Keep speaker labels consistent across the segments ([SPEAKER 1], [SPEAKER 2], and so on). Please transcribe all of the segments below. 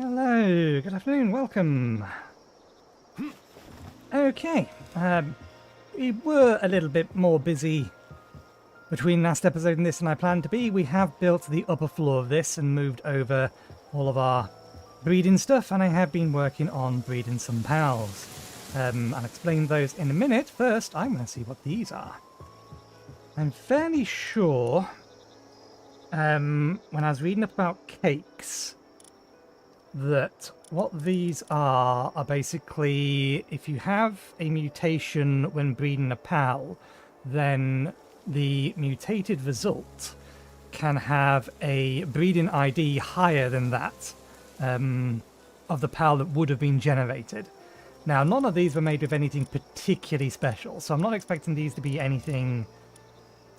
[SPEAKER 1] Hello, good afternoon, welcome. Okay, we were a little bit more busy between last episode and this than I planned to be. We have built the upper floor of this and moved over all of our breeding stuff, and I have been working on breeding some pals. I'll explain those in a minute. First, I'm going to see what these are. I'm fairly sure, when I was reading up about cakes, that what these are basically, if you have a mutation when breeding a pal, then the mutated result can have a breeding ID higher than that of the pal that would have been generated. Now, none of these were made with anything particularly special, so I'm not expecting these to be anything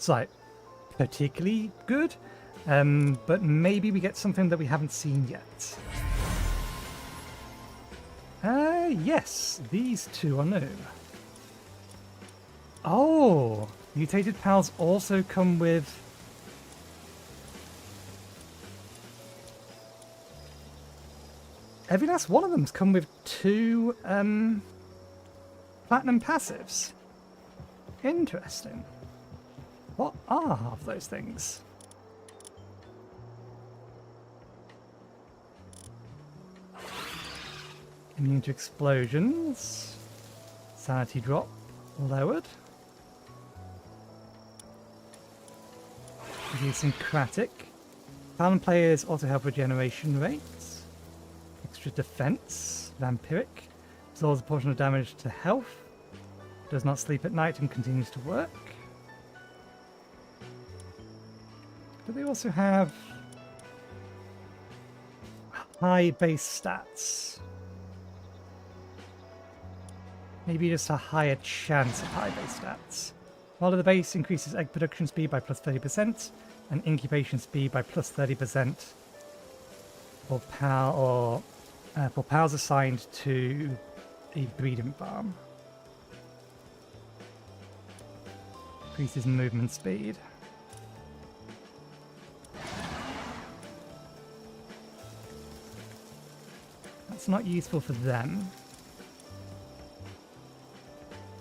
[SPEAKER 1] like particularly good, but maybe we get something that we haven't seen yet. Yes, these two are new. Oh, mutated pals also come with... Every last one of them's come with two platinum passives. Interesting. What are half those things? Immune to explosions. Sanity drop lowered. Idiosyncratic. Paladin players also have regeneration rates. Extra defense. Vampiric. Absorbs a portion of damage to health. Does not sleep at night and continues to work. Do they also have high base stats? Maybe just a higher chance of high base stats. While the base increases egg production speed by plus 30% and incubation speed by plus 30% for pals assigned to a breeding farm. Increases movement speed. That's not useful for them.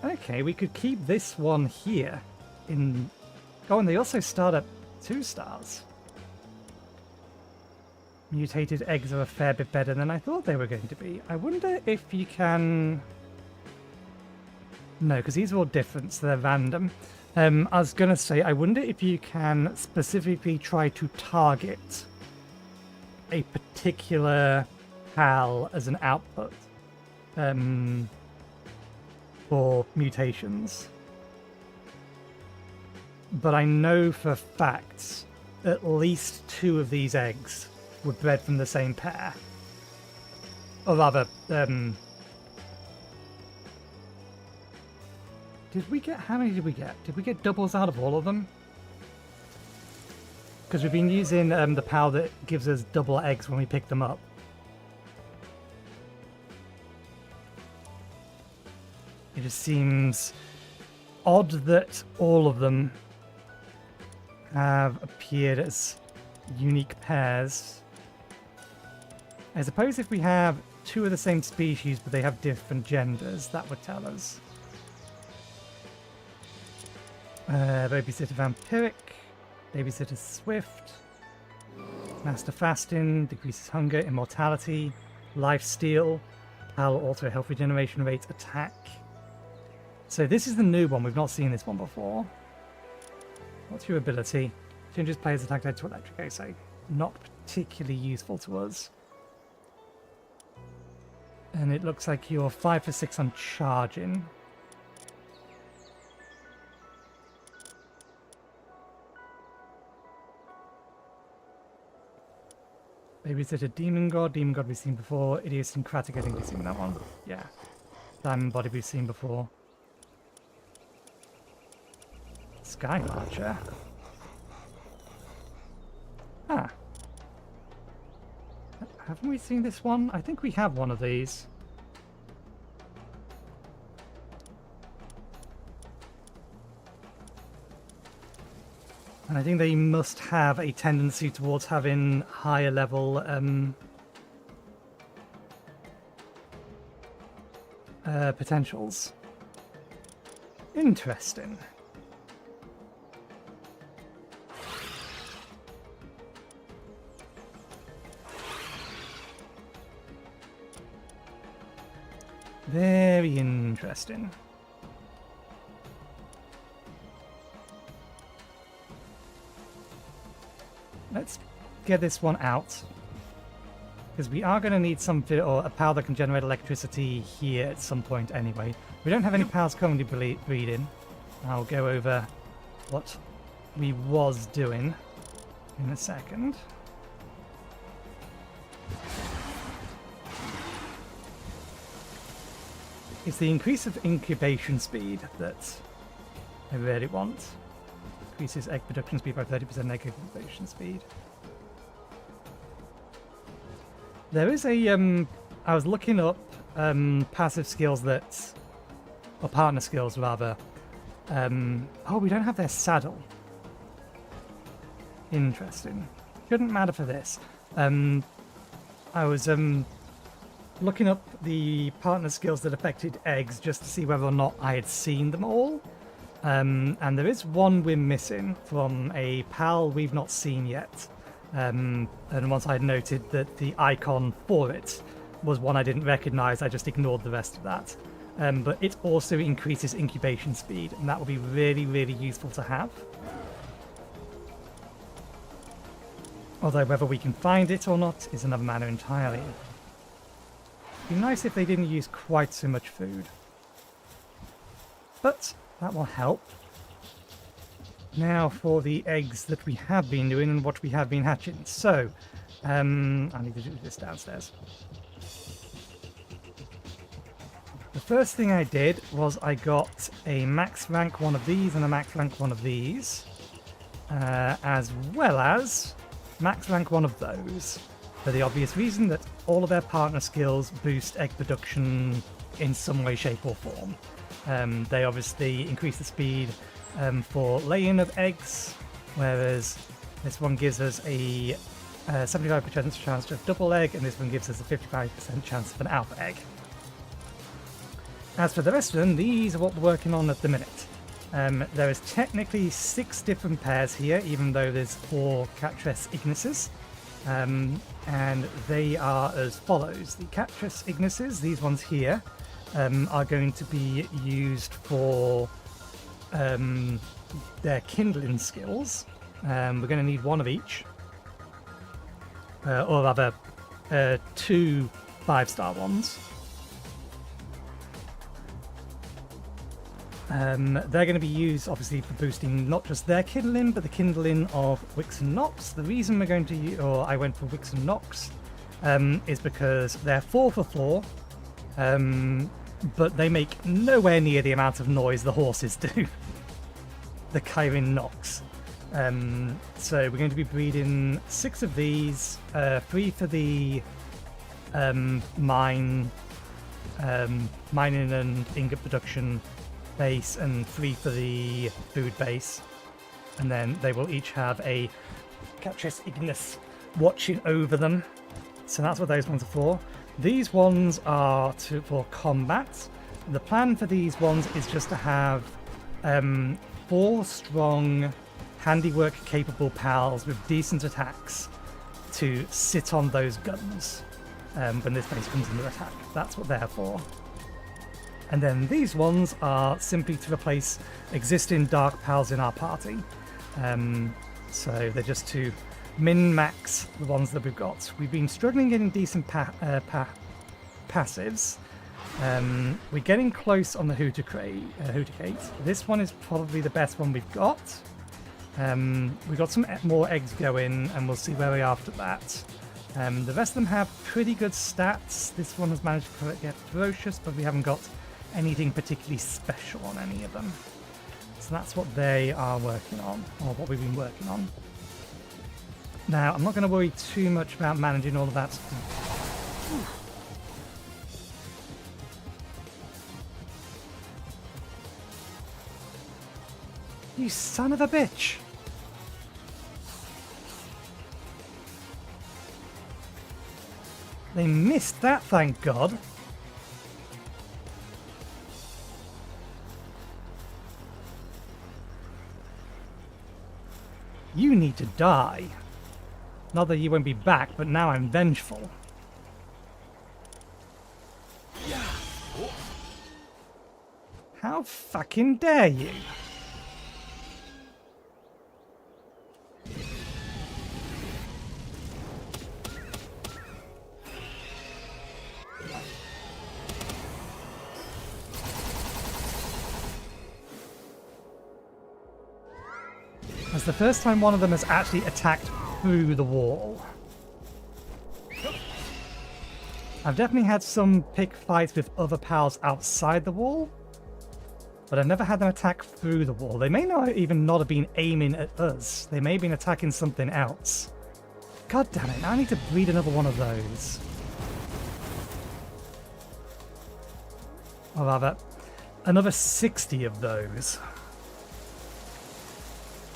[SPEAKER 1] Okay, we could keep this one here in... Oh, and they also start at 2 stars. Mutated eggs are a fair bit better than I thought they were going to be. I wonder if you can... No, because these are all different, so they're random. I was going to say, I wonder if you can specifically try to target a particular PAL as an output. For mutations. But I know for facts at least 2 of these eggs were bred from the same pair. Or rather, did we get... How many did we get? Did we get doubles out of all of them? Because we've been using the PAL that gives us double eggs when we pick them up. It just seems odd that all of them have appeared as unique pairs. I suppose if we have 2 of the same species but they have different genders, that would tell us. Babysitter Vampiric, Babysitter Swift, Master Fasting, decreases hunger, immortality, lifesteal, PAL alter health regeneration rate, attack. So this is the new one. We've not seen this one before. What's your ability? Changes players' attack type to electric. Okay, so not particularly useful to us. And it looks like you're 5 for 6 on charging. Babysitter Demon God. Demon God we've seen before. Idiosyncratic, I think we've seen that one. Yeah. Diamond Body we've seen before. Sky Archer. Ah. Haven't we seen this one? I think we have one of these. And I think they must have a tendency towards having higher level potentials. Interesting. Very interesting. Let's get this one out. Because we are going to need something, or a power that can generate electricity here at some point anyway. We don't have any powers currently breeding. I'll go over what we was doing in a second. It's the increase of incubation speed that I really want. Increases egg production speed by 30%, egg incubation speed. There is a, I was looking up passive skills that, or partner skills rather. Oh, we don't have their saddle. Interesting. Shouldn't matter for this. I was looking up the partner skills that affected eggs just to see whether or not I had seen them all. And there is one we're missing from a pal we've not seen yet. And once I had noted that the icon for it was one I didn't recognize, I just ignored the rest of that. But it also increases incubation speed, and that will be really, really useful to have. Although whether we can find it or not is another matter entirely. It'd be nice if they didn't use quite so much food. But that will help. Now for the eggs that we have been doing and what we have been hatching. So, I need to do this downstairs. The first thing I did was I got a max rank one of these and a max rank one of these. As well as max rank one of those. For the obvious reason that all of their partner skills boost egg production in some way, shape or form. They obviously increase the speed for laying of eggs, whereas this one gives us a 75% chance of double egg, and this one gives us a 55% chance of an alpha egg. As for the rest of them, these are what we're working on at the minute. There is technically 6 different pairs here, even though there's 4 Catress Ignises, and they are as follows. The Catress Ignises, these ones here, are going to be used for their kindling skills. We're going to need one of each, or rather 2 5-star ones. They're going to be used obviously for boosting not just their kindling but the kindling of Wicks and Knocks. The reason we're going to or I went for Wicks and Knocks is because they're 4 for 4, but they make nowhere near the amount of noise the horses do. The Kyrin Knocks. So we're going to be breeding 6 of these, 3 for the mining and ingot production base, and 3 for the food base. And then they will each have a Catress Ignis watching over them. So that's what those ones are for. These ones are for combat. The plan for these ones is just to have 4 strong, handiwork capable pals with decent attacks to sit on those guns when this base comes under attack. That's what they're for. And then these ones are simply to replace existing dark pals in our party. So they're just to min-max the ones that we've got. We've been struggling getting decent passives. We're getting close on the Hootercate. This one is probably the best one we've got. We've got some more eggs going, and we'll see where we are after that. The rest of them have pretty good stats. This one has managed to get ferocious, but we haven't got anything particularly special on any of them. So that's what they are working on, or what we've been working on. Now, I'm not going to worry too much about managing all of that. You son of a bitch! They missed that, thank God. You need to die. Not that you won't be back, but now I'm vengeful. How fucking dare you? That's the first time one of them has actually attacked through the wall. I've definitely had some pick fights with other pals outside the wall, but I've never had them attack through the wall. They may not even not have been aiming at us. They may have been attacking something else. God damn it, now I need to breed another one of those. Or rather, another 60 of those.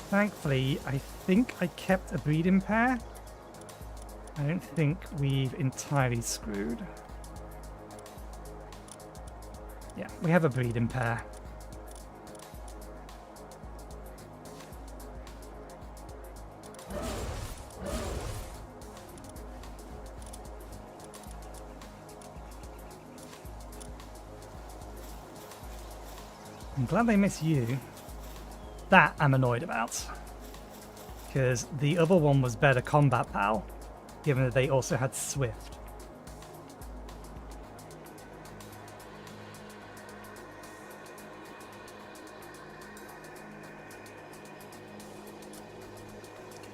[SPEAKER 1] Thankfully, I think I kept a breeding pair. I don't think we've entirely screwed. Yeah, we have a breeding pair. I'm glad they miss you. That I'm annoyed about. Because the other one was better combat pal, given that they also had Swift.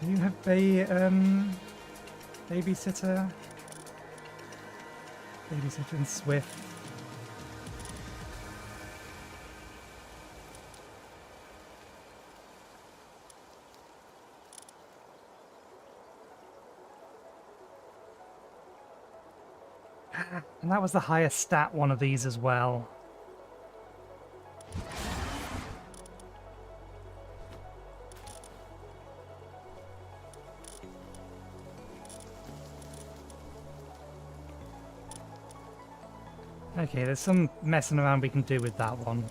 [SPEAKER 1] Can you have babysitter? Babysitter and Swift. And that was the highest stat one of these as well. Okay, there's some messing around we can do with that one.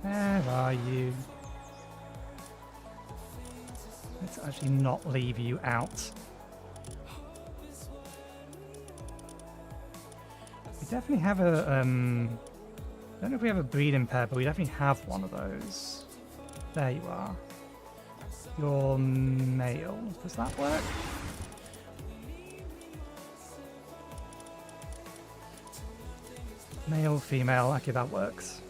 [SPEAKER 1] Where are you? Let's actually not leave you out. We definitely have a, I don't know if we have a breeding pair, but we definitely have one of those. There you are. You're male. Does that work? Male, female. Okay, that works.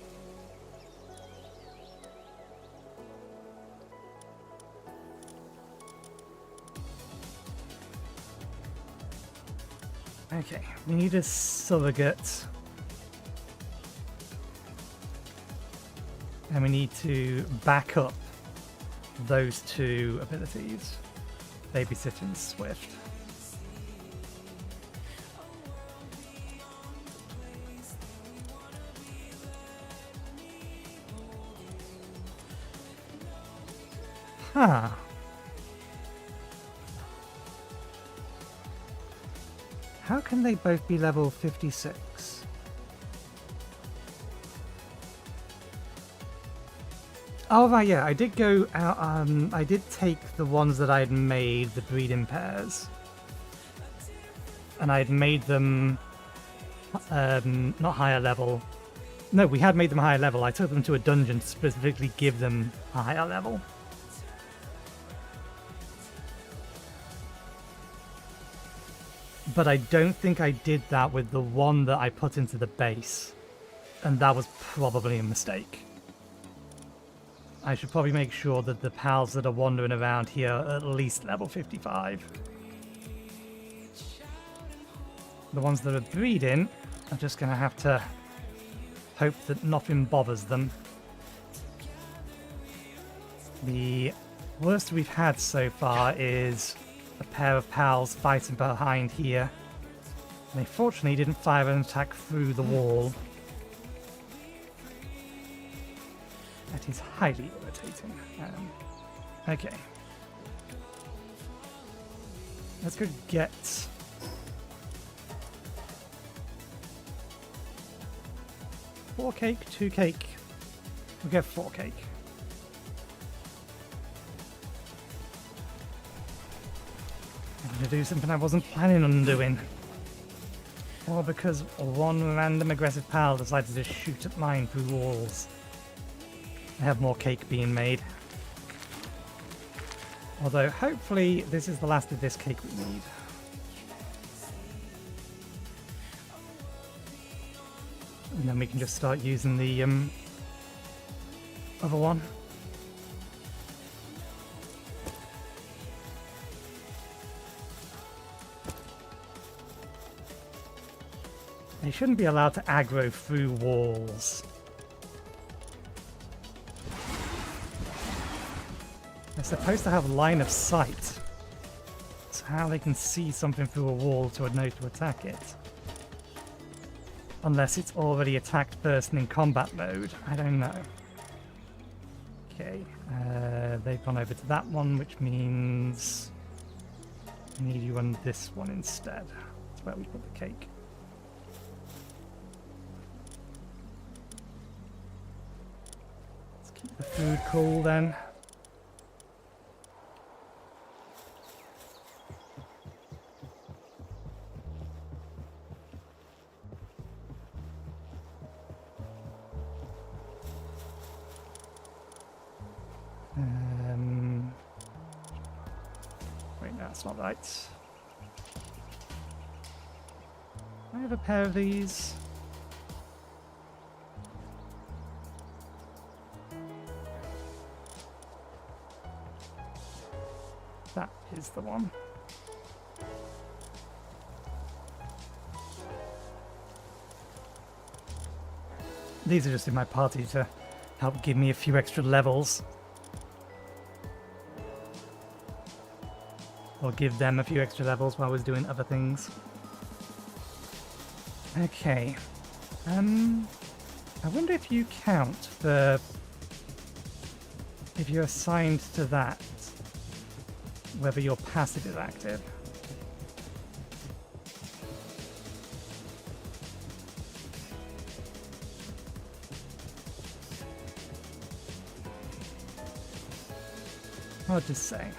[SPEAKER 1] Okay, we need a surrogate. And we need to back up those two abilities. Babysit and Swift. Huh. How can they both be level 56? Oh right, yeah, I did go out, I did take the ones that I had made, the breeding pairs. And I had made them, not higher level. No, we had made them higher level. I took them to a dungeon to specifically give them a higher level. But I don't think I did that with the one that I put into the base. And that was probably a mistake. I should probably make sure that the pals that are wandering around here are at least level 55. The ones that are breeding are just going to have to hope that nothing bothers them. The worst we've had so far is a pair of pals fighting behind here. And they fortunately didn't fire an attack through the wall. That is highly irritating. Okay. Let's go get 4 cake, 2 cake. We'll get 4 cake. I'm going to do something I wasn't planning on doing. Or because one random aggressive pal decided to shoot at mine through walls. I have more cake being made. Although, hopefully, this is the last of this cake we need. And then we can just start using the other one. They shouldn't be allowed to aggro through walls. They're supposed to have line of sight. So how they can see something through a wall to know to attack it. Unless it's already attacked person in combat mode. I don't know. Okay, they've gone over to that one, which means I need you on this one instead. That's where we put the cake. Let's keep the food cool then. Wait, that's not right. I have a pair of these. That is the one. These are just in my party to help give me a few extra levels. Or give them a few extra levels while I was doing other things. Okay. I wonder if you count the... if you're assigned to that, whether your passive is active. Hard to say.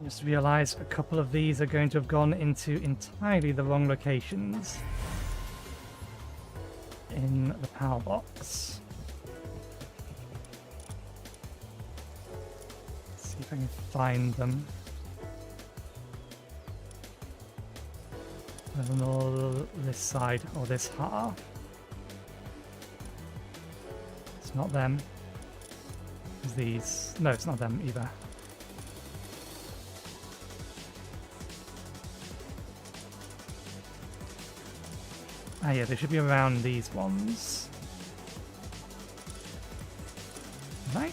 [SPEAKER 1] Just realised a couple of these are going to have gone into entirely the wrong locations in the power box. Let's see if I can find them. I don't know this side or this half. It's not them. It's these. No, it's not them either. Ah yeah, they should be around these ones. Right.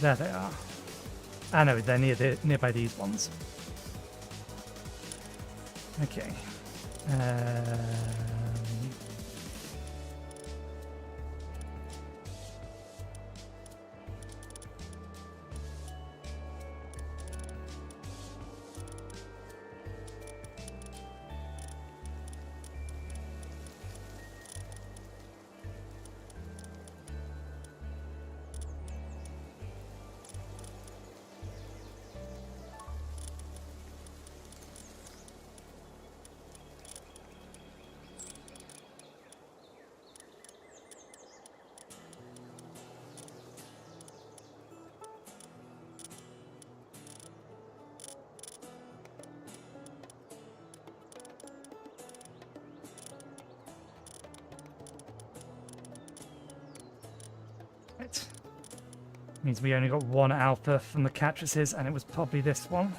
[SPEAKER 1] There they are. Ah no, they're nearby these ones. Okay. Right. Means we only got one alpha from the catresses, and it was probably this one.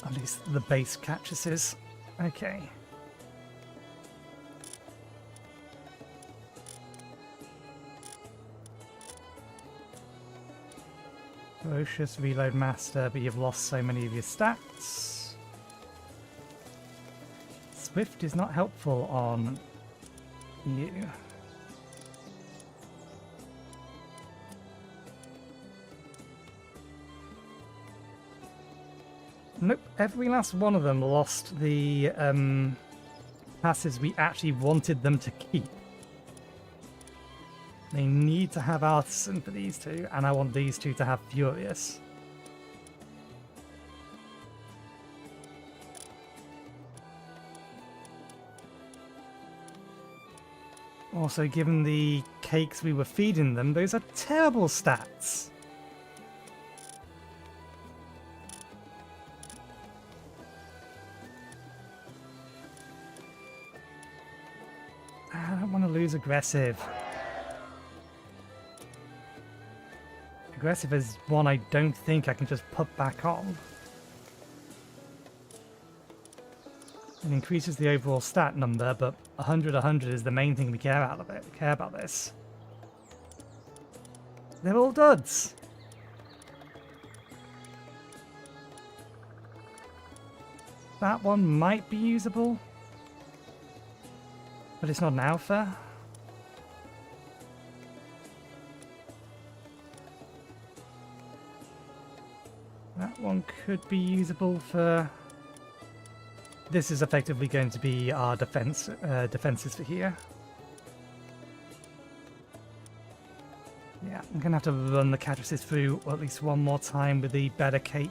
[SPEAKER 1] At least the base catresses. Okay. Ferocious Reload Master, but you've lost so many of your stats. Swift is not helpful on you. Nope, every last one of them lost the passes we actually wanted them to keep. They need to have Artisan for these two, and I want these two to have Furious. Also, given the cakes we were feeding them, those are terrible stats. I don't want to lose aggressive. Aggressive is one I don't think I can just put back on. It increases the overall stat number, but 100 is the main thing we care about this. They're all duds. That one might be usable, but it's not an alpha. That one could be usable for... This is effectively going to be our defenses for here. Yeah, I'm going to have to run the Catrices through at least one more time with the better cake.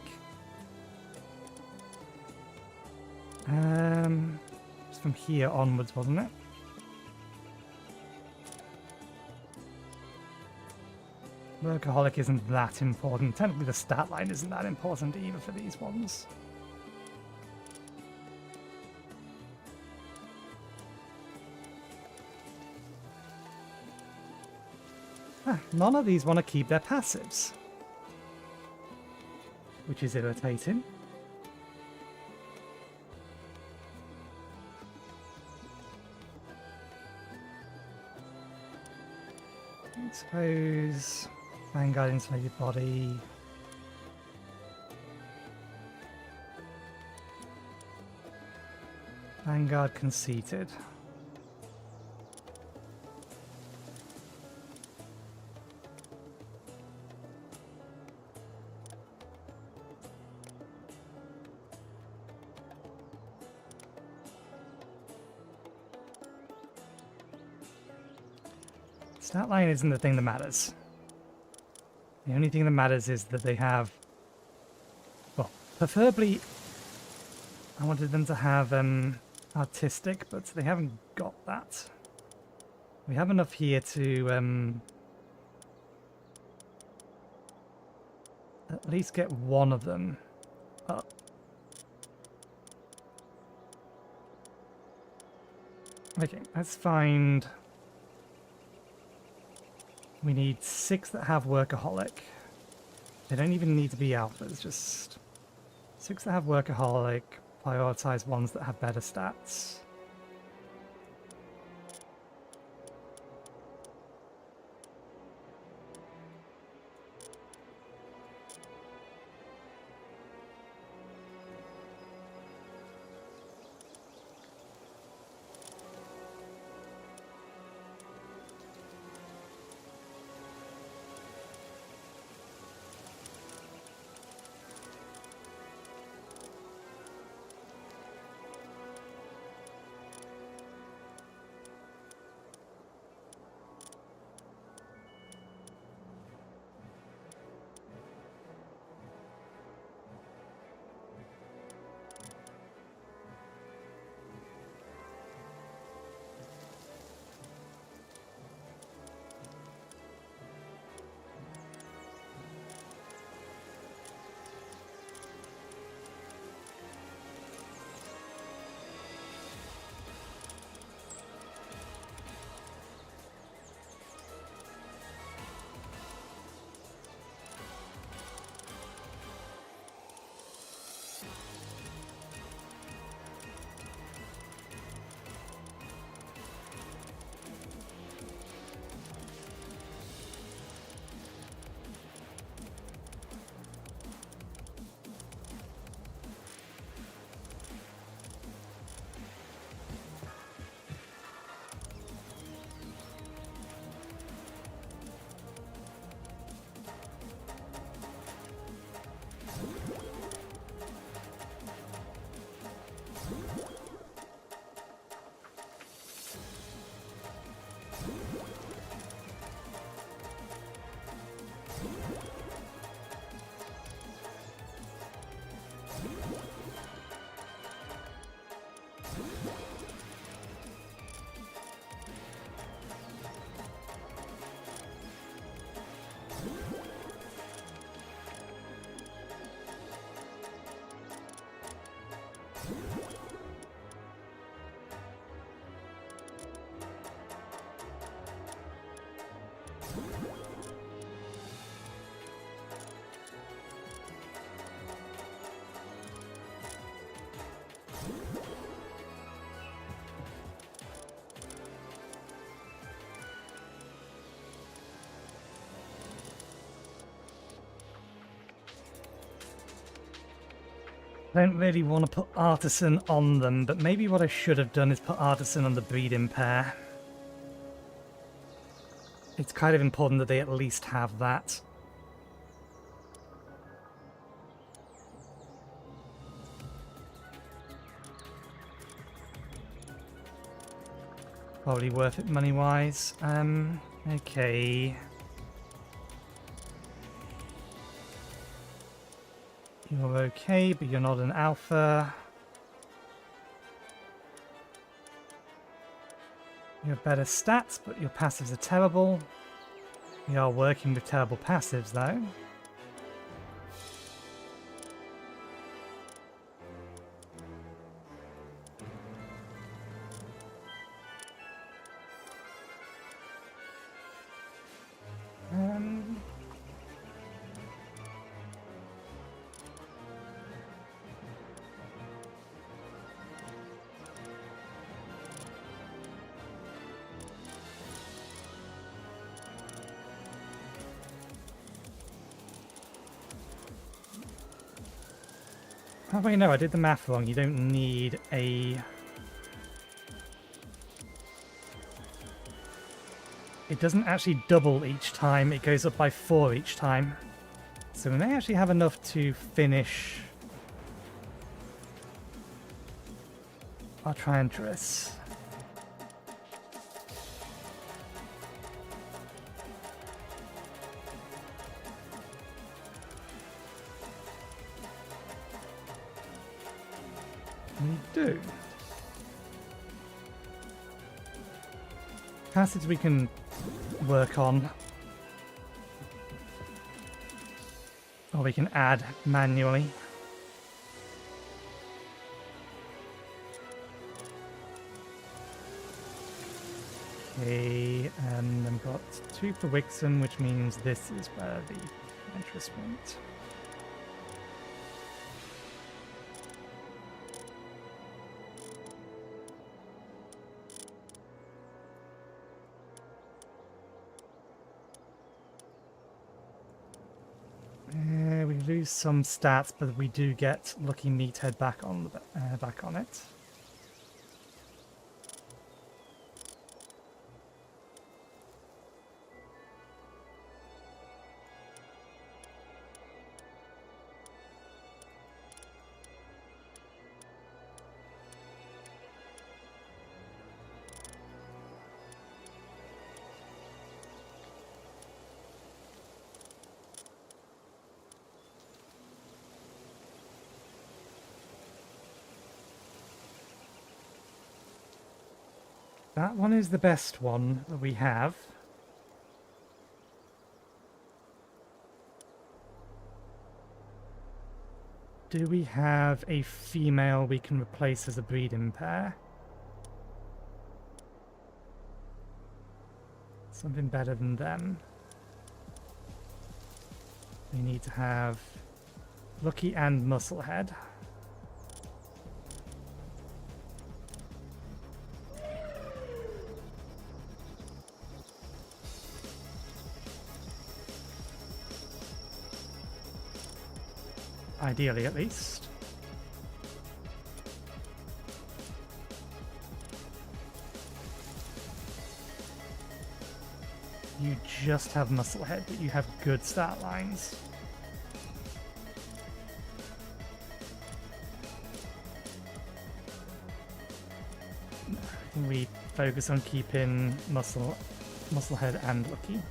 [SPEAKER 1] It's from here onwards, wasn't it? Workaholic isn't that important. Technically the stat line isn't that important either for these ones. None of these want to keep their passives, which is irritating. I suppose Vanguard insulated body. Vanguard conceited. Stat line isn't the thing that matters. The only thing that matters is that they have... Well, preferably... I wanted them to have artistic, but they haven't got that. We have enough here to at least get one of them up. Okay, let's find... We need 6 that have Workaholic. They don't even need to be alphas, just 6 that have Workaholic, prioritize ones that have better stats. I don't really want to put artisan on them, but maybe what I should have done is put artisan on the breeding pair. It's kind of important that they at least have that. Probably worth it money-wise. Okay. You're okay, but you're not an alpha. You have better stats, but your passives are terrible. We are working with terrible passives, though. Oh wait, no, I did the math wrong. You don't need a... It doesn't actually double each time, it goes up by 4 each time. So we may actually have enough to finish our Triantress. We do. Passage we can work on. Or we can add manually. Okay, and I've got 2 for Wixen, which means this is where the interest went. We lose some stats, but we do get Lucky Meathead back on it. That one is the best one that we have. Do we have a female we can replace as a breeding pair? Something better than them. We need to have Lucky and Musclehead. Ideally, at least. You just have Musclehead, but you have good stat lines. We focus on keeping Musclehead and Lucky.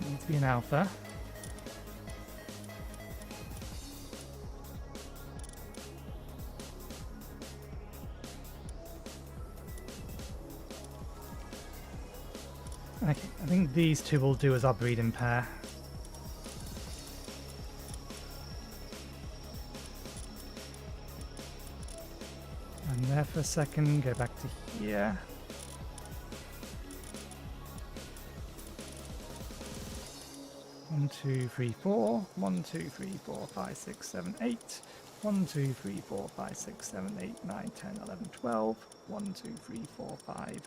[SPEAKER 1] Needs to be an alpha. Okay, I think these two will do as our breeding pair. And there for a second, go back to here. One, 2, 3, 4. 1, 2, 3, 4, 5, 6, 7, 8. 1, 2, 3, 4, 5, 6, 7, 8, 9, 10, 11, 12. 1, 2, 3, 4, 5,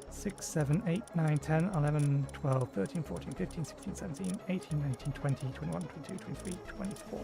[SPEAKER 1] 6, 7, 8, 9, 10, 11, 12, 13, 14, 15, 16, 17, 18, 19, 20, 21, 22, 23, 24.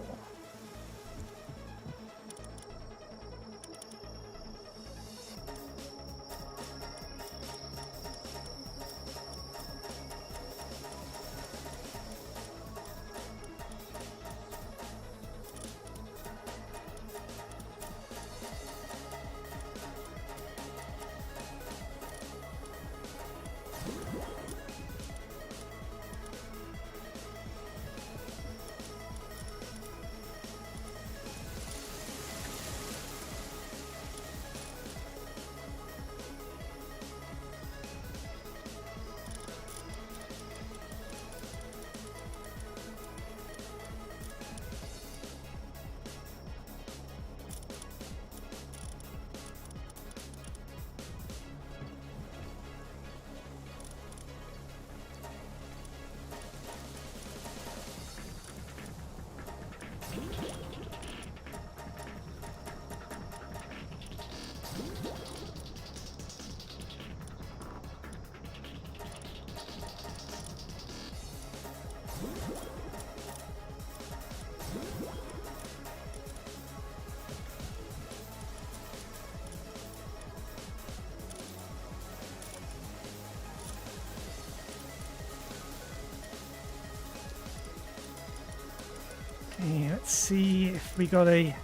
[SPEAKER 1] Okay, let's see if we got a...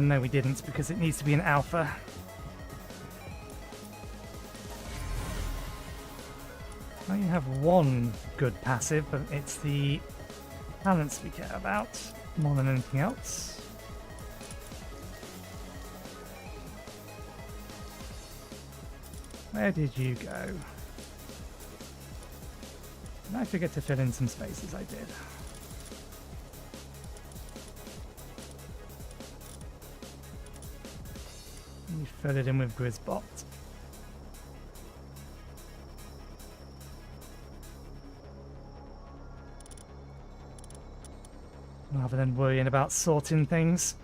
[SPEAKER 1] no, we didn't, because it needs to be an alpha. I only have one good passive, but it's the talents we care about more than anything else. Where did you go? Did I forget to fill in some spaces? I did. You fill it in with Grisbot. Rather than worrying about sorting things.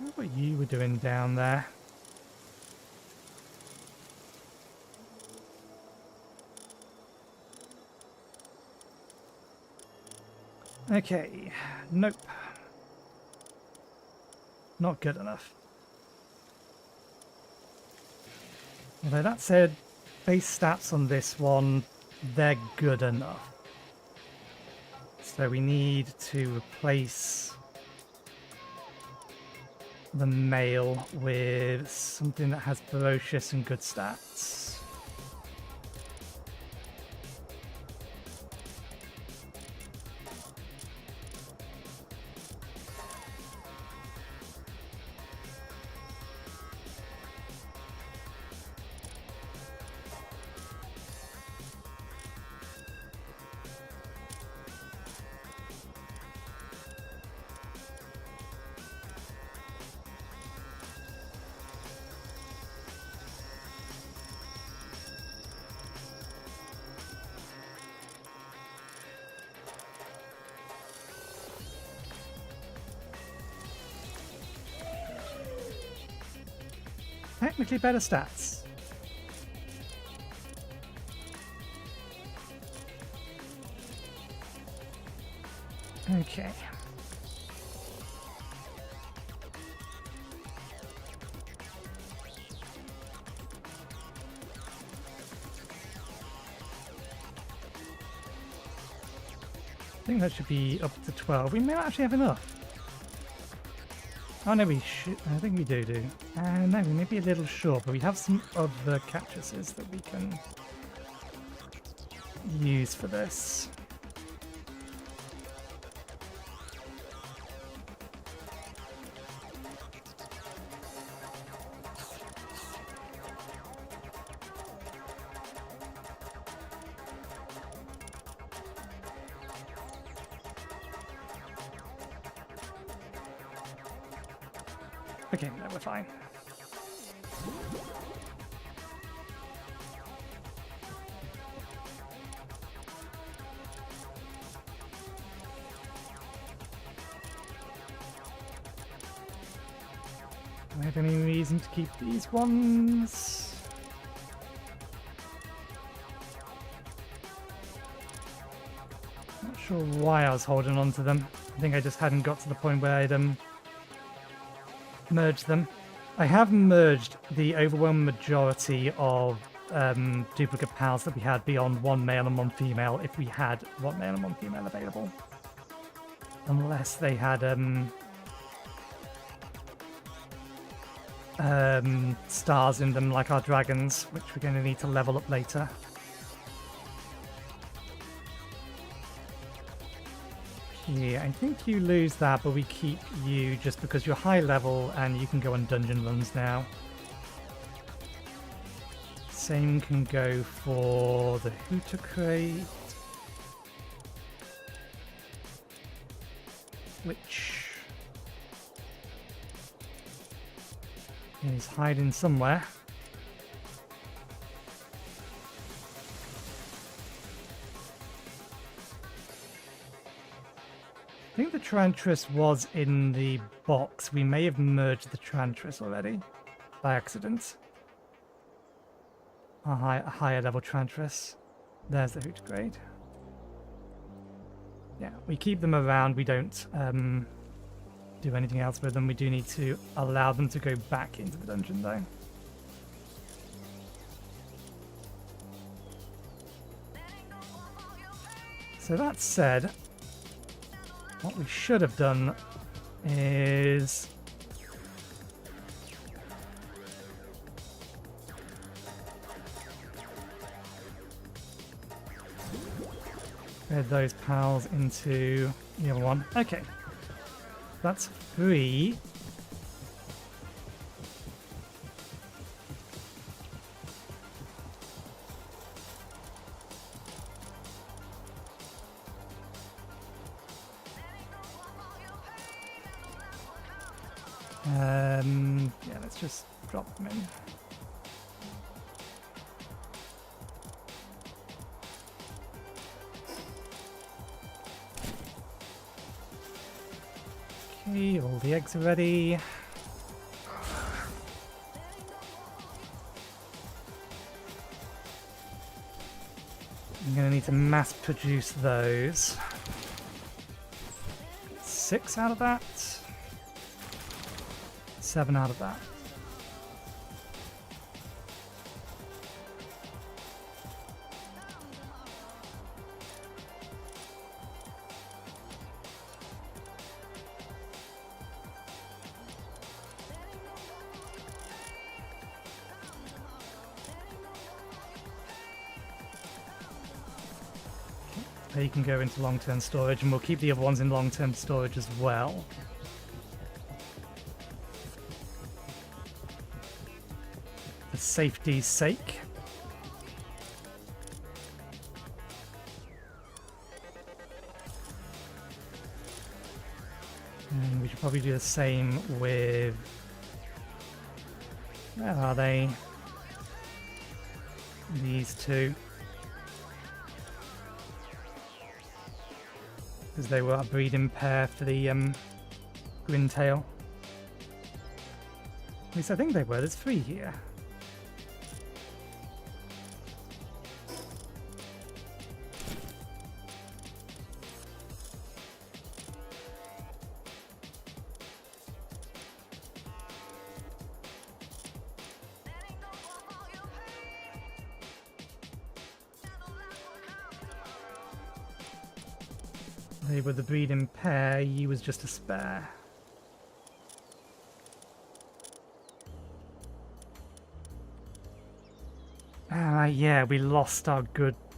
[SPEAKER 1] I wonder what you were doing down there. Okay, nope. Not good enough. Although that said, base stats on this one, they're good enough. So we need to replace the male with something that has ferocious and good stats. Technically better stats. Okay. I think that should be up to 12. We may not actually have enough. Oh no, we should. I think we do. No, we may be a little short, but we have some other cactuses that we can use for this. Okay, no, we're fine. have any reason to keep these ones. Not sure why I was holding on to them. I think I just hadn't got to the point where I'd merged them. I have merged the overwhelming majority of duplicate pals that we had beyond one male and one female, if we had one male and one female available. Unless they had stars in them like our dragons, which we're going to need to level up later. Yeah, I think you lose that, but we keep you just because you're high level and you can go on dungeon runs now. Same can go for the Hooter Crate, which is hiding somewhere. I think the Trantress was in the box. We may have merged the Trantress already by accident. A higher level Trantress. There's the Hoot Grade. Yeah, we keep them around. We don't do anything else with them. We do need to allow them to go back into the dungeon though. So that said, what we should have done is add those pals into the other one. Okay, that's 3. Yeah, let's just drop them in. Okay, all the eggs are ready. I'm going to need to mass produce those. 6 out of that. 7 out of that. They can go into long-term storage, and we'll keep the other ones in long-term storage as well. For safety's sake. And we should probably do the same with... Where are they? These two. Because they were a breeding pair for the Grintail. At least I think they were. There's 3 here. They were the breeding pair, you was just a spare. Yeah, we lost our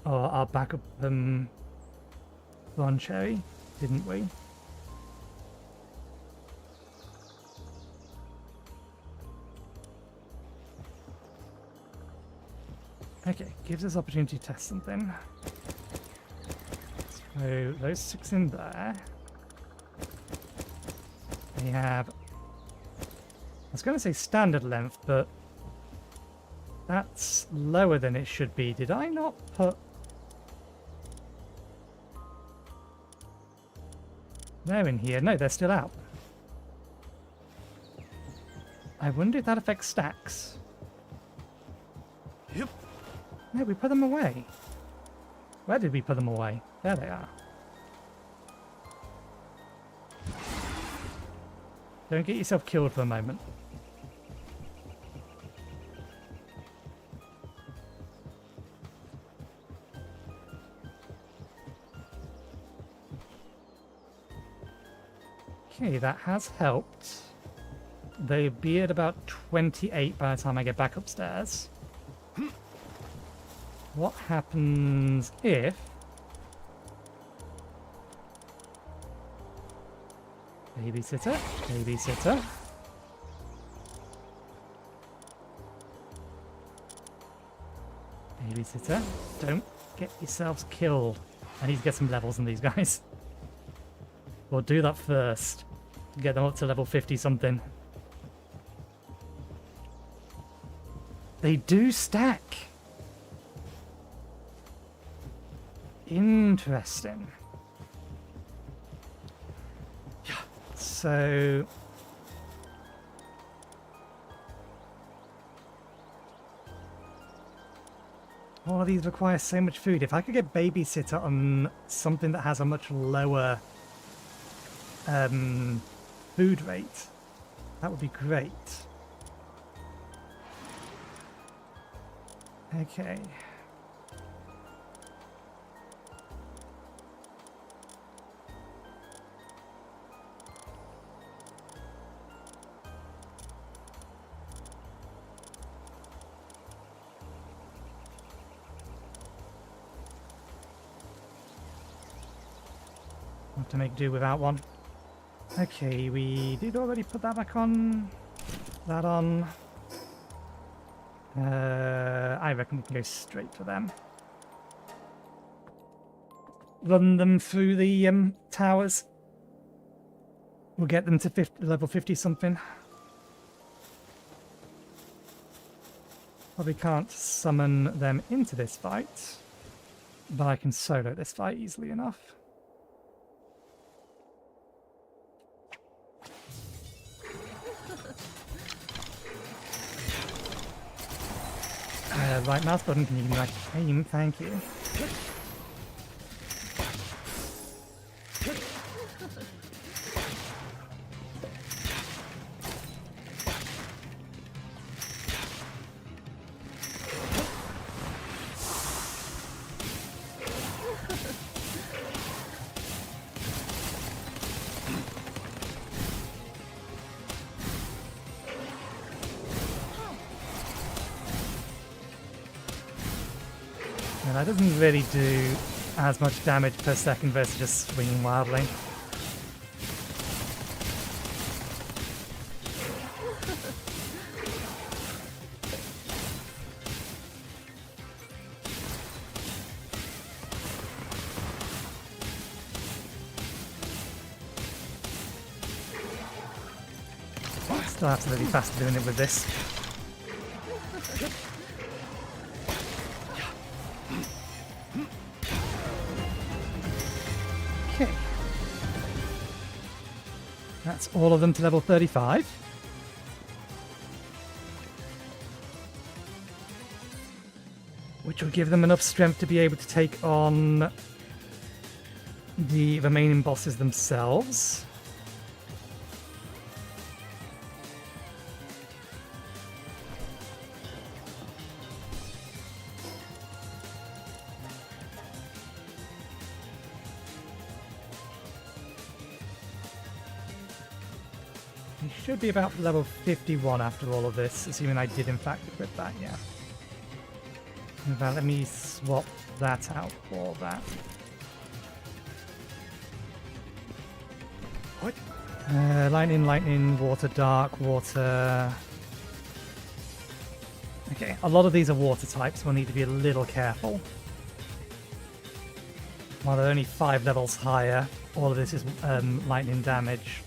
[SPEAKER 1] our backup Ron Cherry, didn't we? Okay, gives us opportunity to test something. So those 6 in there. They have, I was going to say standard length, but that's lower than it should be. Did I not put... They're in here. No, they're still out. I wonder if that affects stacks.
[SPEAKER 2] Yep.
[SPEAKER 1] No, we put them away. Where did we put them away? There they are. Don't get yourself killed for a moment. Okay, that has helped. They'll be at about 28 by the time I get back upstairs. What happens if... Babysitter, babysitter. Babysitter, don't get yourselves killed. I need to get some levels in these guys. We'll do that first. Get them up to level 50 something. They do stack. Interesting. Yeah. So... all of these require so much food. If I could get babysitter on something that has a much lower food rate, that would be great. Okay. Have to make do without one. Okay, we did already put that back on. That on. I reckon we can go straight for them. Run them through the towers. We'll get them to level 50 something. Probably can't summon them into this fight, but I can solo this fight easily enough. Right mouse button, can you give me like aim? Thank you. And that doesn't really do as much damage per second versus just swinging wildly. Still absolutely faster doing it with this. Okay. That's all of them to level 35. Which will give them enough strength to be able to take on the remaining bosses themselves. He should be about level 51 after all of this, assuming I did in fact equip that, yeah. In fact, let me swap that out for that.
[SPEAKER 2] What?
[SPEAKER 1] Lightning, lightning, water, dark, water... Okay, a lot of these are water types, we'll need to be a little careful. While they're only 5 levels higher, all of this is lightning damage.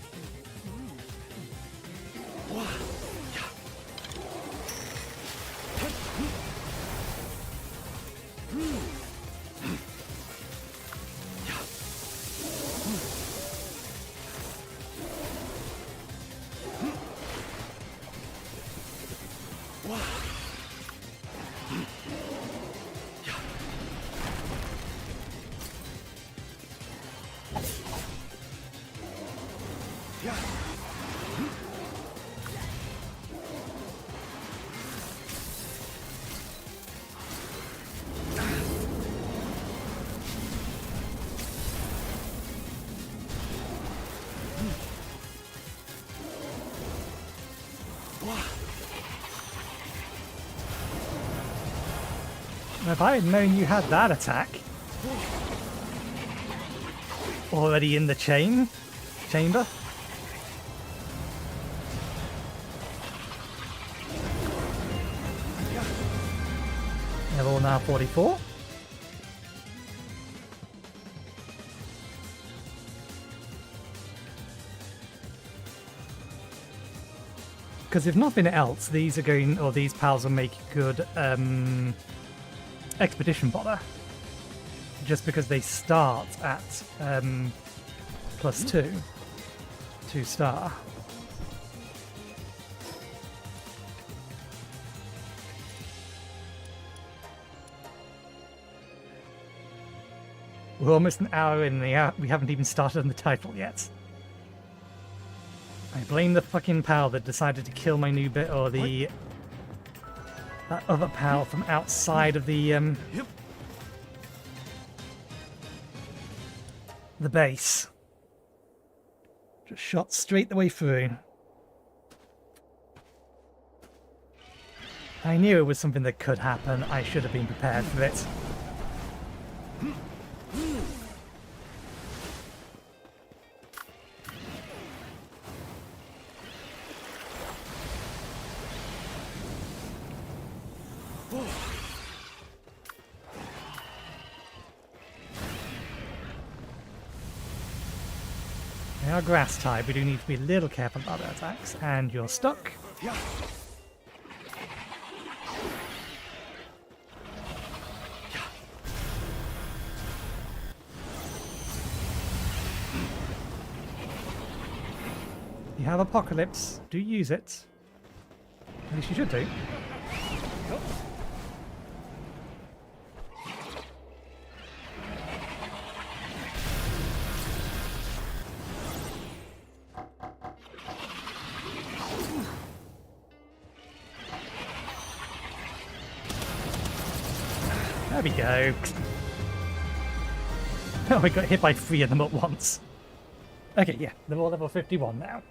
[SPEAKER 1] If I had known you had that attack already in the chamber. Level now 44. Because if nothing else, these pals will make good expedition fodder. Just because they start at +2 star. We're almost an hour in the hour. We haven't even started on the title yet. I blame the fucking pal that decided to kill my new bit, or that other pal from outside of the base. Just shot straight the way through. I knew it was something that could happen. I should have been prepared for it. They are grass type, we do need to be a little careful about their attacks. And you're stuck. You have Apocalypse, do use it. At least you should do. There we go. Oh, we got hit by 3 of them at once. Okay, yeah, they're all level 51 now.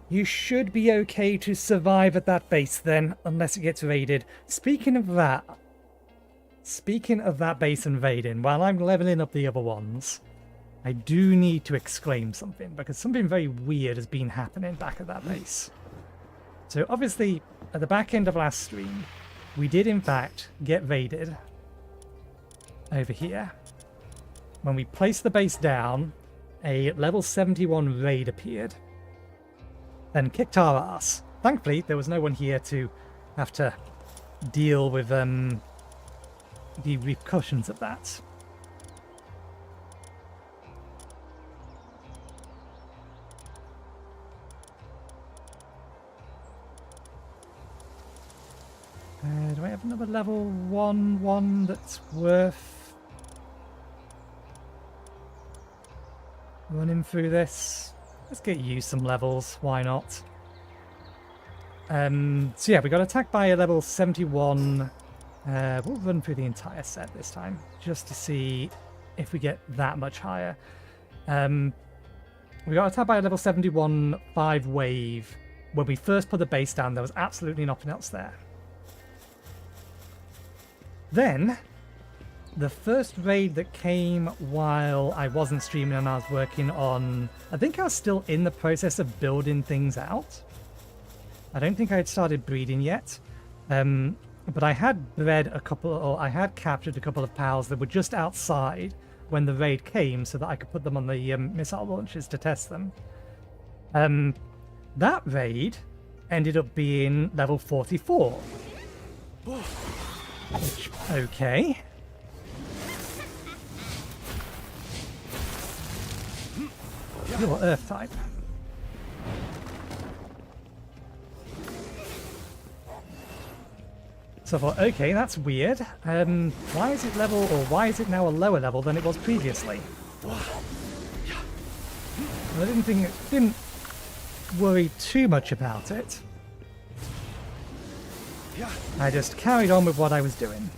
[SPEAKER 1] You should be okay to survive at that base then, unless it gets raided. Speaking of that base invading, while I'm leveling up the other ones, I do need to exclaim something, because something very weird has been happening back at that base. So obviously, at the back end of last stream, we did in fact get raided over here. When we placed the base down, a level 71 raid appeared. Then kicked our ass. Thankfully, there was no one here to have to deal with the repercussions of that. Do I have another level 1 that's worth running through this? Let's get you some levels, why not? So yeah, we got attacked by a level 71. We'll run through the entire set this time, just to see if we get that much higher. We got attacked by a level 71 5 wave. When we first put the base down, there was absolutely nothing else there. Then, the first raid that came while I wasn't streaming and I was working on... I think I was still in the process of building things out. I don't think I had started breeding yet. But I had bred a couple, or I had captured a couple of pals that were just outside when the raid came so that I could put them on the missile launchers to test them. That raid ended up being level 44. Which, okay. You're Earth type. So I thought, okay, that's weird. Why is it level, or why is it now a lower level than it was previously? I didn't worry too much about it. I just carried on with what I was doing.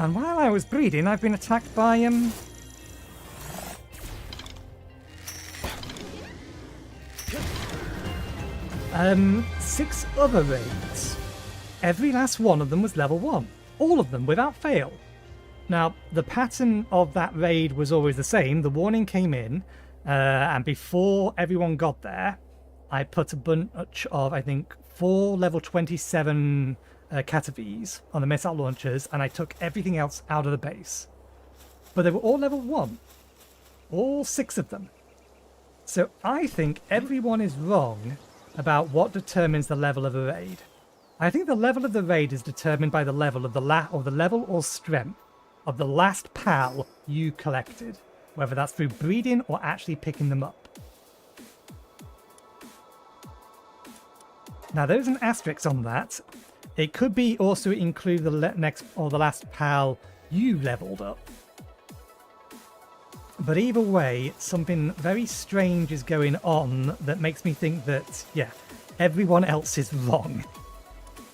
[SPEAKER 1] And while I was breeding, I've been attacked by 6 other raids. Every last one of them was level 1. All of them, without fail. Now, the pattern of that raid was always the same. The warning came in, and before everyone got there, I put a bunch of, I think, 4 level 27 catavies on the missile launchers, and I took everything else out of the base. But they were all level 1. All 6 of them. So I think everyone is wrong about what determines the level of a raid. I think the level of the raid is determined by the level of the level or strength of the last pal you collected, whether that's through breeding or actually picking them up. Now there's an asterisk on that. It could be also include the next or the last pal you leveled up. But either way, something very strange is going on that makes me think that, yeah, everyone else is wrong.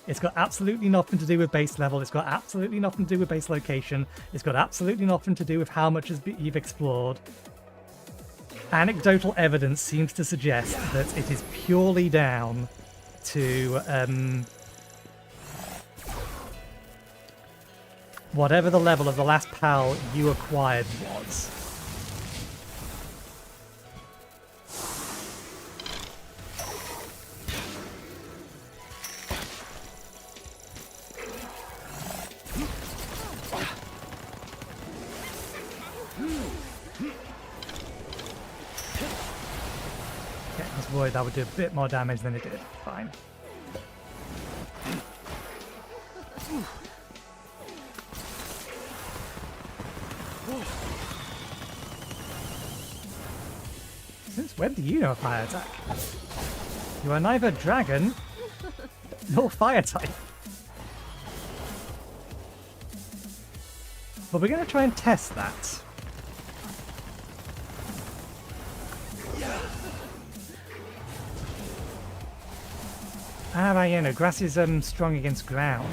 [SPEAKER 1] It's got absolutely nothing to do with base level, it's got absolutely nothing to do with base location, it's got absolutely nothing to do with how much you've explored. Anecdotal evidence seems to suggest that it is purely down to whatever the level of the last pal you acquired was. Worried that would do a bit more damage than it did. Fine. Since when do you know a fire attack? You are neither dragon nor fire type. But we're going to try and test that. Ah, right, yeah, no, grass is strong against ground.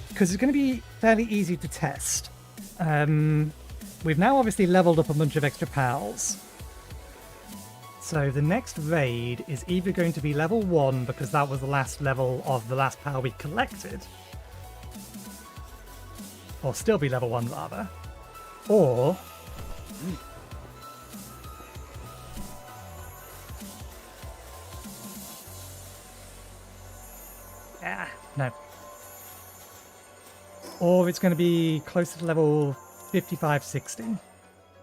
[SPEAKER 1] Because it's going to be fairly easy to test. We've now obviously leveled up a bunch of extra pals. So the next raid is either going to be level 1 because that was the last level of the last pal we collected. Or still be level 1 rather. Or no. Or it's going to be closer to level 55-60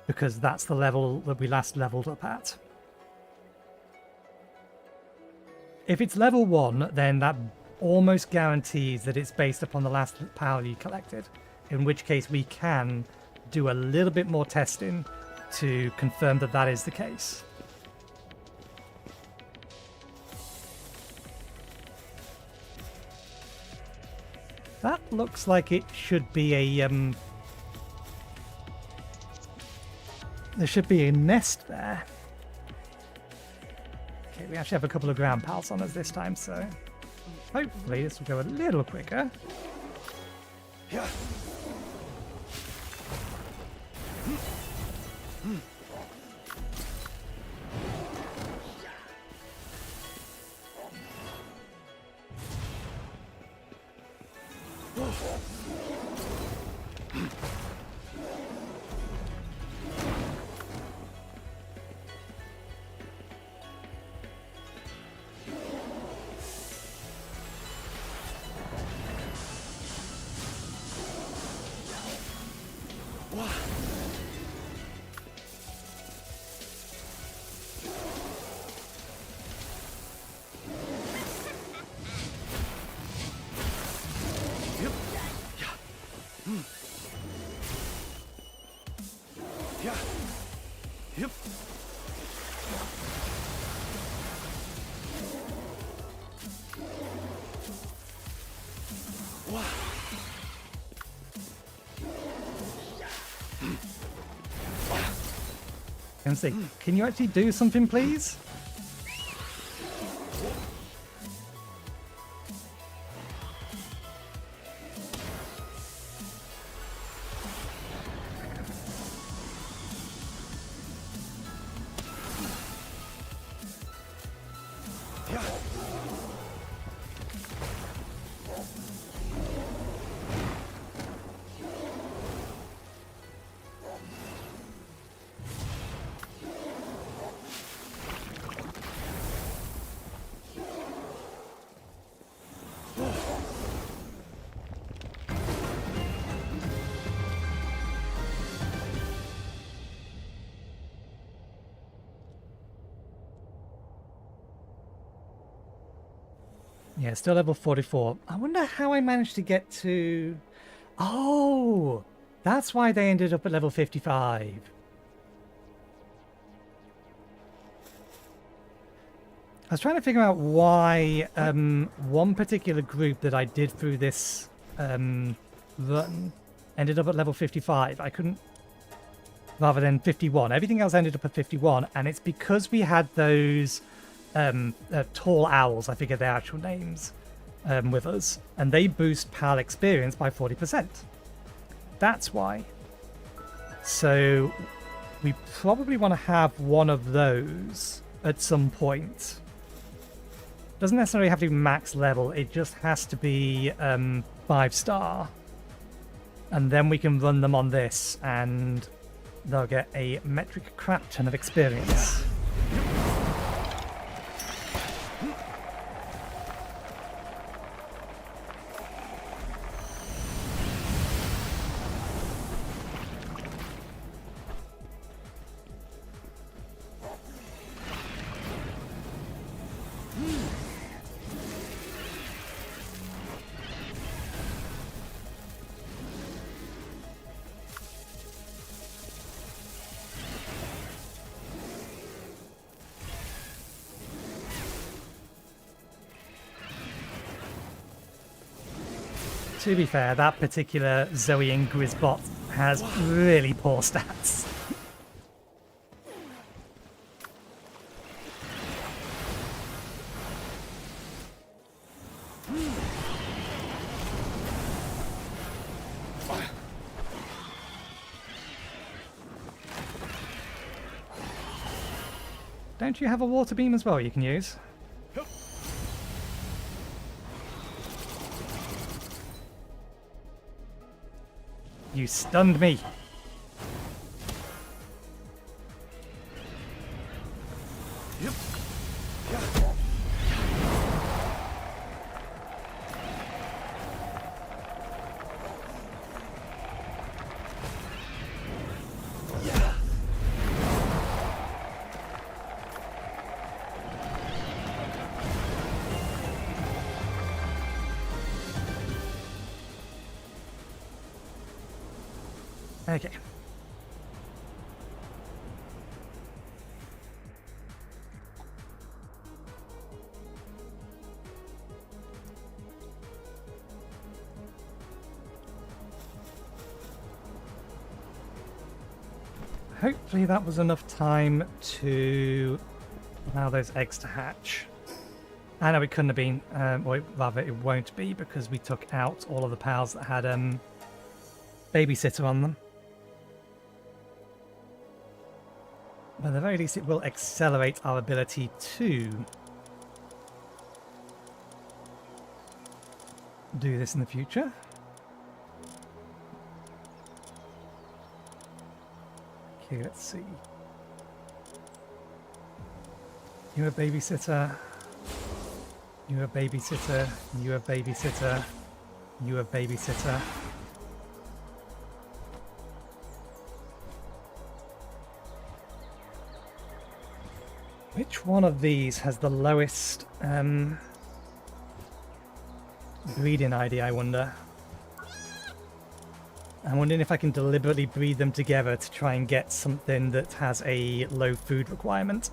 [SPEAKER 1] because that's the level that we last leveled up at. If it's level 1, then that almost guarantees that it's based upon the last pal you collected. In which case we can do a little bit more testing to confirm that that is the case. That looks like it should be a there should be a nest there. Okay, we actually have a couple of ground pals on us this time, so hopefully this will go a little quicker. Yeah. Let's see. Can you actually do something, please? Yeah, still level 44. I wonder how I managed to get to... Oh! That's why they ended up at level 55. I was trying to figure out why one particular group that I did through this run ended up at level 55. I couldn't... Rather than 51. Everything else ended up at 51, and it's because we had those... tall owls, I forget their actual names, with us, and they boost PAL experience by 40%. That's why. So we probably want to have one of those at some point. Doesn't necessarily have to be max level, it just has to be 5-star, and then we can run them on this and they'll get a metric crap ton of experience. To be fair, that particular Zoe and Grisbot has really poor stats. Don't you have a water beam as well you can use? You stunned me.
[SPEAKER 2] Yep. Yeah.
[SPEAKER 1] Okay. Hopefully that was enough time to allow those eggs to hatch. I know it couldn't have been, or rather it won't be, because we took out all of the pals that had babysitter on them. But at the very least it will accelerate our ability to do this in the future. Okay, let's see. You're a babysitter. You're a babysitter. You're a babysitter. You're a babysitter. Which one of these has the lowest breeding ID, I wonder? I'm wondering if I can deliberately breed them together to try and get something that has a low food requirement.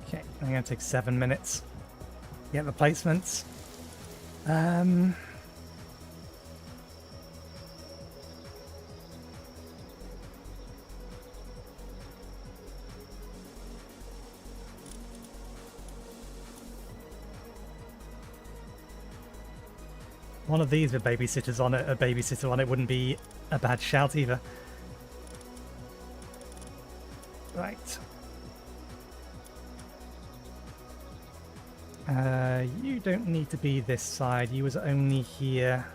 [SPEAKER 1] Okay, I'm going to take 7 minutes. Get replacements. One of these with babysitters on it, a babysitter on it wouldn't be a bad shout either. Right. You don't need to be this side. You was only here.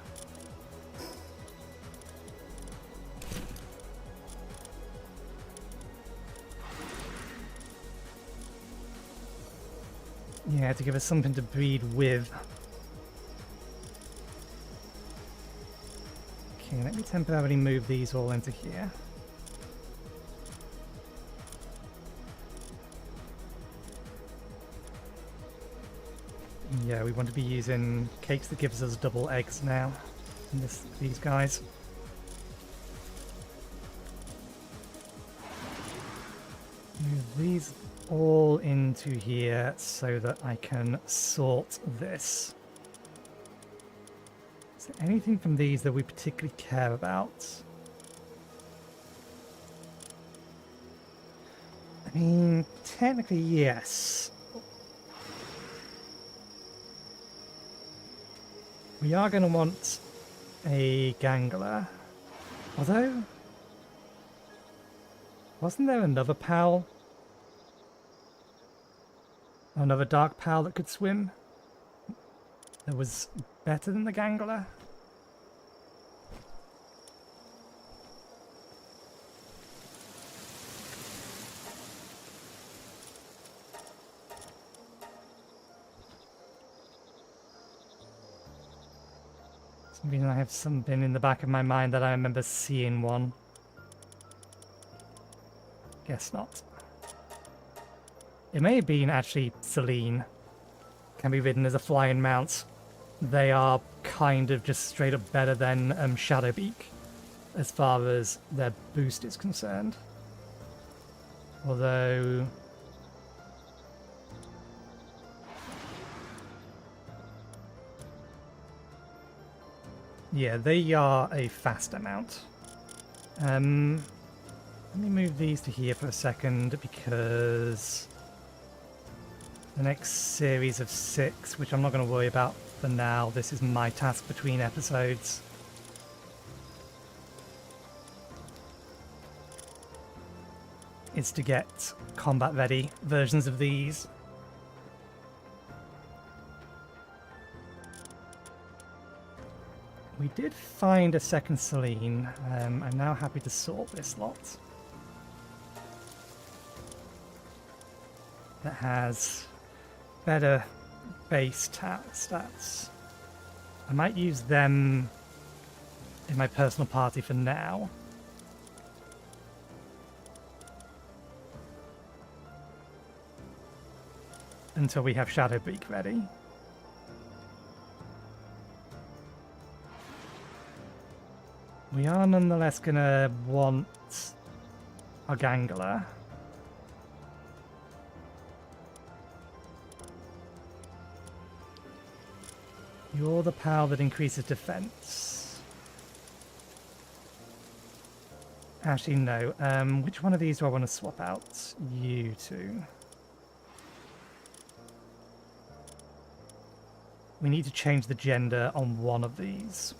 [SPEAKER 1] Yeah, to give us something to breed with. Okay, let me temporarily move these all into here. Yeah, we want to be using cakes that gives us double eggs now. And these guys. Move these all into here so that I can sort this. Is there anything from these that we particularly care about? I mean, technically, yes. We are going to want a gangler. Although, wasn't there another pal? Another dark pal that could swim? That was better than the gangler? For some reason I have something in the back of my mind that I remember seeing one. Guess not. It may have been actually Celine. Can be ridden as a flying mount. They are kind of just straight up better than Shadowbeak as far as their boost is concerned. Although... yeah, they are a faster mount. Let me move these to here for a second because the next series of 6, which I'm not going to worry about for now, this is my task between episodes. Is to get combat ready versions of these. We did find a second Celine. I'm now happy to sort this lot. That has better base stats. I might use them in my personal party for now. Until we have Shadowbeak ready. We are nonetheless gonna want a gangler. You're the pal that increases defense. Actually, no. Which one of these do I want to swap out? You two. We need to change the gender on one of these.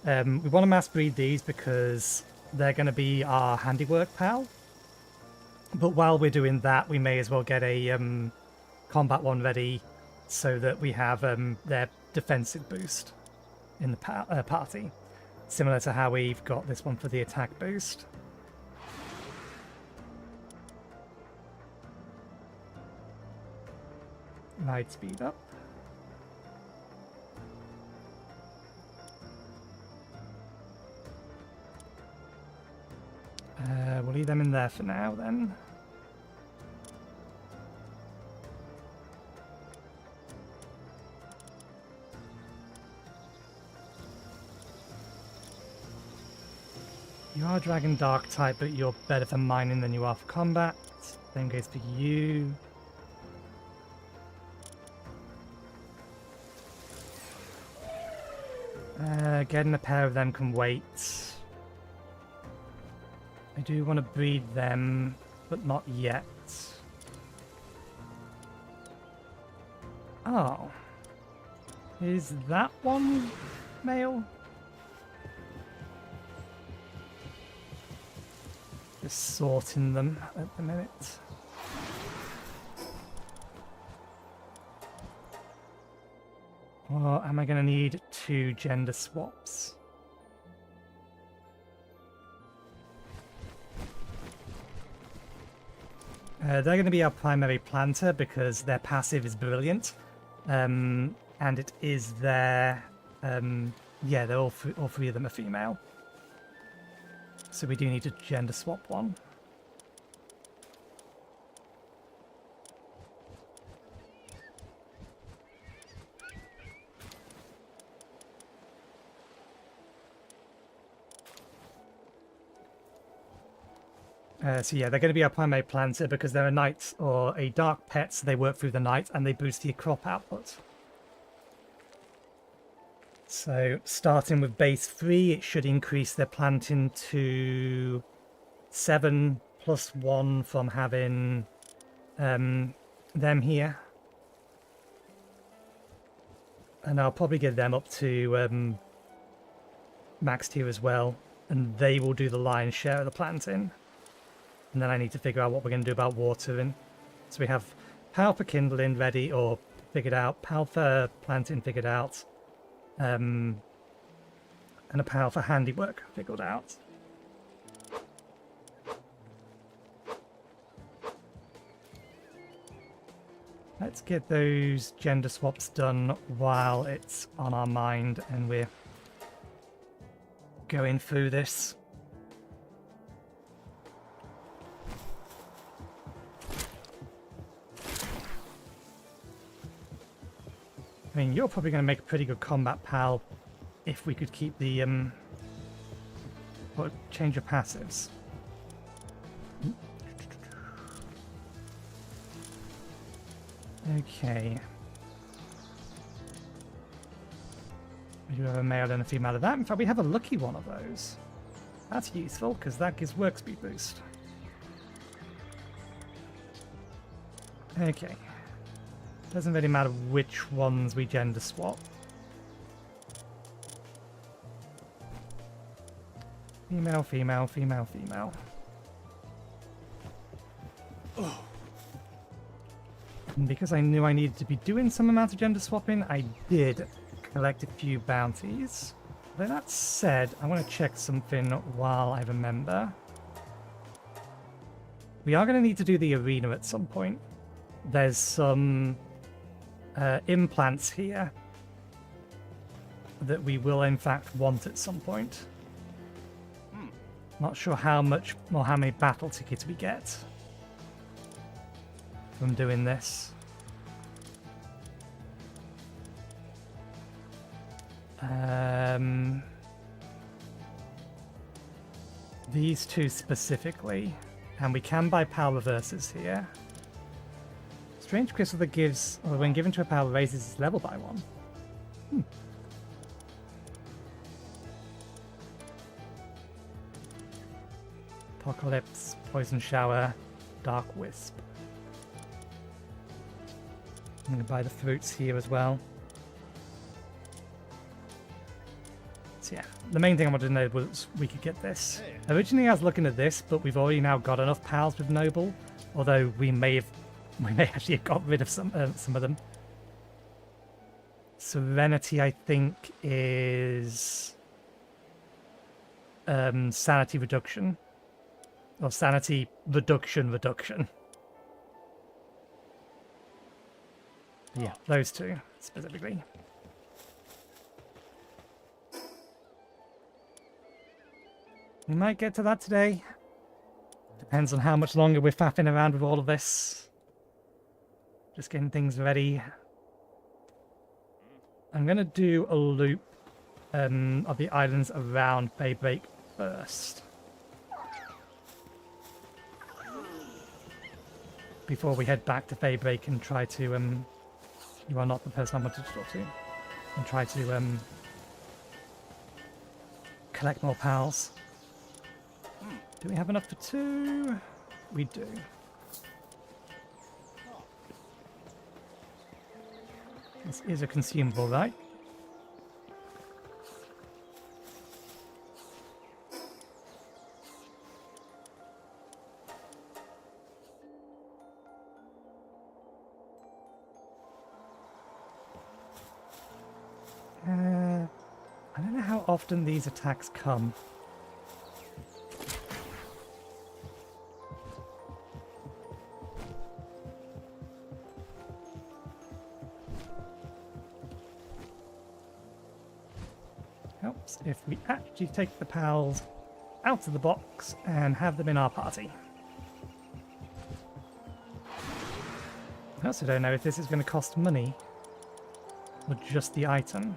[SPEAKER 1] We want to mass breed these because they're going to be our handiwork pal. But while we're doing that, we may as well get a combat one ready so that we have their defensive boost in the party. Similar to how we've got this one for the attack boost. Ride speed up. We'll leave them in there for now then. You are Dragon Dark type, but you're better for mining than you are for combat. Same goes for you. Getting a pair of them can wait. I do want to breed them, but not yet. Oh. Is that one male? Just sorting them at the minute. Or am I going to need 2 gender swaps? They're going to be our primary planter because their passive is brilliant. And it is their... yeah, they're all 3 of them are female. So we do need to gender swap one. So yeah, they're going to be our primary planter because they're a night or a dark pet, so they work through the night and they boost your crop output. So starting with base 3, it should increase their planting to 7 plus 1 from having them here. And I'll probably get them up to max tier as well, and they will do the lion's share of the planting. And then I need to figure out what we're going to do about watering. So we have power for kindling ready or figured out, power for planting figured out, and a power for handiwork figured out. Let's get those gender swaps done while it's on our mind and we're going through this. I mean, you're probably going to make a pretty good combat pal if we could keep the, or change your passives. Okay. We do have a male and a female of that. In fact, we have a lucky one of those. That's useful, because that gives work speed boost. Okay. Doesn't really matter which ones we gender swap. Female, female, female, female.
[SPEAKER 2] Oh.
[SPEAKER 1] And because I knew I needed to be doing some amount of gender swapping, I did collect a few bounties. But that said, I want to check something while I remember. We are going to need to do the arena at some point. There's some implants here that we will in fact want at some point. Not sure how much or how many battle tickets we get from doing this. These 2 specifically, and we can buy power reverses here. Strange crystal that gives, or when given to a power, raises its level by 1. Apocalypse, Poison Shower, Dark Wisp. I'm going to buy the fruits here as well. So yeah, the main thing I wanted to know was we could get this. Originally I was looking at this, but we've already now got enough pals with Noble, although we may actually have got rid of some of them. Serenity, I think, is sanity reduction. Or sanity reduction. Yeah, those 2 specifically. We might get to that today. Depends on how much longer we're faffing around with all of this. Just getting things ready. I'm going to do a loop of the islands around Feybreak first. Before we head back to Feybreak and try to, you are not the person I wanted to talk to. And try to collect more pals. Do we have enough for 2? We do. This is a consumable, right? I don't know how often these attacks come. Helps if we actually take the pals out of the box and have them in our party. I also don't know if this is going to cost money or just the item.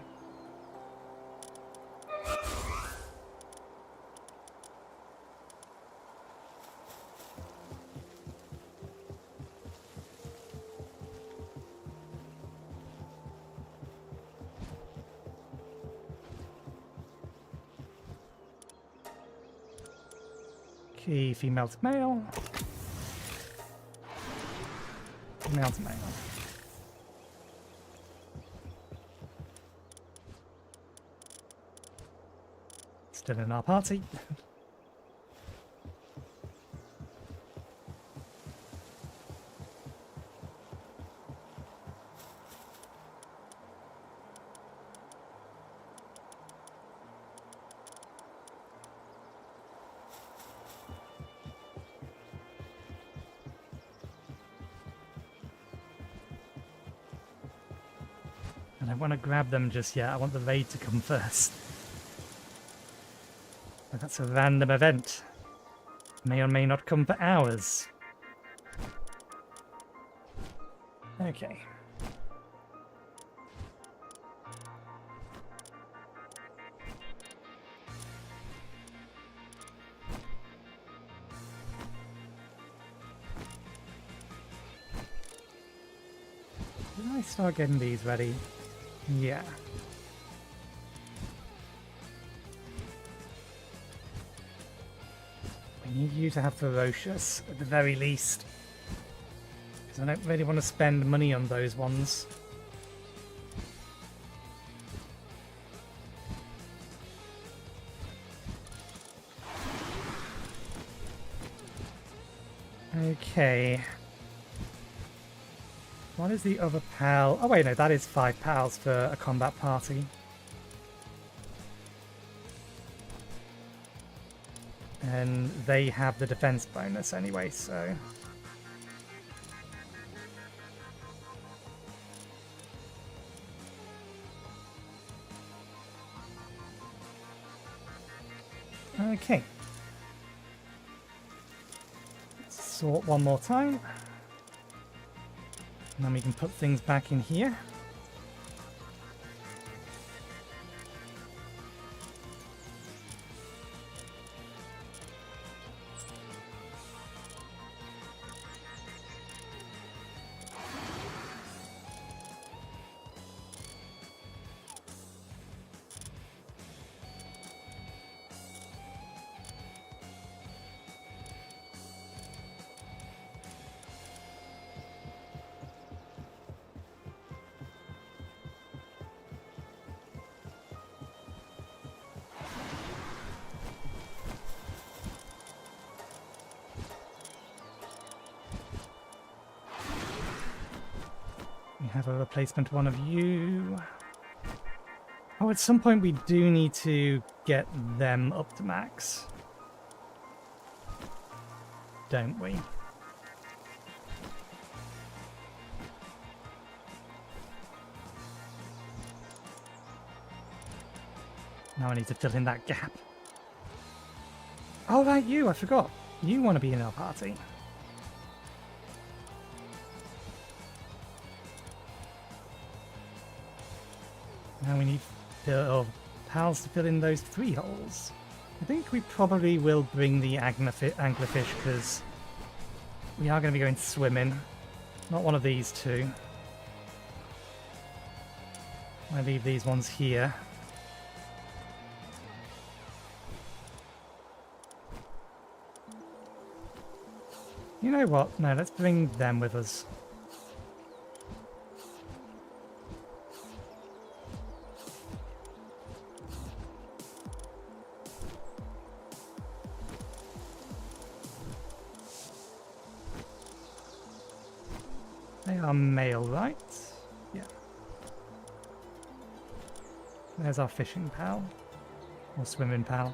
[SPEAKER 1] Key female to male. Female to male. Still in our party. I don't want to grab them just yet. I want the raid to come first. But that's a random event. May or may not come for hours. Okay. Did I start getting these ready? Yeah. We need you to have Ferocious, at the very least. Because I don't really want to spend money on those ones. Okay. What is the other pal? Oh wait, no, that is 5 pals for a combat party. And they have the defense bonus anyway, so... Okay. Let's sort one more time. And then we can put things back in here. We have a replacement one of you. Oh, at some point we do need to get them up to max. Don't we? Now I need to fill in that gap. Oh, right, you! I forgot. You want to be in our party. Now we need pals to fill in those 3 holes. I think we probably will bring the anglerfish because we are going to be going swimming. Not one of these 2. I leave these ones here. You know what? No, let's bring them with us. They are male, right? Yeah. There's our fishing pal. Or swimming pal.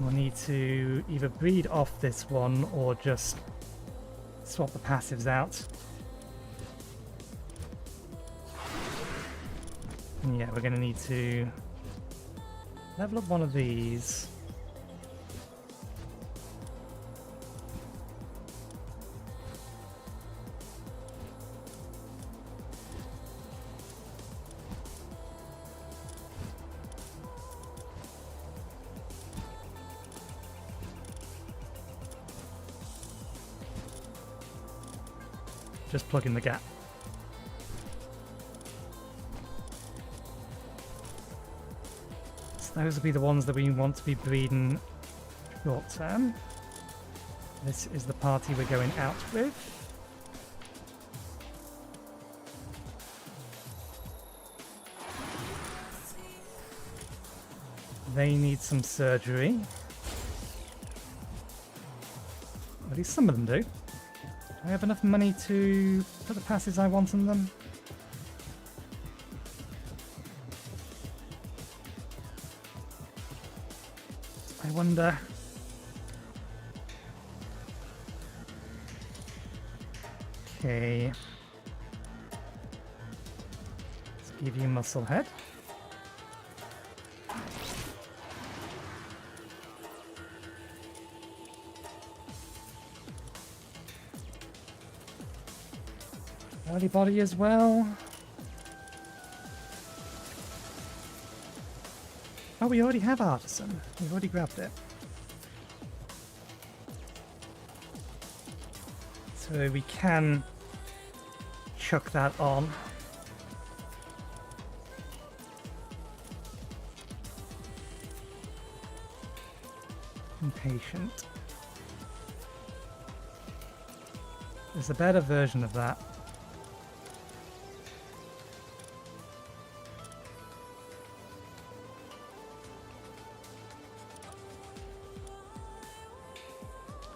[SPEAKER 1] We'll need to either breed off this one or just swap the passives out. And yeah, we're going to need to level up one of these. Just plug in the gap. So those will be the ones that we want to be breeding short term. This is the party we're going out with. They need some surgery. At least some of them do. Do I have enough money to put the passives I want in them? I wonder. Okay. Let's give you muscle head. Body body as well. Oh, we already have artisan. We've already grabbed it. So we can chuck that on. Impatient. There's a better version of that.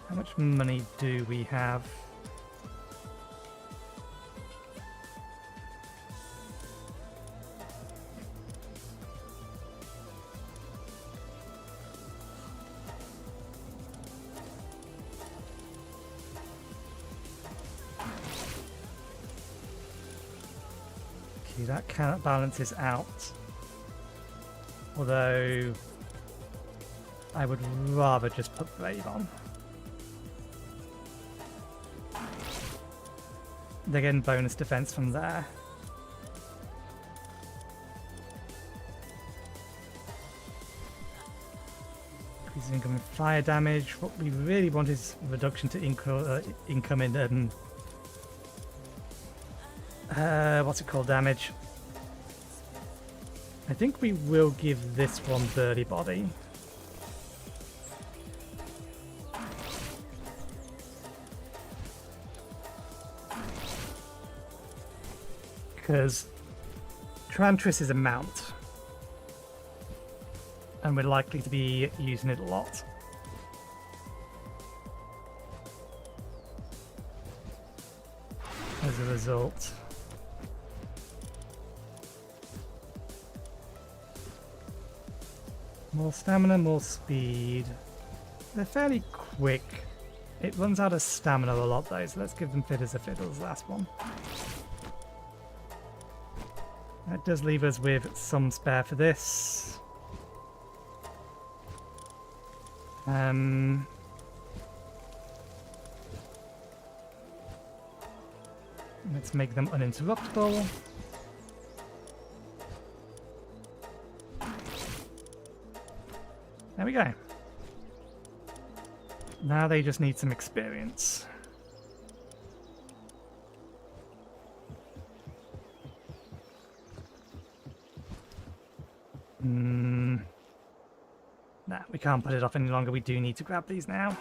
[SPEAKER 1] How much money do we have? Okay, that balances out. Although I would rather just put Brave on. They're getting bonus defense from there. Increasing incoming fire damage. What we really want is reduction to incoming what's it called, damage. I think we will give this one dirty body. Because Trantris is a mount, and we're likely to be using it a lot. As a result. More stamina, more speed. They're fairly quick. It runs out of stamina a lot though, so let's give them fit as a fiddle's last one. That does leave us with some spare for this. Let's make them uninterruptible. There we go. Now they just need some experience. Nah, we can't put it off any longer. We do need to grab these now.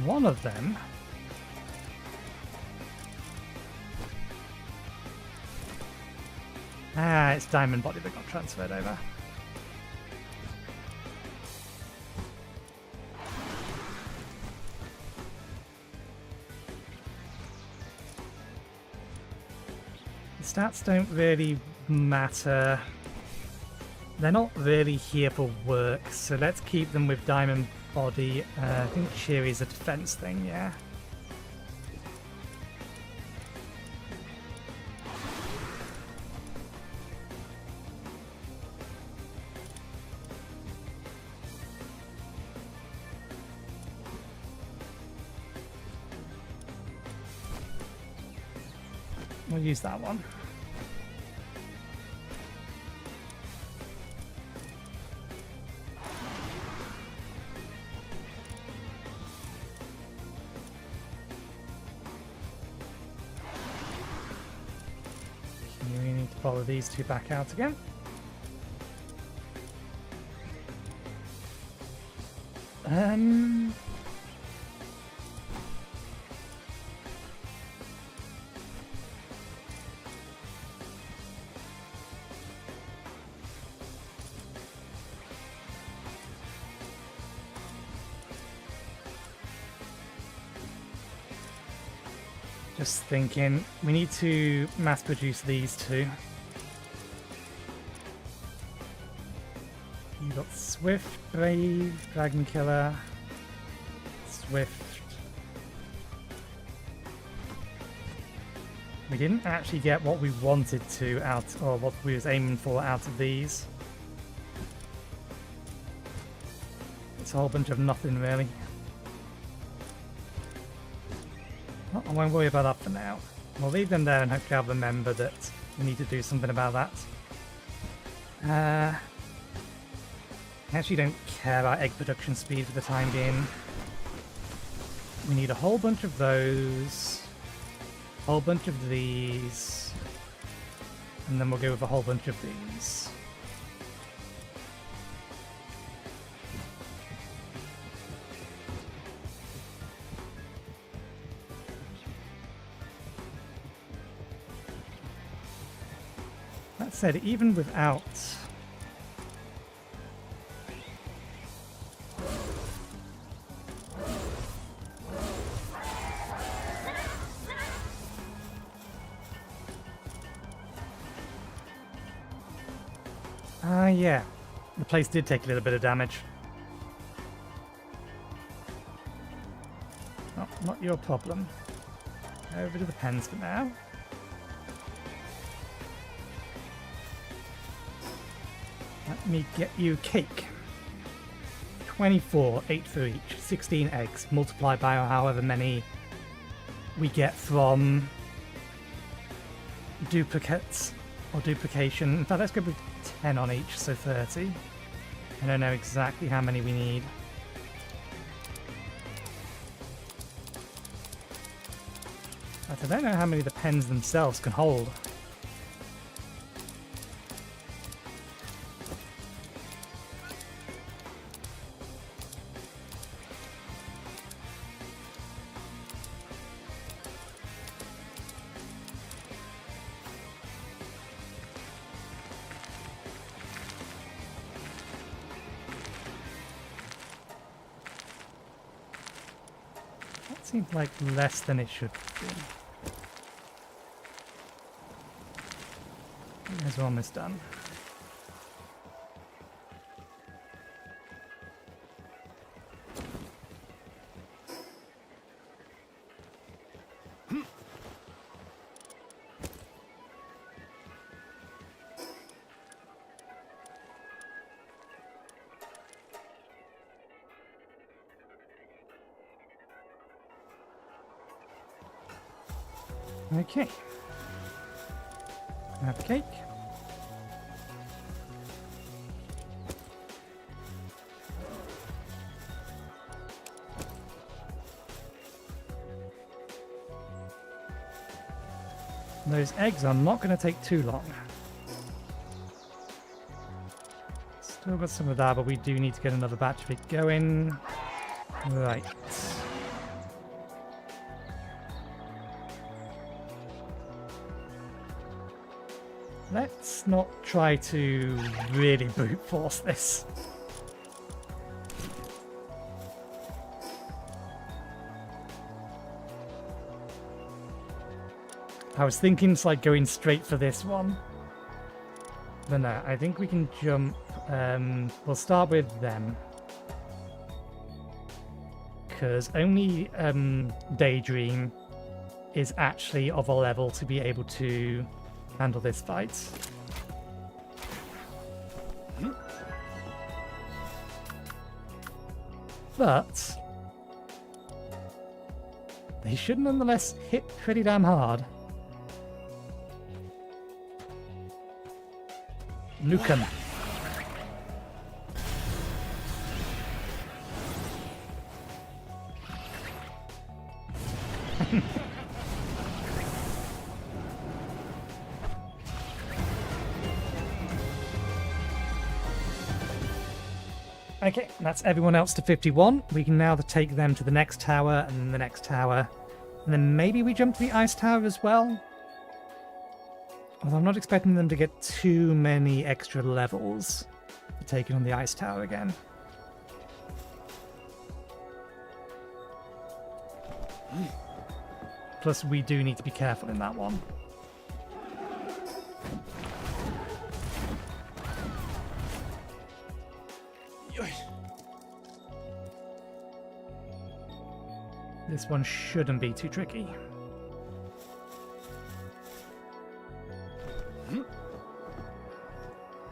[SPEAKER 1] One of them... Ah, it's Diamond Body that got transferred over. The stats don't really matter. They're not really here for work, so let's keep them with Diamond Body. I think Cheery's a defense thing, yeah. We'll use that one. We need to follow these two back out again. Just thinking, we need to mass produce these two. You've got Swift, Brave, Dragon Killer, Swift. We didn't actually get what we wanted to out, or what we was aiming for out of these. It's a whole bunch of nothing really. Well, I won't worry about that for now. We'll leave them there and hopefully I'll remember that we need to do something about that. I actually don't care about egg production speed for the time being. We need a whole bunch of those, a whole bunch of these, and then we'll go with a whole bunch of these. That said, even without yeah, the place did take a little bit of damage. Oh, not your problem. Over to the pens for now. Let me get you cake. 24, 8 for each, 16 eggs, multiplied by however many we get from duplicates or duplication. In fact, let's go with 10 on each, so 30. I don't know exactly how many we need. But I don't know how many the pens themselves can hold. Seems like less than it should be. You guys are almost done. Okay. Have a cake. Those eggs are not going to take too long. Still got some of that, but we do need to get another batch of it going. Right. Let's not try to really brute force this. I was thinking it's like going straight for this one. But no, I think we can jump. We'll start with them. Because only Daydream is actually of a level to be able to handle this fight. But they should nonetheless hit pretty damn hard. Nukem. Okay, that's everyone else to 51. We can now take them to the next tower and then the next tower. And then maybe we jump to the ice tower as well. Although I'm not expecting them to get too many extra levels for taking on the ice tower again. Plus, we do need to be careful in that one. This one shouldn't be too tricky.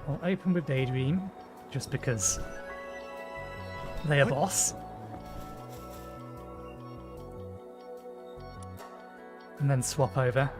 [SPEAKER 1] I'll open with Daydream, just because they are boss. And then swap over.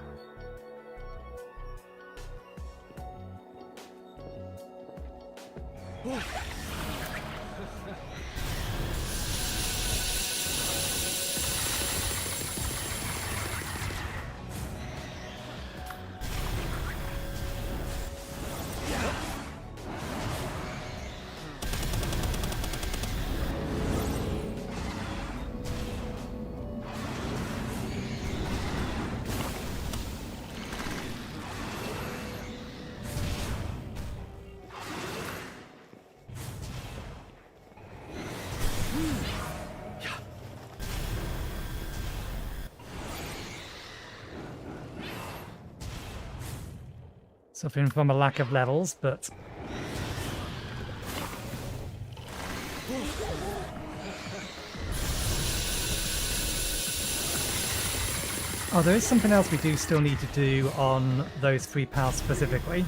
[SPEAKER 1] Suffering from a lack of levels, but... Oh, there is something else we do still need to do on those 3 pals specifically.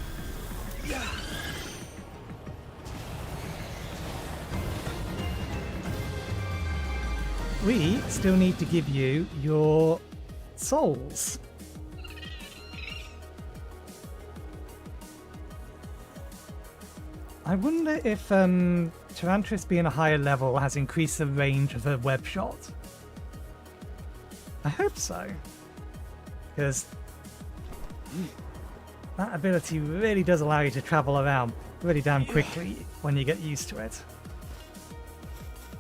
[SPEAKER 1] We still need to give you your souls. I wonder if Tyrantris being a higher level has increased the range of a web shot. I hope so. Because that ability really does allow you to travel around really damn quickly when you get used to it.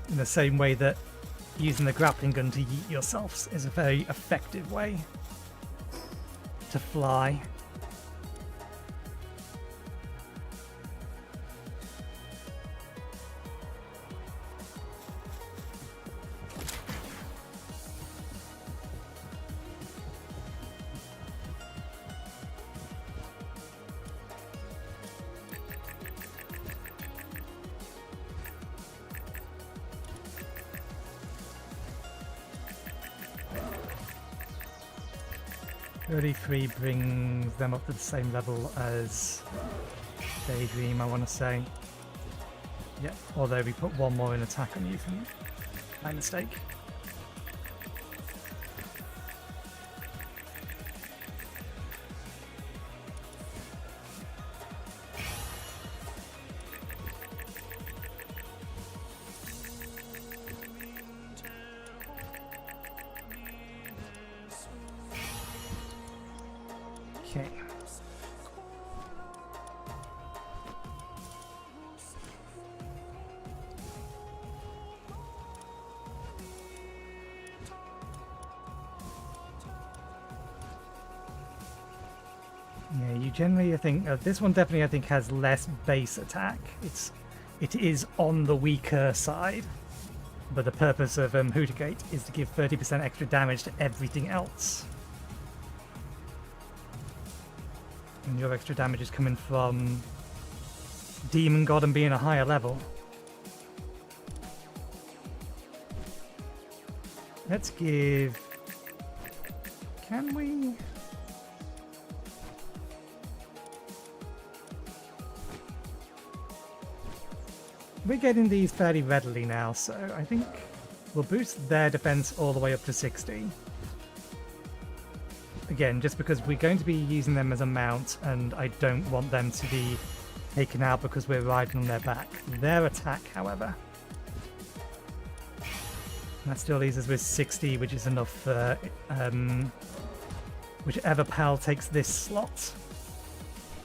[SPEAKER 1] In the same way that using the grappling gun to yeet yourselves is a very effective way to fly. .33 brings them up to the same level as Daydream, I want to say. Yep, although we put one more in attack on you from my mistake. Okay. Yeah, you generally, I think, this one definitely, I think, has less base attack. It is on the weaker side, but the purpose of Hootigate is to give 30% extra damage to everything else. And your extra damage is coming from Demon God and being a higher level. Let's give... Can we... We're getting these fairly readily now, so I think we'll boost their defense all the way up to 60. Again, just because we're going to be using them as a mount, and I don't want them to be taken out because we're riding on their back. Their attack, however, that still leaves us with 60, which is enough for whichever pal takes this slot.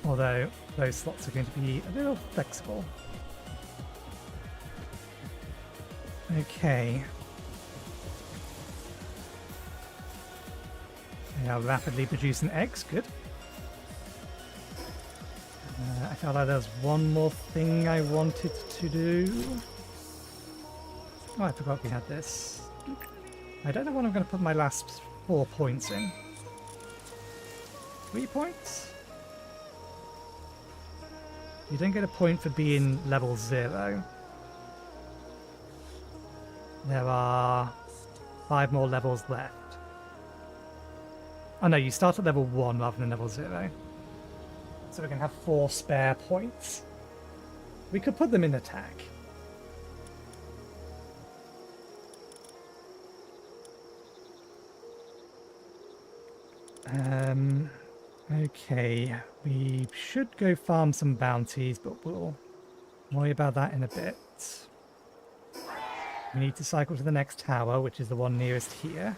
[SPEAKER 1] Although those slots are going to be a little flexible. Okay. They are rapidly producing eggs, good. I felt like there was one more thing I wanted to do. Oh, I forgot we had this. I don't know what I'm going to put my last 4 points in. 3 points? You don't get a point for being level 0. There are 5 more levels left. Oh no, you start at level 1 rather than level 0. So we can have 4 spare points. We could put them in attack. Okay, we should go farm some bounties, but we'll worry about that in a bit. We need to cycle to the next tower, which is the one nearest here.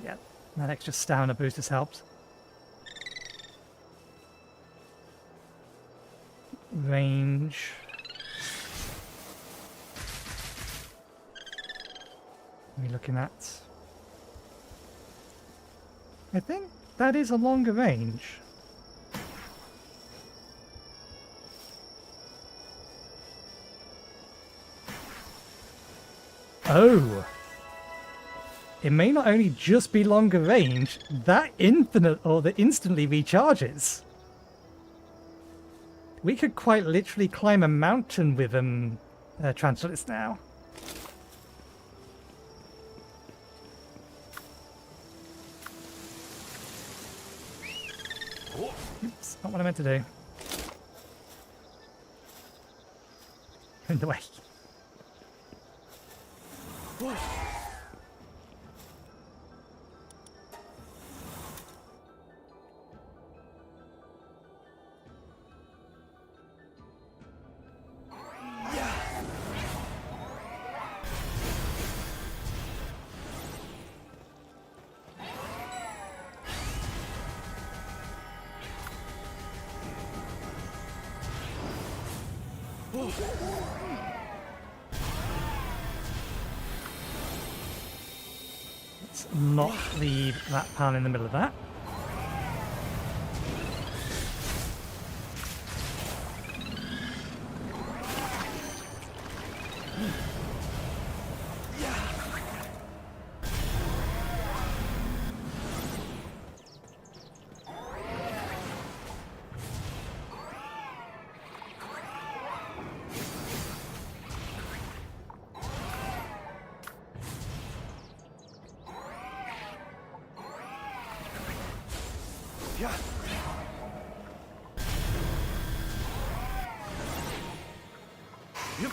[SPEAKER 1] Yeah, that extra stamina boost has helped. Range. What are we looking at? I think that is a longer range. Oh! It may not only just be longer range, that infinite or the instantly recharges. We could quite literally climb a mountain with Translatus now. Oops, not what I meant to do. In the way. Let's not leave that pan in the middle of that.
[SPEAKER 2] Yep.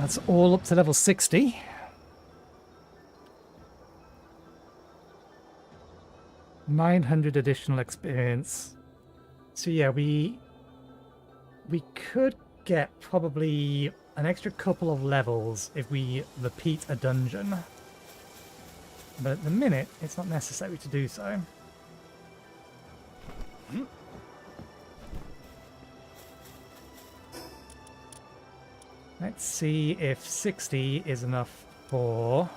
[SPEAKER 1] That's all up to level 60. $900 additional experience. So yeah, we could get probably an extra couple of levels if we repeat a dungeon. But at the minute, it's not necessary to do so. Let's see if 60 is enough for...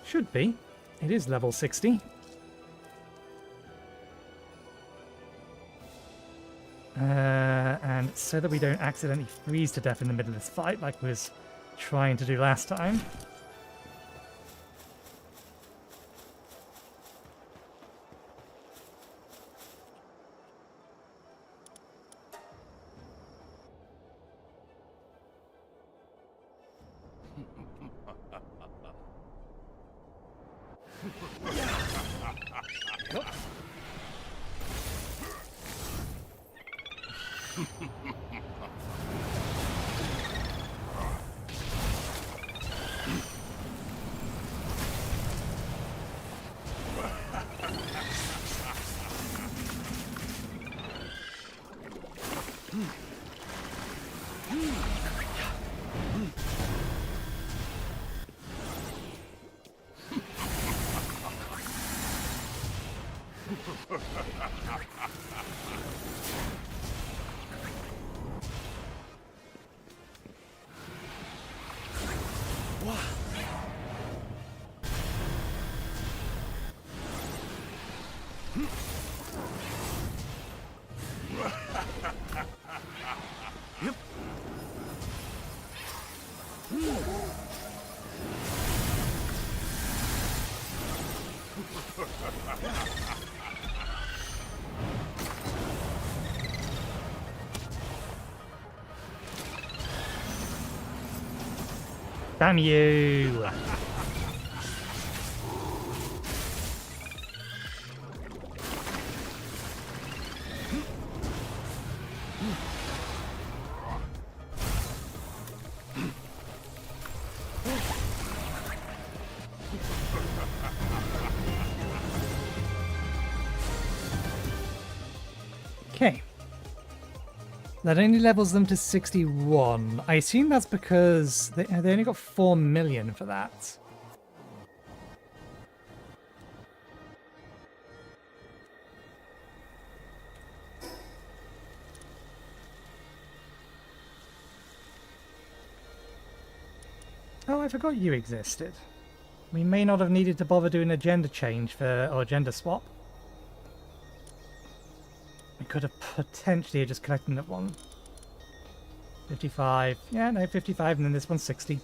[SPEAKER 1] Should be. It is level 60. And so that we don't accidentally freeze to death in the middle of this fight like we was trying to do last time. Damn you! Okay. That only levels them to 61. I assume that's because they only got 4 million for that. Oh, I forgot you existed. We may not have needed to bother doing a gender change or gender swap. We could have potentially just collected that one. 55. Yeah, no, 55, and then this one's 60.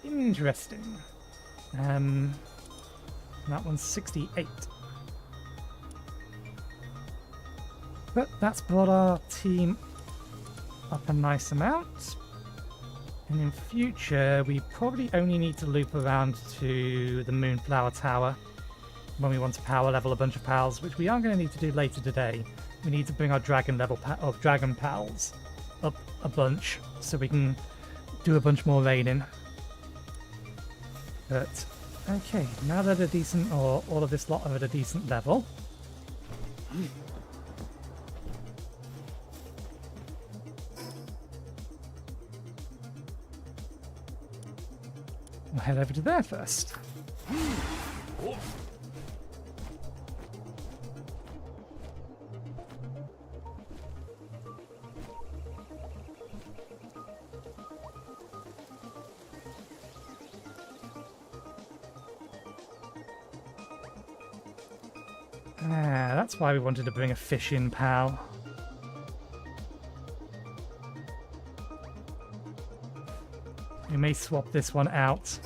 [SPEAKER 1] Interesting. That one's 68. But that's brought our team up a nice amount. And in future, we probably only need to loop around to the Moonflower Tower when we want to power level a bunch of pals, which we are going to need to do later today. We need to bring our dragon level of dragon pals up a bunch so we can do a bunch more raiding. But okay, now that a decent, or all of this lot are at a decent level, we'll head over to there first. That's why we wanted to bring a fish in, pal. We may swap this one out.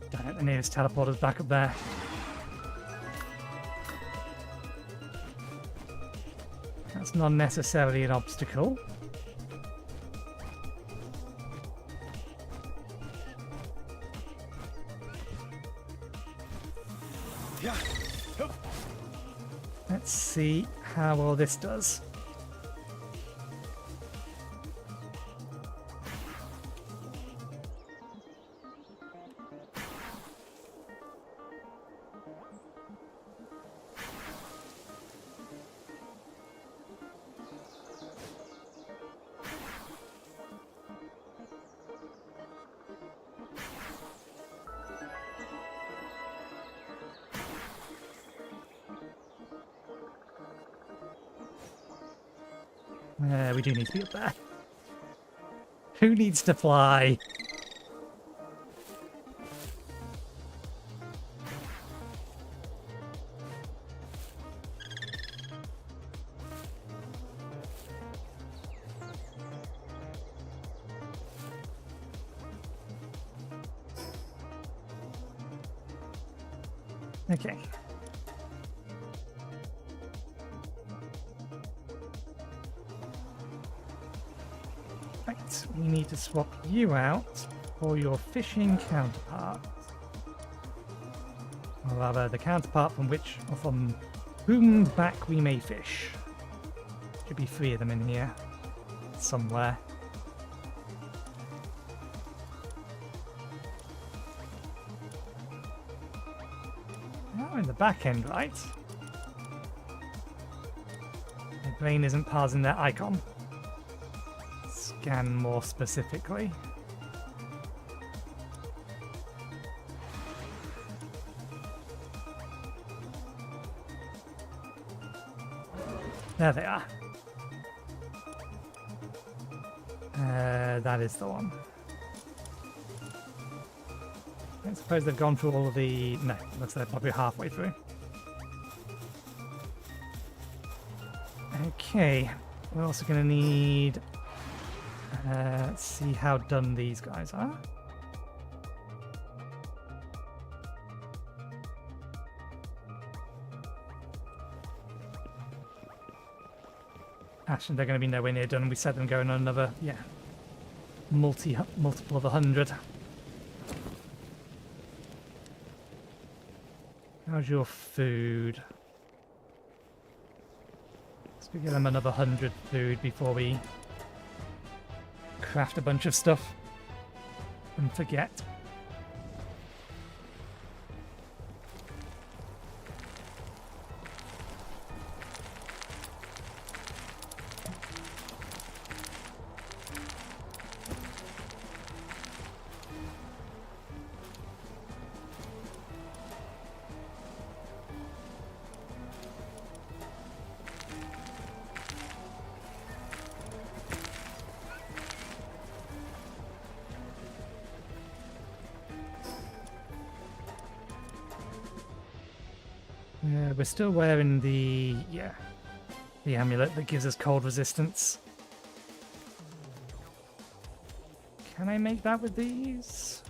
[SPEAKER 1] Damn it, the nearest teleporter's back up there. That's not necessarily an obstacle. see how well this does. We do need to be up there. Who needs to fly? Okay. Right, we need to swap you out for your fishing counterpart. Or rather, the counterpart from which, or from whom back we may fish. Should be 3 of them in here. Somewhere. Oh, in the back end, right? My brain isn't parsing that icon. Scan more specifically. There they are. That is the one. I suppose they've gone through all of the... No, looks like they're probably halfway through. Okay, we're also going to need... let's see how done these guys are. Actually, they're going to be nowhere near done. We set them going on another, yeah, multiple of 100. How's your food? Let's get them another 100 food before we craft a bunch of stuff and forget. We're still wearing the amulet that gives us cold resistance. Can I make that with these?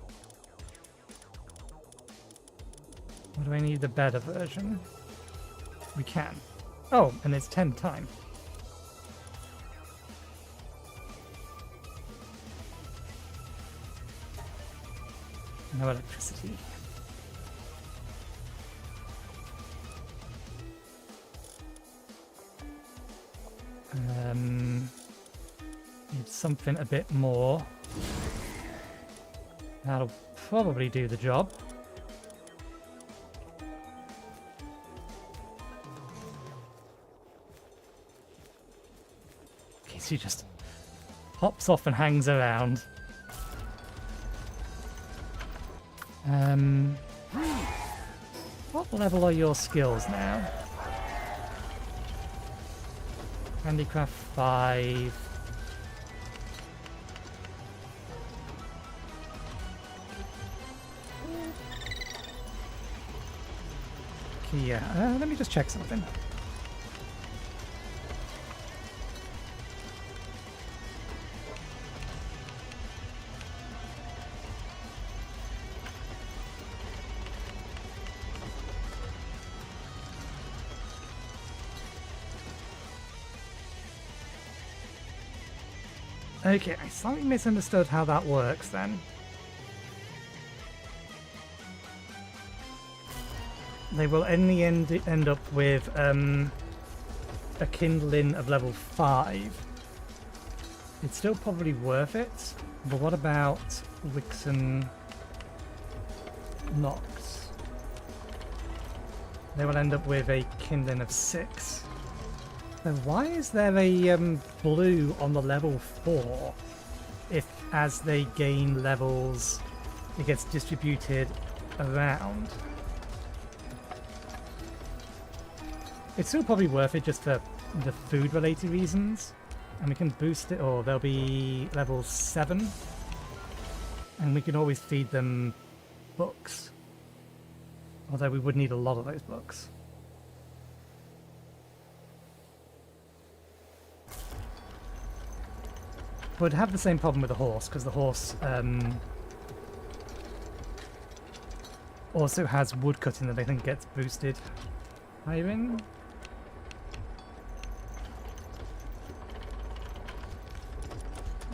[SPEAKER 1] Or do I need the better version? We can. Oh, and it's 10 time. No electricity. Need something a bit more. That'll probably do the job. Okay, so he just hops off and hangs around. What level are your skills now? Handicraft 5. Okay, yeah, let me just check something. Okay, I slightly misunderstood how that works then. They will in the end up with a kindling of level 5, it's still probably worth it. But what about Wix and Nox? They will end up with a kindling of 6. So why is there a blue on the level 4 if as they gain levels it gets distributed around? It's still probably worth it just for the food related reasons, and we can boost it, or they'll be level 7 and we can always feed them books, although we would need a lot of those books. Would have the same problem with the horse, because the horse also has woodcutting that I think gets boosted. Hiring?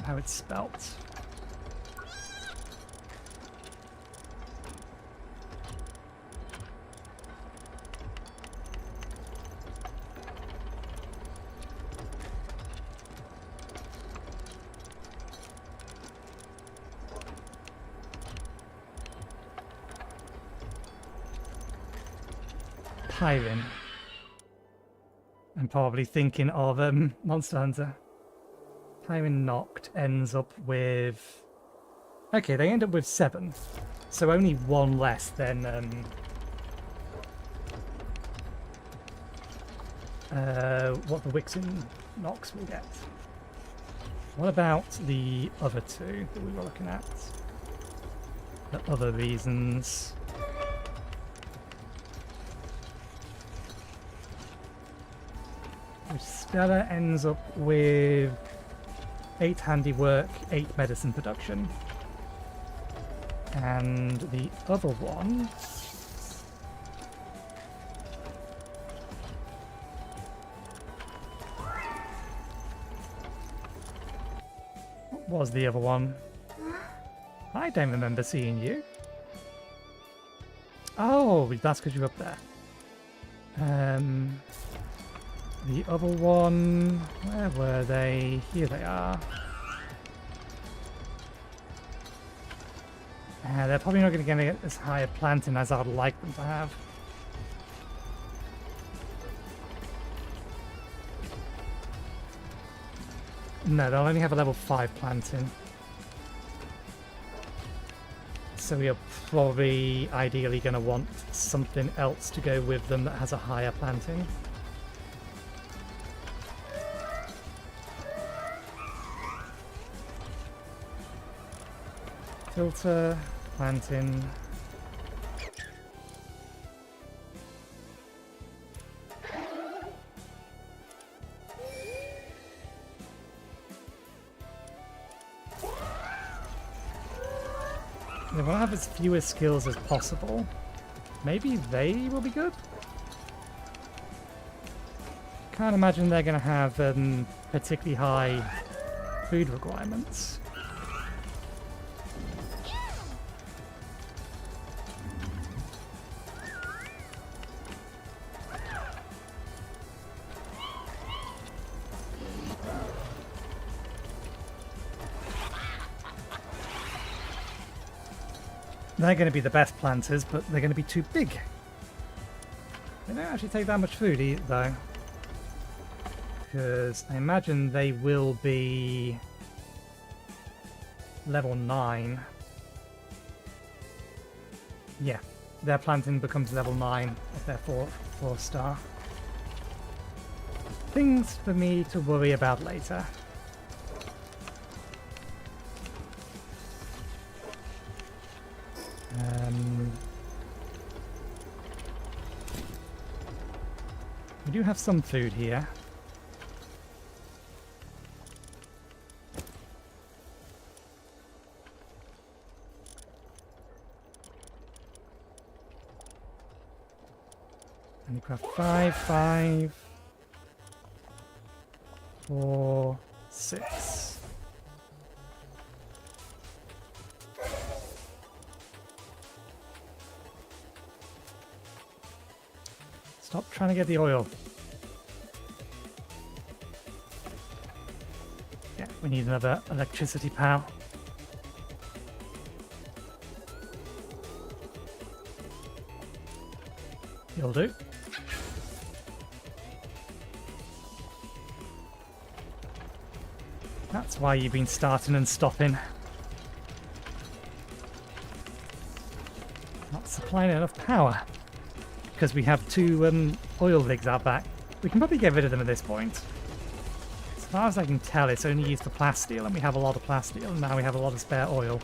[SPEAKER 1] How it's spelt. Hiring. I'm probably thinking of Monster Hunter. Hiring knocked ends up with... Okay, they end up with 7. So only 1 less than what the Wixen Nox will get. What about the other 2 that we were looking at? The other reasons. Stella ends up with 8 handiwork, 8 medicine production. And the other one... What was the other one? I don't remember seeing you. Oh, that's because you're up there. The other one... Where were they? Here they are. They're probably not going to get as high a planting as I'd like them to have. No, they'll only have a level 5 planting. So we are probably ideally going to want something else to go with them that has a higher planting. Filter, planting. They want to have as few skills as possible. Maybe they will be good? Can't imagine they're going to have particularly high food requirements. They're going to be the best planters, but they're going to be too big. They don't actually take that much food, though. Because I imagine they will be level 9. Yeah, their planting becomes level 9 if they're 4 star. Things for me to worry about later. We do have some food here. Handicraft 5, 5, 4, 6. Stop trying to get the oil. We need another electricity pal. You'll do. That's why you've been starting and stopping. Not supplying enough power. Because we have two oil rigs out back. We can probably get rid of them at this point. As far as I can tell, it's only used for plasteel, and we have a lot of plasteel, and now we have a lot of spare oil.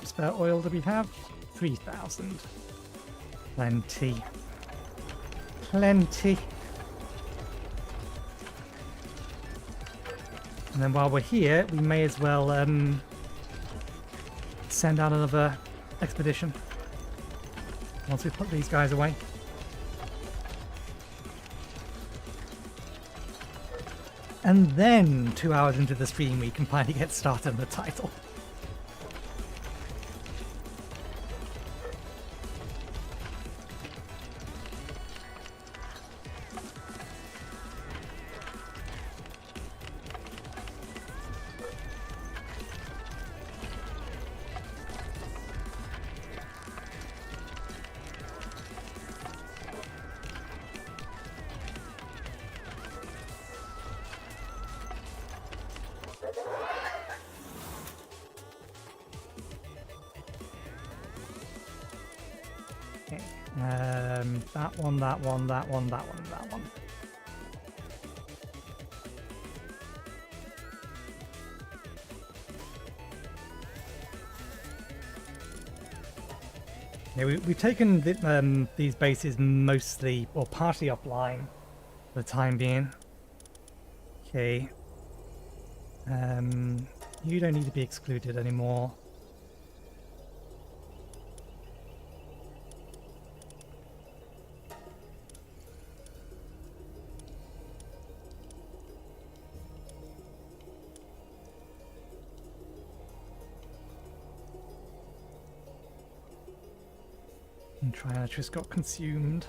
[SPEAKER 1] Spare oil do we have? 3,000. Plenty. Plenty. And then while we're here, we may as well send out another expedition. Once we put these guys away. And then, 2 hours into the stream, we can finally get started on the title. That one, that one, that one, that one, that one. Yeah, we've taken these bases mostly, or partly offline for the time being. Okay. You don't need to be excluded anymore. And Triatrus got consumed.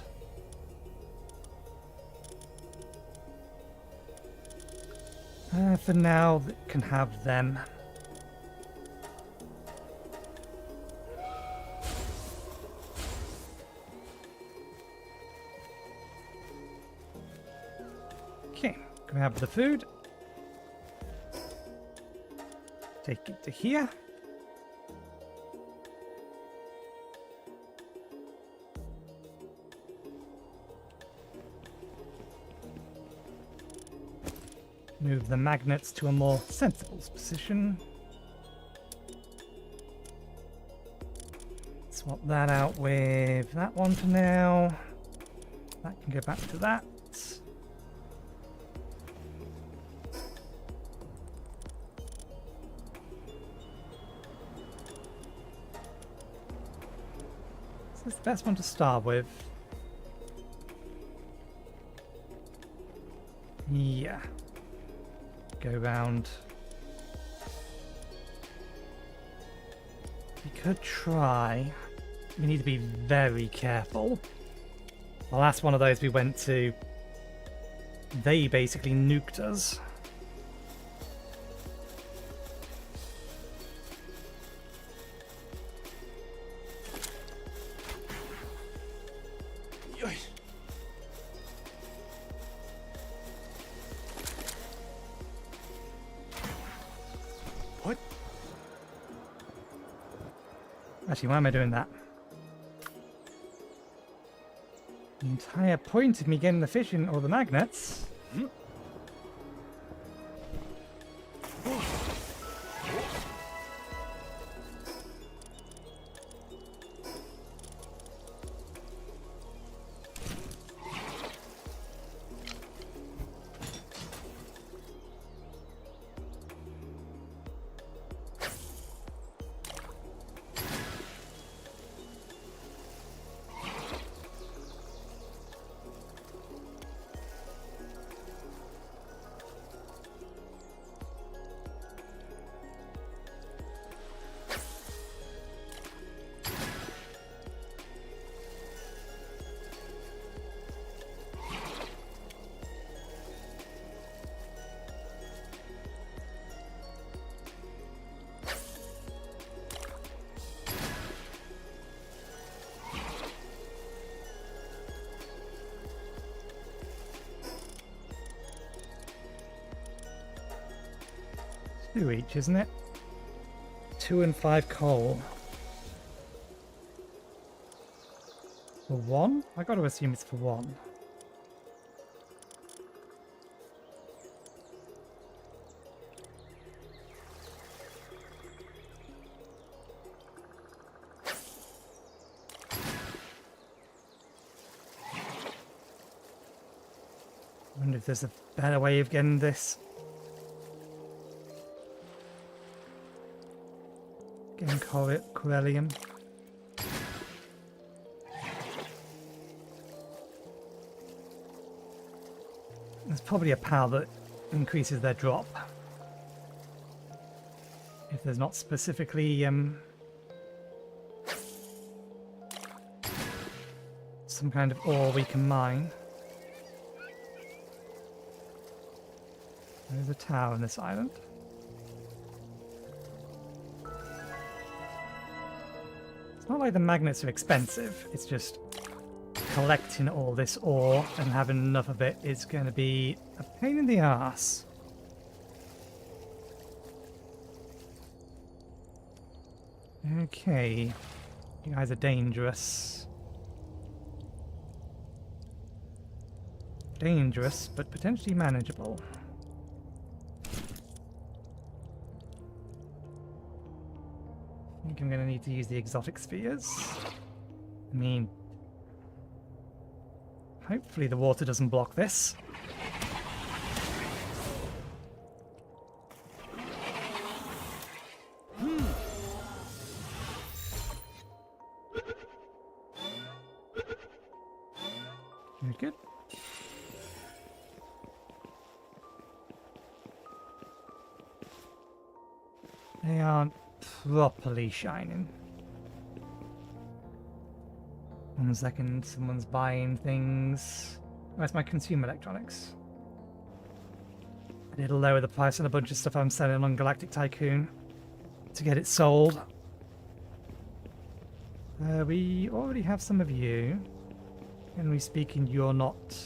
[SPEAKER 1] For now, can have them. Okay, grab the food. Take it to here. Move the magnets to a more sensible position. Swap that out with that one for now. That can go back to that. This is the best one to start with. Yeah. Go round. We could try. We need to be very careful. The last one of those we went to, they basically nuked us. Actually, why am I doing that? The entire point of me getting the fish in, or the magnets. 2 each, isn't it? 2 and 5 coal. For 1? I gotta assume it's for 1. I wonder if there's a better way of getting this. Getting Corellium. There's probably a pal that increases their drop. If there's not specifically some kind of ore we can mine. There's a tower on this island. It's not like the magnets are expensive, it's just collecting all this ore and having enough of it is going to be a pain in the ass. Okay, you guys are dangerous. Dangerous, but potentially manageable. I think I'm going to need to use the exotic spheres. I mean, hopefully the water doesn't block this. Very good. They aren't properly shining. 1 second, someone's buying things. Where's my consumer electronics? I need to lower the price on a bunch of stuff I'm selling on Galactic Tycoon to get it sold. We already have some of you. Generally speaking, you're not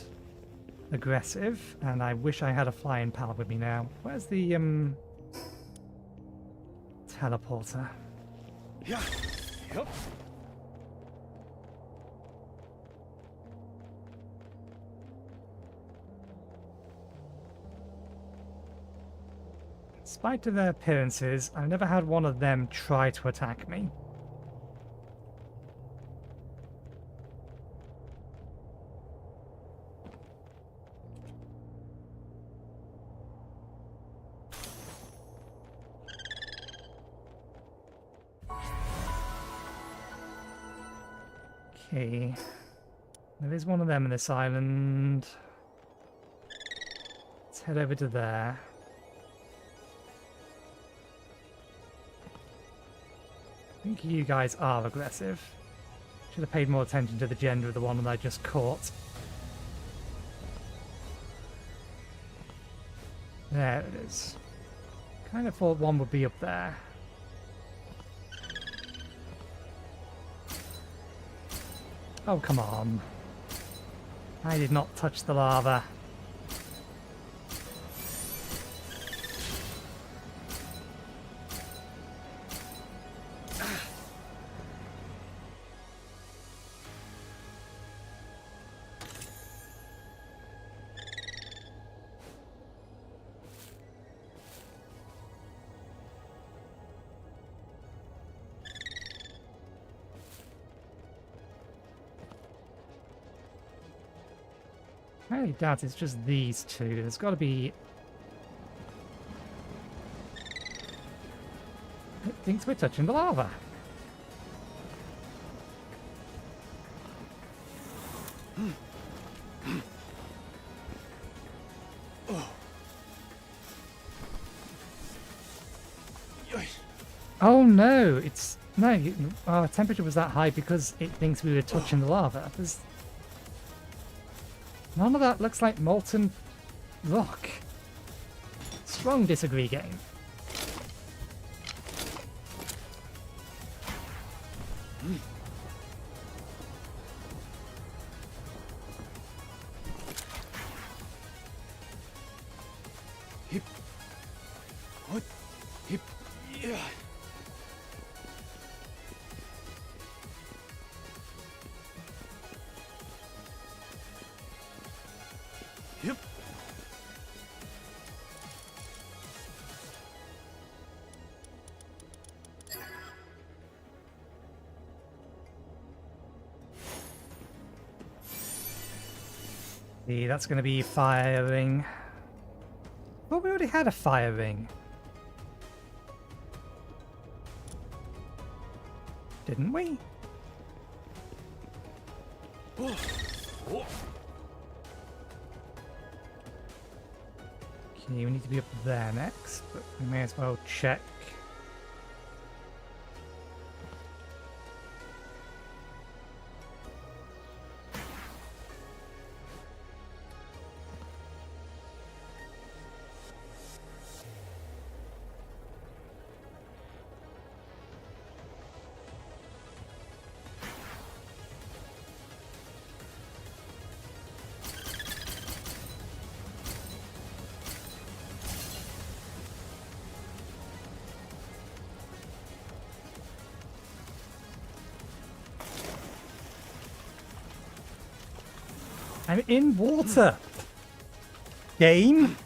[SPEAKER 1] aggressive, and I wish I had a flying pal with me now. Where's the teleporter?
[SPEAKER 2] Yeah. Yep.
[SPEAKER 1] In spite of their appearances, I've never had one of them try to attack me. Okay, there is one of them in this island. Let's head over to there. I think you guys are aggressive. Should have paid more attention to the gender of the one that I just caught. There it is. Kind of thought one would be up there. Oh, come on. I did not touch the lava. I really doubt it's just these two. There's got to be... It thinks we're touching the lava. Oh no! It's... No, our temperature was that high because it thinks we were touching the lava. There's... None of that looks like molten rock. Strong disagree, game.
[SPEAKER 2] What?
[SPEAKER 1] See, that's going to be fire ring. Well, we already had a fire ring. Didn't we?
[SPEAKER 2] Oh.
[SPEAKER 1] Okay, we need to be up there next, but we may as well check. I'm in water. Game.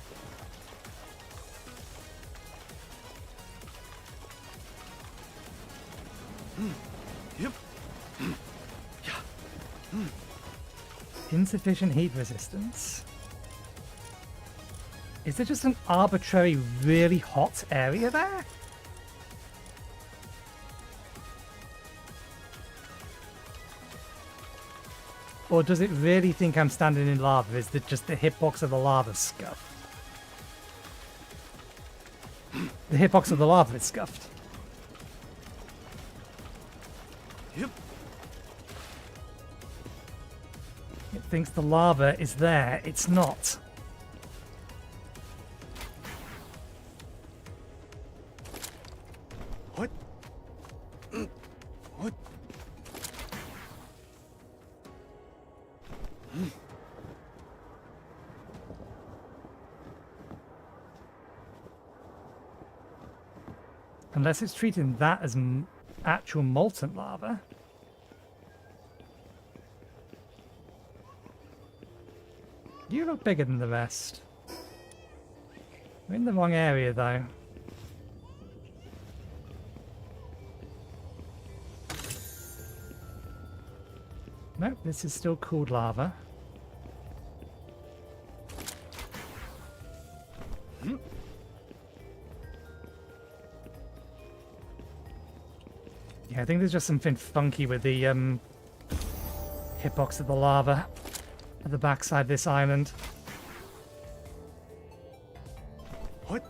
[SPEAKER 2] Yep.
[SPEAKER 1] Insufficient heat resistance. Is there just an arbitrary, really hot area there? Or does it really think I'm standing in lava? Is it just the hitbox of the lava scuffed? The hitbox of the lava is scuffed.
[SPEAKER 2] Yep.
[SPEAKER 1] It thinks the lava is there. It's not.
[SPEAKER 2] What? What?
[SPEAKER 1] Unless it's treating that as actual molten lava. You look bigger than the rest. We're in the wrong area though. Nope, this is still cooled lava. Yeah, I think there's just something funky with the hitbox of the lava at the backside of this island.
[SPEAKER 2] What?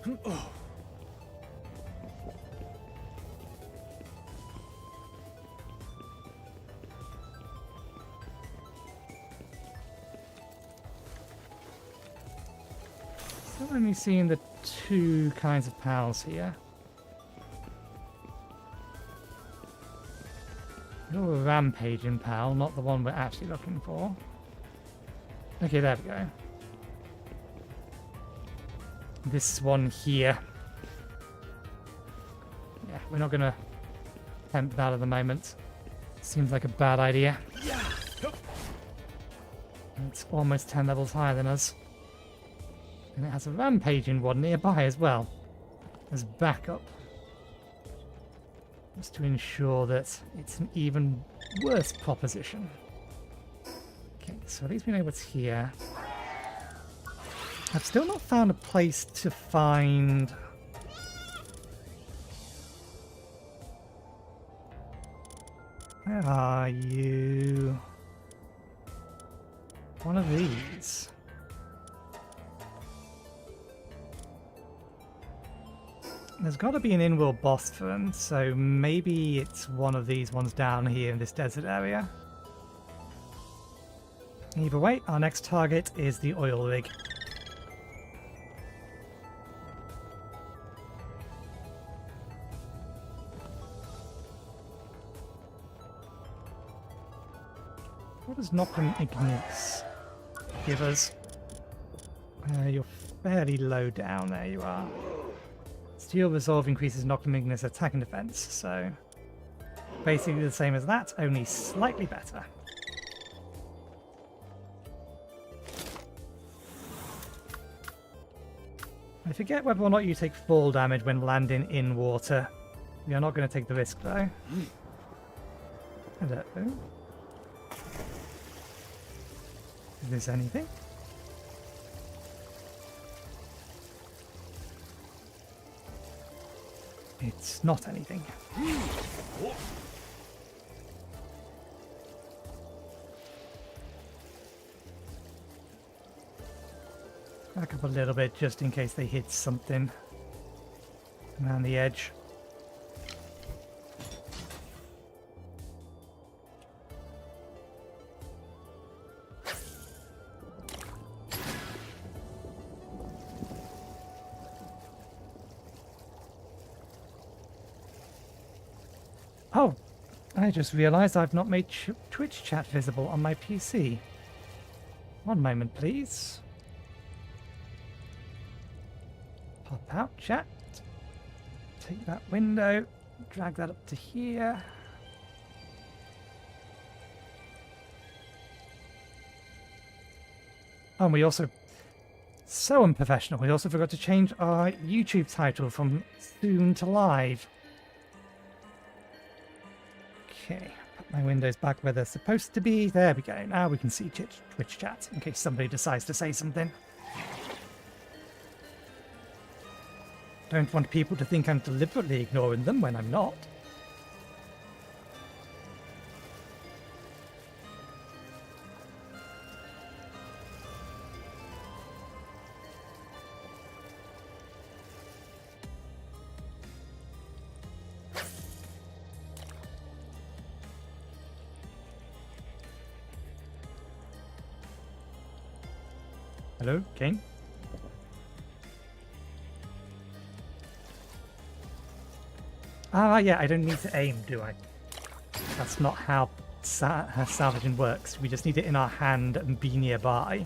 [SPEAKER 2] Oh.
[SPEAKER 1] Still only seeing the two kinds of pals here. You're a rampaging pal, not the one we're actually looking for. Okay, there we go. This one here. Yeah, we're not gonna attempt that at the moment. Seems like a bad idea.
[SPEAKER 2] Yeah.
[SPEAKER 1] It's almost 10 levels higher than us. And it has a rampaging one nearby as well, as backup. Just to ensure that it's an even worse proposition. Okay, so at least we know what's here. I've still not found a place to find... Where are you? One of these. There's got to be an in-world boss for them, so maybe it's one of these ones down here in this desert area. Either way, our next target is the oil rig. What does Nocturne Ignis give us? You're fairly low down, there you are. Steel Resolve increases Nocturne Ignis attack and defense, so basically the same as that, only slightly better. I forget whether or not you take fall damage when landing in water. We are not going to take the risk though. Hello. Is this anything? It's not anything. Back up a little bit just in case they hit something around the edge. Oh, I just realized I've not made Twitch chat visible on my PC. One moment, please. Pop out chat. Take that window, drag that up to here. Oh, and we also, so unprofessional, we also forgot to change our YouTube title from soon to live. Okay, put my windows back where they're supposed to be. There we go. Now we can see Twitch chat in case somebody decides to say something. Don't want people to think I'm deliberately ignoring them when I'm not. Hello, Kane? Ah, yeah, I don't need to aim, do I? That's not how salvaging works. We just need it in our hand and be nearby.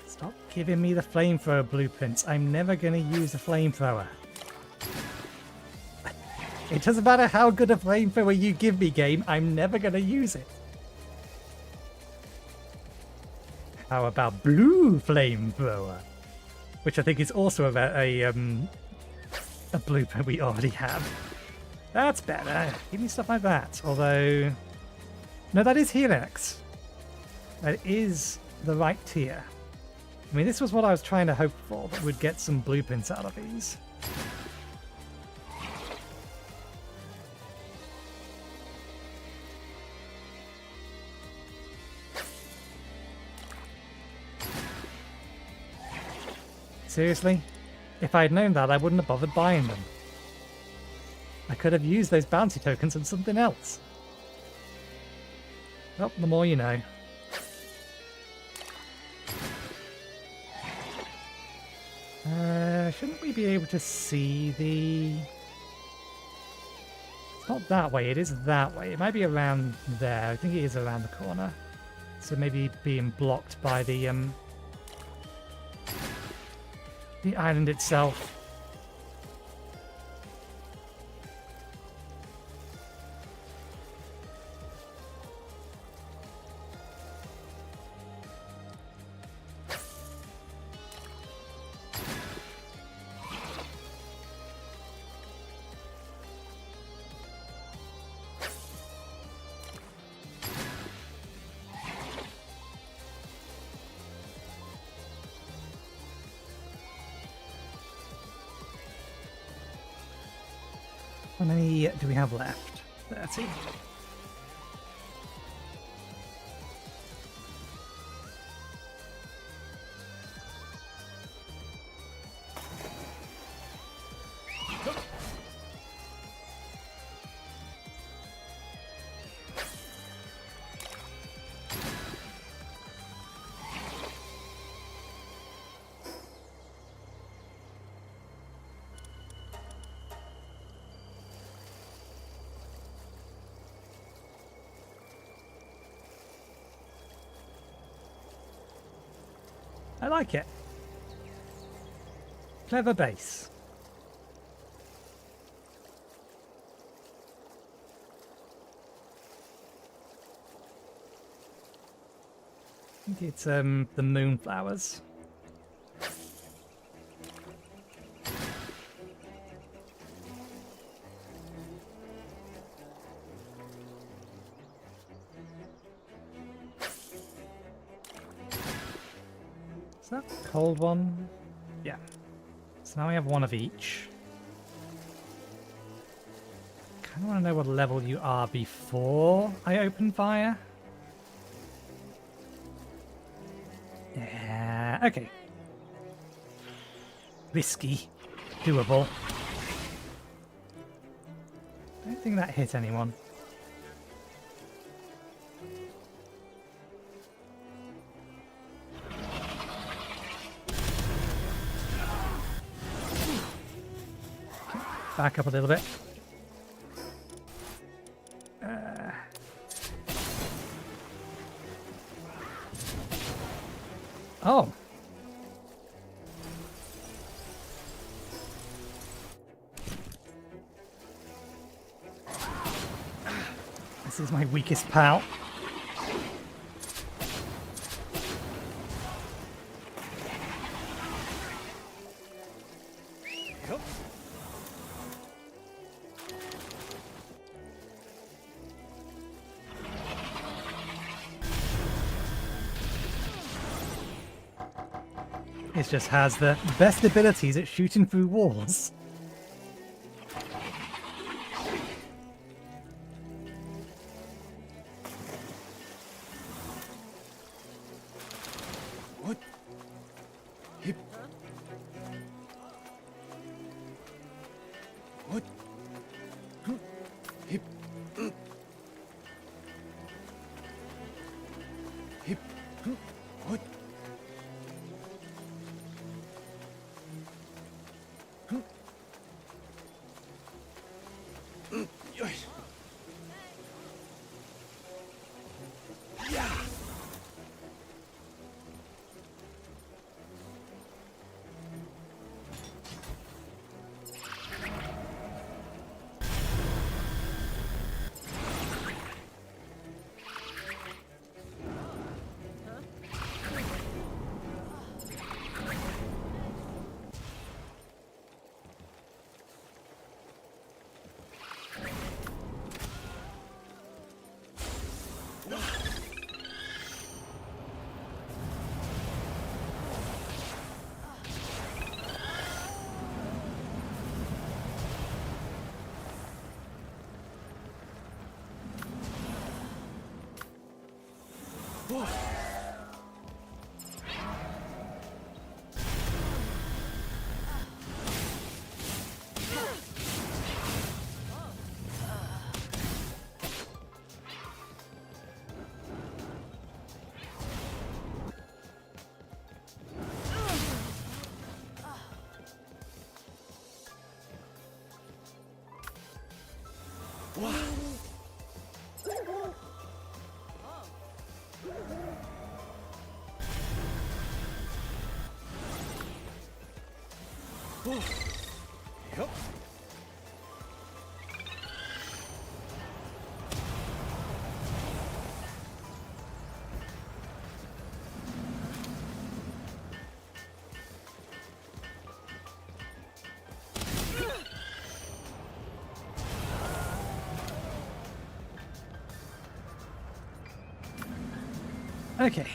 [SPEAKER 1] Stop giving me the flamethrower blueprints. I'm never going to use a flamethrower. It doesn't matter how good a flamethrower you give me, game. I'm never going to use it. How about blue flamethrower? Which I think is also about a blueprint we already have. That's better. Give me stuff like that. Although... No, that is Helix. That is the right tier. I mean, this was what I was trying to hope for, that we'd get some blueprints out of these. Seriously? If I had known that, I wouldn't have bothered buying them. I could have used those bounty tokens on something else. Well, the more you know. Shouldn't we be able to see the... It's not that way, it is that way. It might be around there. I think it is around the corner. So maybe being blocked by the island itself. How many do we have left? 30. I like it. Clever base. I think it's the moonflowers. Is that the cold one? Yeah. So now we have one of each. Kind of want to know what level you are before I open fire. Yeah, okay. Risky. Doable. Don't think that hit anyone. Back up a little bit. Oh. This is my weakest pal.
[SPEAKER 2] Yep.
[SPEAKER 1] It just has the best abilities at shooting through walls.
[SPEAKER 2] What? Hip. What? Hip. Hip. What? Whoa. Whoa. Yep.
[SPEAKER 1] Okay.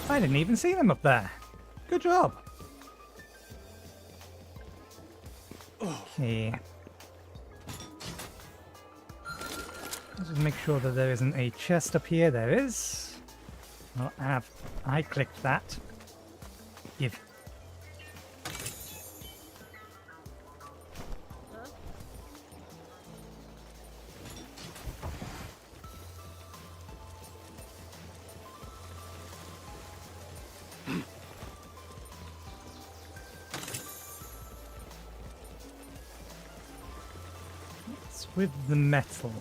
[SPEAKER 1] I didn't even see them up there. Good job. Okay. Let's just make sure that there isn't a chest up here. There is. Well, I clicked that. Give. With the metal.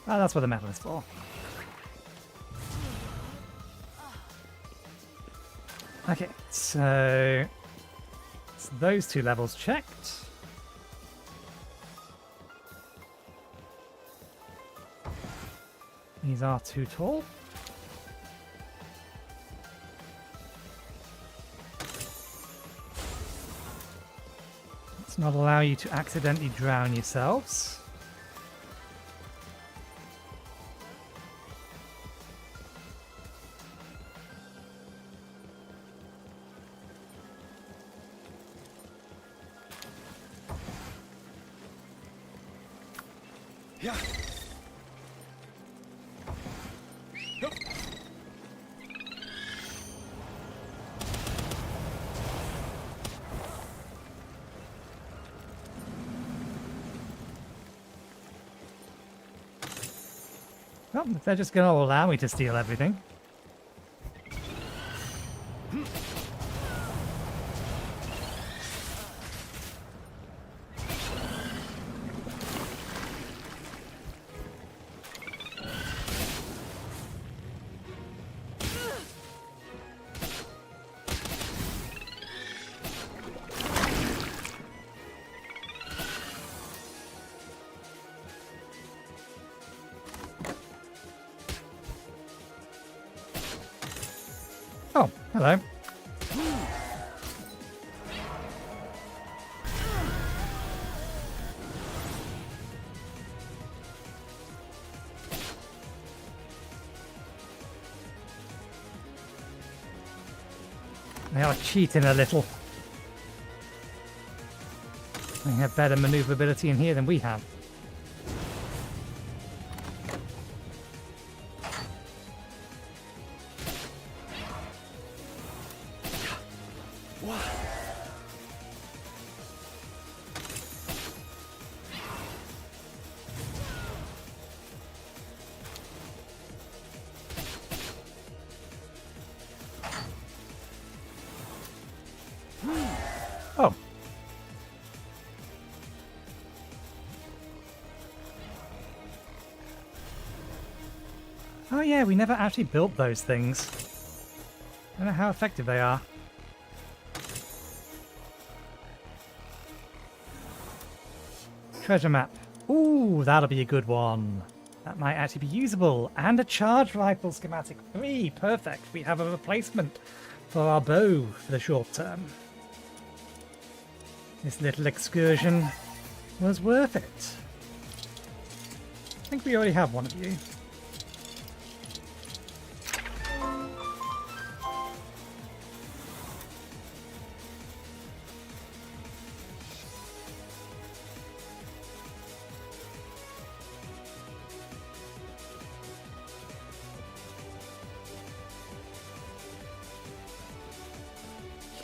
[SPEAKER 1] Oh, that's what the medal is for. Okay, so it's those two levels checked. These are too tall. Let's not allow you to accidentally drown yourselves.
[SPEAKER 2] Yeah. Yup.
[SPEAKER 1] Well, if they're just going to allow me to steal everything. Oh, hello. They are cheating a little. They have better maneuverability in here than we have. Oh. Oh yeah, we never actually built those things. I don't know how effective they are. Treasure map. Ooh, that'll be a good one. That might actually be usable. And a charge rifle schematic 3. Perfect. We have a replacement for our bow for the short term. This little excursion was worth it. I think we already have one of you.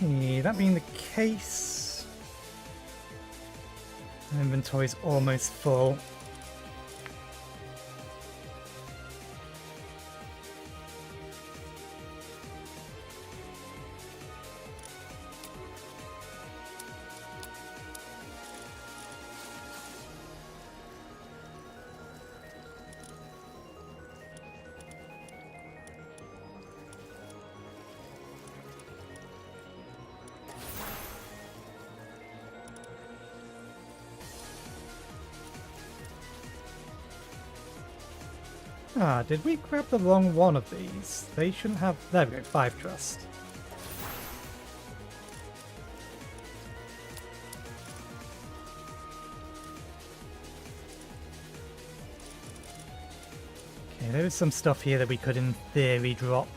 [SPEAKER 1] Okay, that being the case, my inventory's almost full. Ah, did we grab the wrong one of these? They shouldn't have... There we go, 5 trust. Okay, there is some stuff here that we could in theory drop.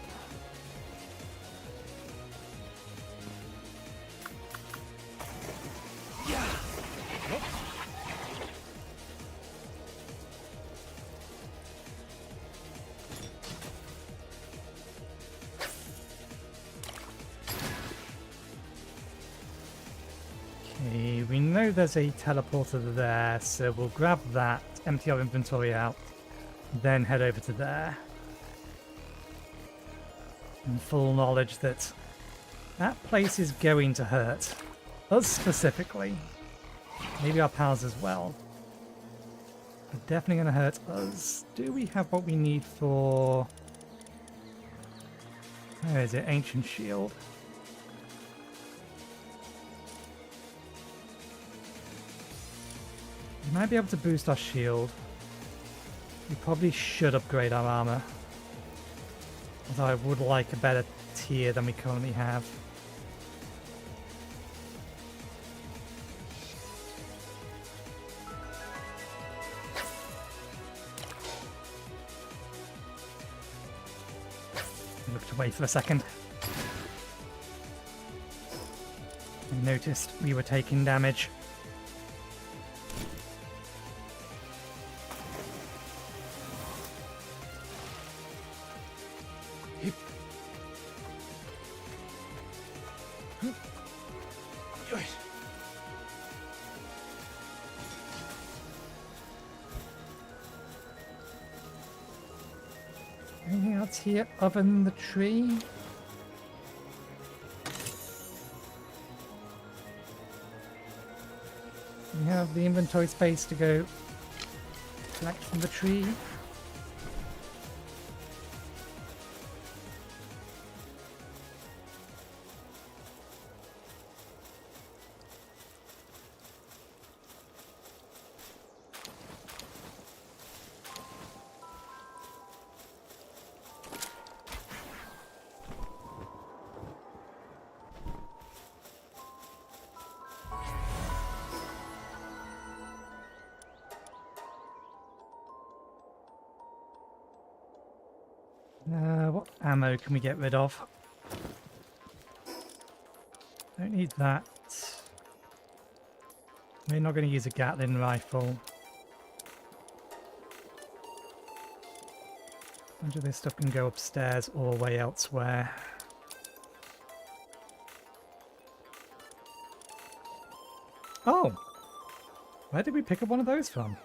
[SPEAKER 1] Okay, we know there's a teleporter there, so we'll grab that, empty our inventory out, then head over to there. in full knowledge that that place is going to hurt. Us specifically. Maybe our pals as well. But definitely going to hurt us. Do we have what we need for... Where is it? Ancient Shield. We might be able to boost our shield. We probably should upgrade our armor. Although I would like a better tier than we currently have. I looked away for a second. I noticed we were taking damage. Anything else here other than the tree? We have the inventory space to go collect from the tree. What ammo can we get rid of? Don't need that. We're not going to use a Gatling rifle. A bunch of this stuff can go upstairs or way elsewhere. Oh! Where did we pick up one of those from?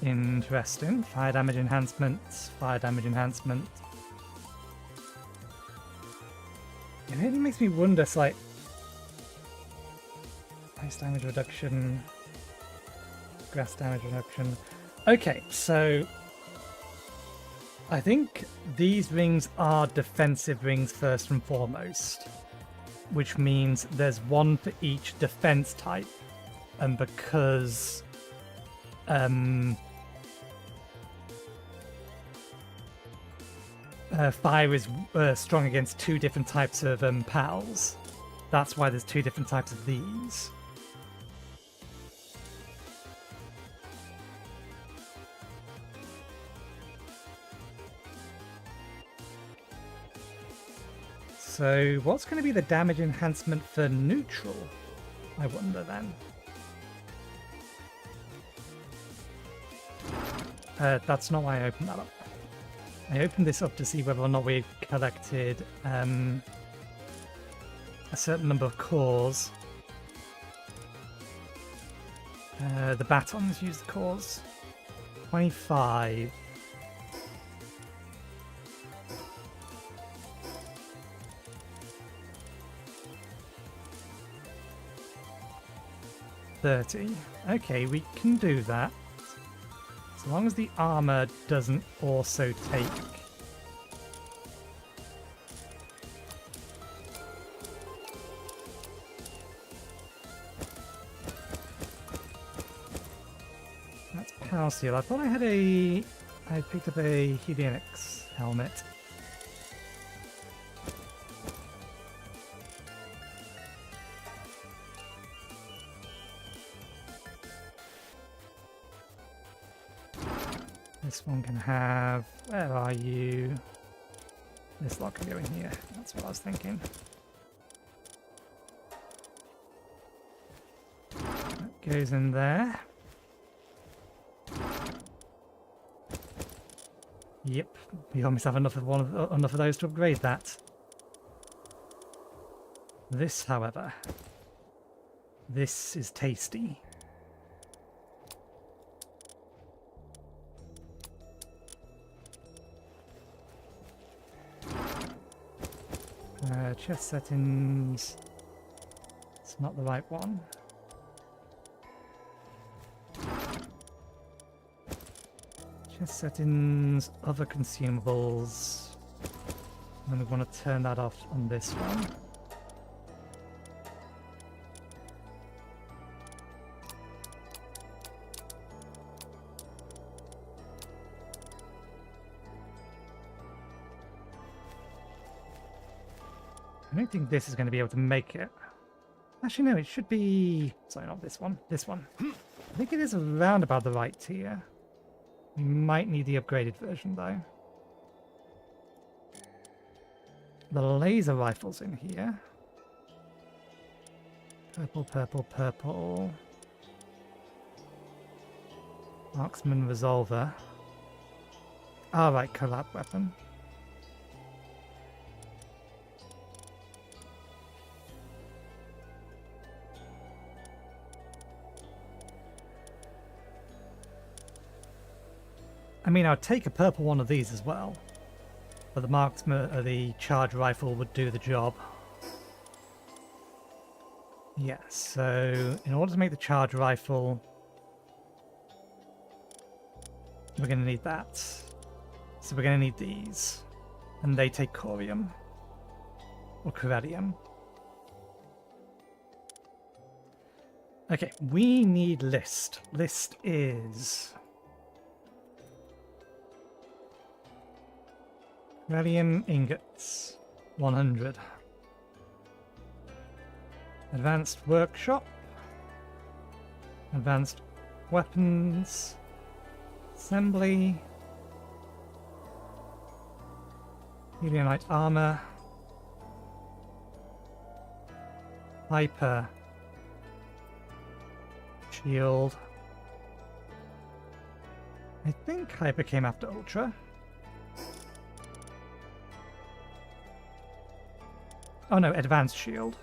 [SPEAKER 1] Interesting. Fire damage enhancement, fire damage enhancement. It really makes me wonder, it's like... ice damage reduction, grass damage reduction. Okay, so... I think these rings are defensive rings first and foremost. Which means there's one for each defense type. And because... fire is strong against two different types of pals. That's why there's two different types of these. So what's going to be the damage enhancement for neutral? I wonder then. That's not why I opened that up. I opened this up to see whether or not we collected a certain number of cores. The batons use the cores. 25. $30. Okay, we can do that. As long as the armor doesn't also take... That's power seal. I thought I had a... I picked up a Helionics helmet. This one can have... Where are you? This lot can go in here. That's what I was thinking. That goes in there. Yep, we almost have enough of those to upgrade that. This, however, this is tasty. Chest settings. It's not the right one. Chest settings, other consumables. And we want to turn that off on this one. I don't think this is going to be able to make it. Actually, no, it should be... Sorry, not this one. This one. I think it is around about the right tier. We might need the upgraded version, though. The laser rifle's in here. Purple, purple, purple. Marksman resolver. Ah, right, collab weapon. I mean, I'd take a purple one of these as well, but the marksman, the charge rifle would do the job. Yeah, so in order to make the charge rifle, we're going to need that. So we're going to need these, and they take corium or corallium. Okay, we need list. List is... Corallium ingots, 100. Advanced workshop. Advanced weapons. Assembly. Helionite armor. Hyper. Shield. I think Hyper came after Ultra. Oh no, advanced shield.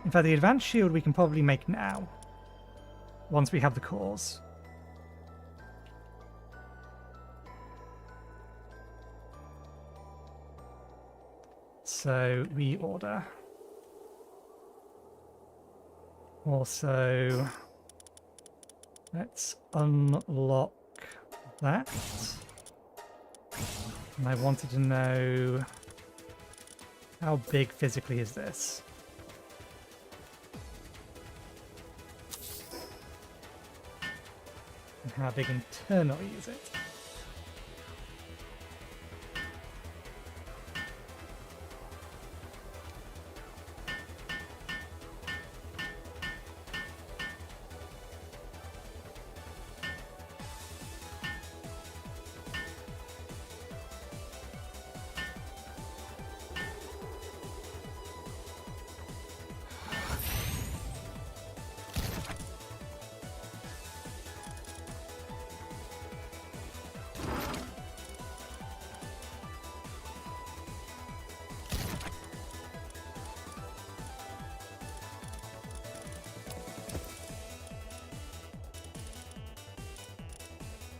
[SPEAKER 1] In fact, the advanced shield we can probably make now, once we have the cores. So, reorder. Also, let's unlock that. And I wanted to know how big physically is this? And how big internally is it?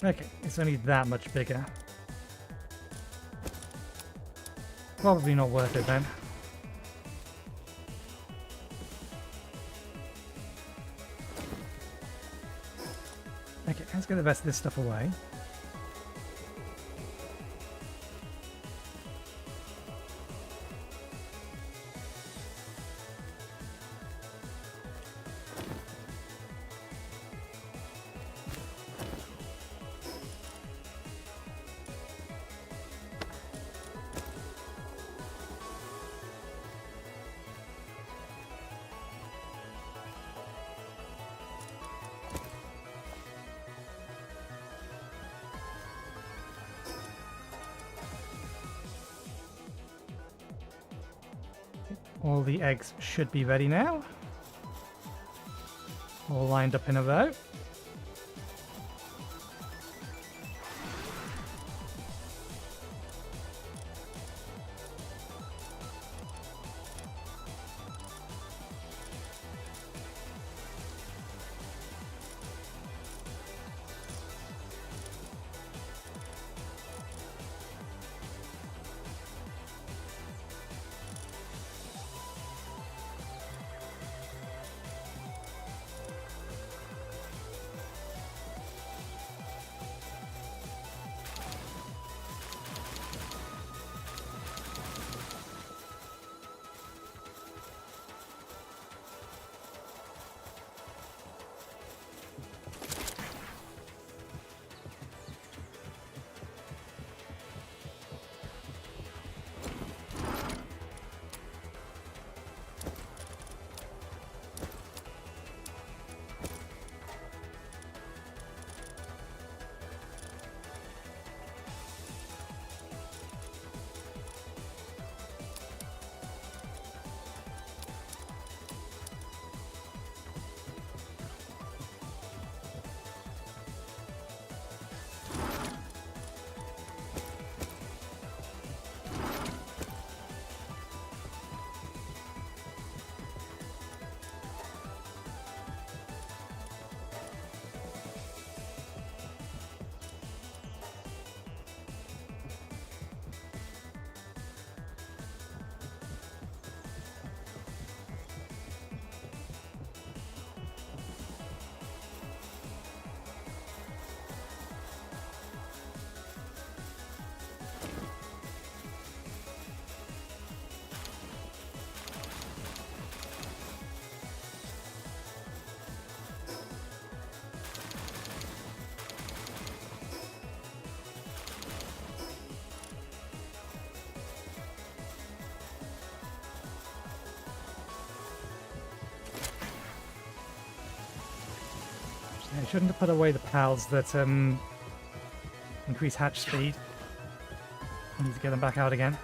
[SPEAKER 1] Okay, it's only that much bigger. Probably not worth it then. Okay, let's get the rest of this stuff away. All the eggs should be ready now. All lined up in a row. I shouldn't have put away the pals that increase hatch speed. I need to get them back out again.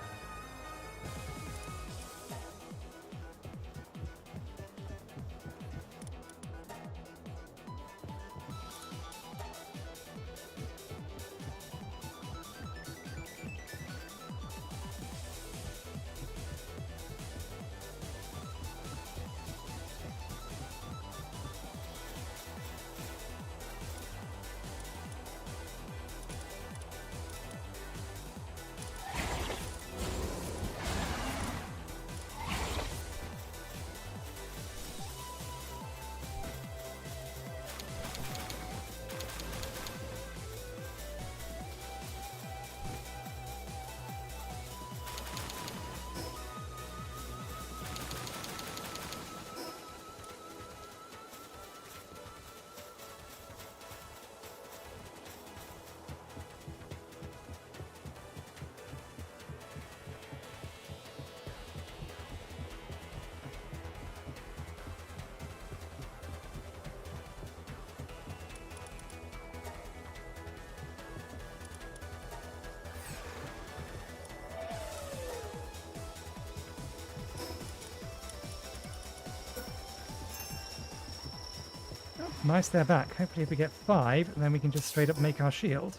[SPEAKER 1] Nice, they're back. Hopefully if we get 5, then we can just straight up make our shield.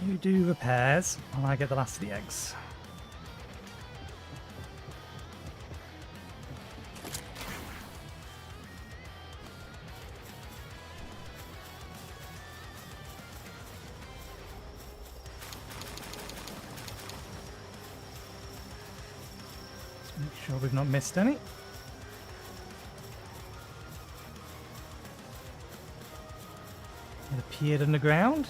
[SPEAKER 1] You do repairs while I get the last of the eggs. Just make sure we've not missed any. It appeared underground.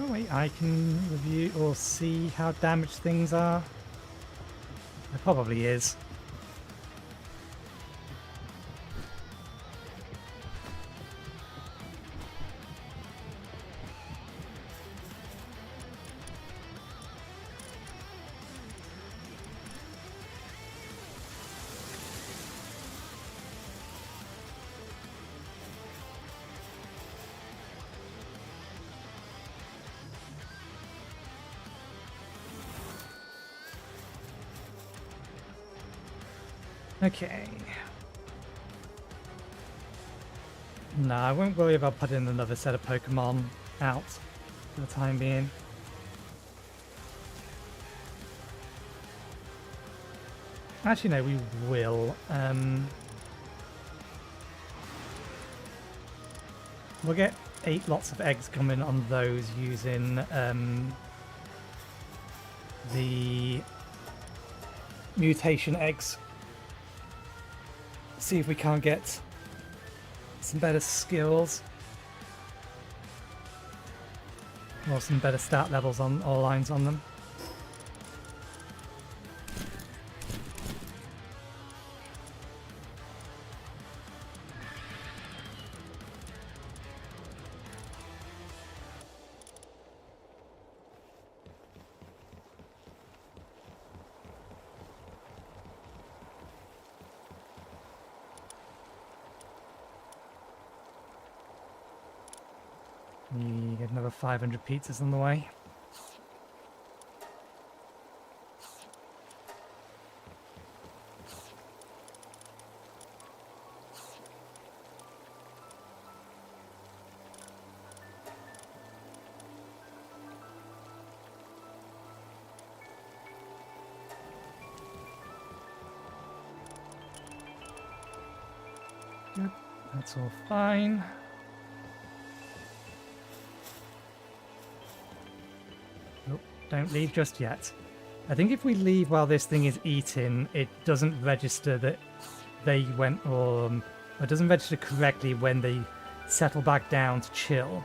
[SPEAKER 1] Oh wait, I can review or see how damaged things are. There probably is. Okay. No, I won't worry about putting another set of Pokemon out for the time being. Actually, no, we will. We'll get 8 lots of eggs coming on those using the mutation eggs. See if we can't get some better skills or some better stat levels on all lines on them. You get another 500 pizzas on the way. Good, that's all fine. Don't leave just yet. I think if we leave while this thing is eating, it doesn't register that they went, or it doesn't register correctly when they settle back down to chill.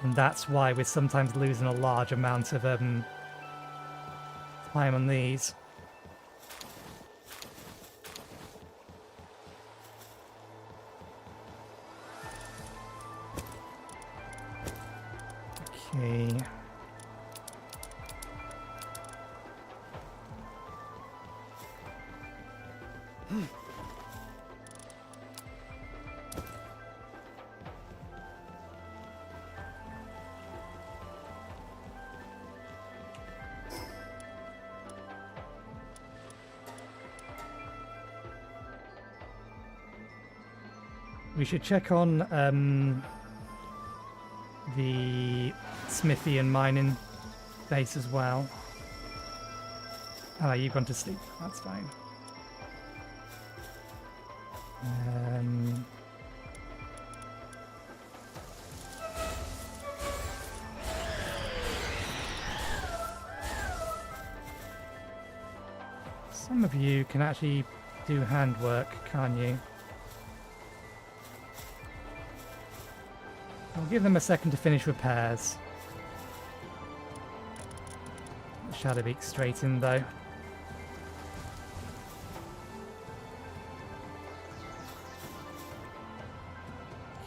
[SPEAKER 1] And that's why we're sometimes losing a large amount of time on these. Okay. We should check on the smithy and mining base as well. Oh, you've gone to sleep. That's fine. Some of you can actually do handwork, can't you? I'll give them a second to finish repairs. Shadowbeak straight in though.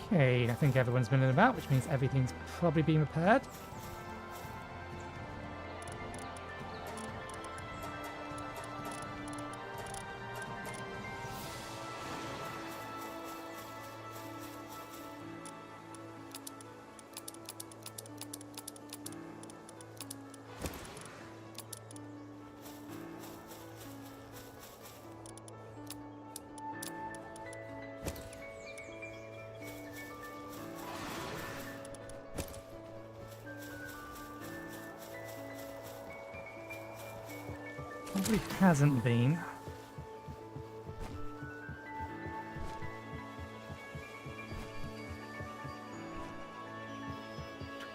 [SPEAKER 1] Okay, I think everyone's been in and about, which means everything's probably been repaired. Probably hasn't been.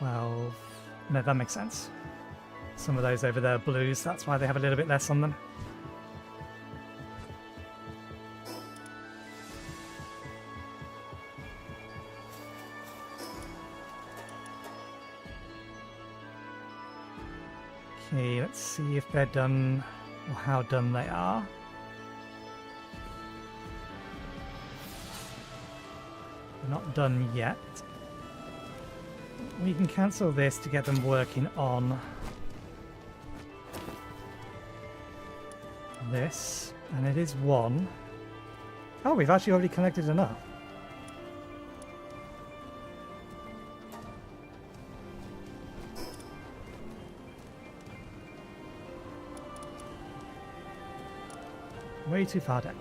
[SPEAKER 1] $12. No, that makes sense. Some of those over there are blues, that's why they have a little bit less on them. Okay, let's see if they're done or how done they are. They're not done yet. We can cancel this to get them working on this, and it is one. Oh, we've actually already connected enough. Way too far down.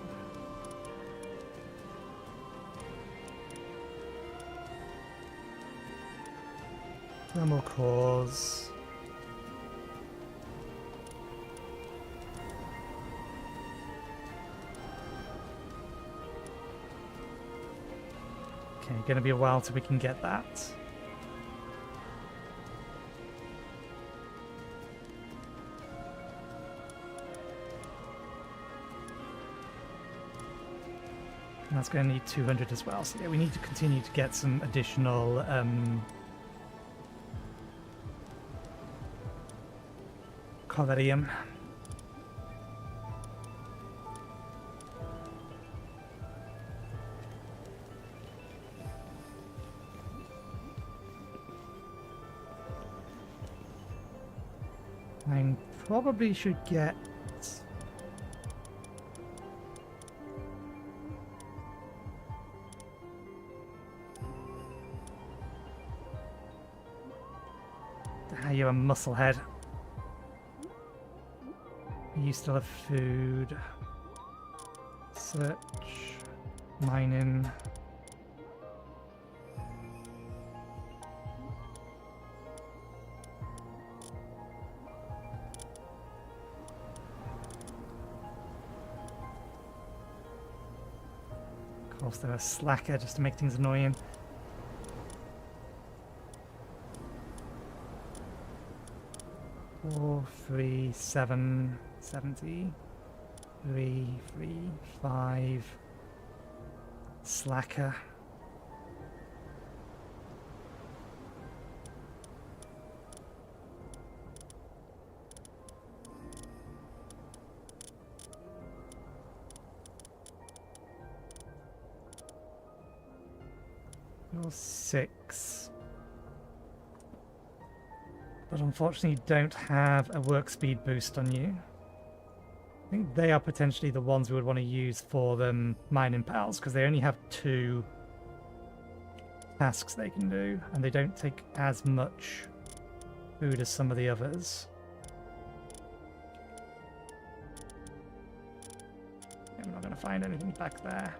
[SPEAKER 1] Thermal cores. Okay, gonna be a while till we can get that. And that's going to need 200 as well. So yeah, we need to continue to get some additional collodium. I probably should get you're a musclehead. You still have food. Search. Mining. Of course, they're a slacker just to make things annoying. 4, 3, 7, 70, 3, 3, 5, slacker. You're 6. But unfortunately you don't have a work speed boost on you. I think they are potentially the ones we would want to use for the mining pals, because they only have 2 tasks they can do, and they don't take as much food as some of the others. I'm not going to find anything back there.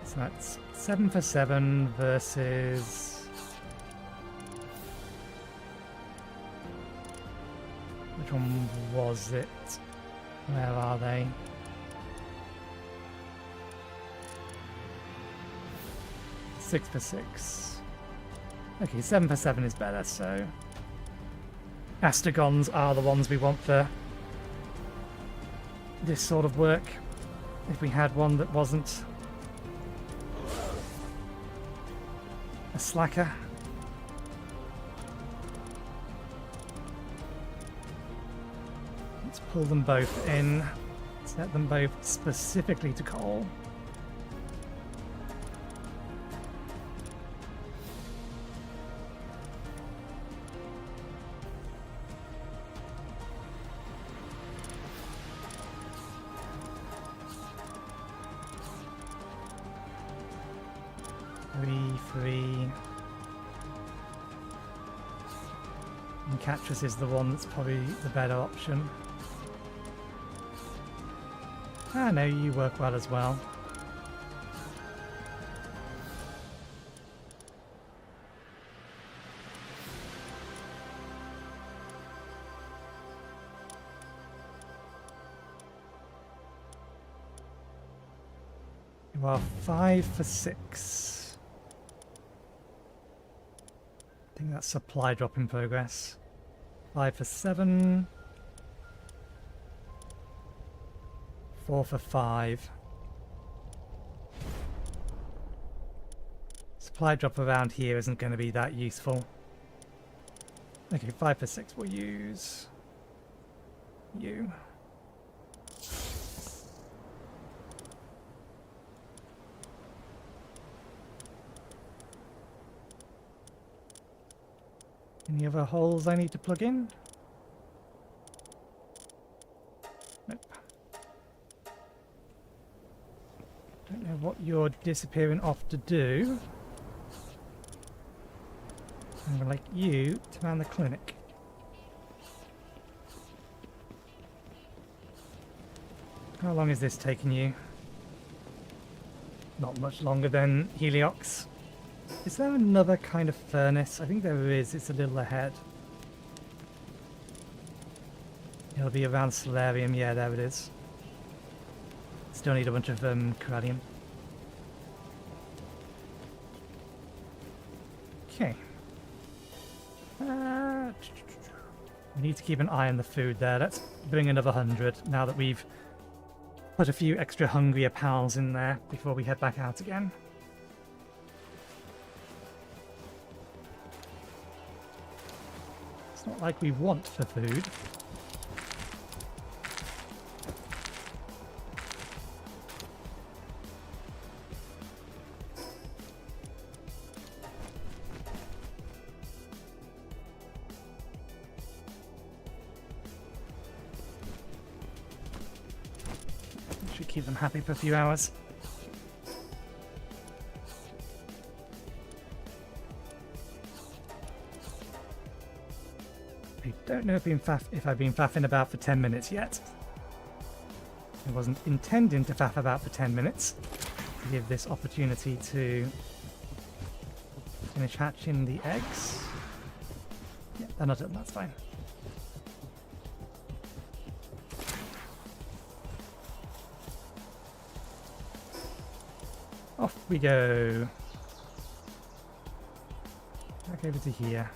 [SPEAKER 1] So that's 7 for 7 versus... Which one was it? Where are they? Six for 6. Okay, 7 for 7 is better, so... Astragons are the ones we want for this sort of work. If we had one that wasn't a slacker. Let's pull them both in. Set them both specifically to coal. Catchers is the one that's probably the better option. Ah, no, you work well as well. You are 5 for 6. I think that's supply drop in progress. 5 for 7. 4 for 5. Supply drop around here isn't going to be that useful. Okay, 5 for 6 we'll use you. Any other holes I need to plug in? Nope. Don't know what you're disappearing off to do. I'm going to like you to man the clinic. How long is this taking you? Not much longer than Heliox. Is there another kind of furnace? I think there is. It's a little ahead. It'll be around Solarium. Yeah, there it is. Still need a bunch of Corallium. Okay. We need to keep an eye on the food there. Let's bring another 100 now that we've put a few extra hungrier pals in there before we head back out again. It's not like we want for food. Should keep them happy for a few hours. I don't know if I've been faffing about for 10 minutes yet. I wasn't intending to faff about for 10 minutes. To give this opportunity to finish hatching the eggs. Yeah, they're not done, that's fine. Off we go. Back over to here.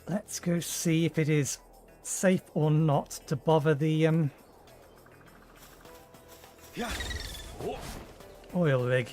[SPEAKER 1] Let's go see if it is safe or not to bother the oil rig.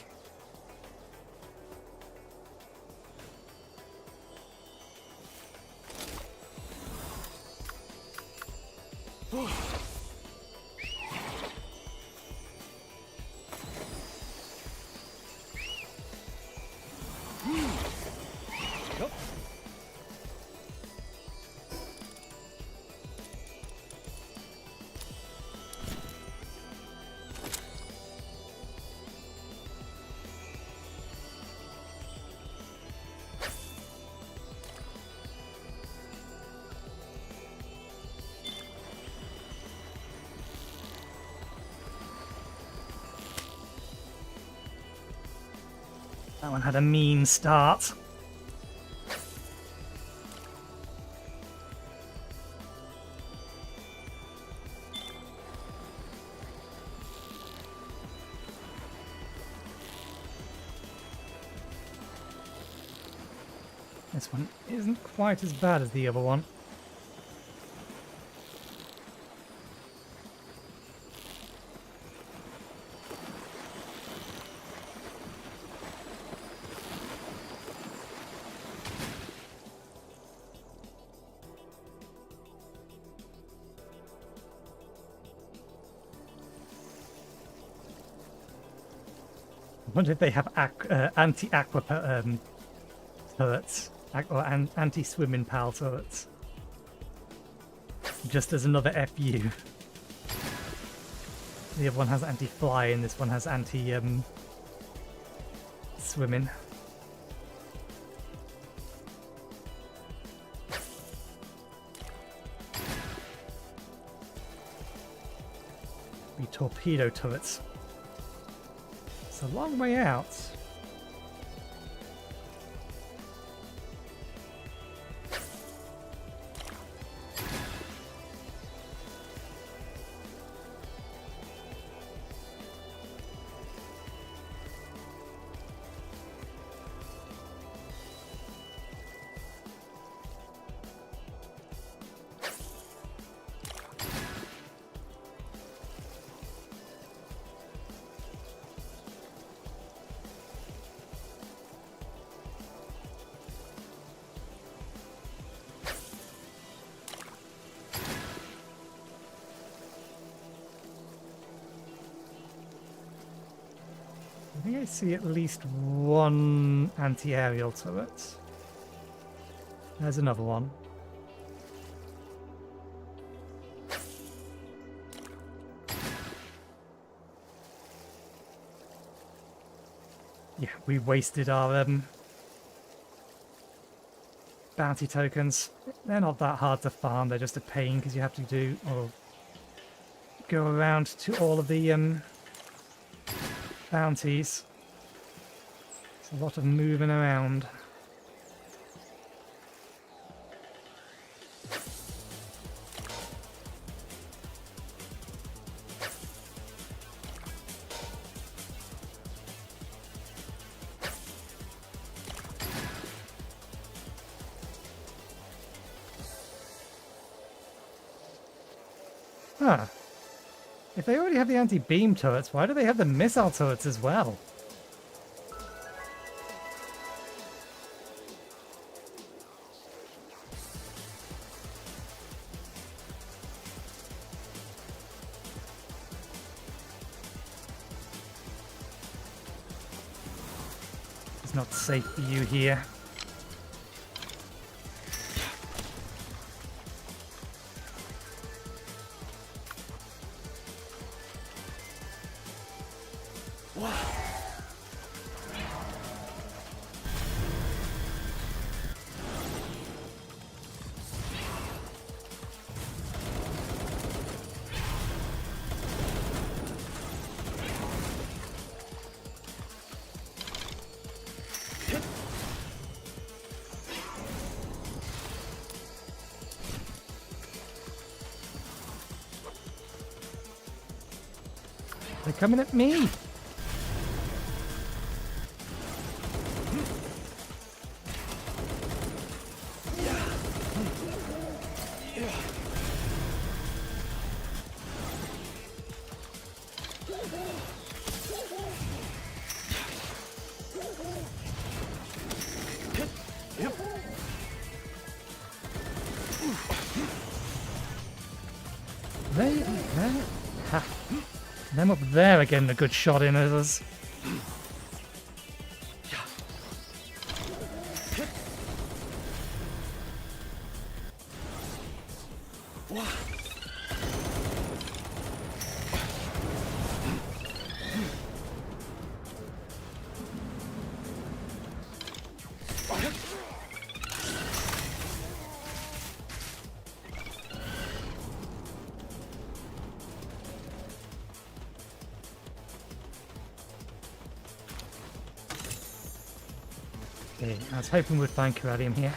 [SPEAKER 1] That one had a mean start. This one isn't quite as bad as the other one. I wonder if they have anti-aqua turrets, or anti-swimming pal turrets. Just as another FU. The other one has anti-fly and this one has anti-swimming. Be torpedo turrets. It's a long way out. I see at least one anti-aerial turret. There's another one. Yeah, we wasted our bounty tokens. They're not that hard to farm, they're just a pain because you have to do or go around to all of the bounties. It's a lot of moving around. Huh. If they already have the anti-beam turrets, why do they have the missile turrets as well? It's not safe for you here. They're coming at me! Them up there are getting a good shot in at us. Okay, I was hoping we'd find Corellium here.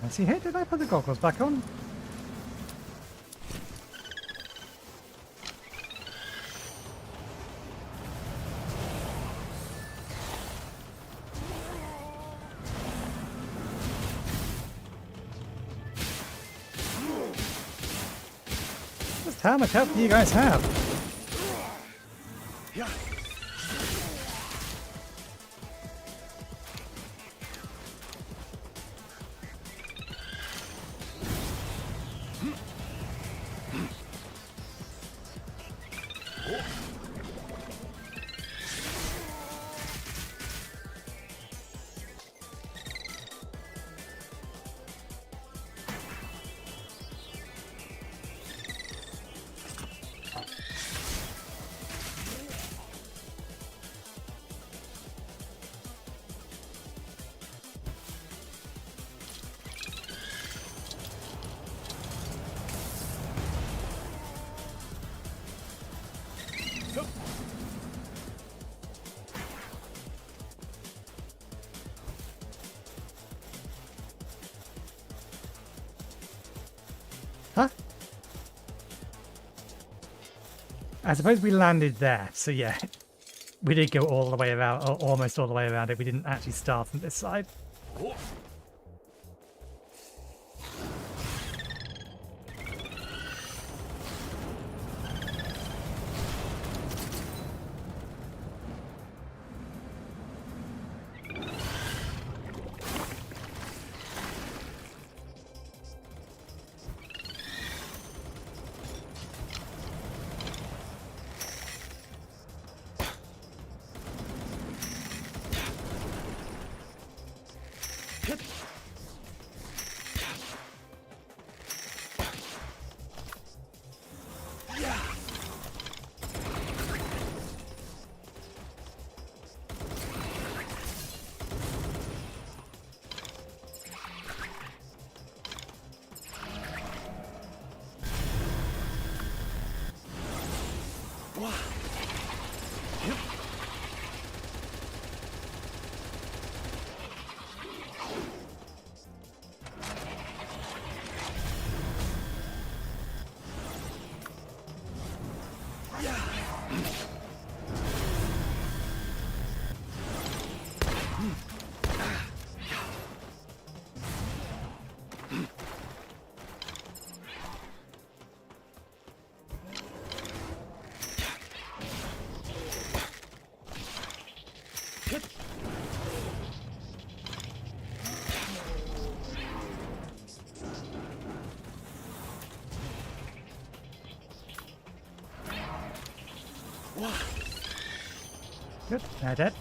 [SPEAKER 1] See, hey, did I put the goggles back on? Just how much help do you guys have?
[SPEAKER 2] Yeah.
[SPEAKER 1] Huh? I suppose we landed there, so yeah. We did go all the way around, or almost all the way around it. We didn't actually start from this side. Good, they're dead.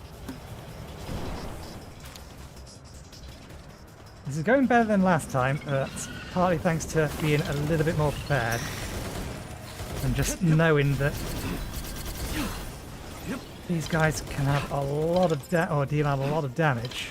[SPEAKER 1] This is going better than last time, but partly thanks to being a little bit more prepared. And just knowing that these guys can have a lot of deal out a lot of damage.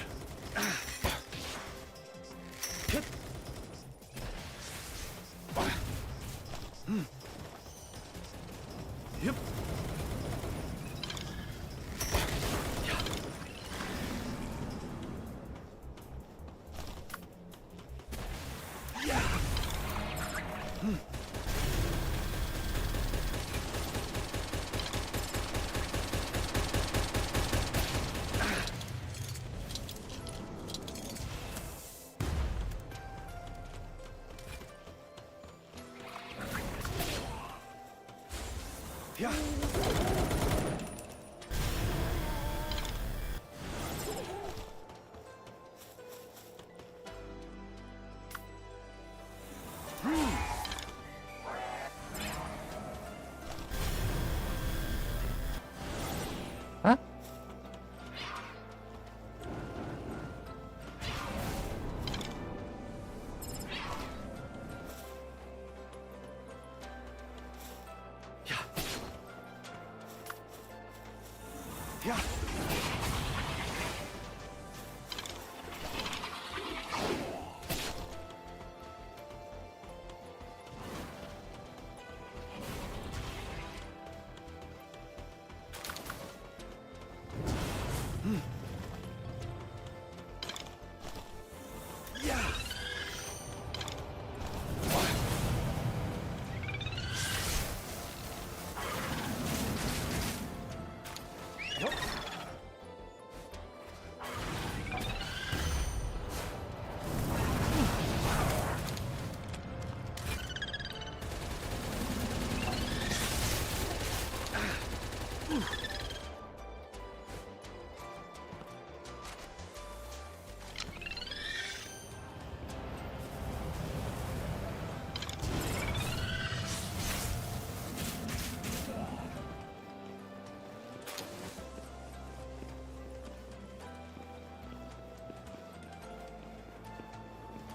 [SPEAKER 1] Huh?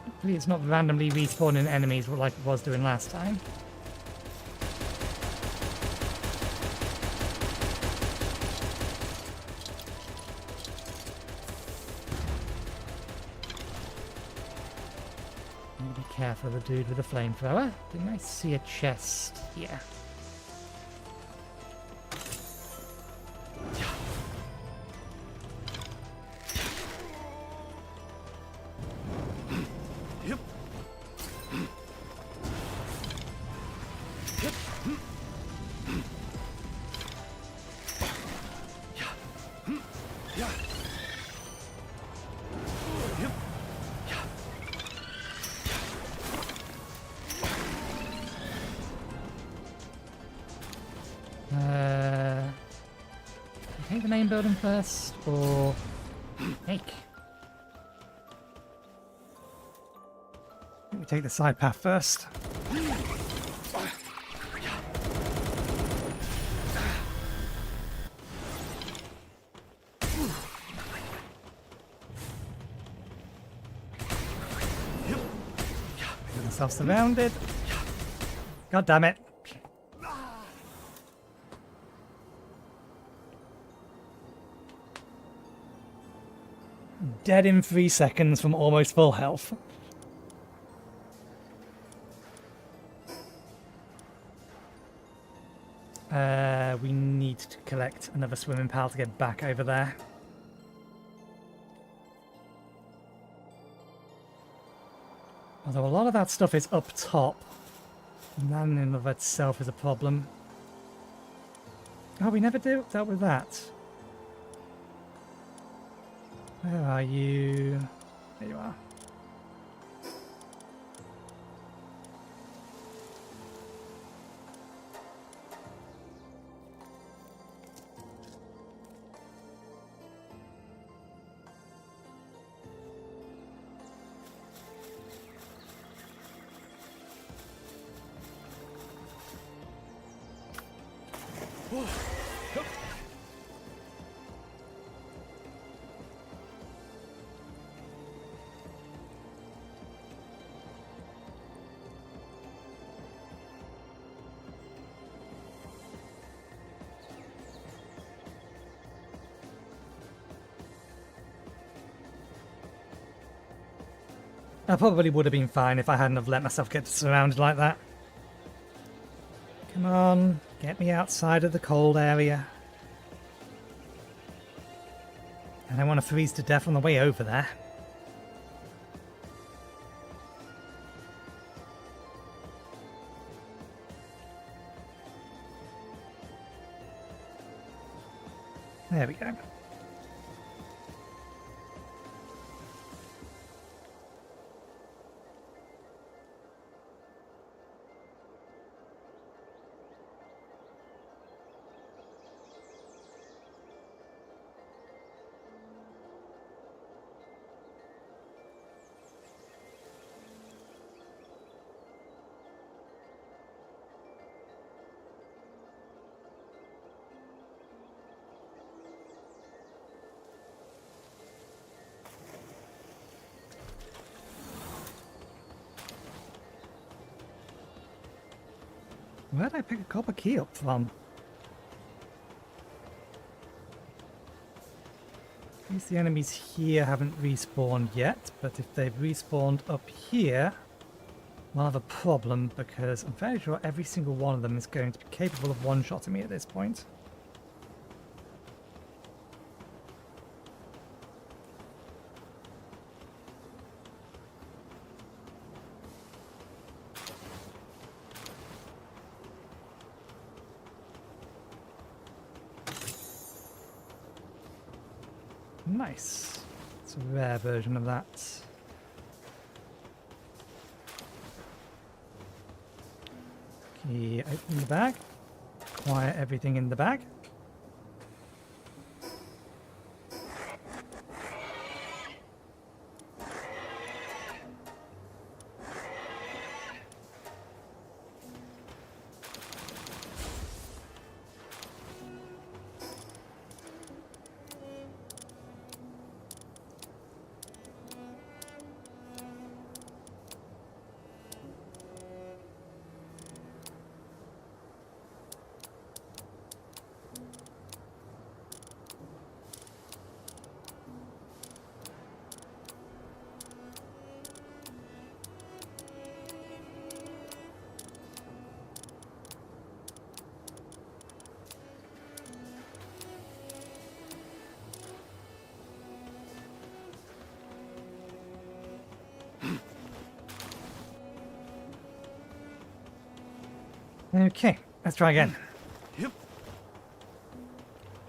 [SPEAKER 1] Hopefully it's not randomly respawning enemies like it was doing last time. Be careful of the dude with the flamethrower. Didn't I see a chest here? Take the main building first, or take? Let me take the side path first. Get myself surrounded. God damn it. Dead in 3 seconds from almost full health. We need to collect another swimming pal to get back over there. Although a lot of that stuff is up top. And that in and of itself is a problem. Oh, we never dealt with that. Where are you? There you are. I probably would have been fine if I hadn't have let myself get surrounded like that. Come on, get me outside of the cold area. I don't want to freeze to death on the way over there. There we go. Where did I pick a copper key up from? At least the enemies here haven't respawned yet, but if they've respawned up here, we'll have a problem because I'm fairly sure every single one of them is going to be capable of one-shotting me at this point. Nice. It's a rare version of that. Key open the bag. Acquire everything in the bag. Okay, let's try again.
[SPEAKER 2] Yep.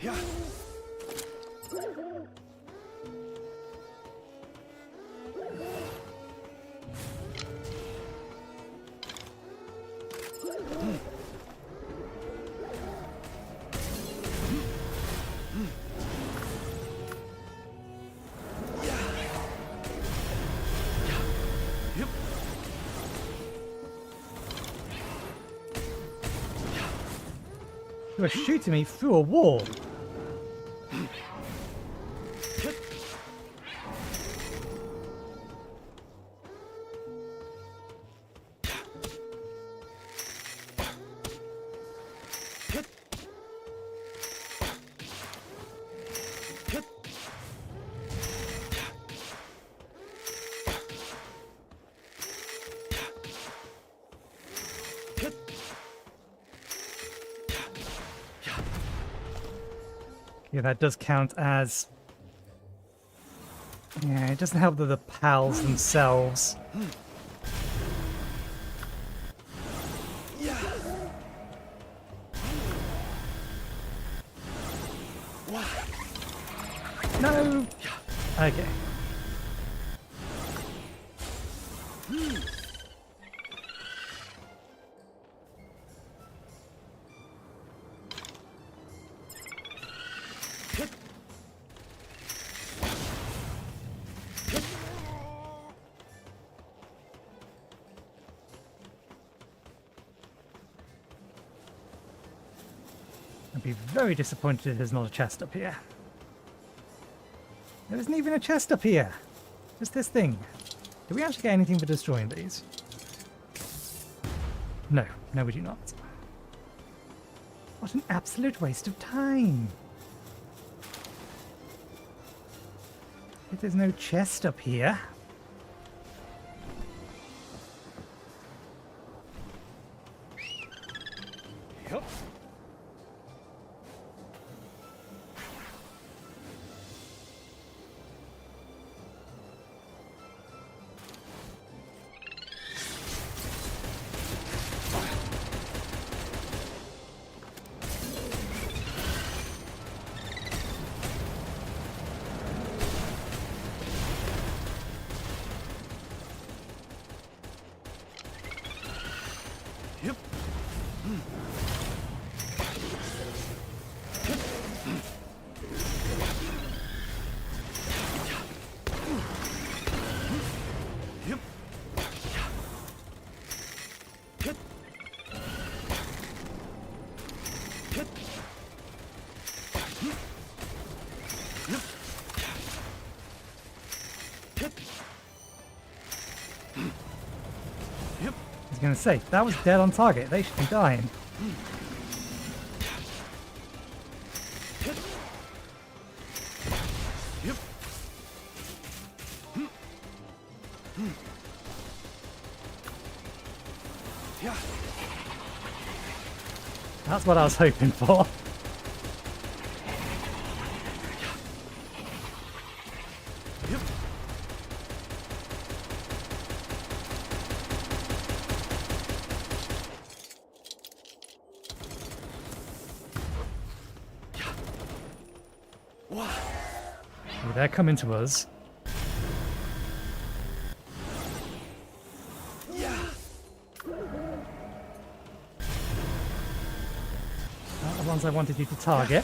[SPEAKER 2] Yeah.
[SPEAKER 1] You are shooting me through a wall. Yeah, that does count as... Yeah, it doesn't help that the pals themselves. No! Okay. I'd be very disappointed if there's not a chest up here. There isn't even a chest up here. Just this thing. Do we actually get anything for destroying these? No, no we do not. What an absolute waste of time. If there's no chest up here.
[SPEAKER 2] Yup. Yep. Yep.
[SPEAKER 1] I was going to say, that was dead on target. They should be dying.
[SPEAKER 2] Yep. Yeah.
[SPEAKER 1] That's what I was hoping for.
[SPEAKER 2] Yep. Wow.
[SPEAKER 1] Ooh, they're coming to us.
[SPEAKER 2] Yeah.
[SPEAKER 1] Not the ones I wanted you to target.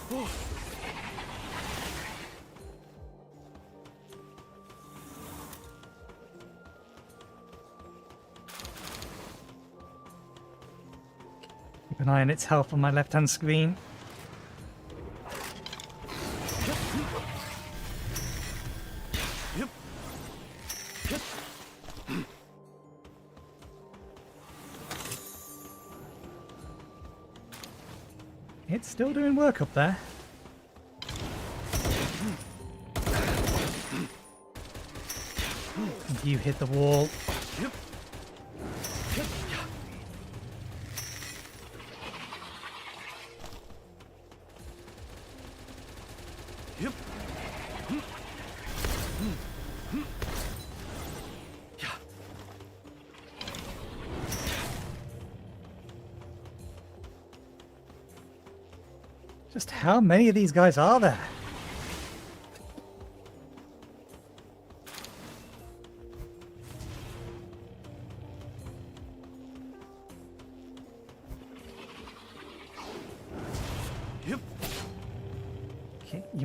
[SPEAKER 2] Oh.
[SPEAKER 1] Keep an eye on its health on my left-hand screen.
[SPEAKER 2] Yep. Yep.
[SPEAKER 1] It's still doing work up there. And you hit the wall.
[SPEAKER 2] Yep. Yep. Yep. Yeah.
[SPEAKER 1] Just how many of these guys are there?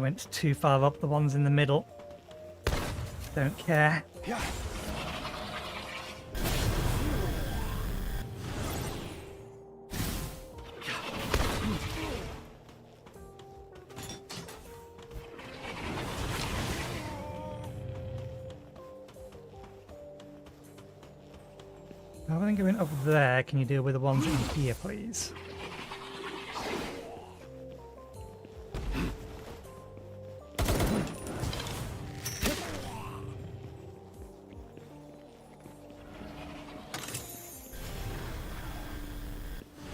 [SPEAKER 1] he went too far up the ones in the middle. Don't care.
[SPEAKER 2] Yeah.
[SPEAKER 1] Rather than going up there, can you deal with the ones in here, please?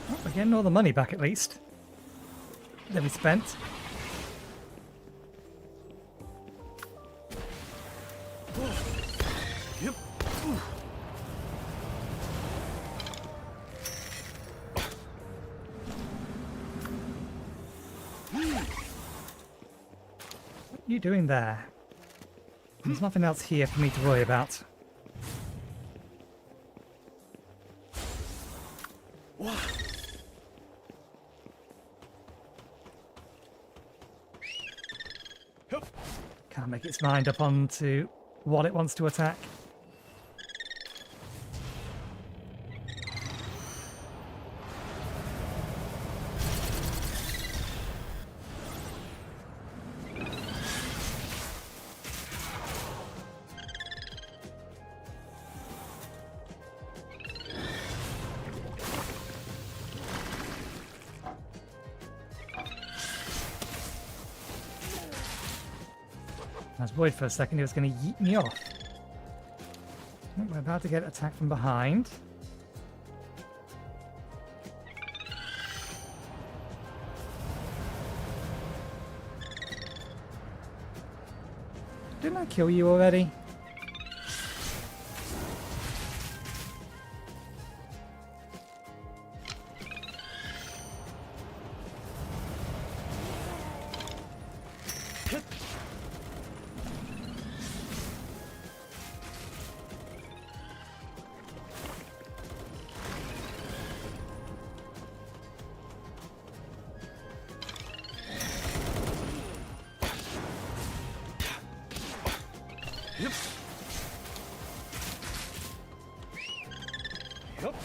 [SPEAKER 1] Oh, we're getting all the money back at least that we spent.
[SPEAKER 2] Yep.
[SPEAKER 1] What are you doing there? There's nothing else here for me to worry about. Can't make its mind up onto what it wants to attack. I was worried for a second he was going to yeet me off. Oh, we're about to get attacked from behind. Didn't I kill you already?
[SPEAKER 2] Yep. Yep.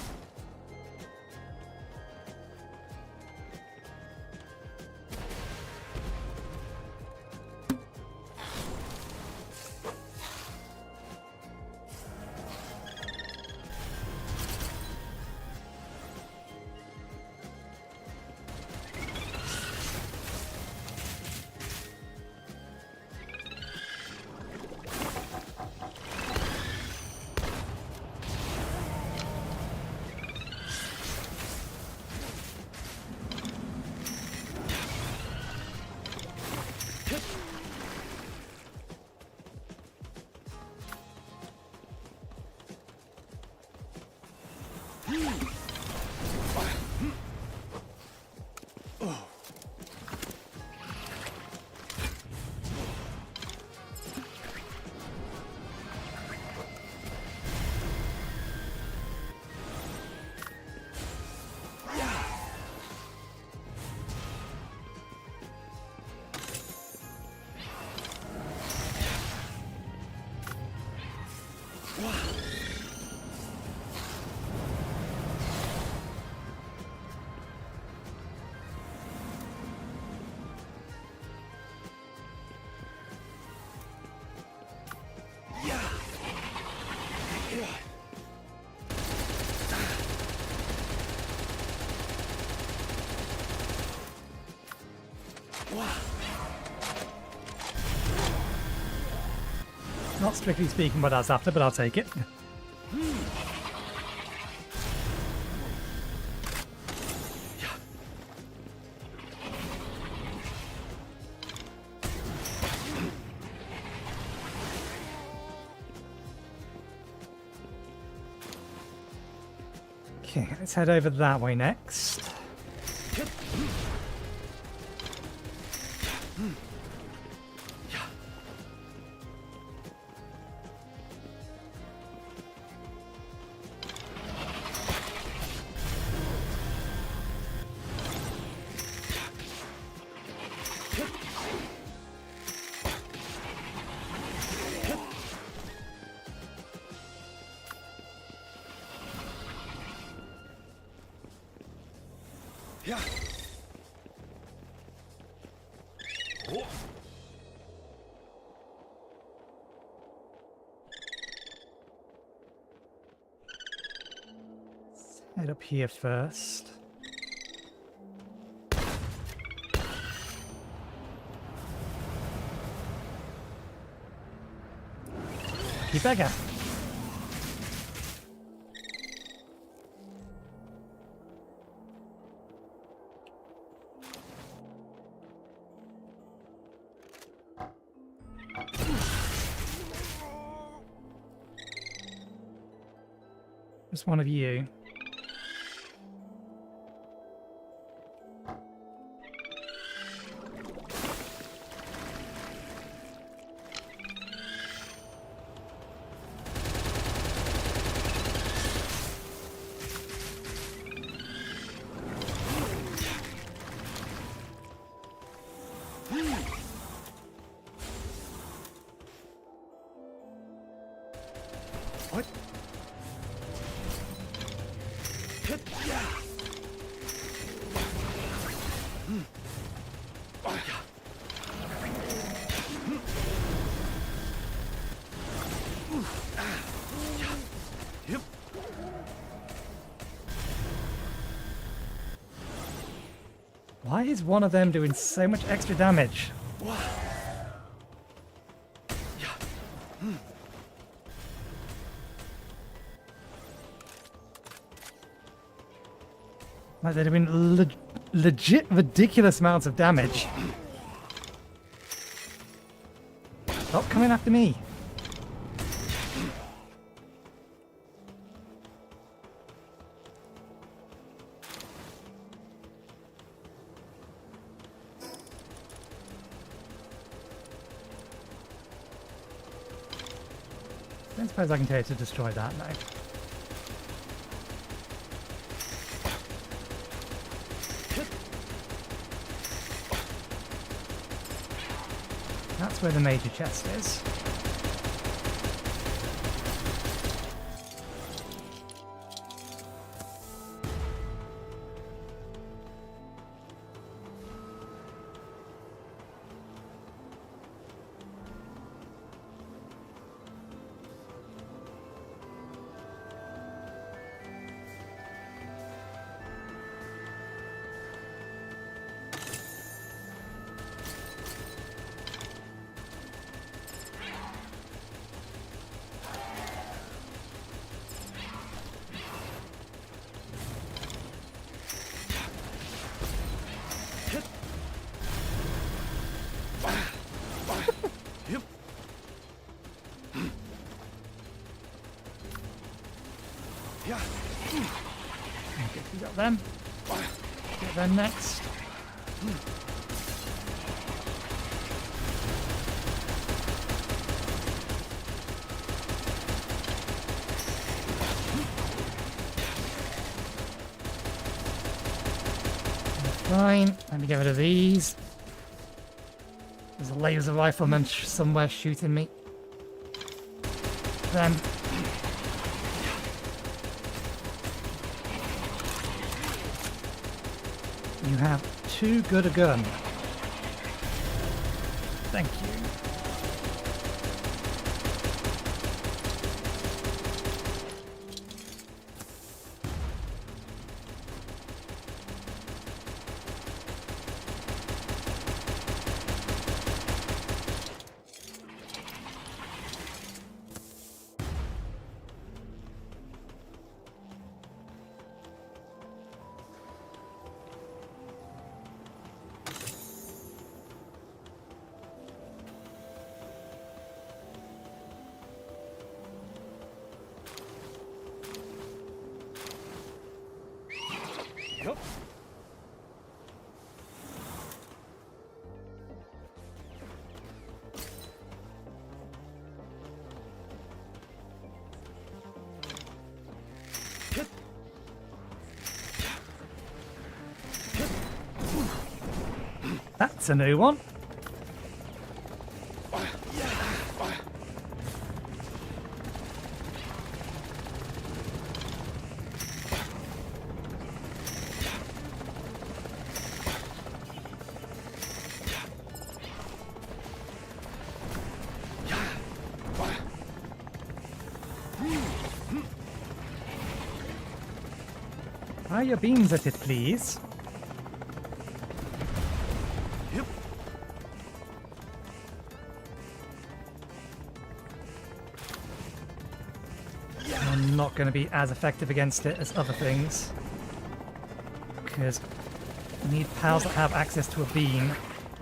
[SPEAKER 1] Not strictly speaking what I was after, but I'll take it. Okay, let's head over that way next.
[SPEAKER 2] Yeah. Oh.
[SPEAKER 1] Head up here first. Lucky beggar. Just one of you.
[SPEAKER 2] What?
[SPEAKER 1] Why is one of them doing so much extra damage? Like they're doing legit ridiculous amounts of damage. Stop coming after me. I don't suppose I can tell you to destroy that now. That's where the major chest is. Okay, we got them. Get them next. Fine. Let me get rid of these. There's a laser rifleman somewhere shooting me. Them. You have too good a gun. Thank you.
[SPEAKER 2] Yep.
[SPEAKER 1] That's a new one. Fire your beams at it, please.
[SPEAKER 2] Yep.
[SPEAKER 1] I'm not going to be as effective against it as other things. Because I need pals that have access to a beam,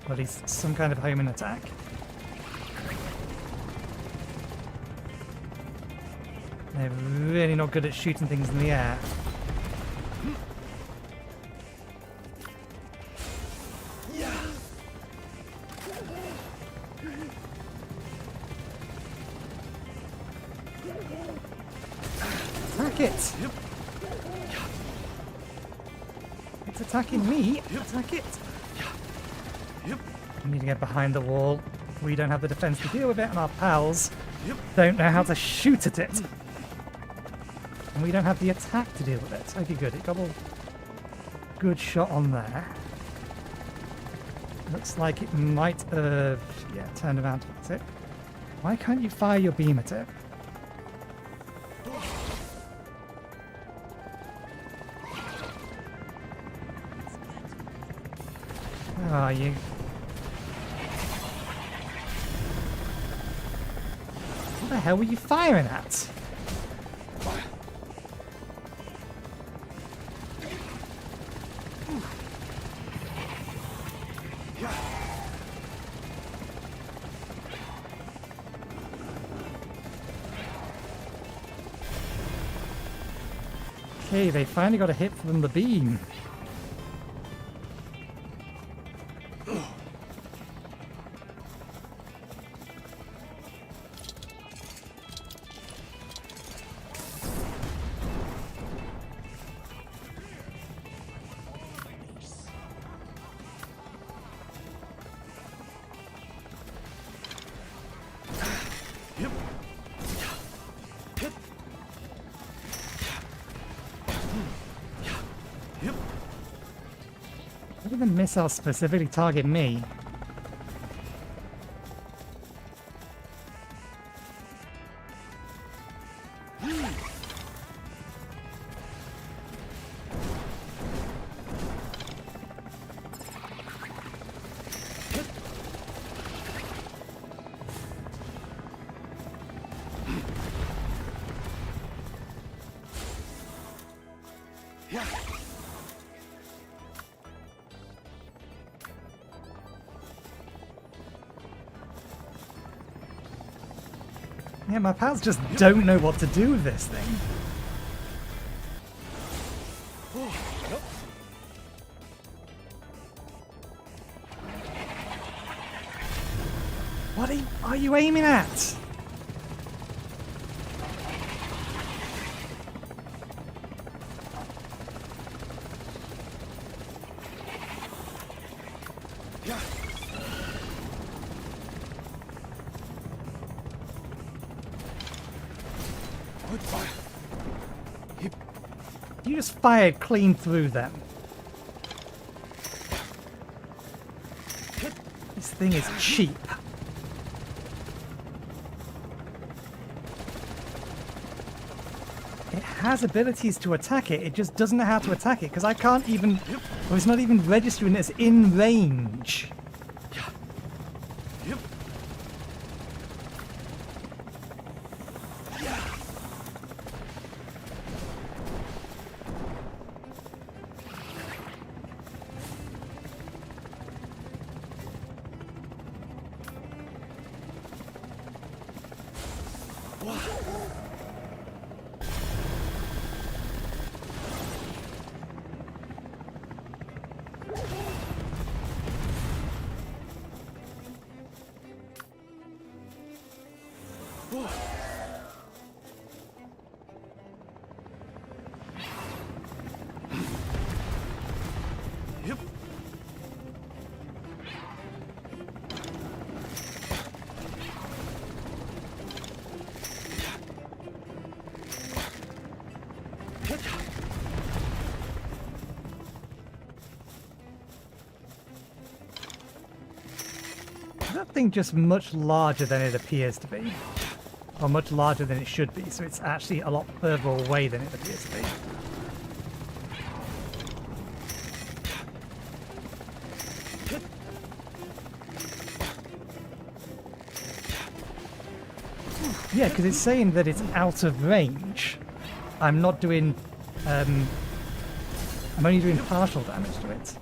[SPEAKER 1] or at least some kind of homing attack. They're really not good at shooting things in the air. Attack it!
[SPEAKER 2] Yep.
[SPEAKER 1] It's attacking me! Attack it!
[SPEAKER 2] Yep.
[SPEAKER 1] We need to get behind the wall. We don't have the defense to deal with it, and our pals
[SPEAKER 2] Yep.
[SPEAKER 1] don't know how to shoot at it. And we don't have the attack to deal with it. Okay, good. It got a good shot on there. Looks like it might have... yeah, turned around towards it. Why can't you fire your beam at it? Where are you? What the hell were you firing at? Okay, they finally got a hit from the beam.
[SPEAKER 2] Yep. Yep.
[SPEAKER 1] Why did the missile specifically target me?
[SPEAKER 2] Yeah.
[SPEAKER 1] Yeah, my pals just don't know what to do with this thing.
[SPEAKER 2] Oh, yep.
[SPEAKER 1] What are you aiming at?
[SPEAKER 2] Yeah. Good fire. Yep.
[SPEAKER 1] You just fired clean through them. This thing is cheap. It has abilities to attack it, it just doesn't know how to attack it, because I can't even... Well, it's not even registering as in range.
[SPEAKER 2] Yep. Yep.
[SPEAKER 1] That thing just much larger than it appears to be. Or much larger than it should be, so it's actually a lot further away than it appears to be. Yeah, because it's saying that it's out of range. I'm not doing... I'm only doing partial damage to it.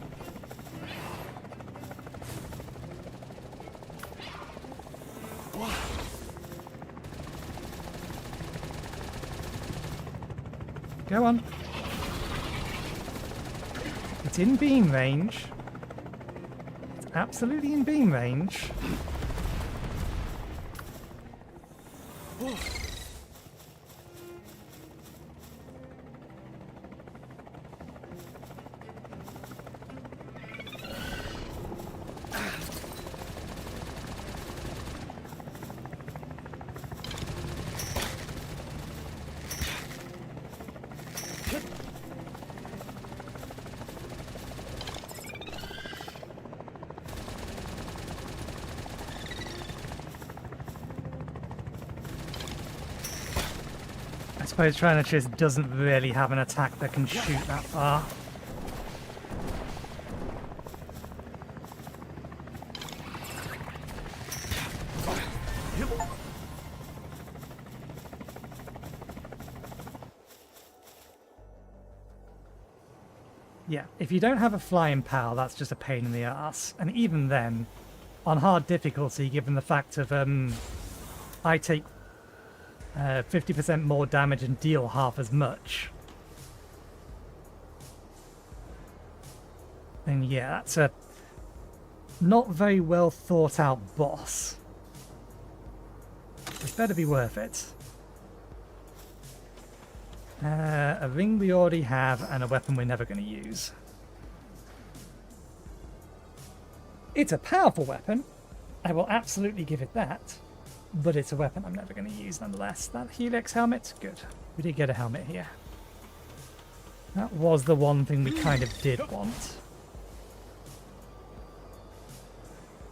[SPEAKER 1] Go on. It's in beam range. It's absolutely in beam range. I suppose Tyrannosaurus doesn't really have an attack that can shoot that far. Yeah, if you don't have a flying pal, that's just a pain in the ass. And even then, on hard difficulty, given the fact of I take 50% more damage and deal half as much, then yeah, that's a not very well thought out boss. It better be worth it. A ring we already have, and a weapon we're never going to use. It's a powerful weapon. I will absolutely give it that. But it's a weapon I'm never going to use nonetheless. That Helix helmet? Good. We did get a helmet here. That was the one thing we kind of did want.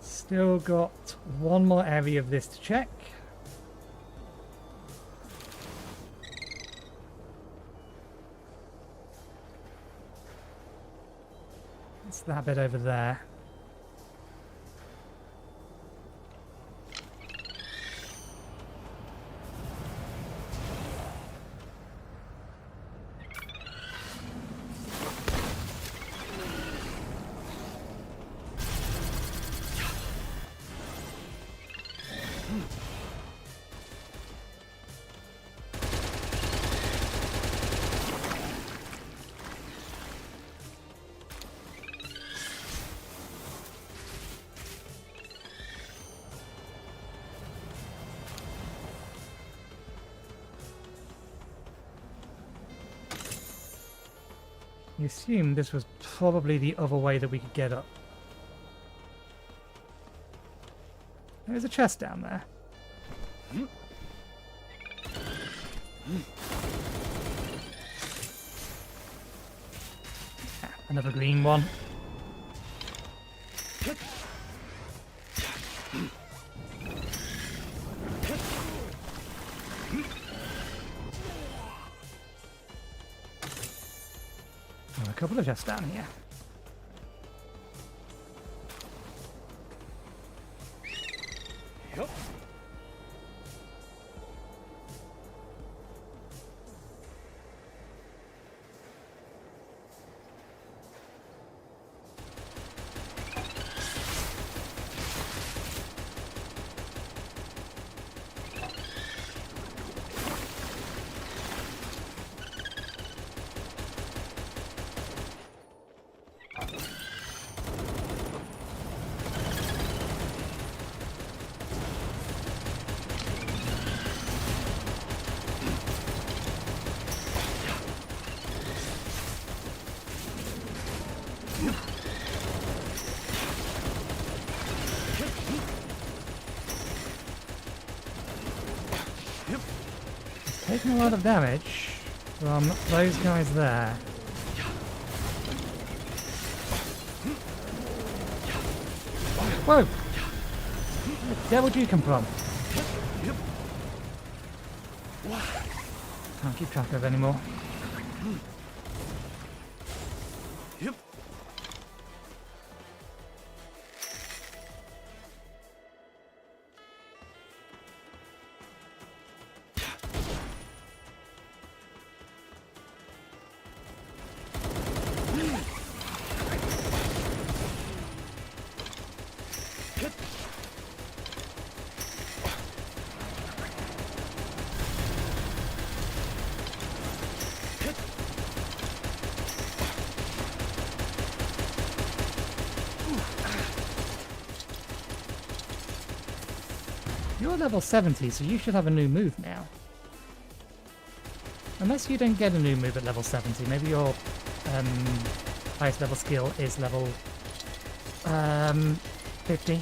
[SPEAKER 1] Still got one more area of this to check. It's that bit over there. You assume this was probably the other way that we could get up. There's a chest down there. Ah, another green one. A couple of chests down here.
[SPEAKER 2] Yep.
[SPEAKER 1] Taking a lot of damage from those guys there. Whoa! Where the devil did you come from? Can't keep track of it anymore.
[SPEAKER 2] Yep.
[SPEAKER 1] You're level 70, so you should have a new move now. Unless you don't get a new move at level 70. Maybe your highest level skill is level 50.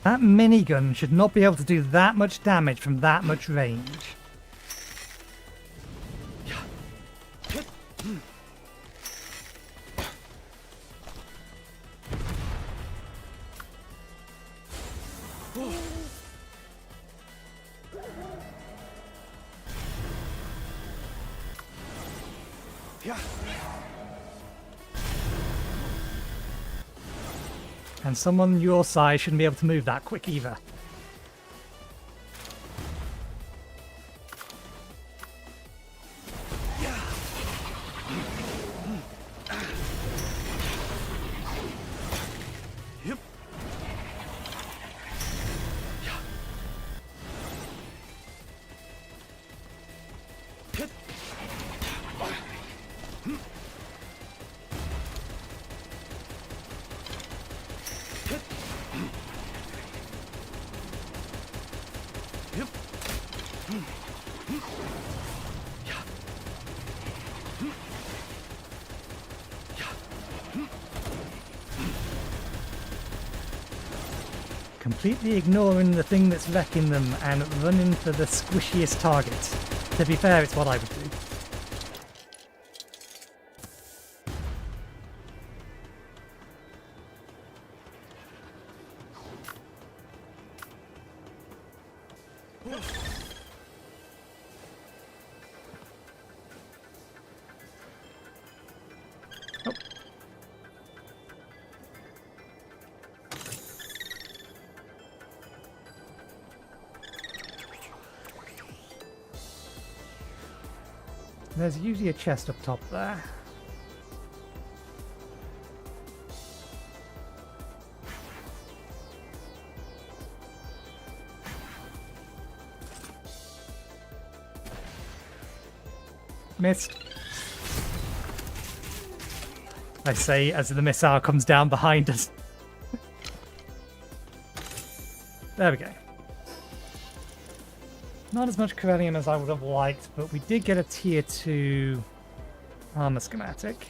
[SPEAKER 1] That minigun should not be able to do that much damage from that much range. And someone your size shouldn't be able to move that quick either. Completely ignoring the thing that's wrecking them and running for the squishiest target. To be fair, it's what I would do. There's usually a chest up top there. Missed. I say as the missile comes down behind us. There we go. Not as much Corellium as I would have liked, but we did get a tier 2 armor schematic.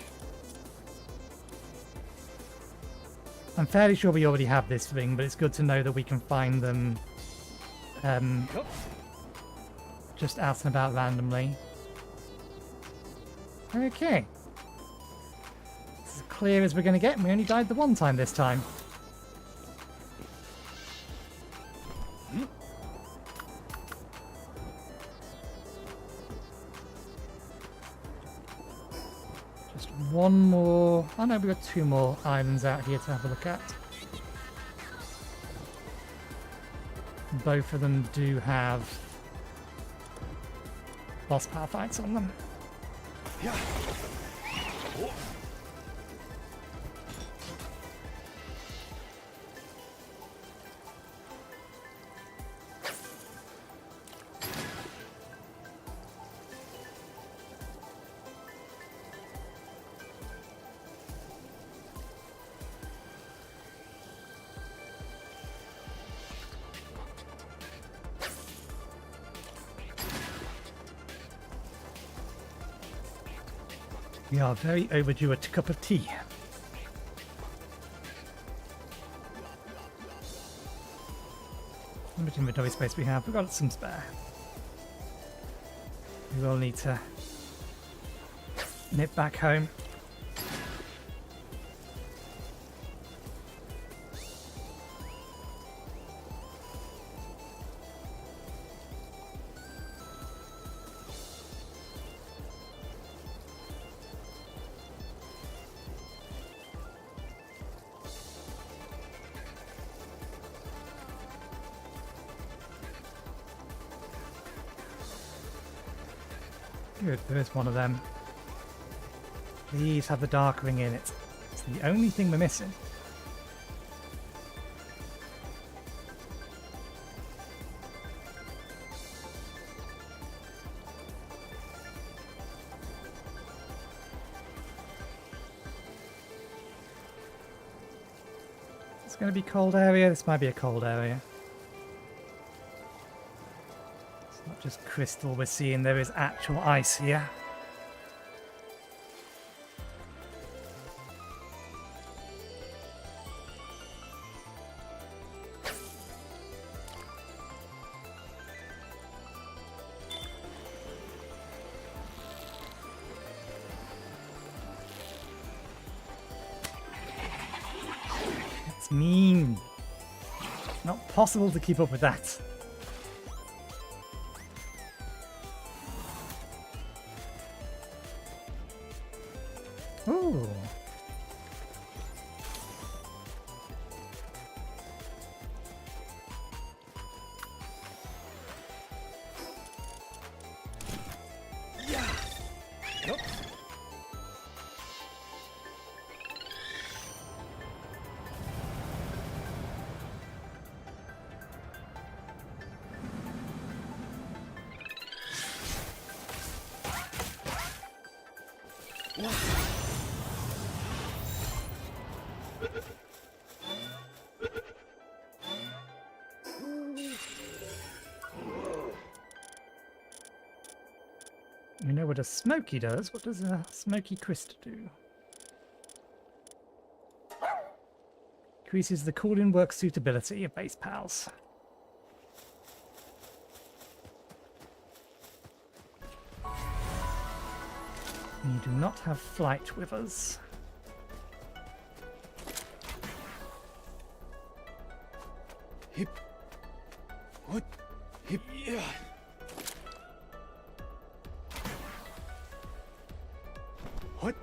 [SPEAKER 1] I'm fairly sure we already have this thing, but it's good to know that we can find them just out and about randomly. Okay. It's as clear as we're going to get, and we only died the one time this time. One more. Oh no, we've got 2 more islands out here to have a look at. Both of them do have boss power fights on them.
[SPEAKER 2] Yeah. Oh.
[SPEAKER 1] We are very overdue a cup of tea. How much inventory space we have? We've got some spare. We will need to nip back home. Good, there's one of them. Please have the dark ring in it. It's the only thing we're missing. It's going to be cold area. This might be a cold area. Not just crystal we're seeing, there is actual ice here. It's mean. Not possible to keep up with that. Ooh.
[SPEAKER 2] Yeah. Yup.
[SPEAKER 1] We know what a smoky does. What does a smoky crystal do? Increases the cooling work suitability of base pals. You do not have flight with us.
[SPEAKER 2] Hip. What? Hip. Yeah. What?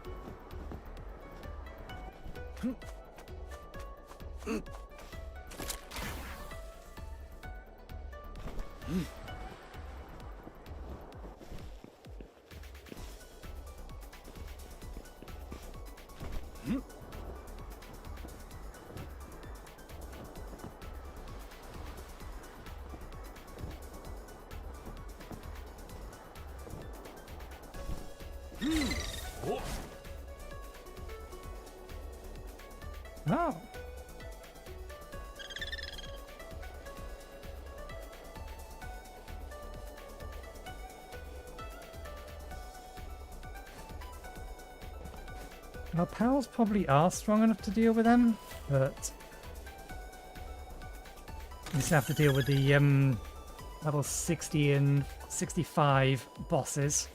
[SPEAKER 1] Oh. Our pals probably are strong enough to deal with them, but we just have to deal with the level 60 and 65 bosses.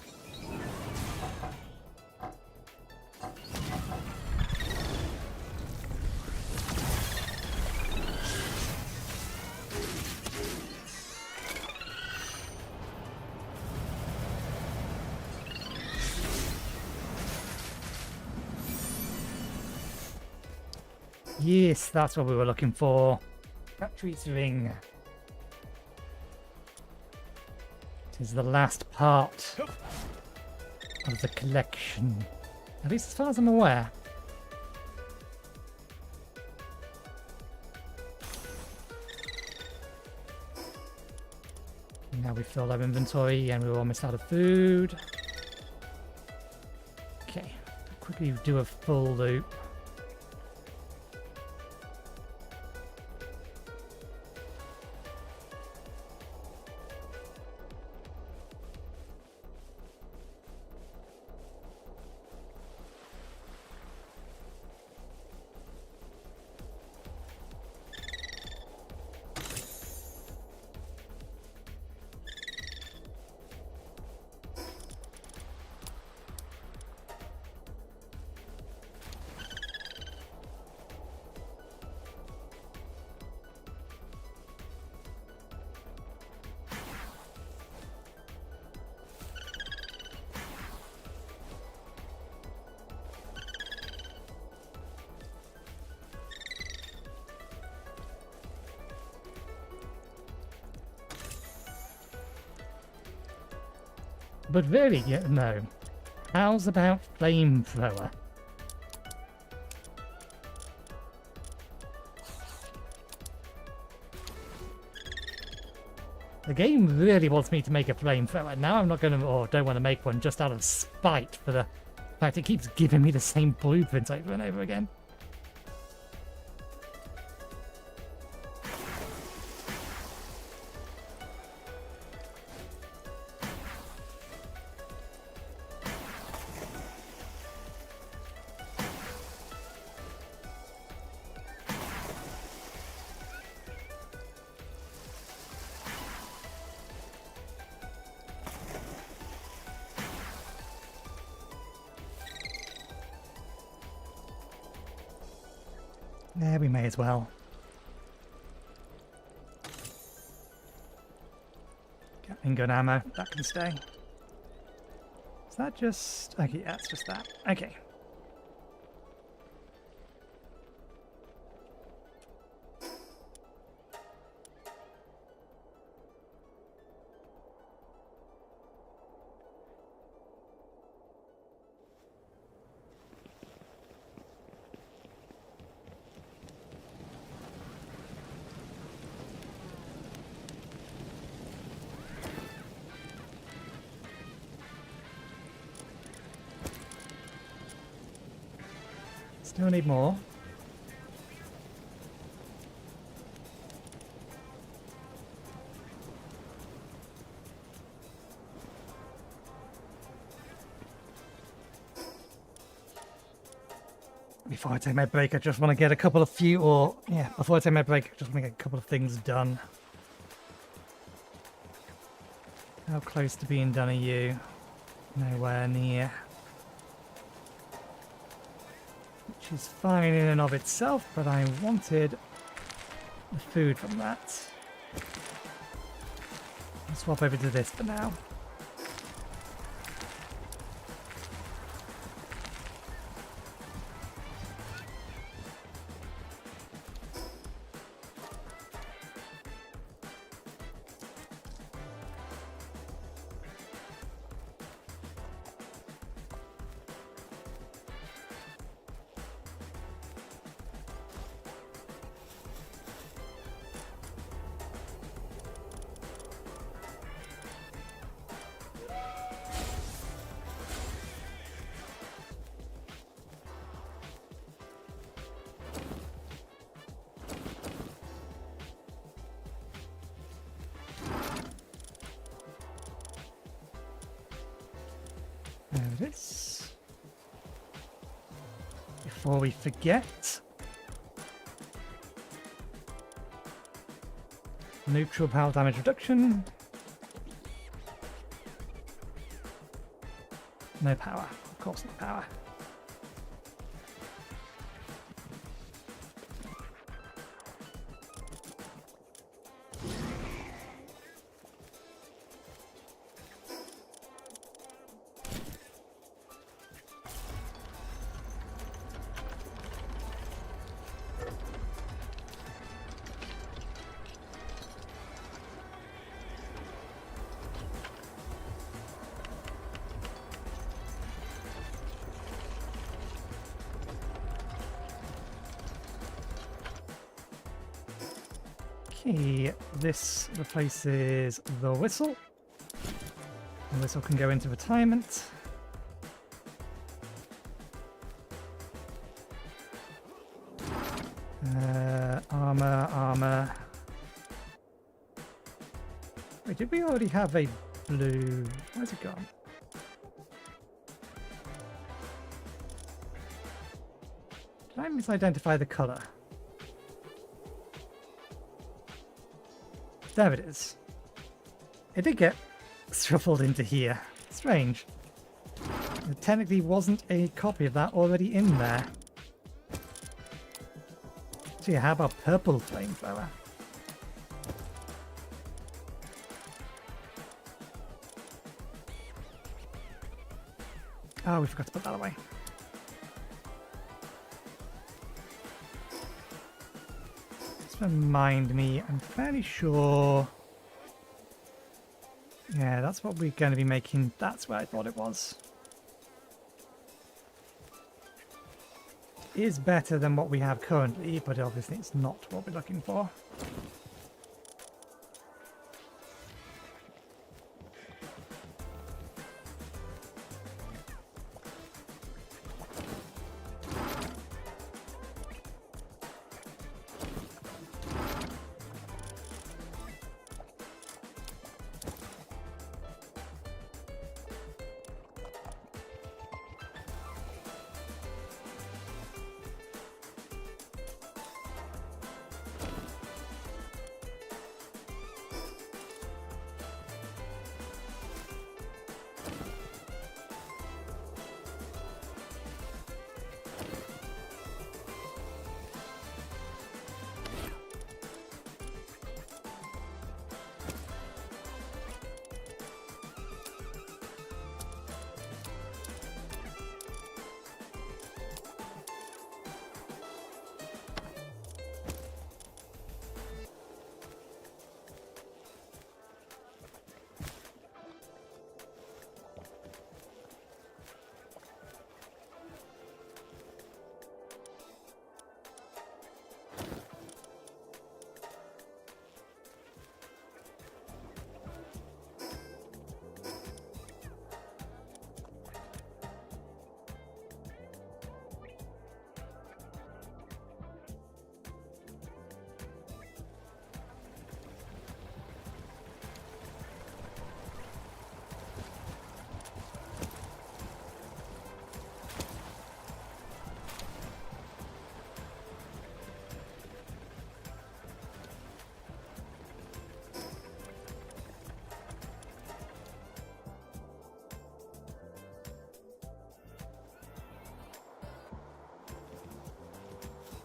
[SPEAKER 1] Yes, that's what we were looking for. Factory's ring. It is the last part of the collection. At least as far as I'm aware. Now we filled our inventory and we're almost out of food. Okay, quickly do a full loop. But really, yeah, no. How's about flamethrower? The game really wants me to make a flamethrower. Now I'm not going to, or don't want to make one just out of spite for the fact it keeps giving me the same blueprint over and over again. There, we may as well. Gatling gun ammo, that can stay. Is that just... okay, yeah, it's just that. Okay. Still need more. Before I take my break, I just want to get a couple of before I take my break, I just want to get a couple of things done. How close to being done are you? Nowhere near. Which is fine in and of itself, but I wanted the food from that. I'll swap over to this for now. There it is. Before we forget, neutral power damage reduction. No power, of course no power. Okay, this replaces the whistle. The whistle can go into retirement. Armor. Wait, did we already have a blue? Where's it gone? Did I misidentify the color? There it is. It did get shuffled into here. Strange. There technically wasn't a copy of that already in there. Gee, how about purple flamethrower? Oh, we forgot to put that away. Just remind me, I'm fairly sure Yeah, that's what we're going to be making. That's where I thought it was. It is better than what we have currently, but obviously it's not what we're looking for.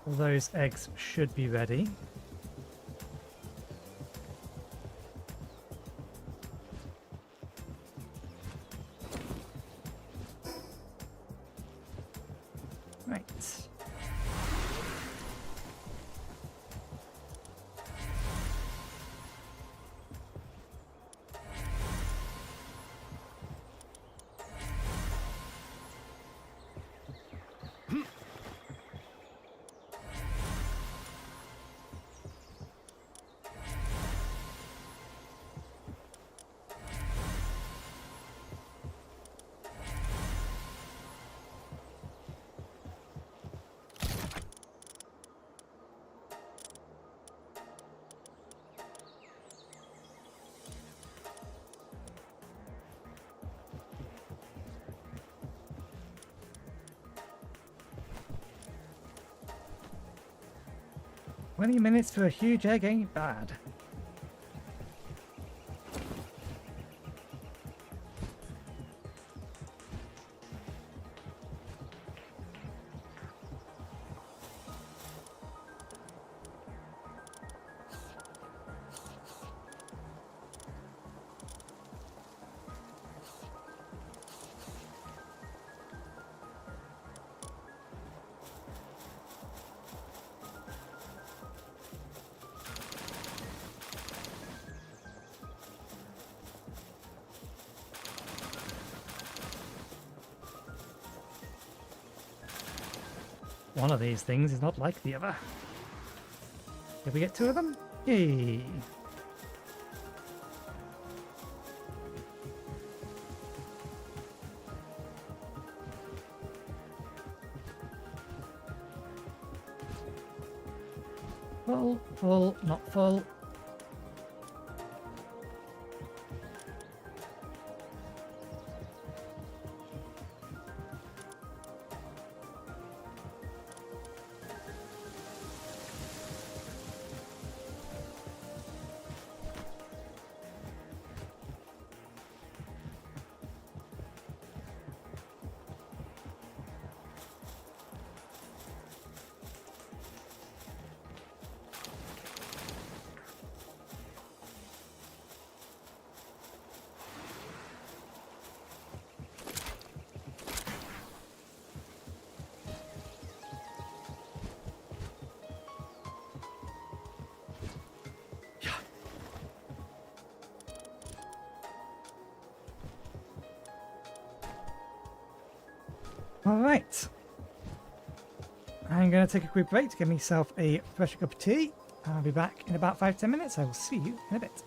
[SPEAKER 1] All those eggs should be ready. Right. "20 minutes for a huge egg ain't bad." One of these things is not like the other. Did we get 2 of them? Yay! Full, full, not full. Alright. I'm going to take a quick break to get myself a fresh cup of tea. I'll be back in about 5-10 minutes. I will see you in a bit.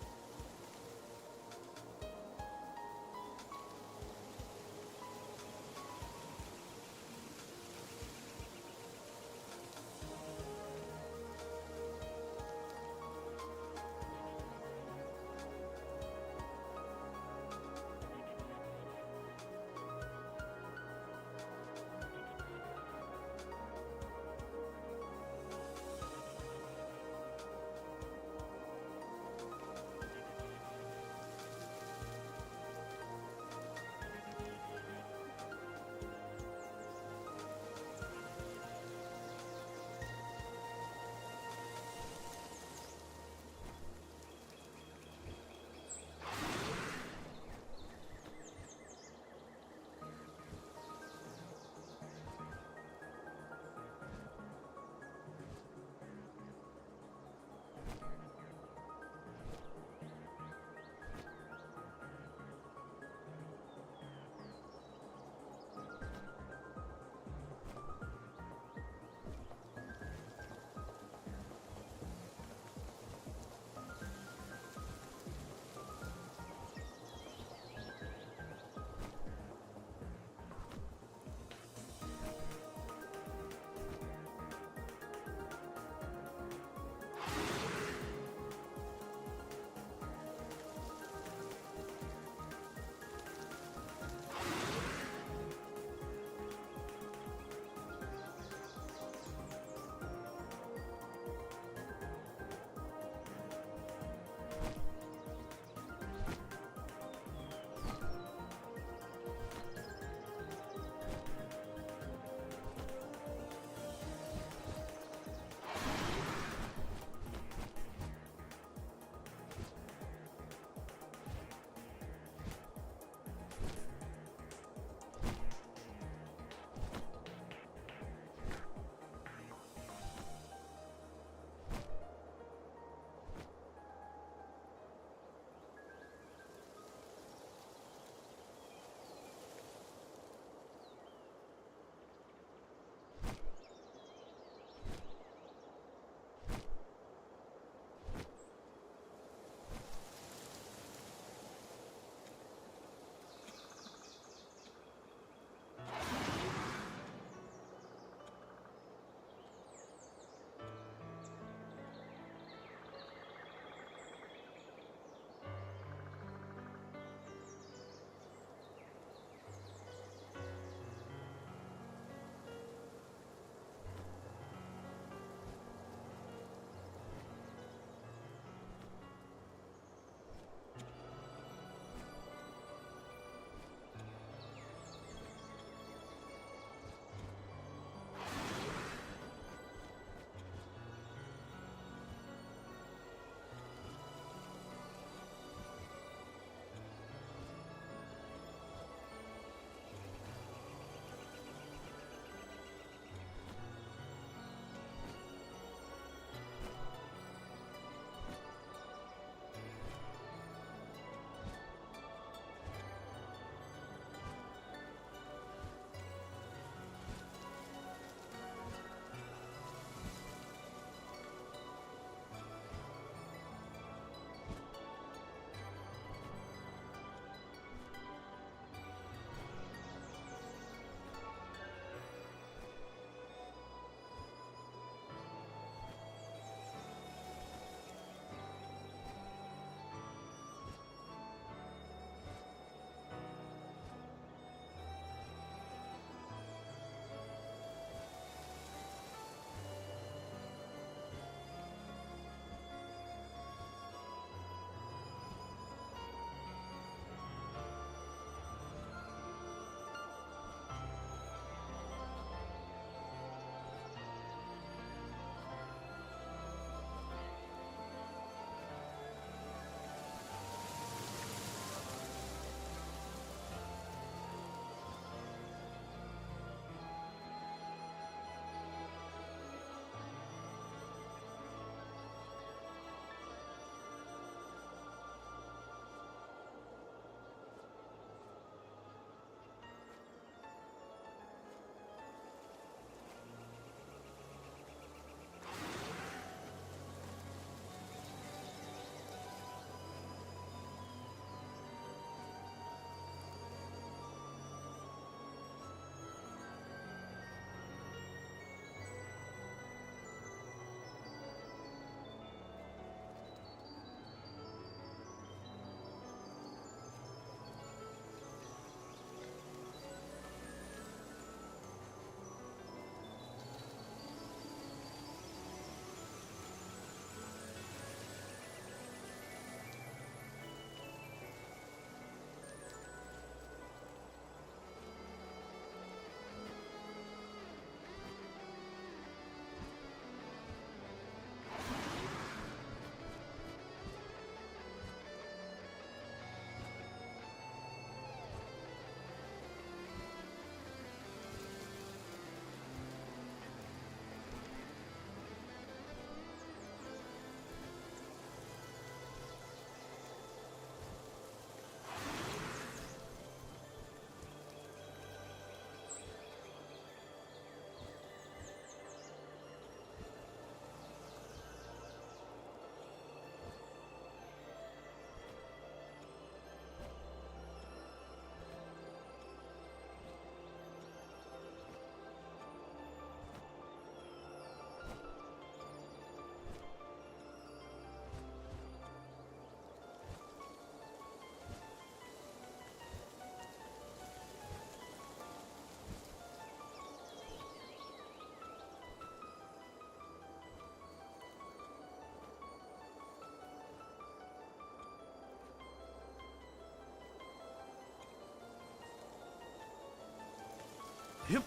[SPEAKER 2] Yep.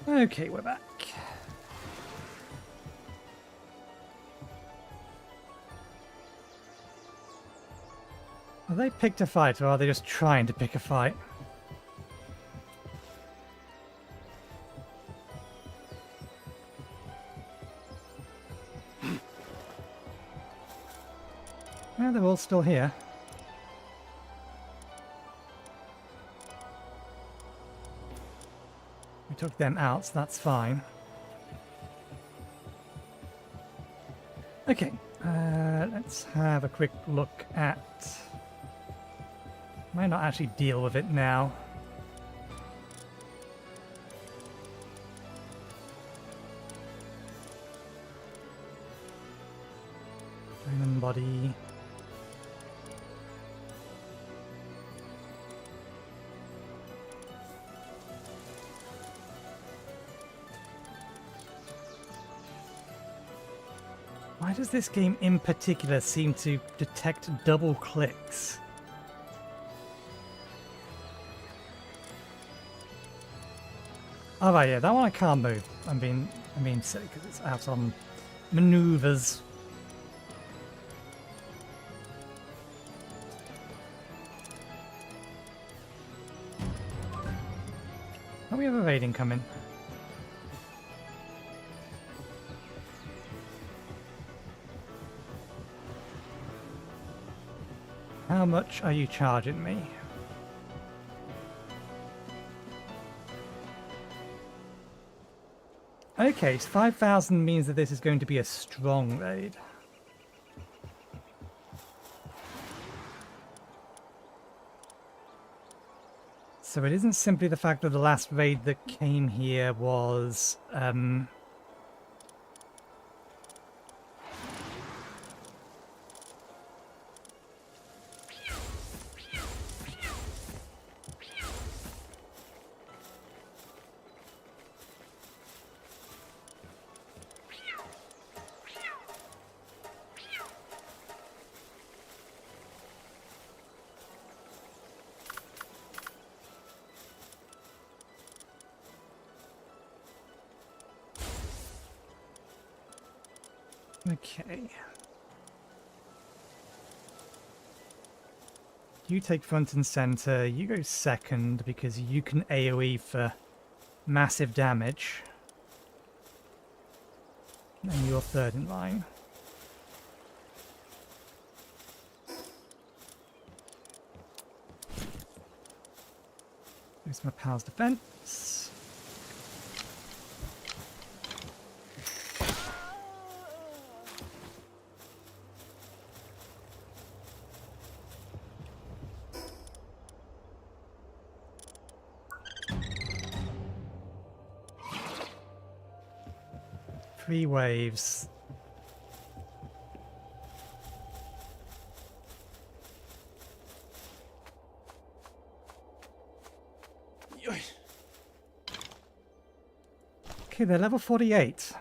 [SPEAKER 1] Okay, we're back. Are they picked a fight, or are they just trying to pick a fight? Yeah, they're all still here. We took them out, so that's fine. Okay, let's have a quick look at... Might not actually deal with it now. Diamond body. Why does this game in particular seem to detect double clicks? Oh right, yeah, that one I can't move. I'm being silly because it's out on maneuvers. Oh, we have a raiding coming. How much are you charging me? Okay, so 5,000 means that this is going to be a strong raid. So it isn't simply the fact that the last raid that came here was... Okay. You take front and center, you go second because you can AoE for massive damage. And you're third in line. There's my pal's defense. Three waves. Okay, they're level 48.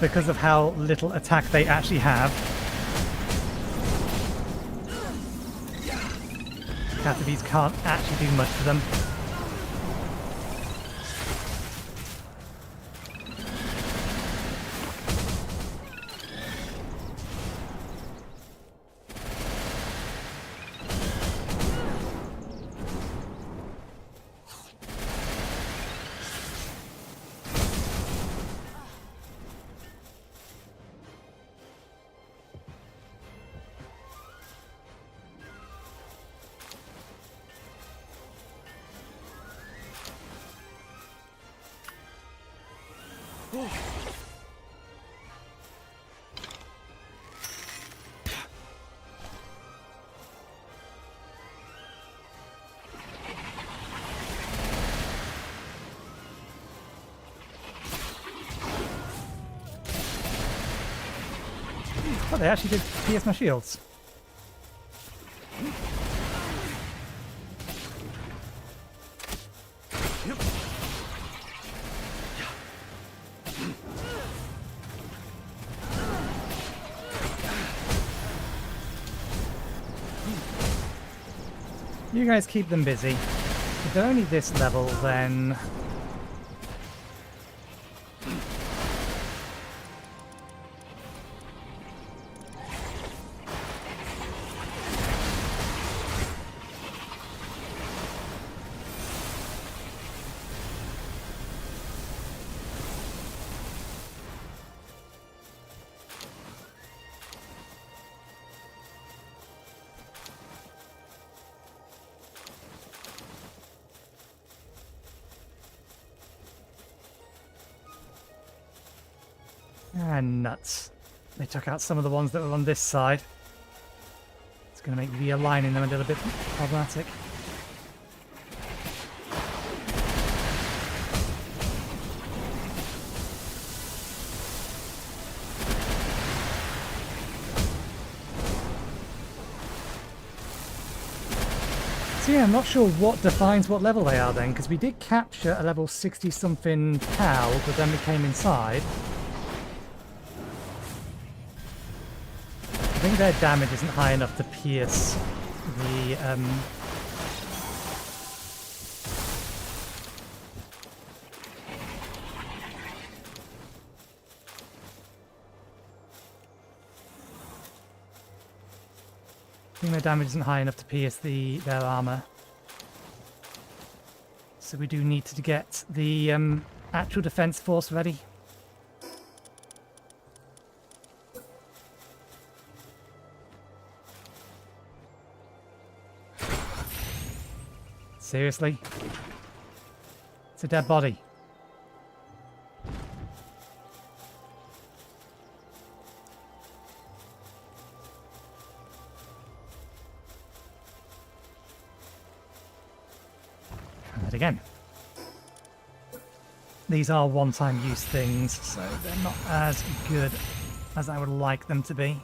[SPEAKER 1] Because of how little attack they actually have. Catabes can't actually do much to them. Oh, they actually did pierce my shields. You guys keep them busy. If they're only this level, then... Ah, nuts. They took out some of the ones that were on this side. It's going to make realigning them a little bit problematic. So yeah, I'm not sure what defines what level they are then, because we did capture a level 60-something PAL, but then we came inside. I think their damage isn't high enough to pierce the I think their damage isn't high enough to pierce their armor. So we do need to get the actual defense force ready. Seriously? It's a dead body. Try that again. These are one-time use things, so they're not as good as I would like them to be.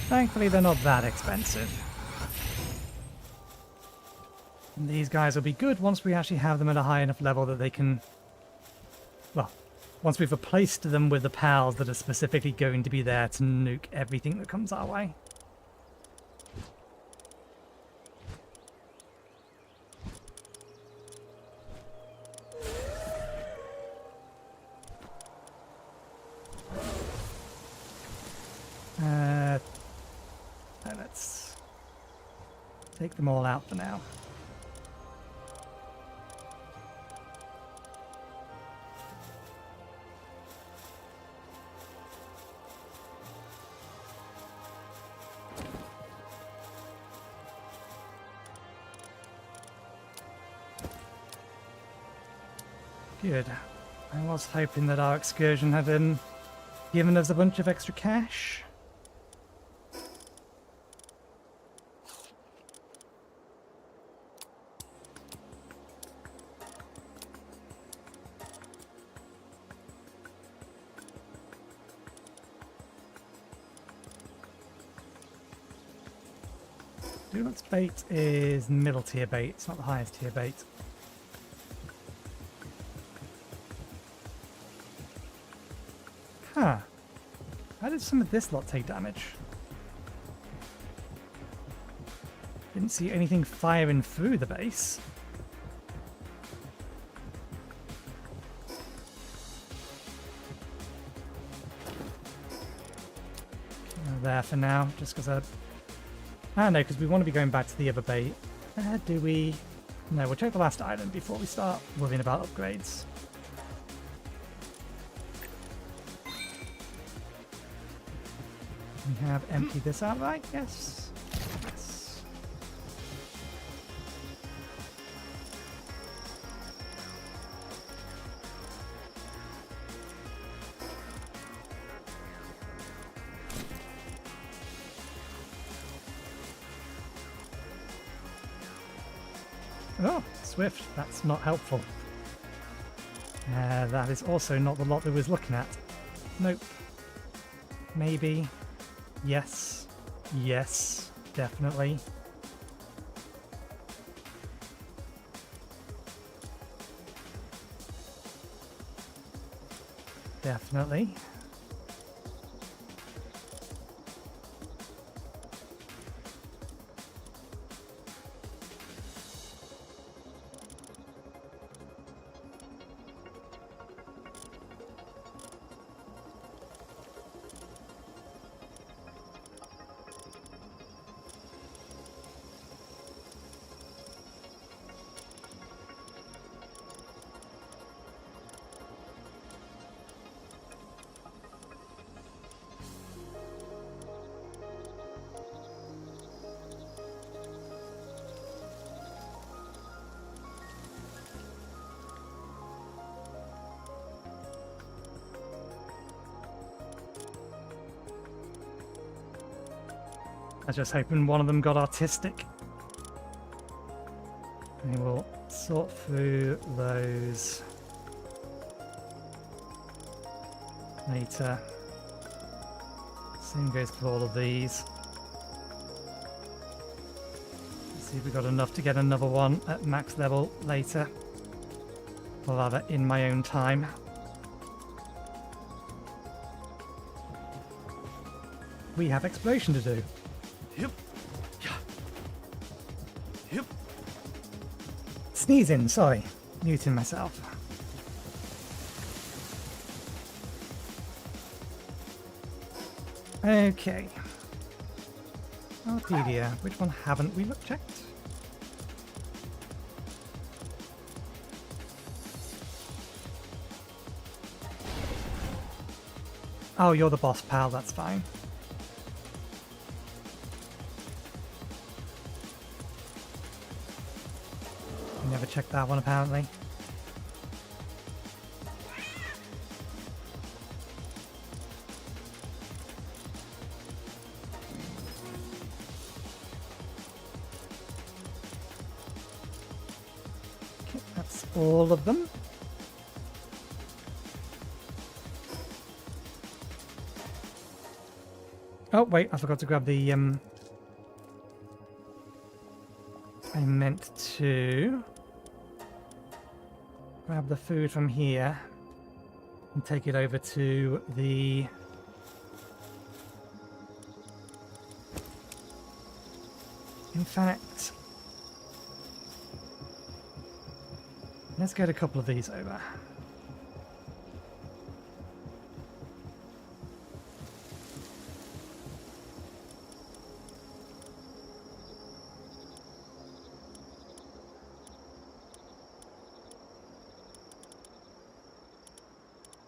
[SPEAKER 1] Thankfully, they're not that expensive. And these guys will be good once we actually have them at a high enough level that they can... Well, once we've replaced them with the pals that are specifically going to be there to nuke everything that comes our way. Let's take them all out for now. Good. I was hoping that our excursion had given us a bunch of extra cash. Donuts bait is middle tier bait, it's not the highest tier bait. Huh. How did some of this lot take damage? Didn't see anything firing through the base. There for now, just because I know, because we want to be going back to the other bait. Do we? No, we'll check the last island before we start worrying about upgrades. We have emptied this out, right? Yes. Yes. Oh, swift. That's not helpful. That is also not the lot we was looking at. Nope. Maybe. Yes. Yes. Definitely. Definitely. I was just hoping one of them got artistic. And we'll sort through those later. Same goes for all of these. Let's see if we got enough to get another one at max level later. Or rather, in my own time. We have exploration to do.
[SPEAKER 2] Yep. Yeah. Yep.
[SPEAKER 1] Sneezing, sorry. Muting myself. Okay. Arcadia. Which one haven't we checked? Oh, you're the boss, pal. That's fine. Never checked that one, apparently. Okay, that's all of them. Oh, wait, I forgot to grab the, I meant to grab the food from here and take it over to the in fact, let's get a couple of these over.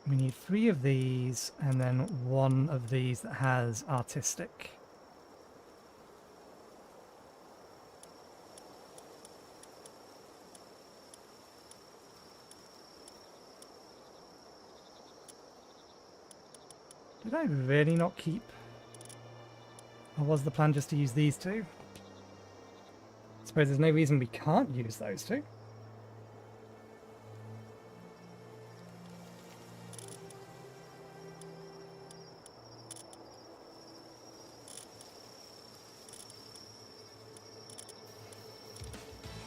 [SPEAKER 1] We need 3 of these and then 1 of these that has artistic. Did I really not keep? Or was the plan just to use these 2? I suppose there's no reason we can't use those 2.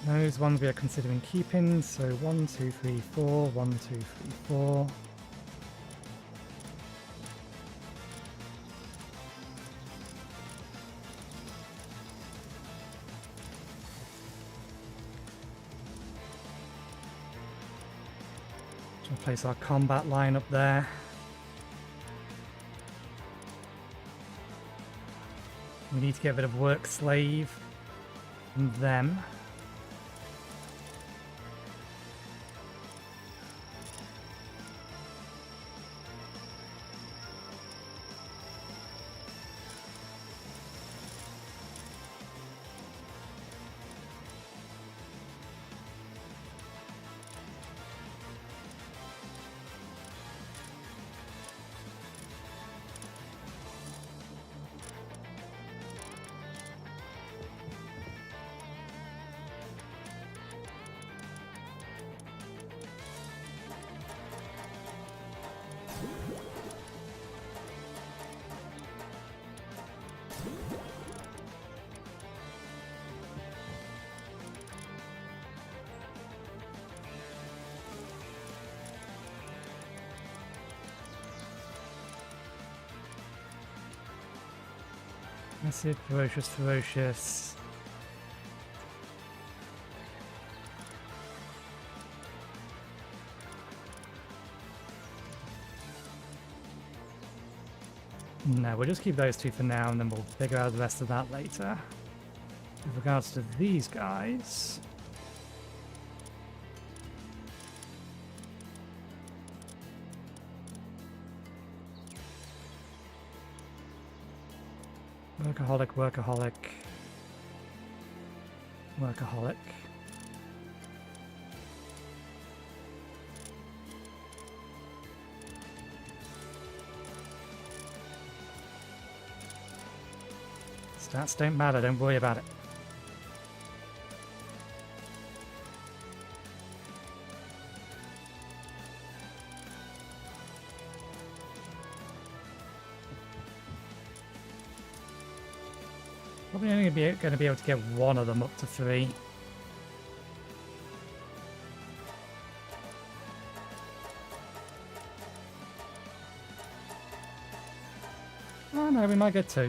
[SPEAKER 1] Those ones we are considering keeping, so 1, 2, 3, 4, 1, 2, 3, 4. We'll place our combat line up there. We need to get rid of work slave and them. Acid, ferocious, ferocious. No, we'll just keep those two for now and then we'll figure out the rest of that later. With regards to these guys... Workaholic, workaholic, workaholic. Stats don't matter, don't worry about it. Probably only going to be able to get one of them up to 3. Oh no, we might get 2.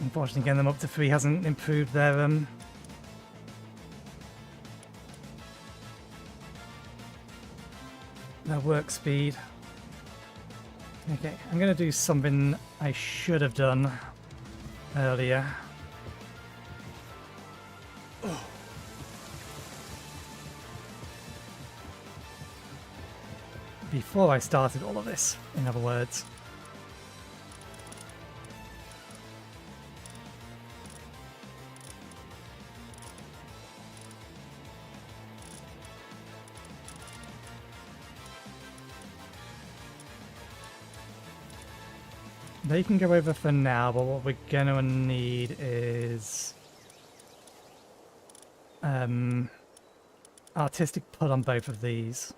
[SPEAKER 1] Unfortunately, getting them up to 3 hasn't improved their work speed. Okay, I'm going to do something I should have done earlier. Before I started all of this, in other words. They can go over for now, but what we're gonna need is artistic put on both of these.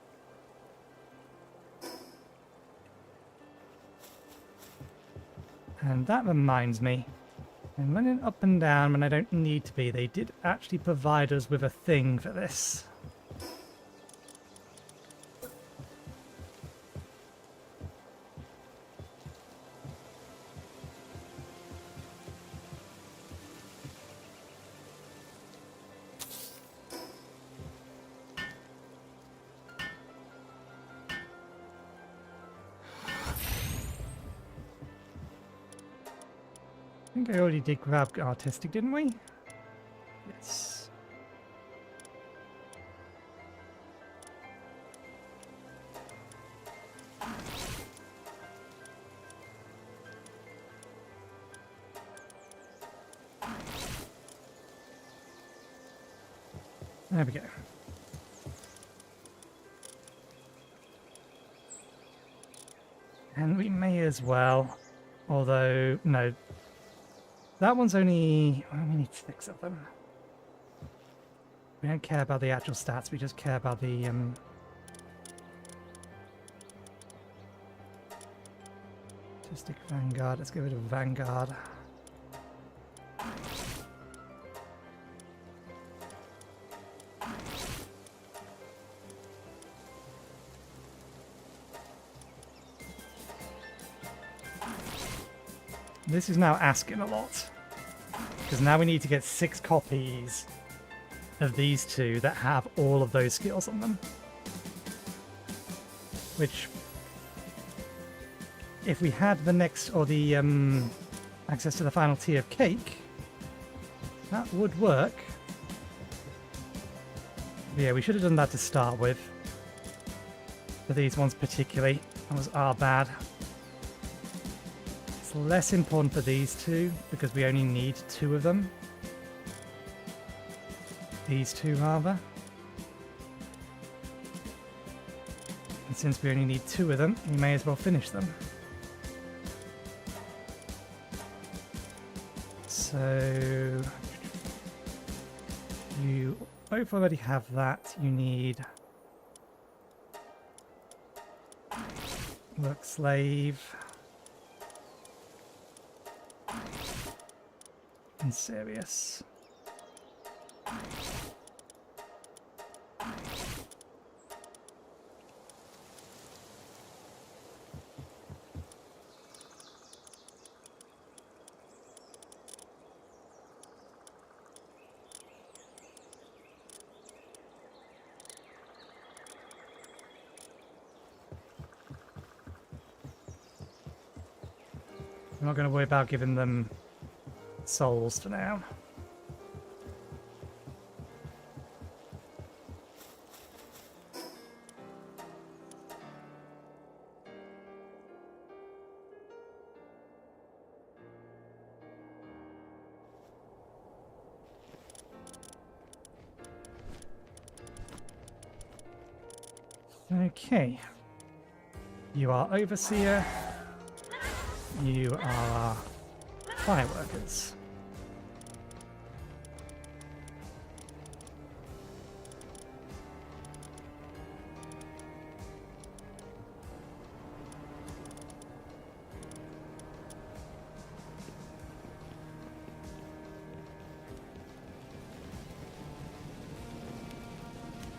[SPEAKER 1] And that reminds me, I'm running up and down when I don't need to be. They did actually provide us with a thing for this. I think I already did grab artistic, didn't we? Yes. There we go. And we may as well, although, no. That one's only... well, we need 6 of them. We don't care about the actual stats, we just care about the... Artistic Vanguard. Let's get rid of Vanguard. This is now asking a lot. Because now we need to get 6 copies of these 2 that have all of those skills on them. Which, if we had the next, or the access to the final tier of cake, that would work. But yeah, we should have done that to start with. For these ones particularly. That was our bad. It's less important for these 2 because we only need 2 of them. These 2 rather. And since we only need 2 of them, we may as well finish them. So you both already have that. You need Work slave. And serious. I'm not going to worry about giving them souls for now. Okay. You are Overseer. You are Fireworkers.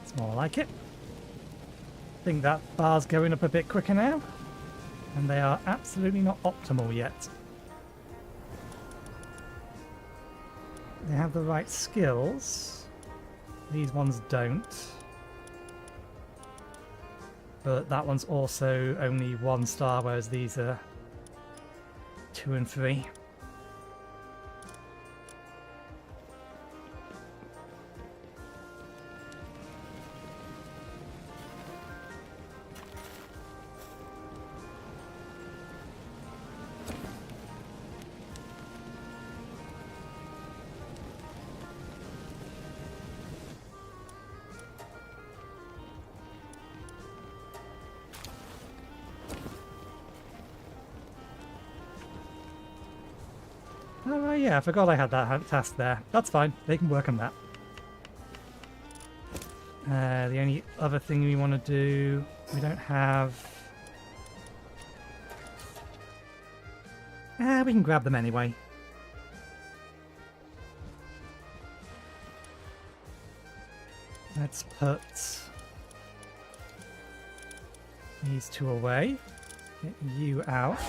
[SPEAKER 1] It's more like it. I think that bar's going up a bit quicker now. And they are absolutely not optimal yet. They have the right skills. These ones don't. But that one's also only 1 star, whereas these are 2 and 3. Oh, yeah, I forgot I had that task there. That's fine. They can work on that. The only other thing we want to do... We don't have... we can grab them anyway. Let's put these 2 away. Get you out.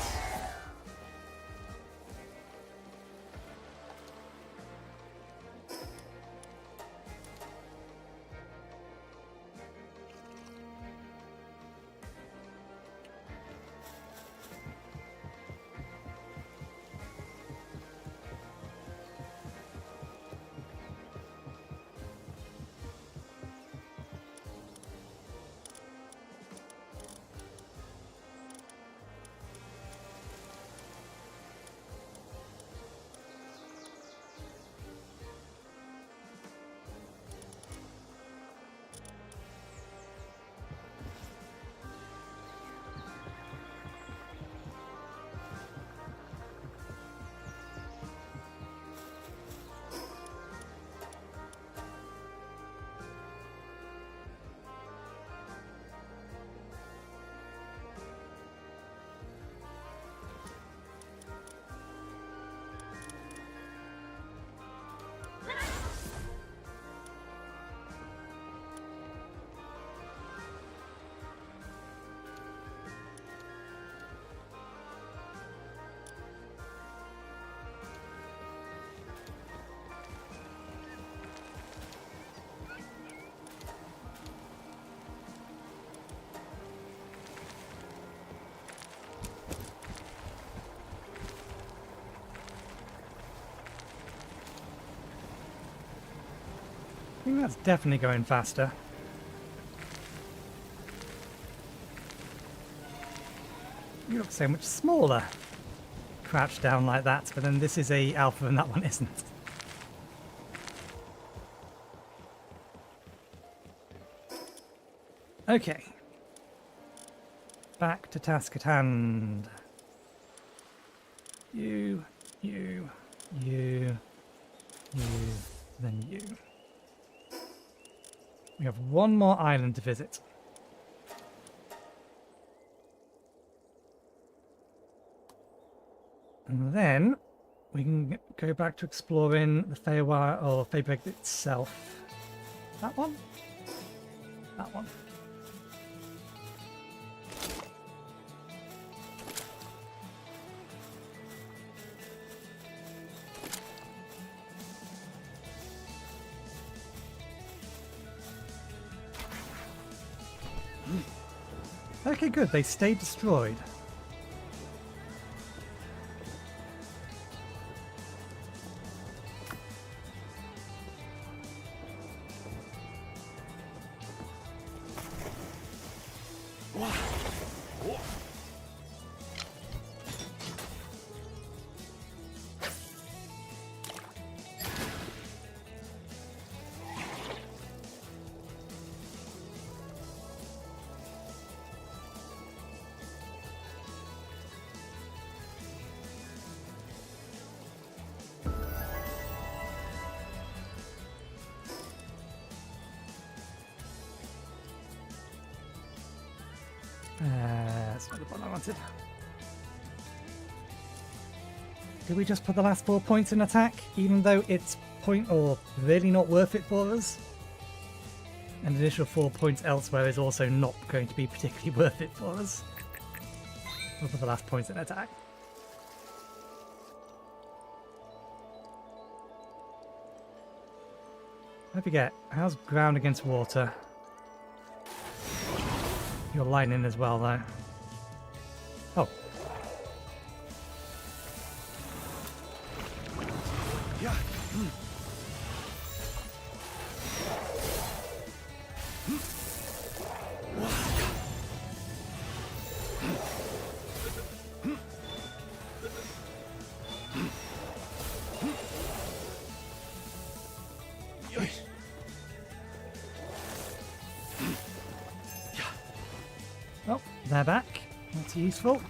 [SPEAKER 1] I think that's definitely going faster. You look so much smaller. Crouched down like that, but then this is a alpha and that one isn't. Okay. Back to task at hand. You, then you. We have 1 more island to visit. And then we can go back to exploring the Feywild or Feybreak itself. That one? That one. Okay, good. They stay destroyed. That's not the one I wanted. Did we just put the last 4 points in attack, even though it's point or really not worth it for us? An additional 4 points elsewhere is also not going to be particularly worth it for us. We'll put the last points in attack. I forget, how's ground against water? You're lightning as well, though. Oh.
[SPEAKER 2] Yeah.
[SPEAKER 1] Oh, they're back. That's useful.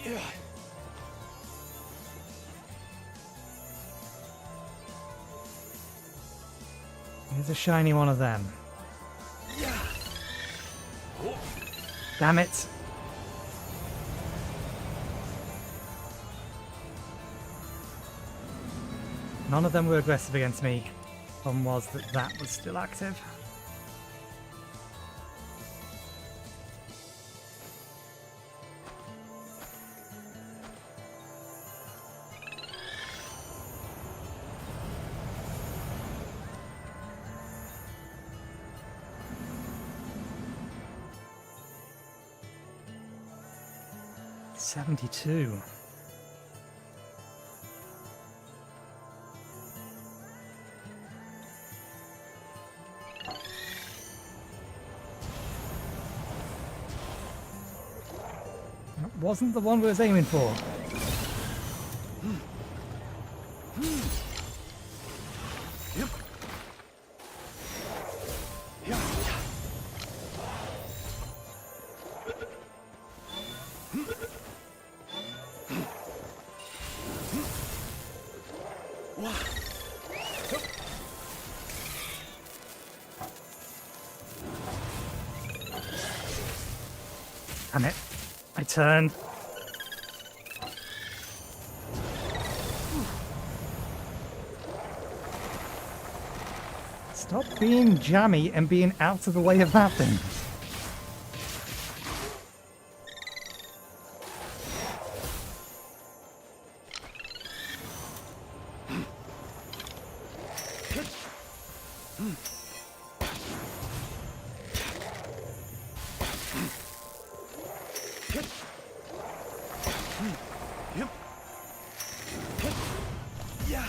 [SPEAKER 2] Yeah.
[SPEAKER 1] Here's a shiny one of them.
[SPEAKER 2] Yeah.
[SPEAKER 1] Damn it. None of them were aggressive against me. Problem was that that was still active. $72. That wasn't the one we was aiming for.
[SPEAKER 2] Yep. Yeah.
[SPEAKER 1] Damn it. I turned. Stop being jammy and being out of the way of that thing.
[SPEAKER 2] Yep. Yeah.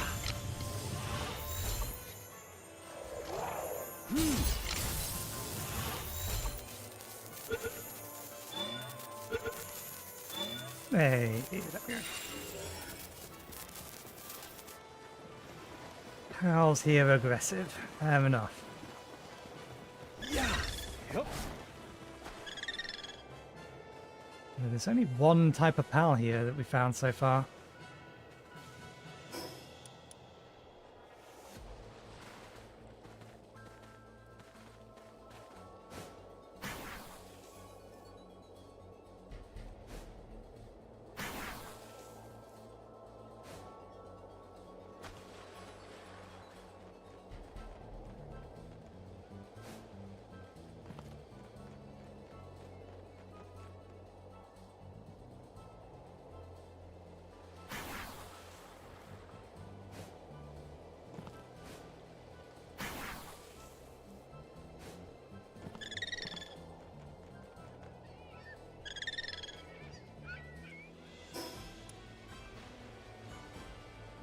[SPEAKER 1] Hey, there we go. Pals here aggressive. Fair enough.
[SPEAKER 2] Yeah. Yep.
[SPEAKER 1] There's only one type of pal here that we found so far.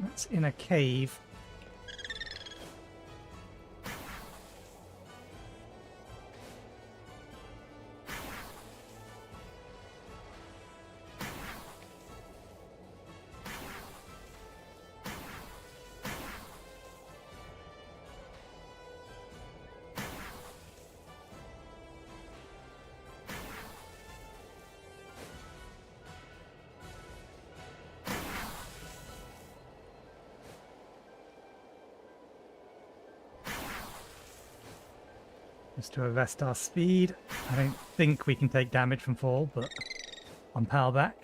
[SPEAKER 1] That's in a cave. Just to arrest our speed. I don't think we can take damage from fall, but on pal back.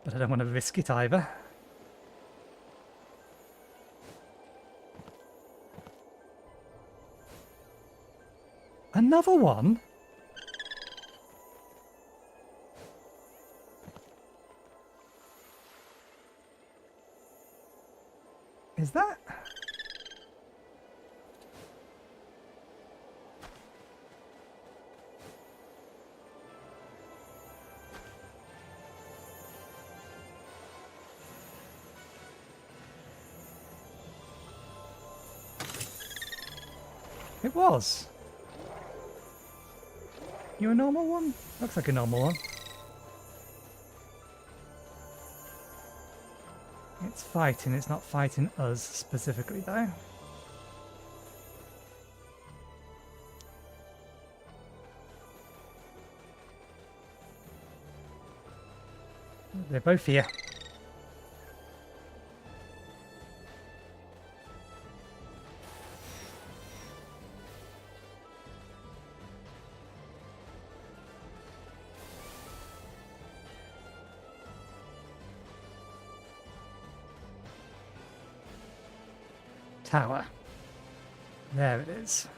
[SPEAKER 1] But I don't want to risk it either. Another one? Is that? It was. You a normal one? Looks like a normal one. It's fighting, it's not fighting us specifically though. They're both here. Tower. There it is.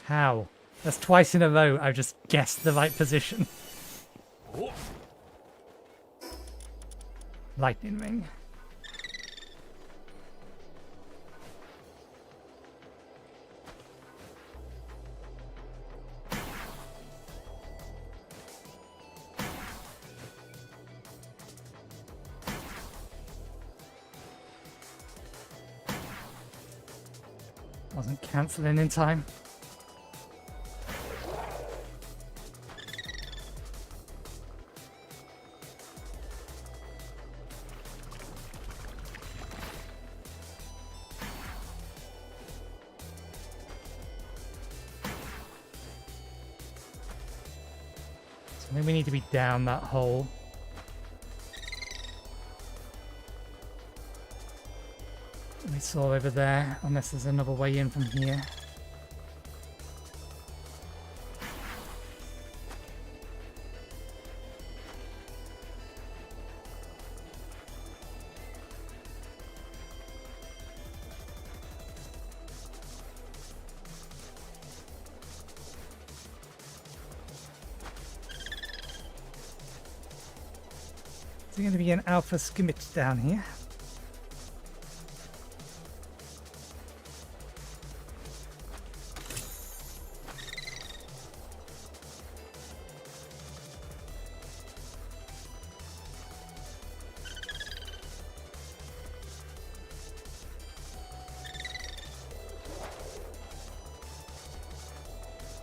[SPEAKER 1] How? That's twice in a row I've just guessed the right position.
[SPEAKER 2] Oh.
[SPEAKER 1] Lightning ring. Wasn't cancelling in time. Maybe we need to be down that hole. We saw over there, unless there's another way in from here. Is there going to be an alpha skimmit down here?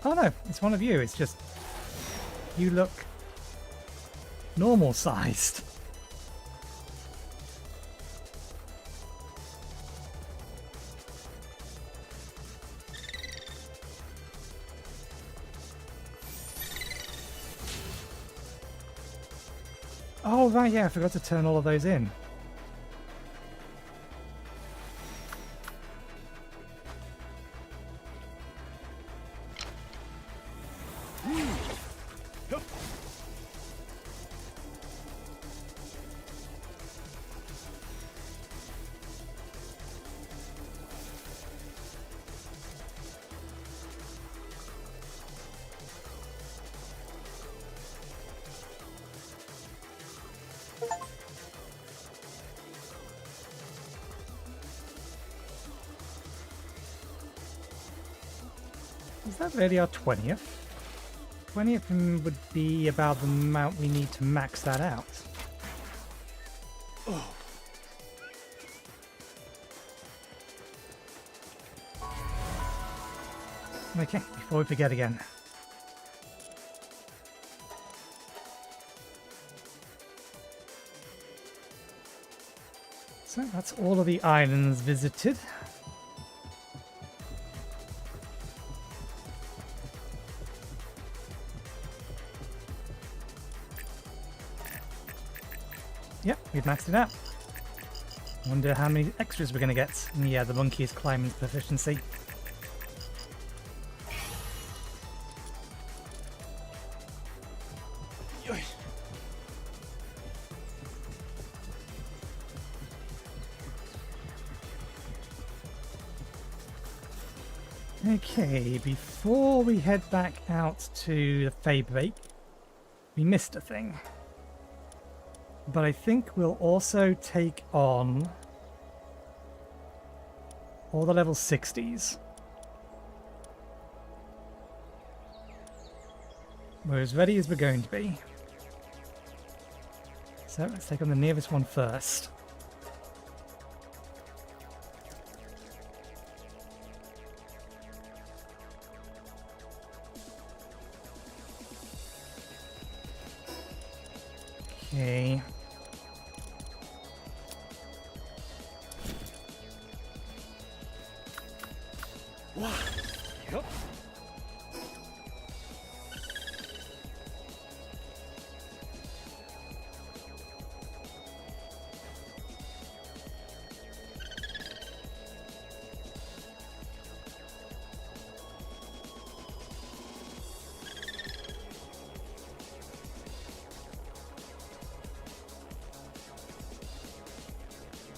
[SPEAKER 1] Oh no, it's one of you. It's just you look normal sized. Oh right, yeah, I forgot to turn all of those in. Is that really our 20th? 20th would be about the amount we need to max that out.
[SPEAKER 2] Oh.
[SPEAKER 1] Okay, before we forget again. So that's all of the islands visited. Yep, we've maxed it out. Wonder how many extras we're going to get. And yeah, the monkey is climbing proficiency.
[SPEAKER 2] Yoy.
[SPEAKER 1] Okay, before we head back out to the Feybreak, we missed a thing. But I think we'll also take on all the level 60s. We're as ready as we're going to be. So let's take on the nearest one first. Okay.
[SPEAKER 2] Wow. Yup.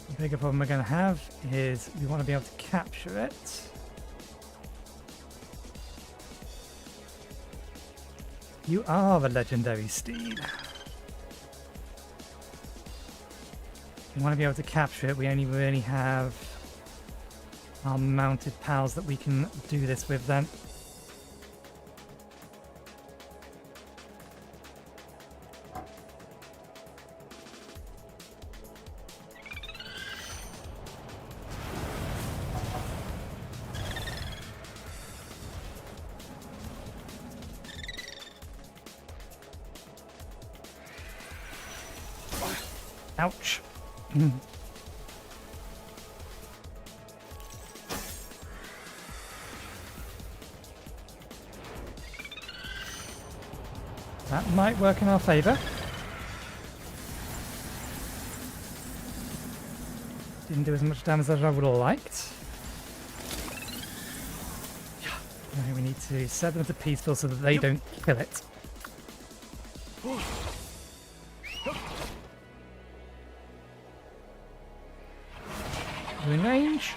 [SPEAKER 1] The bigger problem we're going to have is we want to be able to capture it. You are a legendary steed. We want to be able to capture it. We only really have our mounted pals that we can do this with then. Ouch. That might work in our favour. Didn't do as much damage as I would have liked. Now we need to set them to peaceful so that they don't kill it. Are in range?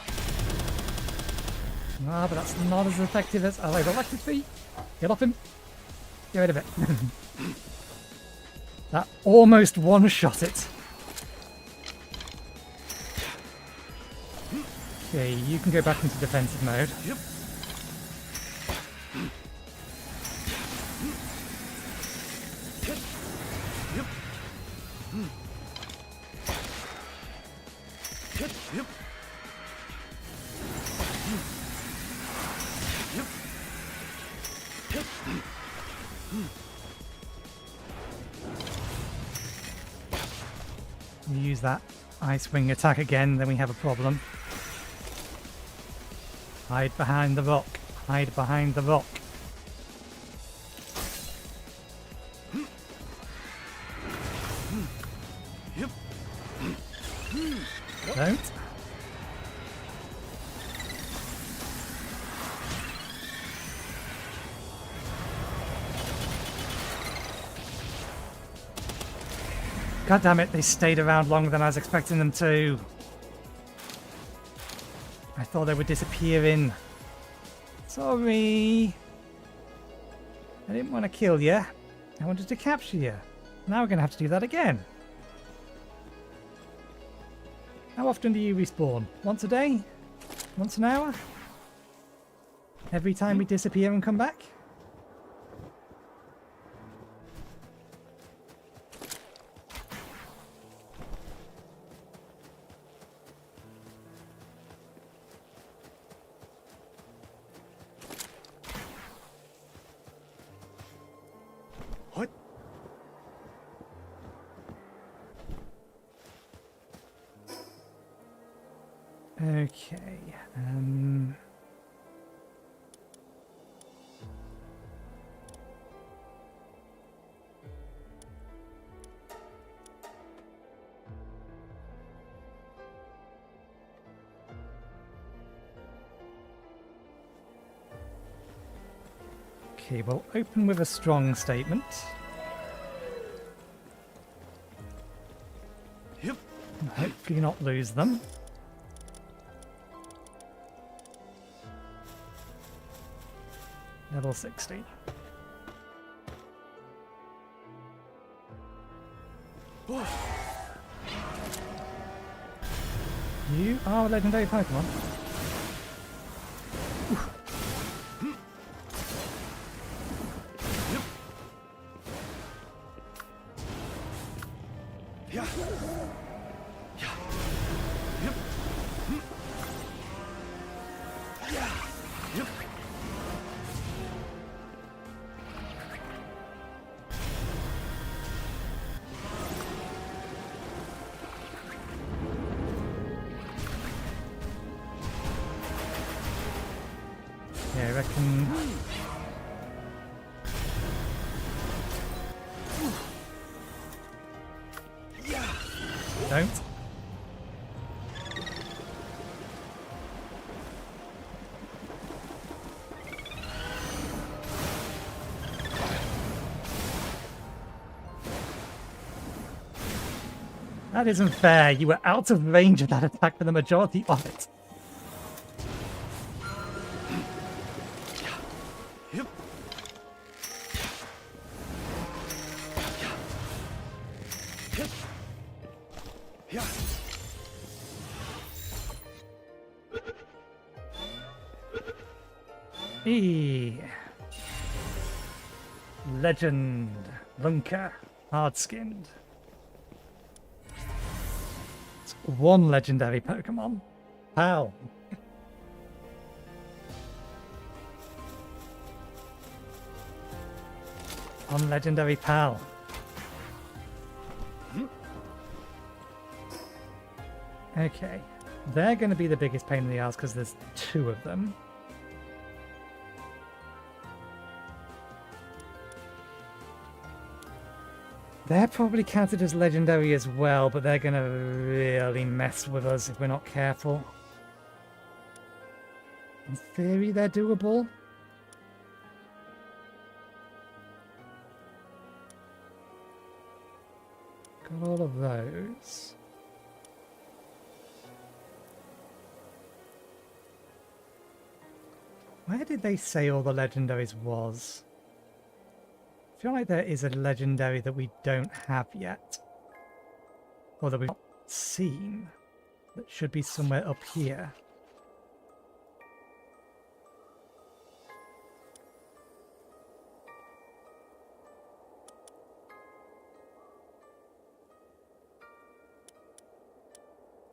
[SPEAKER 1] Ah, but that's not as effective as I would like it to be. Get off him. Get rid of it. That almost one-shot it. Okay, you can go back into defensive mode.
[SPEAKER 2] Yep. Yep. Yep. Yep. Yep.
[SPEAKER 1] use that ice wing attack again, then we have a problem. Hide behind the rock. Hide behind the rock. Don't. God damn it, they stayed around longer than I was expecting them to. I thought they were disappearing. Sorry. I didn't want to kill you. I wanted to capture you. Now we're going to have to do that again. How often do you respawn? Once a day? Once an hour? Every time we disappear and come back?
[SPEAKER 2] What?
[SPEAKER 1] Okay. Okay, we'll open with a strong statement.
[SPEAKER 2] Yep.
[SPEAKER 1] And hopefully not lose them. Level 60. You are a legendary Pokemon.
[SPEAKER 2] Yeah. Yeah. Yep. Yeah. Yep.
[SPEAKER 1] Yeah, I reckon. Don't. That isn't fair. You were out of range of that attack for the majority of it.
[SPEAKER 2] Yep. Yeah.
[SPEAKER 1] Legend. Lunker. Hard-skinned. It's one legendary Pokemon. Pal. One legendary Pal. Okay. They're going to be the biggest pain in the ass because there's two of them. They're probably counted as legendary as well, but they're going to really mess with us if we're not careful. In theory, they're doable. Got all of those. Where did they say all the legendaries was? I feel like there is a legendary that we don't have yet. Or that we've not seen. That should be somewhere up here.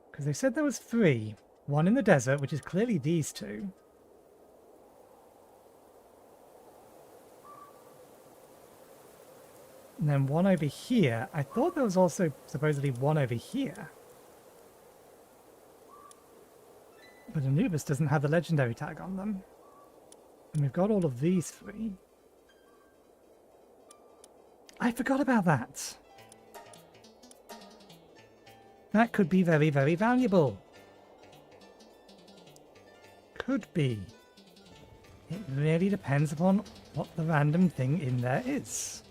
[SPEAKER 1] Because they said there was 3. One in the desert, which is clearly these two. And then one over here. I thought there was also supposedly one over here. But Anubis doesn't have the legendary tag on them. And we've got all of these three. I forgot about that. That could be very, very valuable. Could be. It really depends upon what the random thing in there is.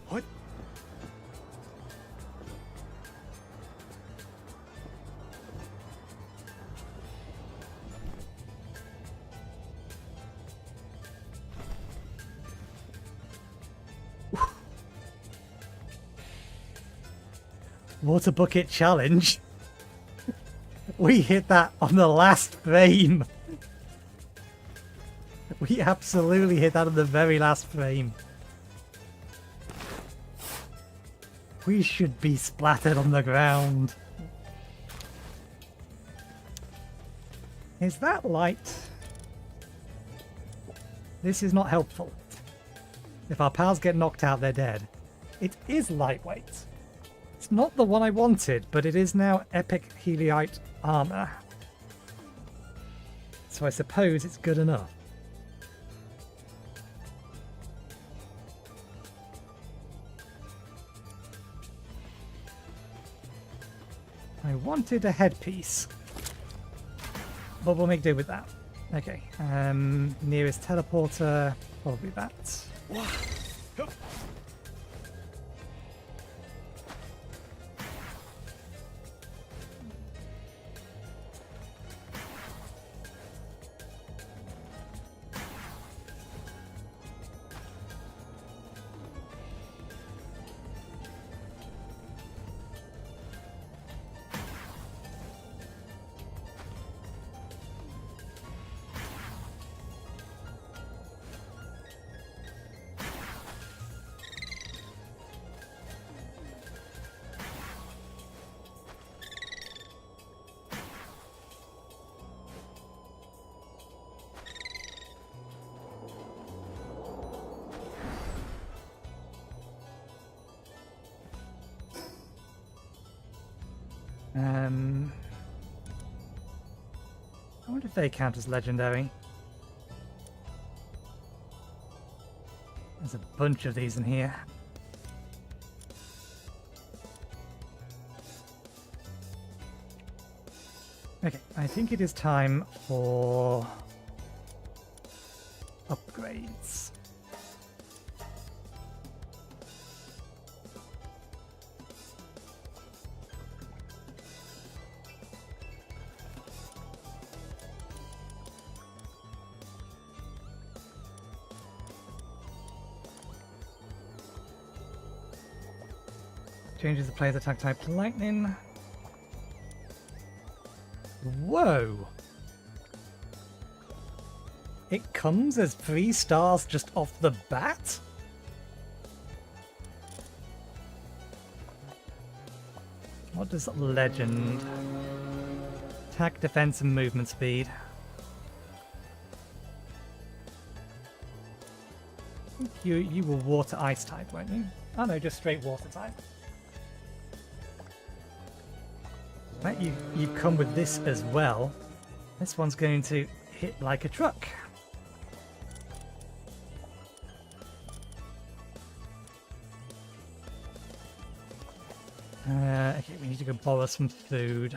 [SPEAKER 2] What?
[SPEAKER 1] Water bucket challenge. We hit that on the last frame. We absolutely hit that on the very last frame. We should be splattered on the ground. Is that light? This is not helpful. If our pals get knocked out, they're dead. It is lightweight. It's not the one I wanted, but it is now epic Heliite armor. So I suppose it's good enough. I wanted a headpiece, but we'll make do with that. Okay, nearest teleporter, probably that. I wonder if they count as legendary. There's a bunch of these in here. Okay, I think it is time for upgrades. Changes the player's attack type to lightning. Whoa! It comes as 3 stars just off the bat? What does legend? Attack, defense, and movement speed. I think you were water ice type, weren't you? Oh no, just straight water type. Right, you come with this as well. This one's going to hit like a truck. Okay, we need to go borrow some food.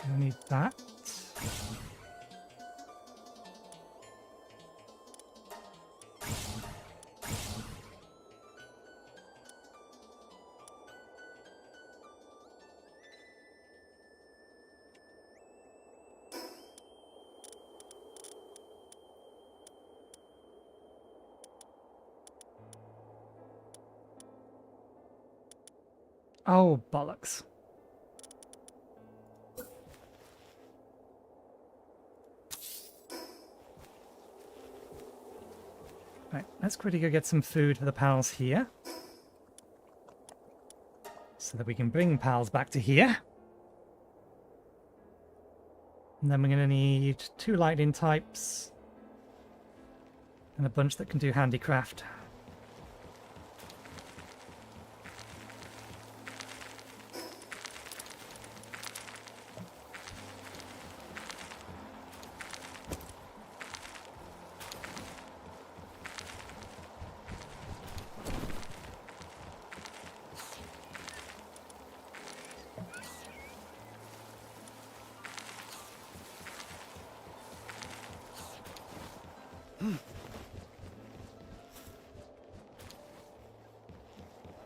[SPEAKER 1] I need that. Oh, bollocks. Right, let's quickly go get some food for the pals here. So that we can bring pals back to here. And then we're going to need 2 lightning types. And a bunch that can do handicraft.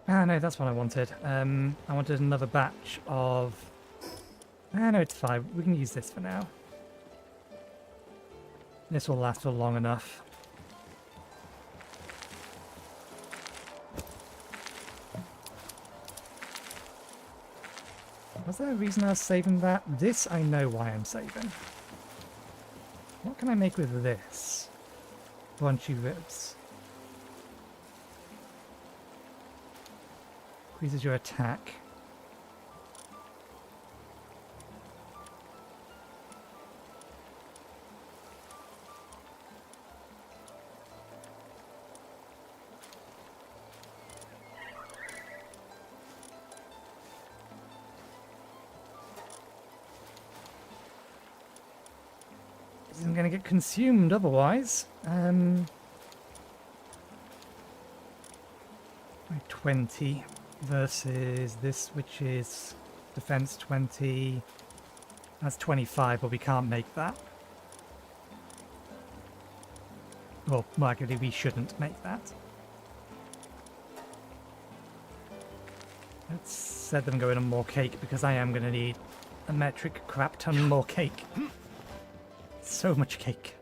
[SPEAKER 1] Ah, no, that's what I wanted. I wanted another batch of... Ah, no, it's fine. We can use this for now. This will last for long enough. Was there a reason I was saving that? This, I know why I'm saving. What can I make with this? Crunchy ribs. Increases your attack. This isn't going to get consumed otherwise. 20 versus this, which is defense 20. That's 25, but we can't make that. Well, likely we shouldn't make that. Let's set them going on more cake because I am going to need a metric crap ton more cake. So much cake.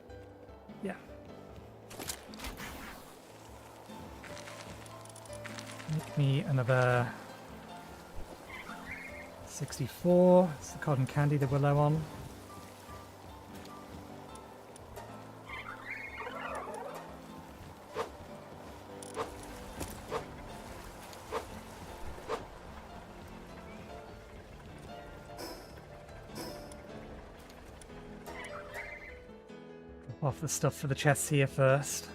[SPEAKER 1] Yeah. Make me another 64. It's the cotton candy that we're low on. Drop off the stuff for the chests here first.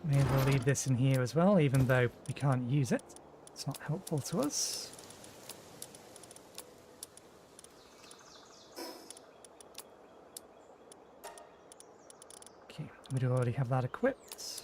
[SPEAKER 1] Maybe we'll leave this in here as well, even though we can't use it. It's not helpful to us. Okay, we do already have that equipped.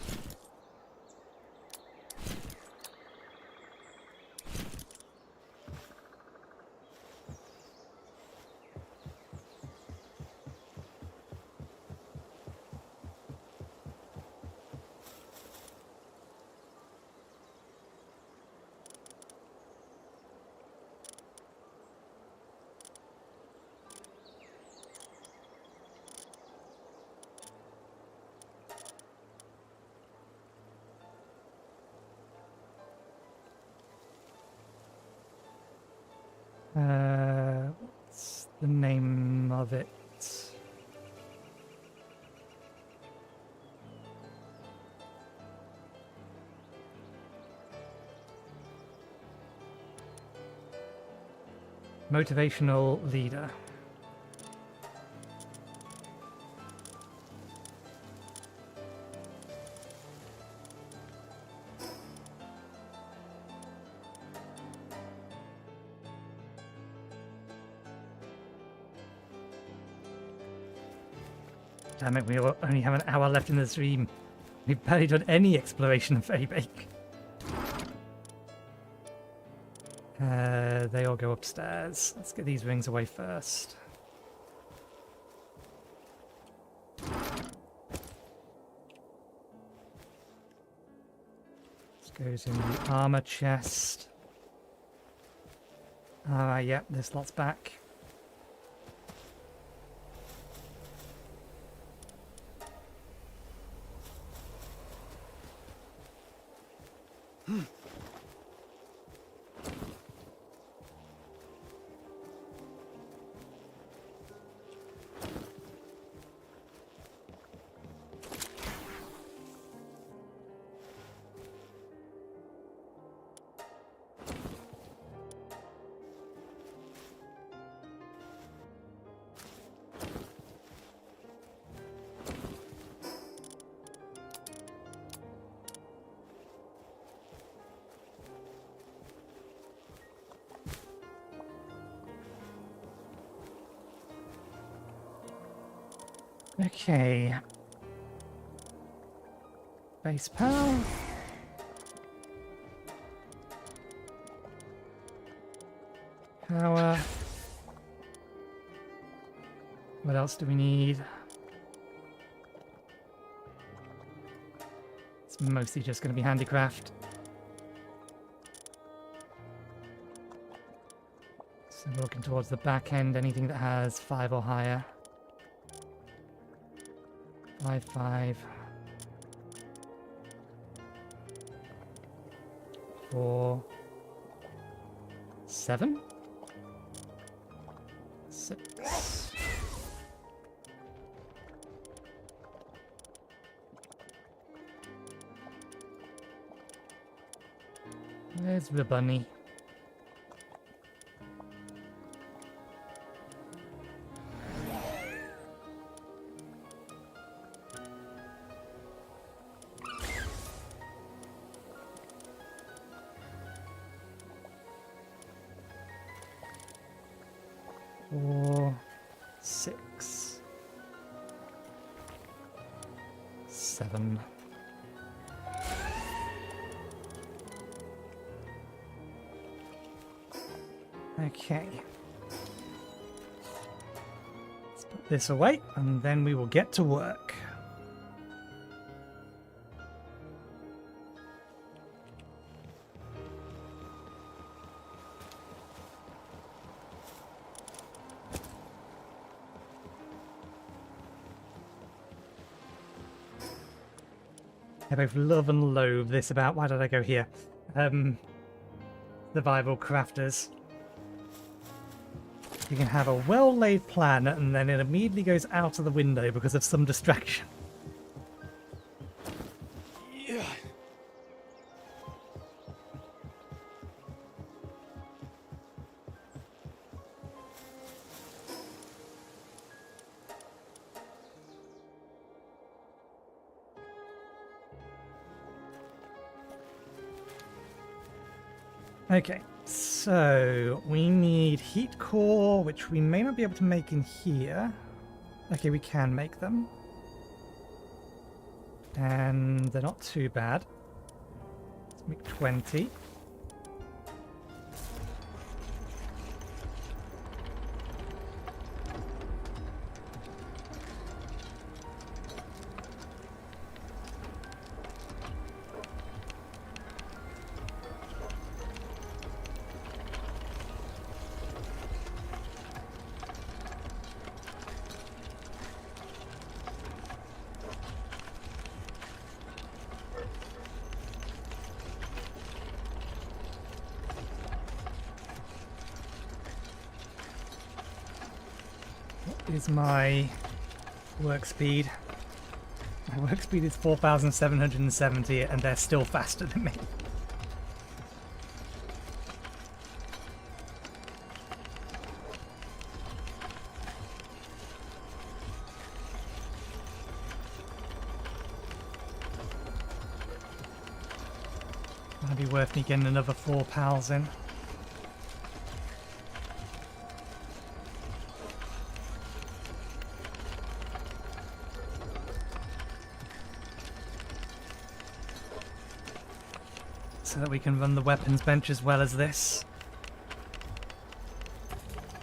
[SPEAKER 1] What's the name of it? Motivational leader. Damn it, we only have an hour left in the stream. We've barely done any exploration of Feybreak. They all go upstairs. Let's get these rings away first. This goes in the armor chest. Alright, yep, this lot's back. Okay. Base power. Power. What else do we need? It's mostly just going to be handicraft. So we're looking towards the back end, anything that has 5 or higher. 5, 5. 4. 7. 6. Where's the bunny? Four, 6, 7. Okay. Let's put this away, and then we will get to work. I both love and loathe this about... Why did I go here? Survival crafters. You can have a well-laid plan and then it immediately goes out of the window because of some distraction.
[SPEAKER 2] Yeah.
[SPEAKER 1] Okay, so we need heat core, which we may not be able to make in here. Okay, we can make them. And they're not too bad. Let's make 20. Is my work speed. My work speed is 4,770 and they're still faster than me. That'd be worth me getting another 4 pals in. So that we can run the weapons bench as well as this.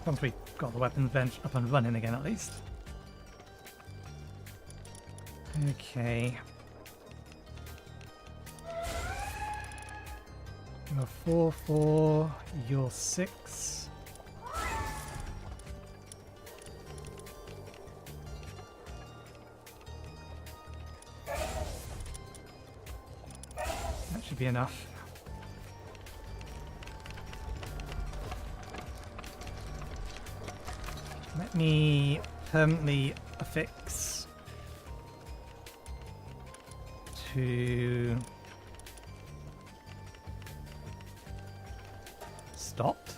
[SPEAKER 1] Once we've got the weapons bench up and running again at least. Okay. You're 4, 4, you're 6. That should be enough. Let me permanently affix to stopped.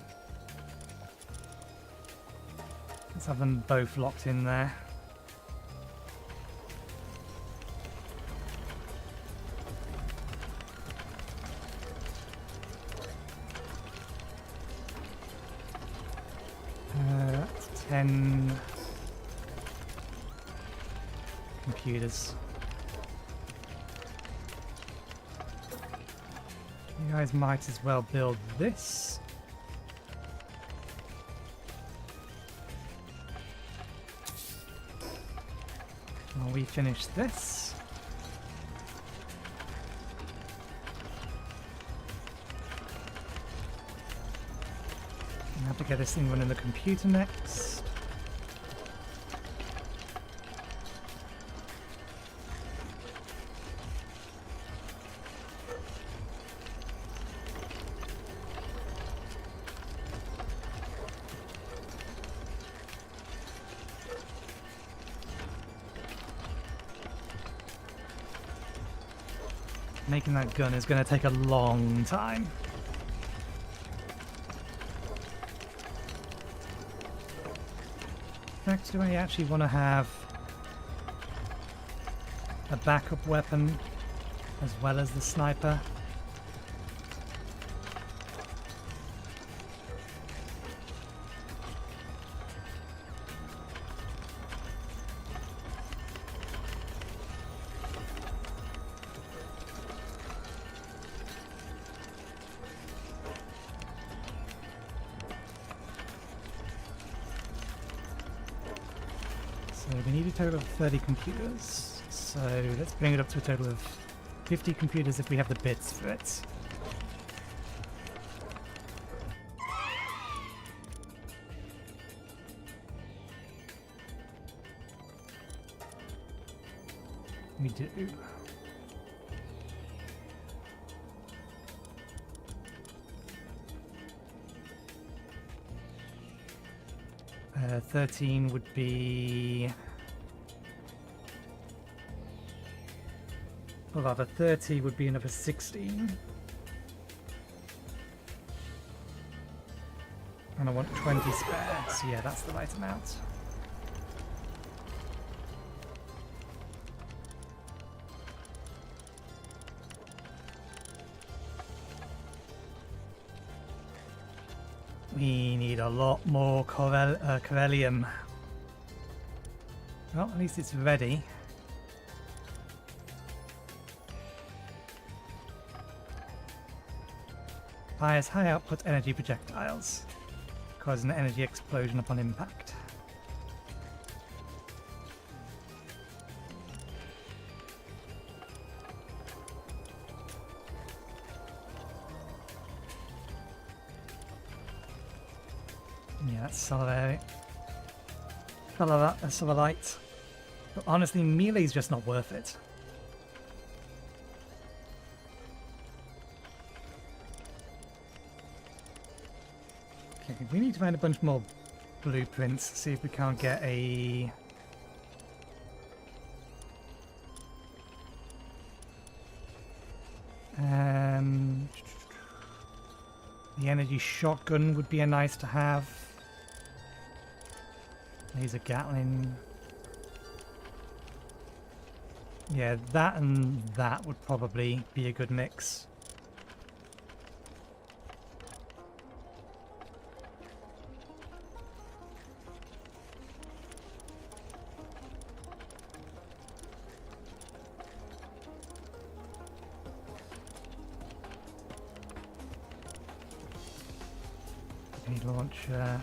[SPEAKER 1] Let's have them both locked in there. That's 10. computers. You guys might as well build this. While we finish this. I have to get this thing running the computer next. Making that gun is going to take a long time. In fact, do I actually want to have a backup weapon as well as the sniper? So we need a total of 30 computers. So let's bring it up to a total of 50 computers if we have the bits for it. We do. 13 would be... Well, rather 30 would be another 16. And I want 20 spare, so yeah, that's the right amount. We need a lot more Corellium. Well, at least it's ready. Fires high output energy projectiles, causing an energy explosion upon impact. Yeah, that's solid. Solid light. But honestly, melee's just not worth it. Okay, we need to find a bunch more blueprints, see if we can't get a... The energy shotgun would be a nice to have. Laser Gatling. Yeah, that and that would probably be a good mix. Need launcher.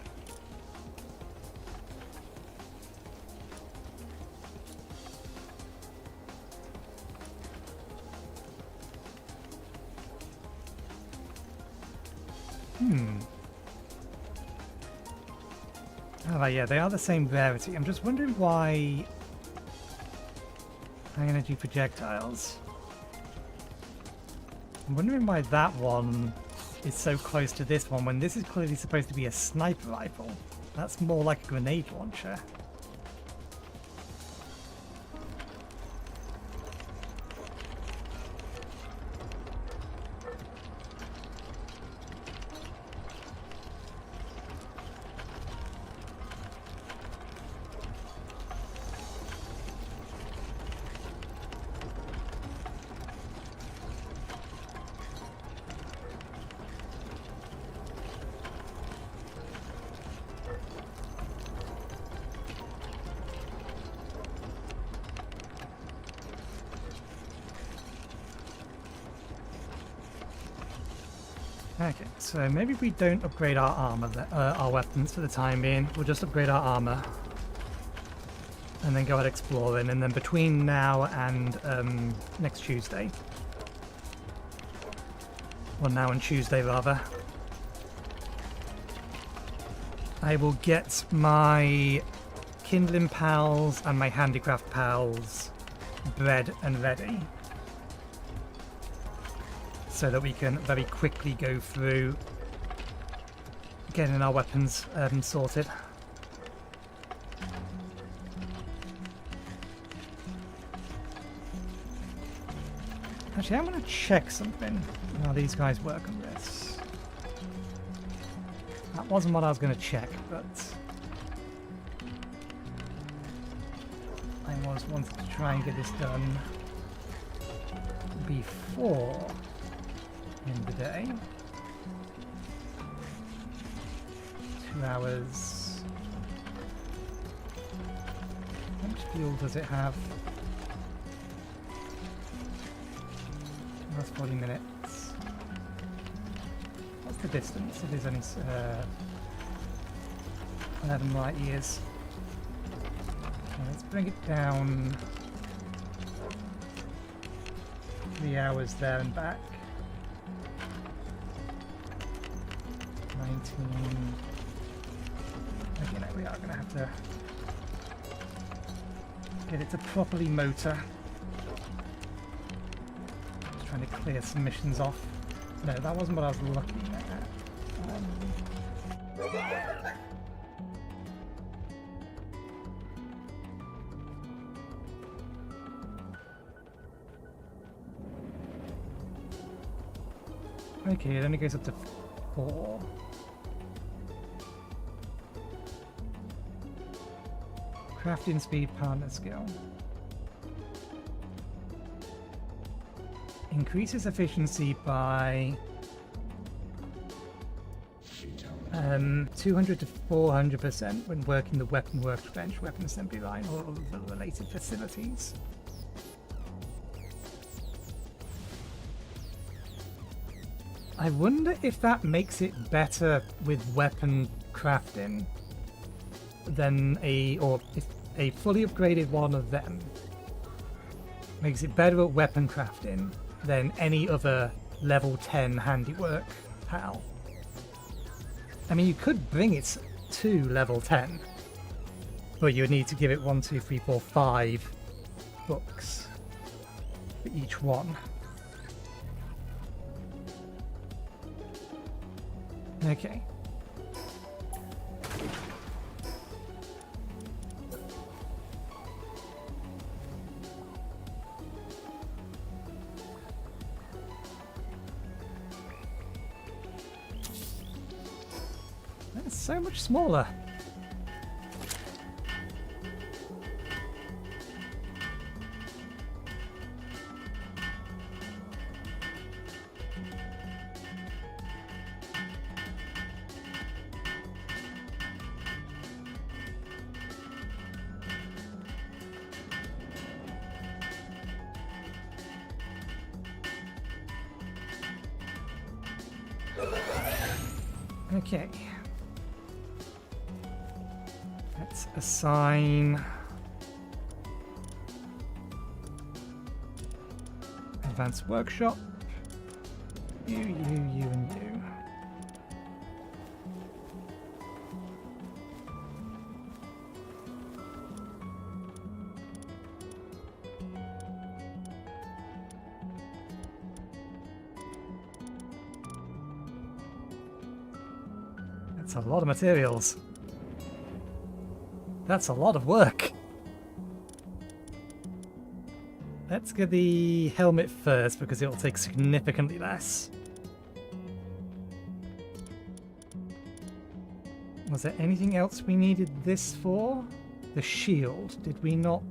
[SPEAKER 1] Alright, yeah, they are the same rarity. I'm just wondering why high energy projectiles. I'm wondering why that one is so close to this one when this is clearly supposed to be a sniper rifle. That's more like a grenade launcher. Okay, so maybe we don't upgrade our armor, our weapons for the time being. We'll just upgrade our armor. And then go out exploring, and then between now and next Tuesday. Well, now and Tuesday, rather. I will get my kindling pals and my handicraft pals bred and ready. So that we can very quickly go through getting our weapons sorted. Actually, I'm going to check something how these guys work on this. That wasn't what I was going to check, but I was wanting to try and get this done before the end of the day. 2 hours. How much fuel does it have? That's 40 minutes. What's the distance? It is only 11 light years. Okay, let's bring it down 3 hours there and back. 19. Okay, no, we are going to have to get it to properly motor. Trying to clear some missions off. No, that wasn't what I was looking at. Okay, it only goes up to 4. Crafting speed, partner skill. Increases efficiency by 200 to 400% when working the weapon workbench, weapon assembly line, or the related facilities. I wonder if that makes it better with weapon crafting than if a fully upgraded one of them makes it better at weapon crafting than any other level 10 handiwork pal. I mean, you could bring it to level 10, but you would need to give it 1, 2, 3, 4, 5 books for each one. Okay. That's so much smaller. Okay. Let's assign advanced workshop. You, and you. That's a lot of materials. That's a lot of work. Let's get the helmet first because it'll take significantly less. Was there anything else we needed this for? The shield, did we not?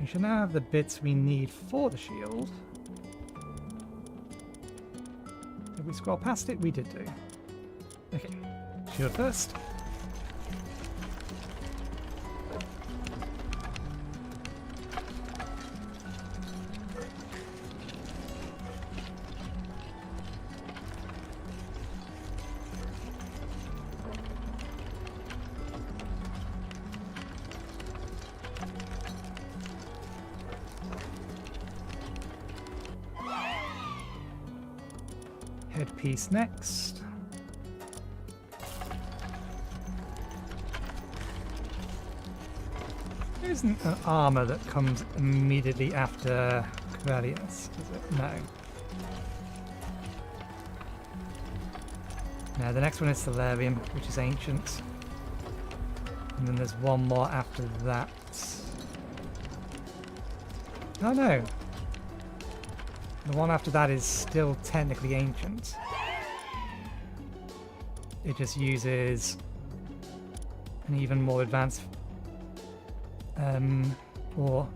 [SPEAKER 1] We should now have the bits we need for the shield. Did we scroll past it? We did do. Okay. Shield first. Headpiece next. There isn't an armor that comes immediately after Corellius, is it? No. No, the next one is Solarium, which is ancient. And then there's one more after that. Oh no! The one after that is still technically ancient. It just uses an even more advanced ore.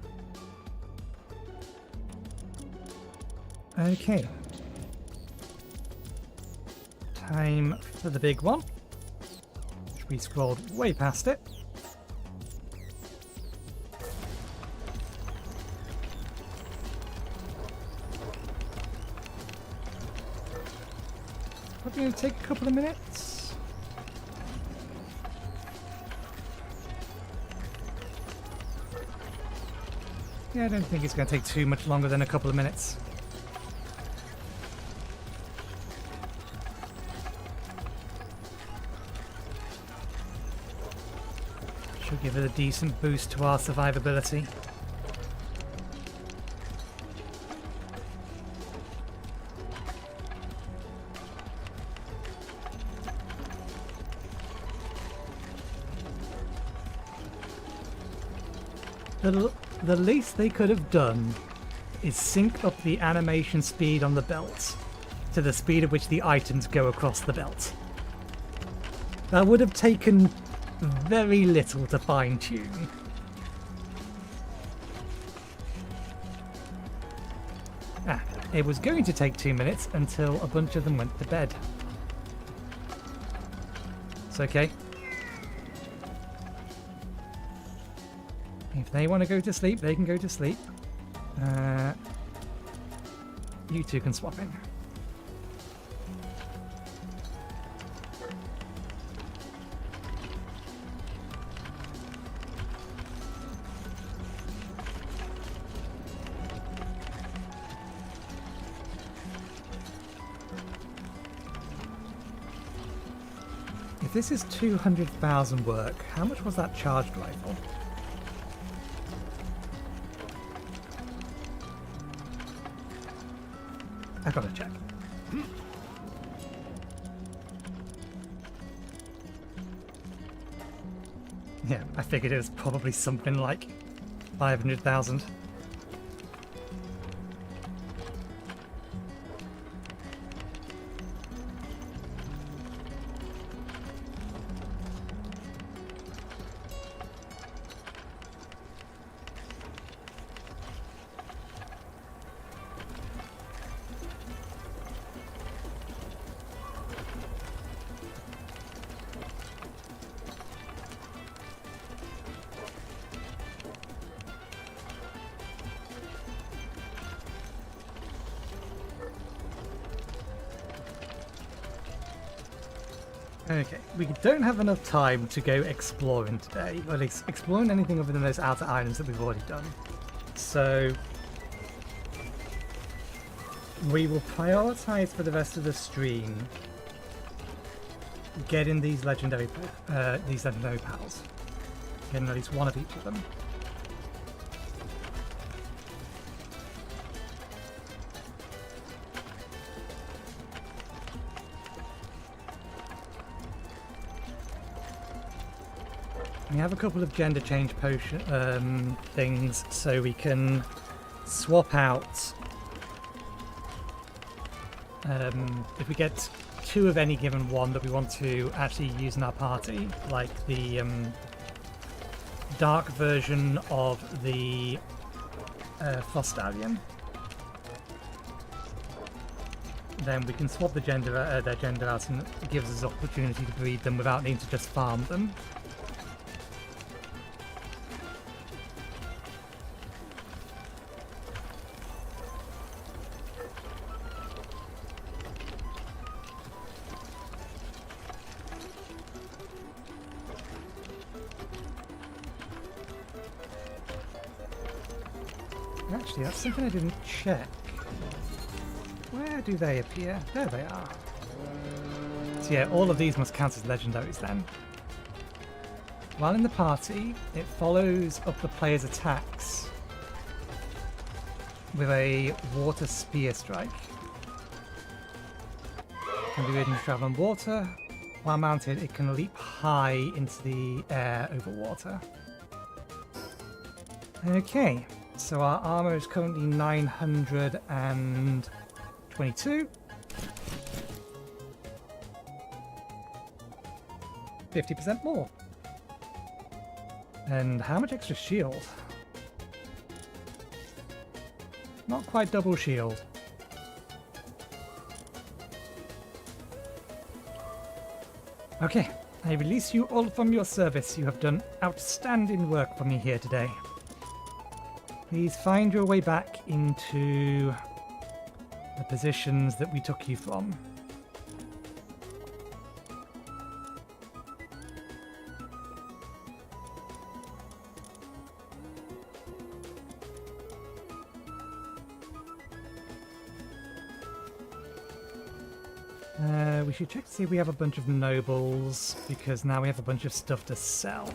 [SPEAKER 1] Okay. Time for the big one. Which we scrolled way past it. Probably going to take a couple of minutes. Yeah, I don't think it's going to take too much longer than a couple of minutes. Should give it a decent boost to our survivability. The least they could have done is sync up the animation speed on the belt to the speed at which the items go across the belt. That would have taken very little to fine-tune. It was going to take 2 minutes until a bunch of them went to bed. It's okay. If they want to go to sleep, they can go to sleep. You two can swap in. If this is 200,000 work, how much was that charged rifle? I gotta check. Yeah, I figured it was probably something like 500,000. Okay, we don't have enough time to go exploring today, or at least exploring anything other than those outer islands that we've already done. So we will prioritize for the rest of the stream getting these legendary pals, getting at least one of each of them. We have a couple of gender change potion things, so we can swap out if we get 2 of any given one that we want to actually use in our party, like the dark version of the Frost Stallion. Then we can swap their gender out, and it gives us opportunity to breed them without needing to just farm them. Actually, that's something I didn't check. Where Where do they appear? There they are. So yeah, all of these must count as legendaries then. While in the party, it follows up the player's attacks with a water spear strike. It can be ridden to travel on water. While mounted, it can leap high into the air over water. Okay, so our armor is currently 922. 50% more. And how much extra shield? Not quite double shield. Okay, I release you all from your service. You have done outstanding work for me here today. Please find your way back into the positions that we took you from. We should check to see if we have a bunch of nobles, because now we have a bunch of stuff to sell.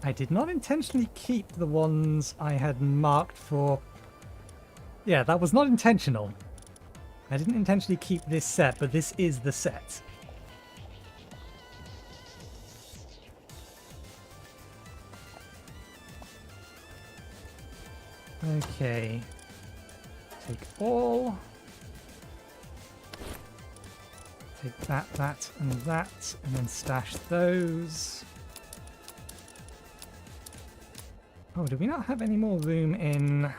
[SPEAKER 1] I did not intentionally keep the ones I had marked for... Yeah, that was not intentional. I didn't intentionally keep this set, but this is the set. Okay. Take all. Take that, and that, and then stash those. Oh, do we not have any more room in...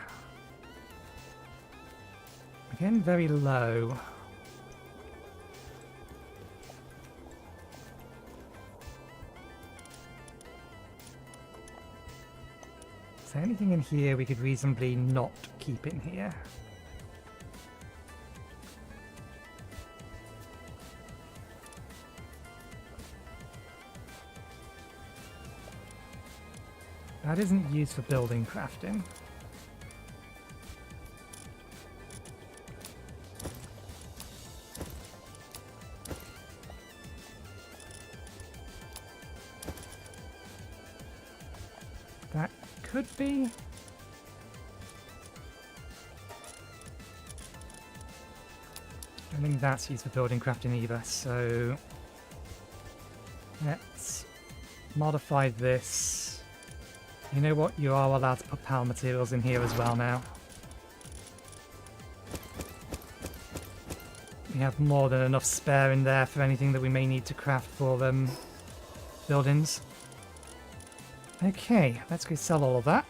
[SPEAKER 1] Again, very low. Is there anything in here we could reasonably not keep in here? That isn't used for building crafting. That could be. I don't think that's used for building crafting either, so let's modify this. You know what? You are allowed to put PAL materials in here as well now. We have more than enough spare in there for anything that we may need to craft for buildings. Okay, let's go sell all of that.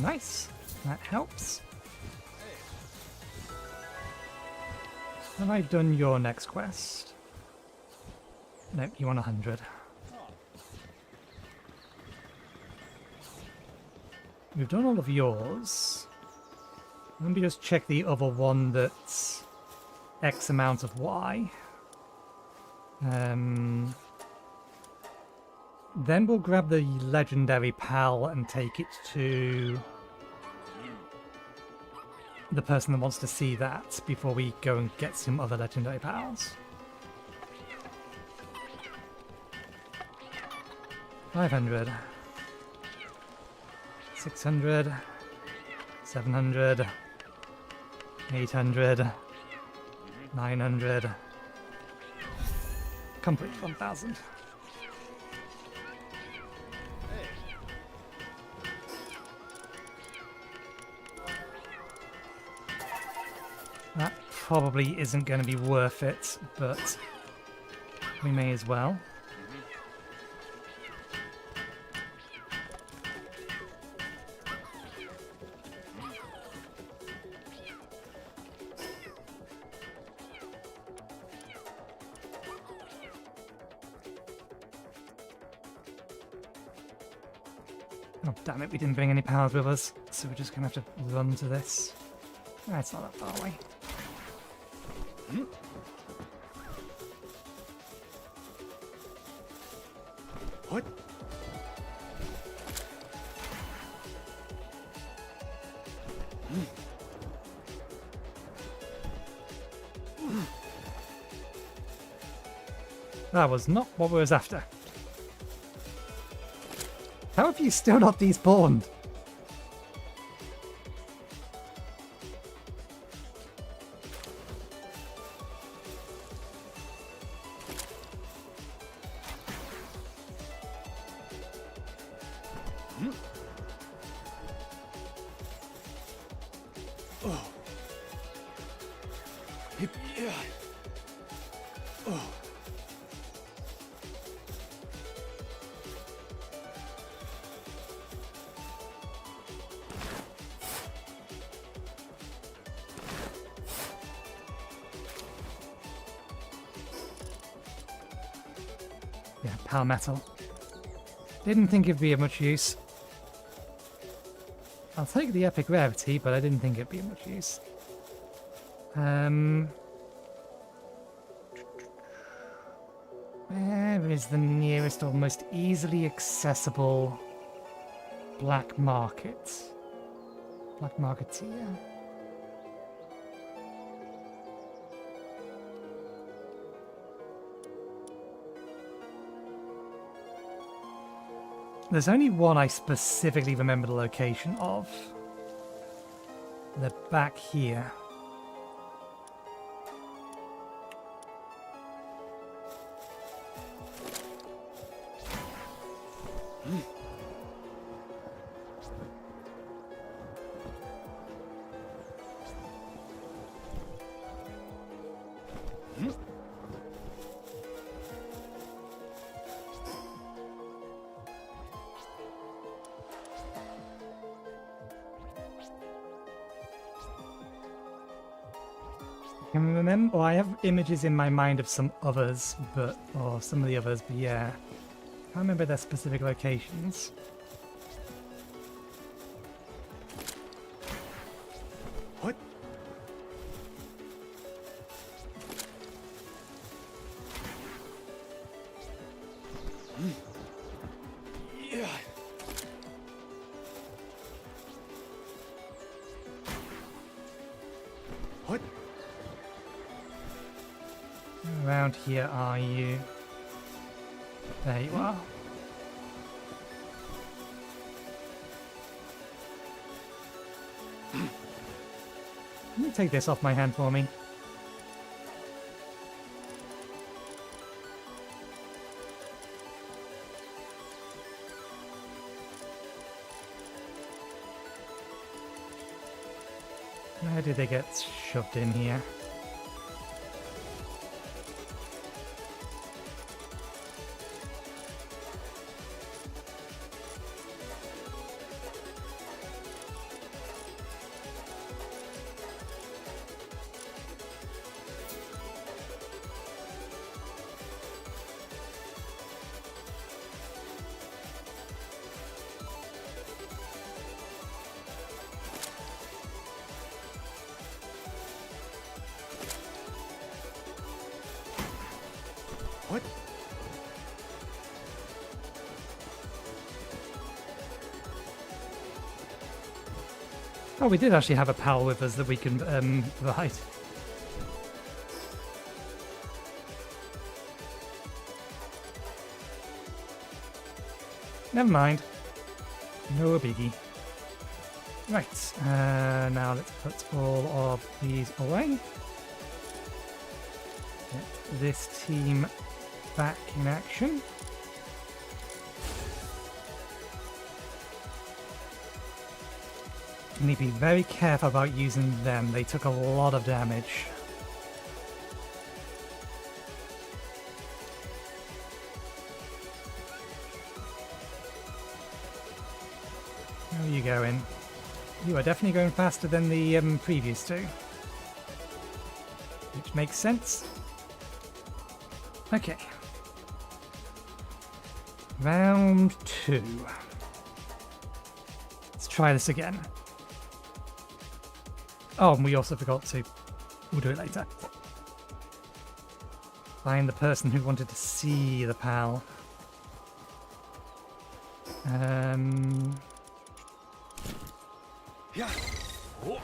[SPEAKER 1] Nice, that helps. Have I done your next quest? Nope, you want 100. We've done all of yours. Let me just check the other one that's X amount of Y. Then we'll grab the legendary PAL and take it to the person that wants to see that before we go and get some other legendary PALs. 500. 600. 700. 800. 900. Complete 1000. probably isn't going to be worth it, but we may as well. Oh, damn it, we didn't bring any powers with us, so we're just going to have to run to this. Ah, it's not that far away.
[SPEAKER 2] What?
[SPEAKER 1] That was not what we was after. How have you still not despawned?
[SPEAKER 2] Oh. Yeah. Oh.
[SPEAKER 1] Yeah, power metal. Didn't think it'd be of much use. I'll take the epic rarity, but I didn't think it'd be of much use. Where is the nearest or most easily accessible black market? Black marketeer. There's only one I specifically remember the location of. They're back here. Can remember, I have images in my mind of some others, or some of the others, but yeah. Can't remember their specific locations.
[SPEAKER 2] What? Yeah. What?
[SPEAKER 1] Around here are you? There you are. Can you take this off my hand for me? Where did they get shoved in here?
[SPEAKER 2] What?
[SPEAKER 1] Oh, we did actually have a pal with us that we can ride. Never mind. No biggie. Right, now let's put all of these away. Get this team back in action. You need to be very careful about using them. They took a lot of damage. How are you going? You are definitely going faster than the previous two. Which makes sense. Okay. Round 2. Let's try this again. Oh, and we also forgot to... We'll do it later. Find the person who wanted to see the pal.
[SPEAKER 2] Yeah. Oh.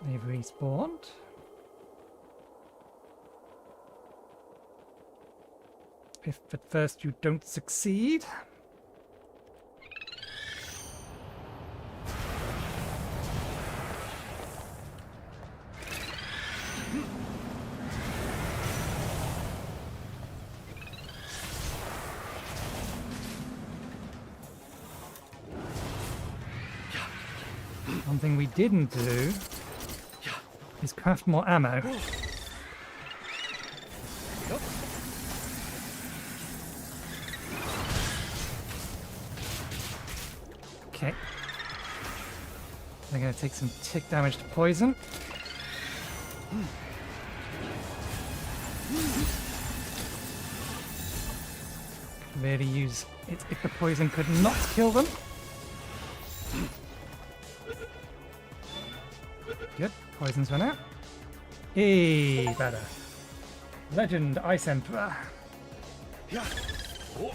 [SPEAKER 1] They've respawned. If at first you don't succeed. One thing we didn't do is craft more ammo. Okay. They're going to take some tick damage to poison. Really use it if the poison could not kill them. Good. Poison's run out. Hey, better. Legend Ice Emperor.
[SPEAKER 2] Yeah. Oh.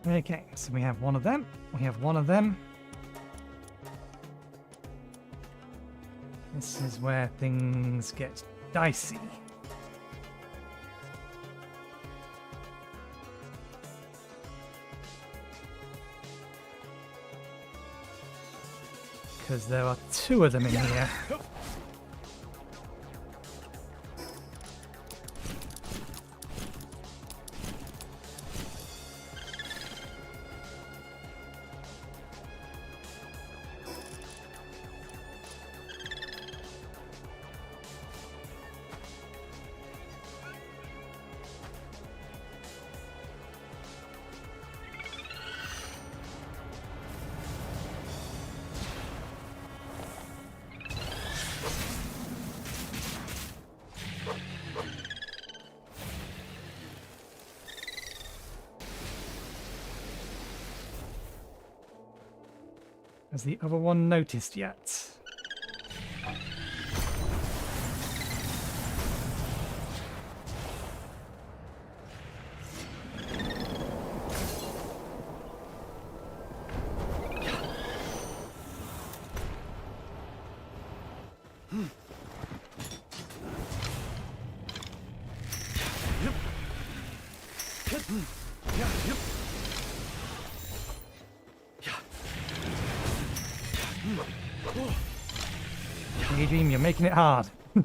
[SPEAKER 1] Okay, so we have one of them. We have one of them. This is where things get dicey. Because there are two of them in here. Has the other one noticed yet? Daydream, you're making it hard. I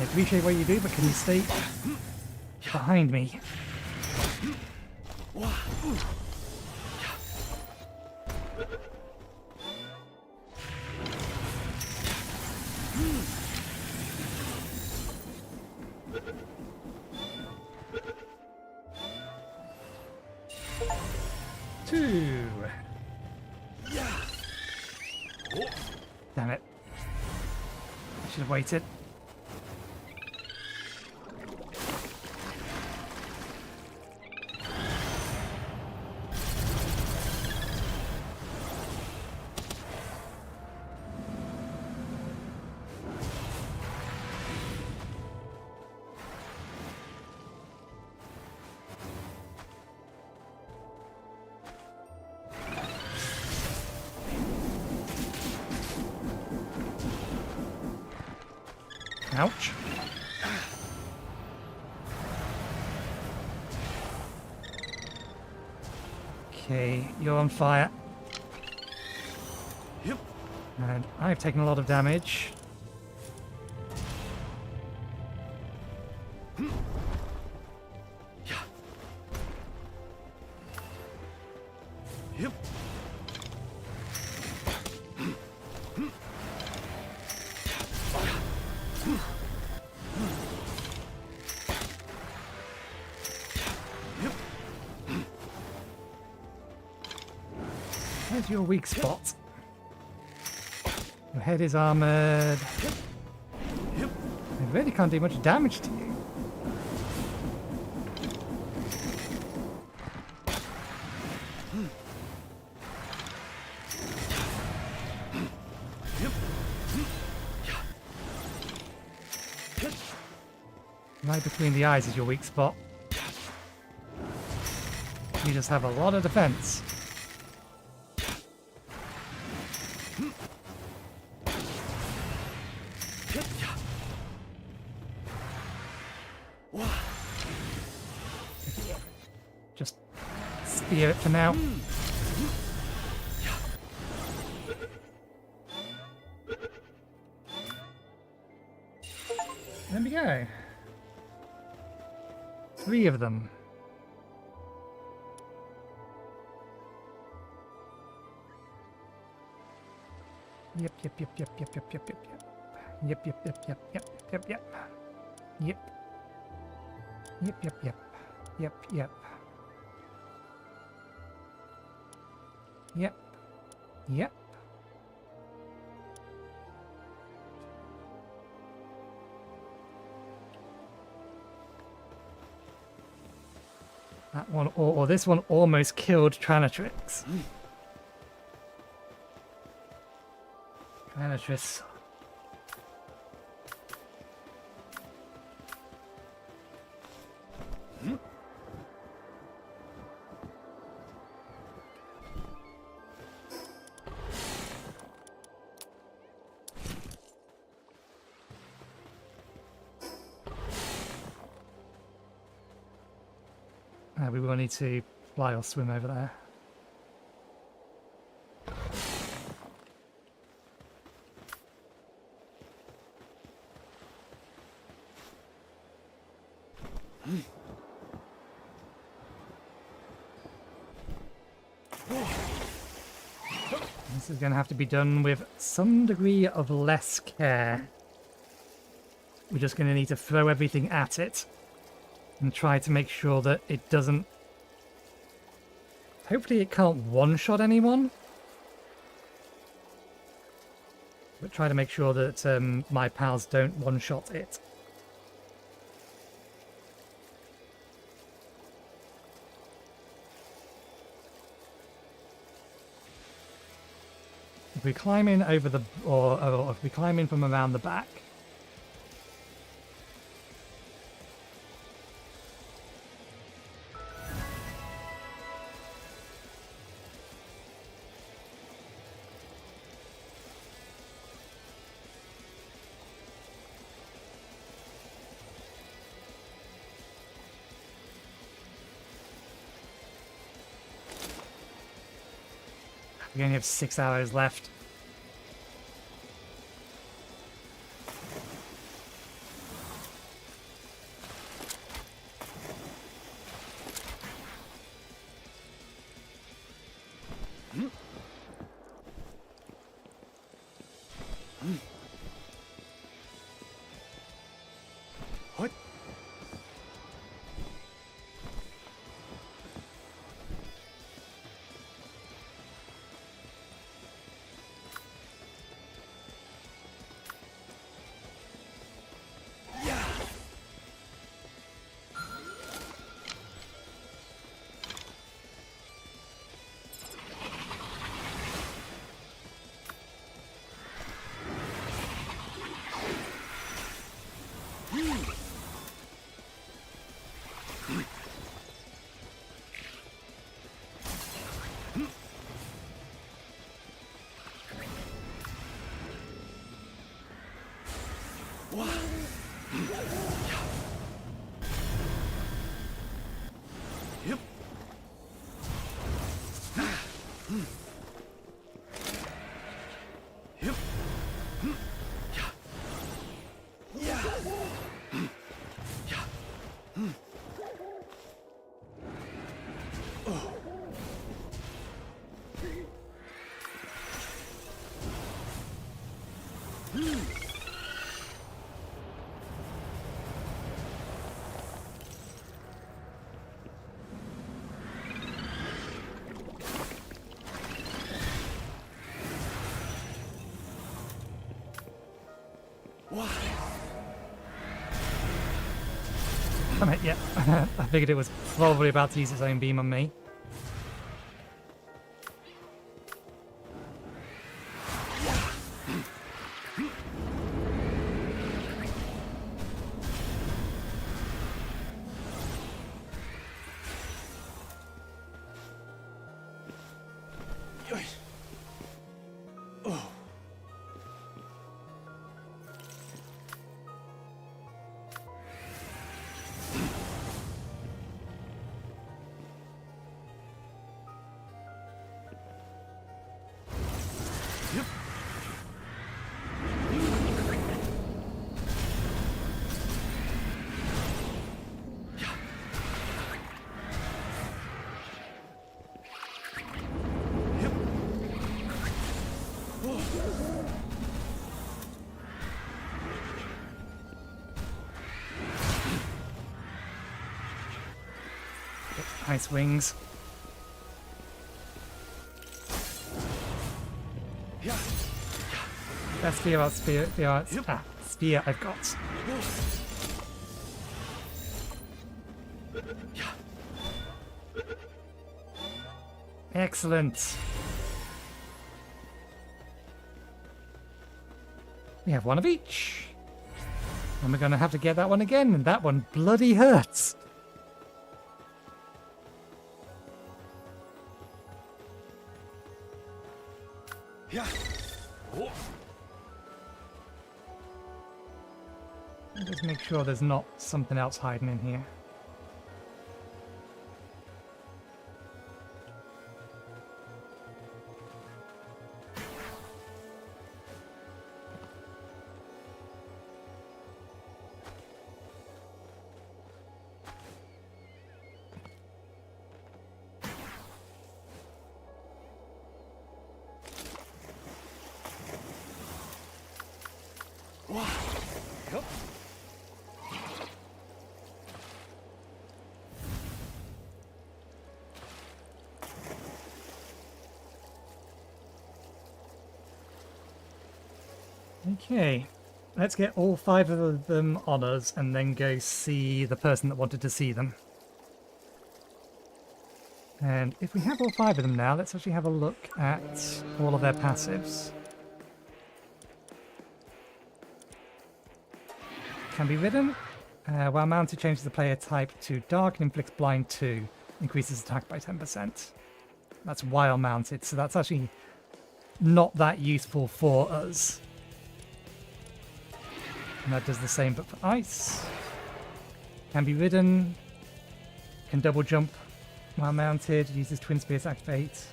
[SPEAKER 1] appreciate what you do, but can you stay behind me? Two. Damn it. I should have waited. Ouch. Okay, you're on fire.
[SPEAKER 2] Yep.
[SPEAKER 1] And I've taken a lot of damage.
[SPEAKER 2] Yeah. Yep.
[SPEAKER 1] Where's your weak spot? Your head is armored.
[SPEAKER 2] Yep.
[SPEAKER 1] I really can't do much damage to you.
[SPEAKER 2] Yep.
[SPEAKER 1] Right between the eyes is your weak spot. You just have a lot of defense. Just spear it for now. There we go. 3 of them. Yep, yep, yep, yep, yep, yep, yep, yep, yep. Yep, yep, yep, yep, yep, yep, yep. Yep. Yep, yep, yep. Yep, yep. Yep. Yep. That one, or this one almost killed Tranatrix. Tranatrix. We will need to fly or swim over there. This is going to have to be done with some degree of less care. We're just going to need to throw everything at it and try to make sure that it doesn't... Hopefully it can't one-shot anyone. But try to make sure that my pals don't one-shot it. If we climb in over the... or if we climb in from around the back... We only have 6 arrows left.
[SPEAKER 2] What? Yep. Yep. Yeah.
[SPEAKER 1] Damn it, yeah. I figured it was probably about to use its own beam on me. Nice wings. Best spear I've got. Excellent. We have one of each. And we're going to have to get that one again, and that one bloody hurts.
[SPEAKER 2] Yeah. Oh.
[SPEAKER 1] Just make sure there's not something else hiding in here.
[SPEAKER 2] Yep.
[SPEAKER 1] Okay, let's get all 5 of them on us and then go see the person that wanted to see them. And if we have all 5 of them now, let's actually have a look at all of their passives. Can be ridden. While mounted, changes the player type to dark and inflicts blind 2. Increases attack by 10%. That's while mounted, so that's actually not that useful for us. And that does the same but for ice. Can be ridden. Can double jump while mounted. Uses twin spears to activate.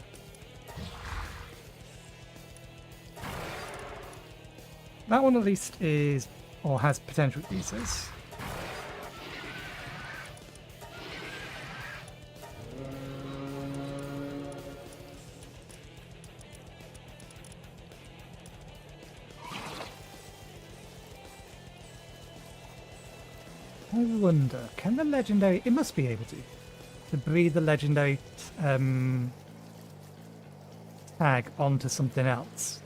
[SPEAKER 1] That one at least is, or has potential uses. I wonder, can the legendary... It must be able to breathe the legendary tag onto something else.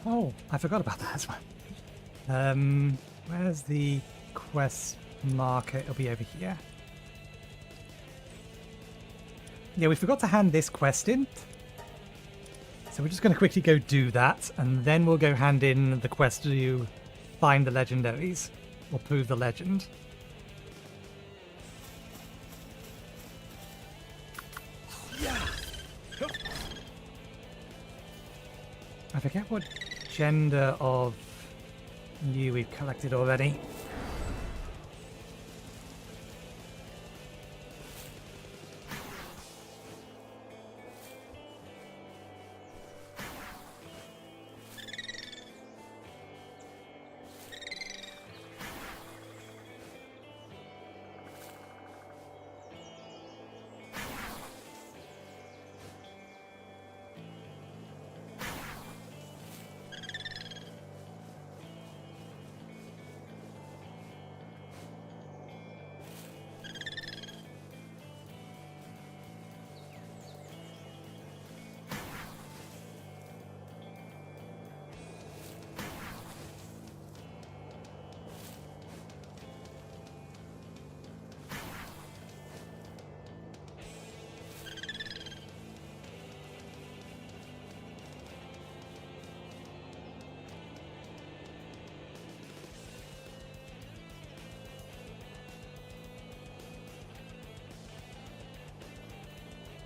[SPEAKER 1] Oh, I forgot about that as well. Where's the quest marker? It'll be over here. Yeah, we forgot to hand this quest in. So we're just going to quickly go do that, and then we'll go hand in the quest to find the legendaries, or prove the legend. I forget what gender of you we've collected already.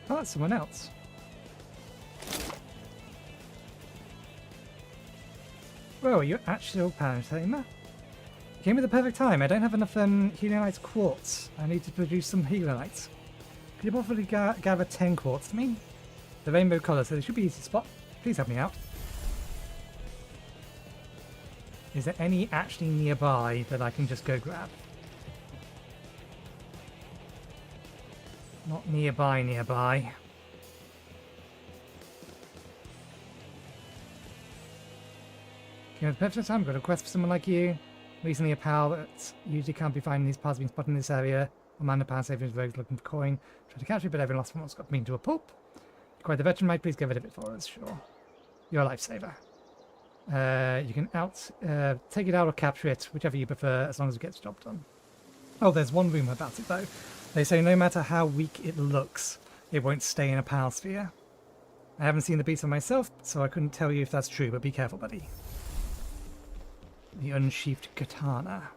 [SPEAKER 1] Oh, that's someone else. Whoa, you're actually Palworld. Came at the perfect time. I don't have enough Heliolite quartz. I need to produce some Heliolites. Could you possibly gather 10 quartz for me? The rainbow colour, so they should be easy to spot. Please help me out. Is there any actually nearby that I can just go grab? Not nearby. Okay, the perfect time. Got a request for someone like you. Recently a pal that usually can't be found in these parts being spotted in this area. A man of power saving his rogues looking for coin. Tried to catch me, but everyone lost one what's got me into a pulp. Quite the veteran, mate. Please give it a bit for us, sure. You're a lifesaver. You can take it out or capture it, whichever you prefer, as long as it gets the job done. Oh, there's one rumour about it though. They say no matter how weak it looks, it won't stay in a power sphere. I haven't seen the beast for myself, so I couldn't tell you if that's true, but be careful, buddy. The unsheathed katana.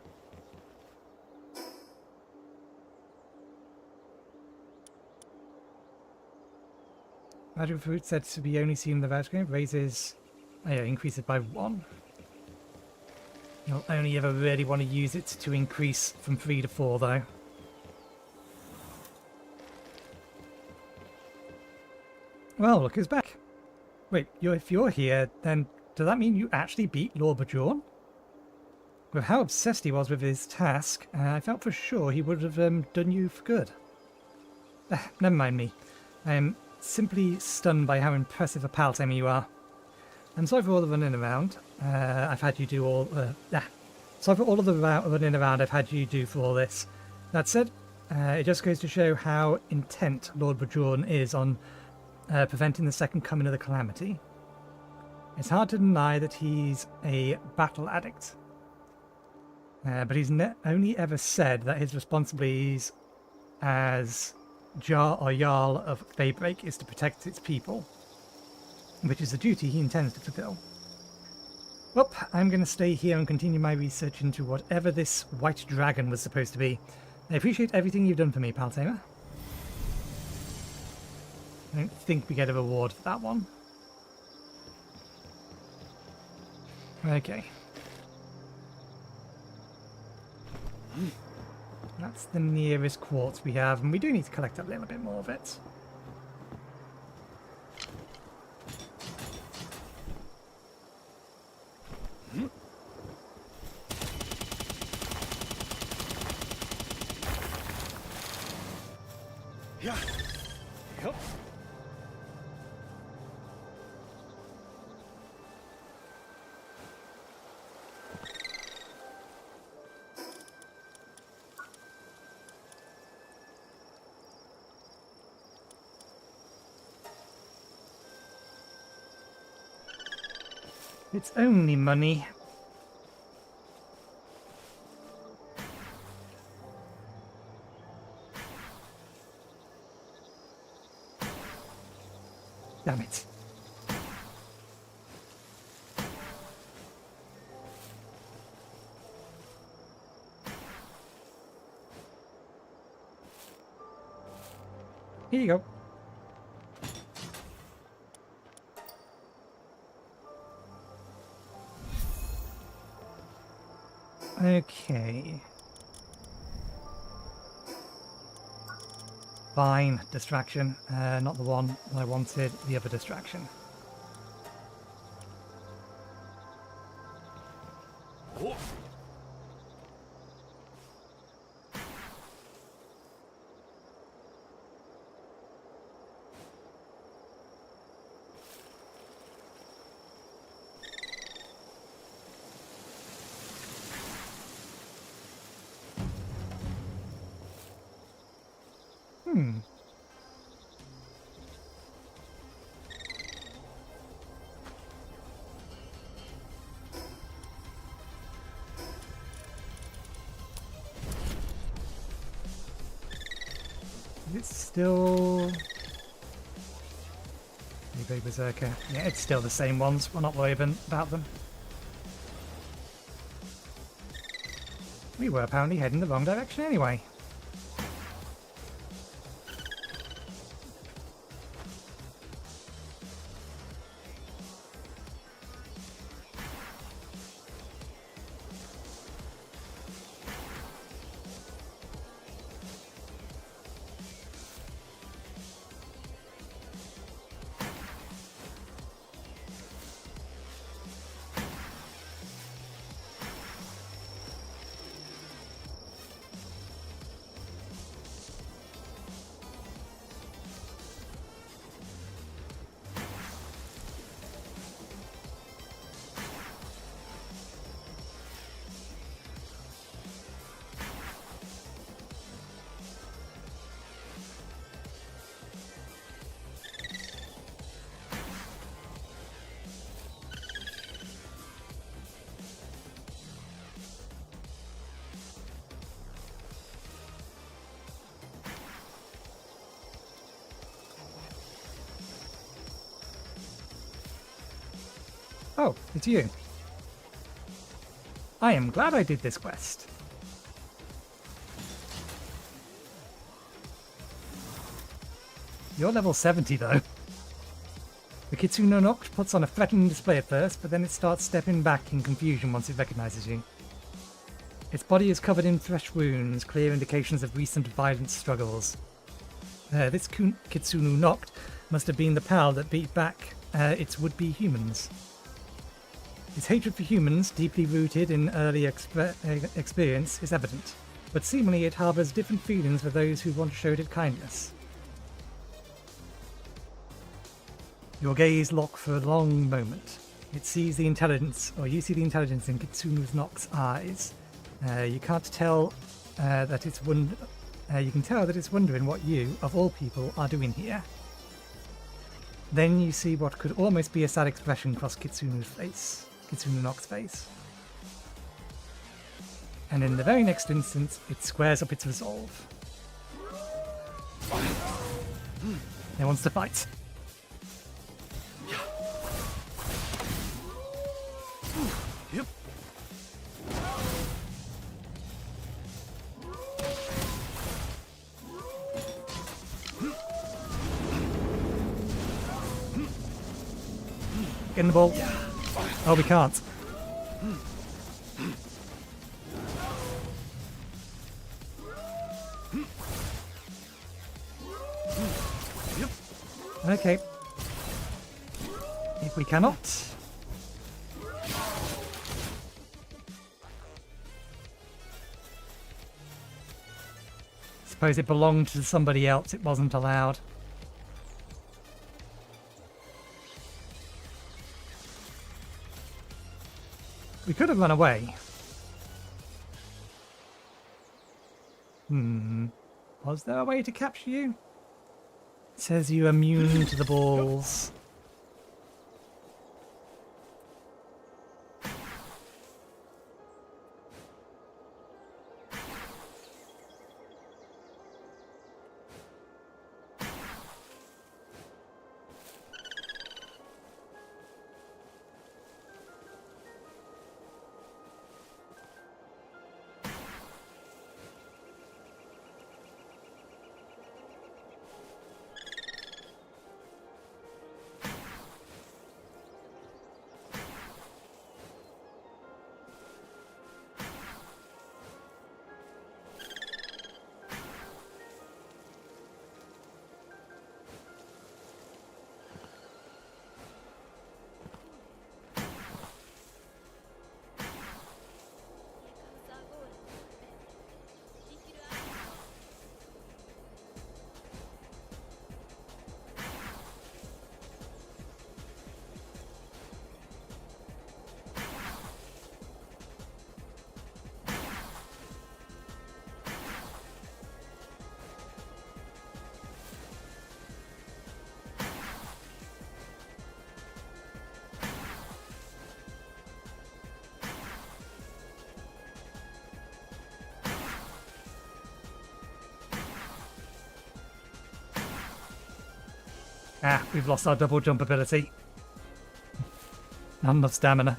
[SPEAKER 1] Magic fruit said to be only seen in the voucher raises, increases by 1. You'll only ever really want to use it to increase from 3 to 4 though. Well, look who's back. Wait, if you're here, then does that mean you actually beat Lord Bajourn? With how obsessed he was with his task, I felt for sure he would have done you for good. Never mind me. I am simply stunned by how impressive a paltamer you are. I'm sorry for all the running around. I've had you do all... sorry for all of the running around I've had you do for all this. That said, it just goes to show how intent Lord Bajourn is on preventing the second coming of the Calamity. It's hard to deny that he's a battle addict. But he's only ever said that his responsibilities as Jar or Jarl of Feybreak is to protect its people, which is a duty he intends to fulfill. Well, I'm going to stay here and continue my research into whatever this white dragon was supposed to be. I appreciate everything you've done for me, Paltamer. I don't think we get a reward for that one. Okay. That's the nearest quartz we have, and we do need to collect a little bit more of it.
[SPEAKER 2] Yeah. Yep.
[SPEAKER 1] It's only money. Damn it. Here you go. Okay. Fine. Distraction. Not the one that I wanted. The other distraction.
[SPEAKER 2] Oh.
[SPEAKER 1] It's still... Maybe Berserker. Yeah, it's still the same ones. We're not worried about them. We were apparently heading the wrong direction anyway. Oh, it's you. I am glad I did this quest. You're level 70 though. The Kitsune no Noct puts on a threatening display at first, but then it starts stepping back in confusion once it recognizes you. Its body is covered in fresh wounds, clear indications of recent violent struggles. This Kitsune no Noct must have been the pal that beat back its would-be humans. Its hatred for humans, deeply rooted in early experience, is evident, but seemingly it harbours different feelings for those who once showed it kindness. Your gaze lock for a long moment. It sees the intelligence, or you see the intelligence in Kitsune no Noct's eyes. You can't tell that it's you can tell that it's wondering what you, of all people, are doing here. Then you see what could almost be a sad expression cross Kitsune no Noct's face. And in the very next instant, it squares up its resolve. It wants to fight.
[SPEAKER 2] Yep.
[SPEAKER 1] Get in the ball. Oh, we can't. Okay. If we cannot... Suppose it belonged to somebody else, it wasn't allowed. We could have run away. Was there a way to capture you? It says you're immune to the balls. Ah, we've lost our double jump ability. Not enough stamina.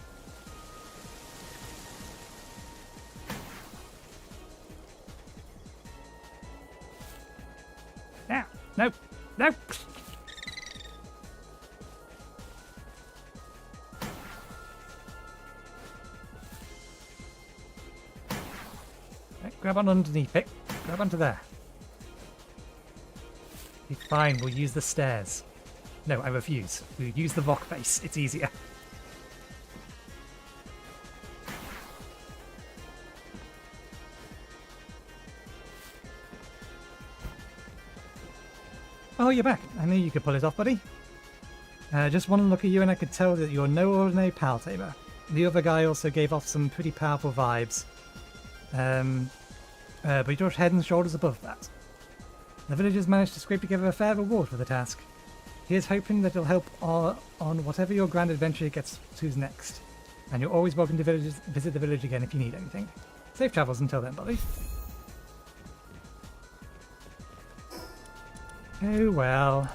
[SPEAKER 1] Ah, no, no. Right, grab on underneath it. Grab onto there. Okay, fine, we'll use the stairs. No, I refuse. We'll use the rock face. It's easier. Oh, you're back. I knew you could pull it off, buddy. Just one look at you and I could tell that you're no ordinary pal tamer. The other guy also gave off some pretty powerful vibes. But you're head and shoulders above that. The villagers managed to scrape together a fair reward for the task. Here's hoping that it'll help on whatever your grand adventure gets to next. And you're always welcome to visit the village again if you need anything. Safe travels until then, buddy. Oh well.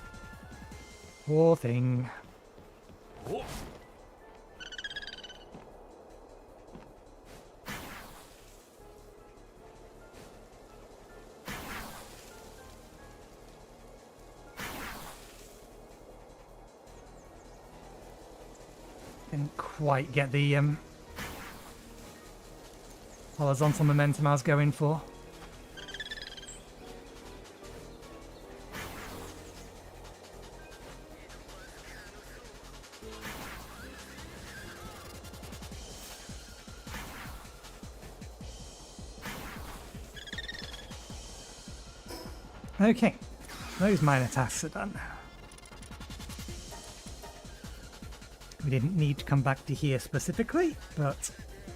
[SPEAKER 1] Poor thing.
[SPEAKER 2] Oh.
[SPEAKER 1] Didn't quite get the horizontal momentum I was going for. Okay, those minor tasks are done. We didn't need to come back to here specifically, but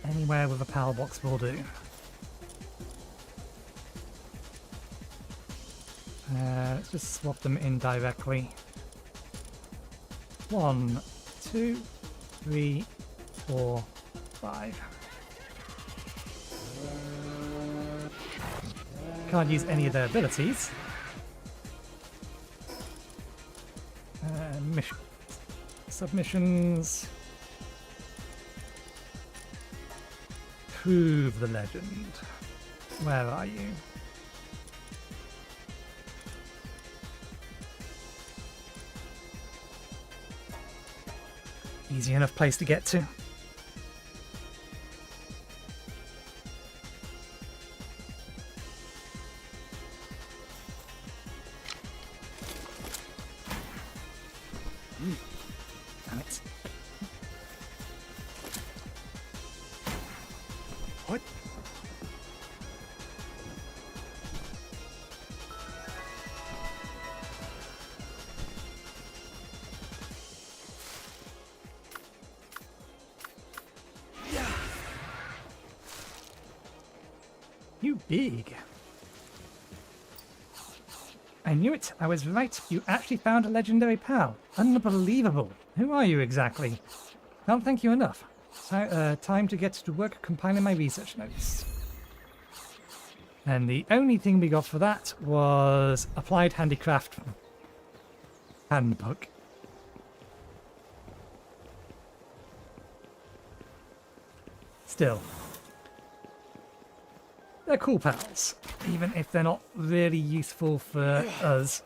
[SPEAKER 1] anywhere with a power box will do. Let's just swap them in directly. 1, 2, 3, 4, 5. Can't use any of their abilities. Mission. Submissions. Prove the legend. Where are you? Easy enough place to get to. Damn it.
[SPEAKER 2] What?
[SPEAKER 1] You big. I knew it. I was right. You actually found a legendary pal. Unbelievable. Who are you exactly? Can't thank you enough. Time to get to work compiling my research notes. And the only thing we got for that was Applied Handicraft Handbook. Still. They're cool pals, even if they're not really useful for us.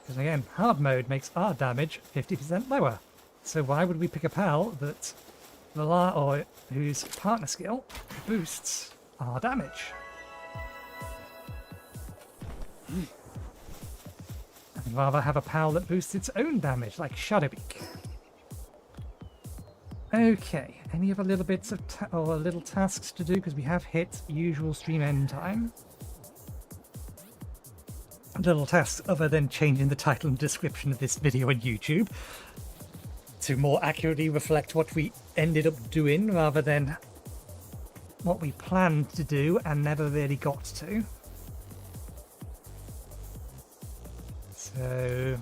[SPEAKER 1] Because again, hard mode makes our damage 50% lower. So why would we pick a pal that or whose partner skill boosts our damage? I'd rather have a pal that boosts its own damage, like Shadowbeak. Okay, any other little bits of little tasks to do, because we have hit usual stream end time. Little tasks other than changing the title and description of this video on YouTube to more accurately reflect what we ended up doing rather than what we planned to do and never really got to. So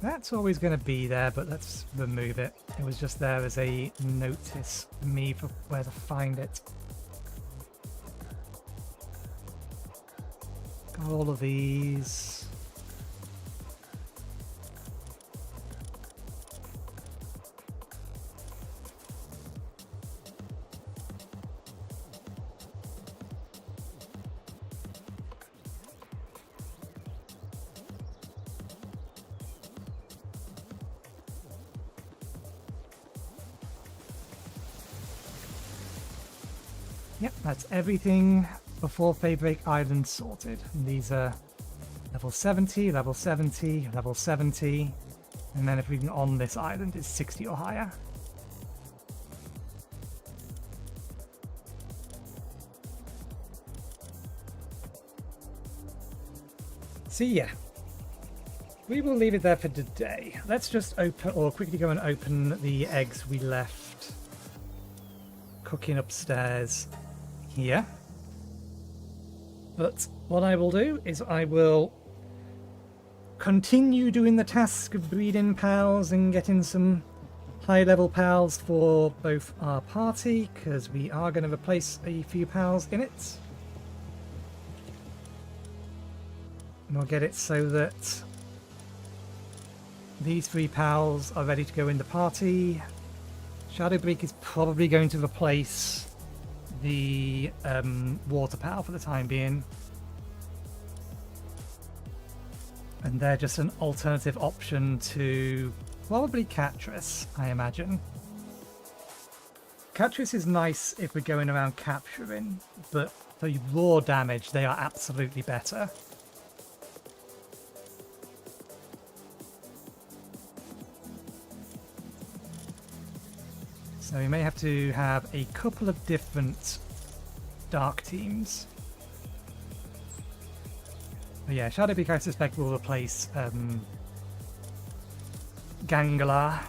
[SPEAKER 1] that's always going to be there, but let's remove it. It was just there as a notice for me for where to find it. Got all of these. Yep, that's everything before Feybreak Island sorted. And these are level 70, level 70, level 70. And then everything on this island is 60 or higher. So yeah, we will leave it there for today. Let's just open, or quickly go and open the eggs we left cooking upstairs here. But what I will do is I will continue doing the task of breeding pals and getting some high level pals for both our party, because we are going to replace a few pals in it. And we'll get it so that these 3 pals are ready to go in the party. Feybreak is probably going to replace the water pal for the time being. And they're just an alternative option to probably Catris, I imagine. Catris is nice if we're going around capturing, but for raw damage they are absolutely better. So we may have to have a couple of different dark teams. But yeah, Feybreak I suspect will replace Gangala.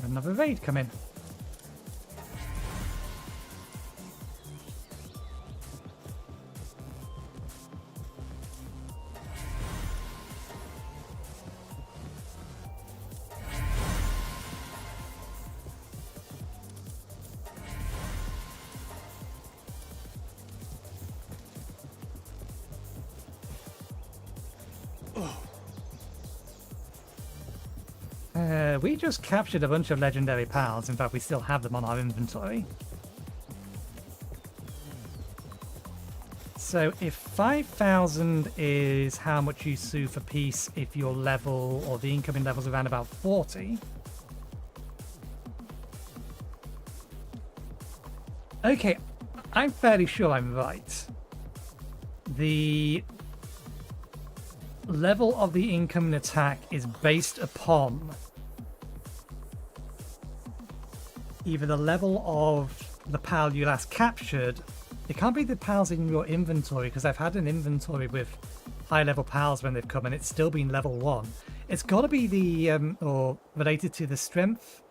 [SPEAKER 1] Another raid come in. We just captured a bunch of legendary pals. In fact, we still have them on our inventory. So if 5,000 is how much you sue for peace if your level or the incoming level is around about 40. Okay, I'm fairly sure I'm right. The level of the incoming attack is based upon either the level of the pal you last captured. It can't be the pals in your inventory, because I've had an inventory with high level pals when they've come and it's still been level 1. It's got to be the or related to the strength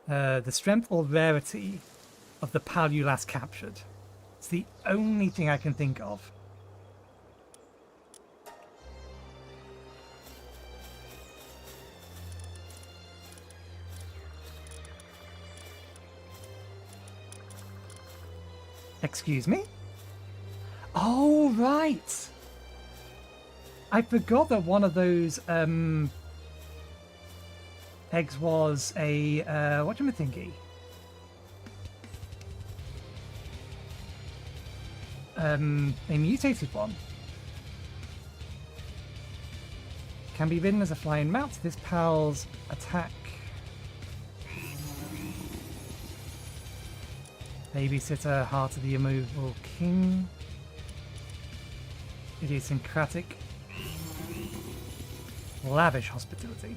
[SPEAKER 1] or rarity of the pal you last captured. It's the only thing I can think of. Excuse me? Oh, right! I forgot that one of those eggs was a whatchamacallit? A mutated one. Can be ridden as a flying mount. This pal's attack. Babysitter, Heart of the Immovable King. Idiosyncratic. Lavish hospitality.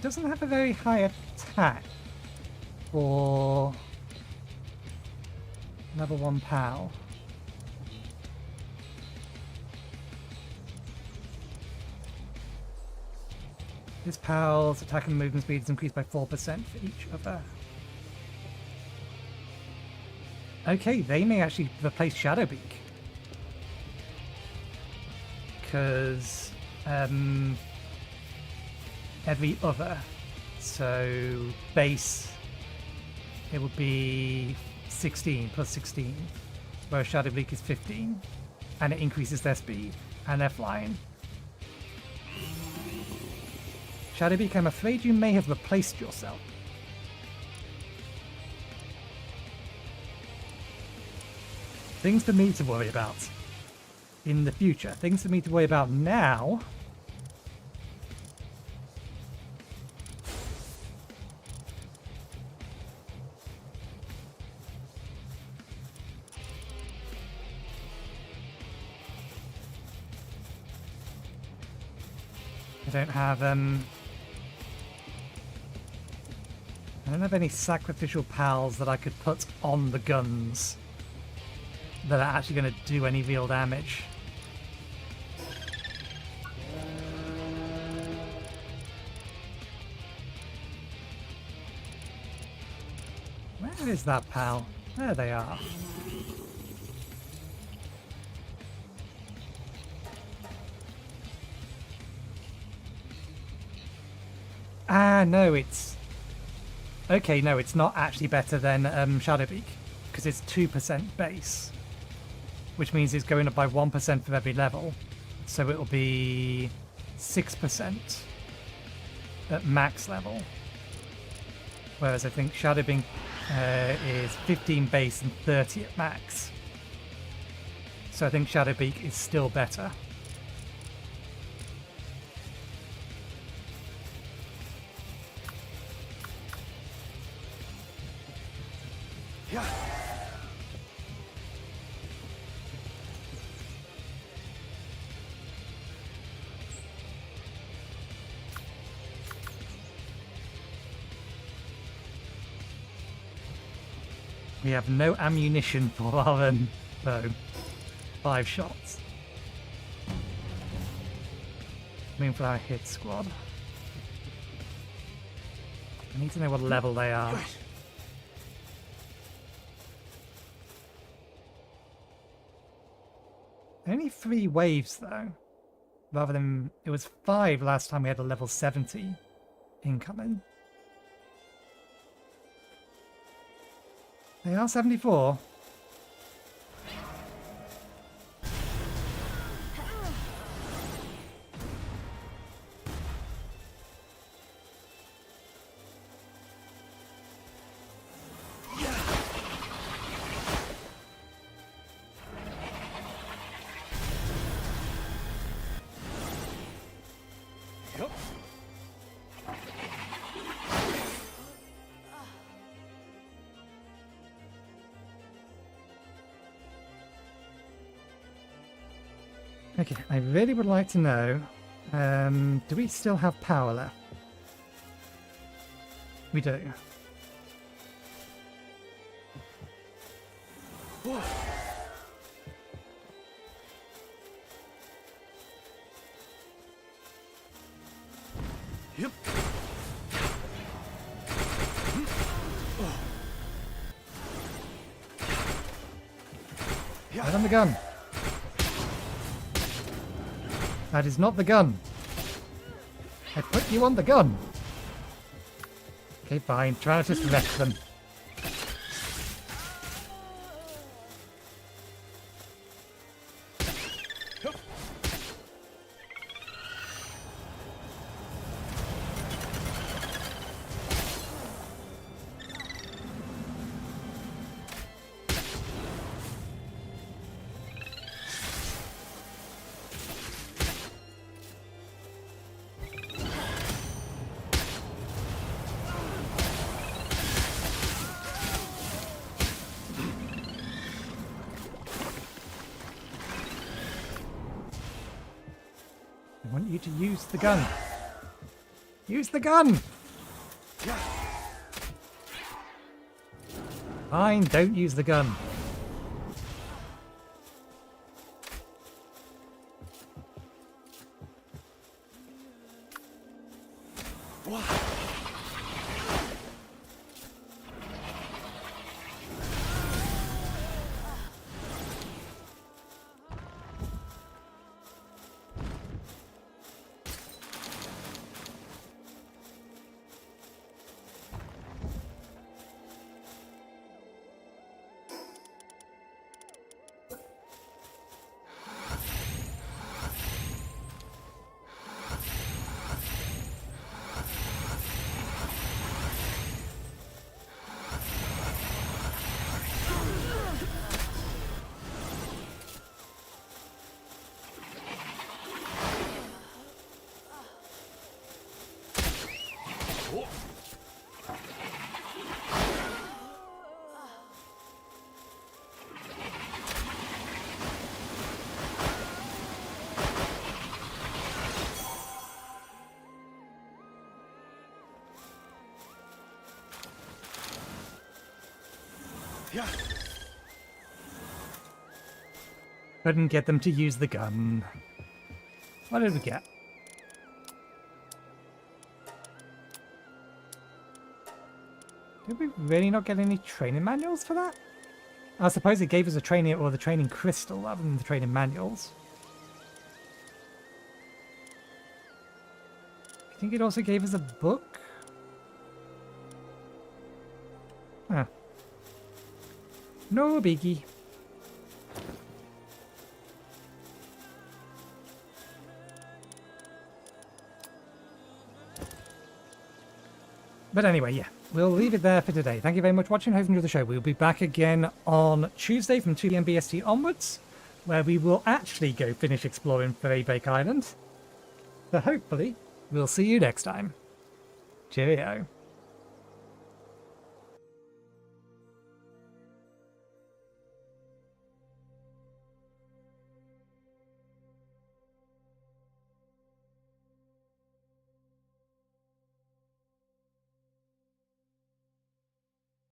[SPEAKER 1] Doesn't have a very high attack for level 1 pal. His pals' attack and movement speed is increased by 4% for each other. Okay, they may actually replace Shadowbeak. Because every other. So base, it would be 16 plus 16, whereas Shadowbeak is 15, and it increases their speed and their flying. Shadowbeak, I'm afraid you may have replaced yourself. Things for me to worry about in the future. Things for me to worry about now. I don't have any sacrificial pals that I could put on the guns that are actually going to do any real damage. Where is that pal? There they are. Ah, no, it's... Okay, no, it's not actually better than Shadowbeak, because it's 2% base, which means it's going up by 1% for every level, so it'll be 6% at max level, whereas I think Shadowbeak is 15 base and 30 at max, so I think Shadowbeak is still better. We have no ammunition for our bow. 5 shots. Moonflower hit squad. I need to know what level they are. Only 3 waves though. Rather than... It was 5 last time we had a level 70 incoming. They are 74. Okay, I really would like to know, do we still have power left? We do.
[SPEAKER 2] Yep.
[SPEAKER 1] Right on the gun. That is not the gun. I put you on the gun. Okay, fine. Try to just wreck them. I want you to use the gun. Use the gun! Fine, don't use the gun.
[SPEAKER 2] Yeah.
[SPEAKER 1] Couldn't get them to use the gun. What did we get? Did we really not get any training manuals for that? I suppose it gave us a training or the training crystal rather than the training manuals. I think it also gave us a book. Huh. No biggie. But anyway, yeah, we'll leave it there for today. Thank you very much for watching. Hope you enjoyed the show. We'll be back again on Tuesday from 2 PM BST onwards, where we will actually go finish exploring Feybreak Island. So hopefully, we'll see you next time. Cheerio.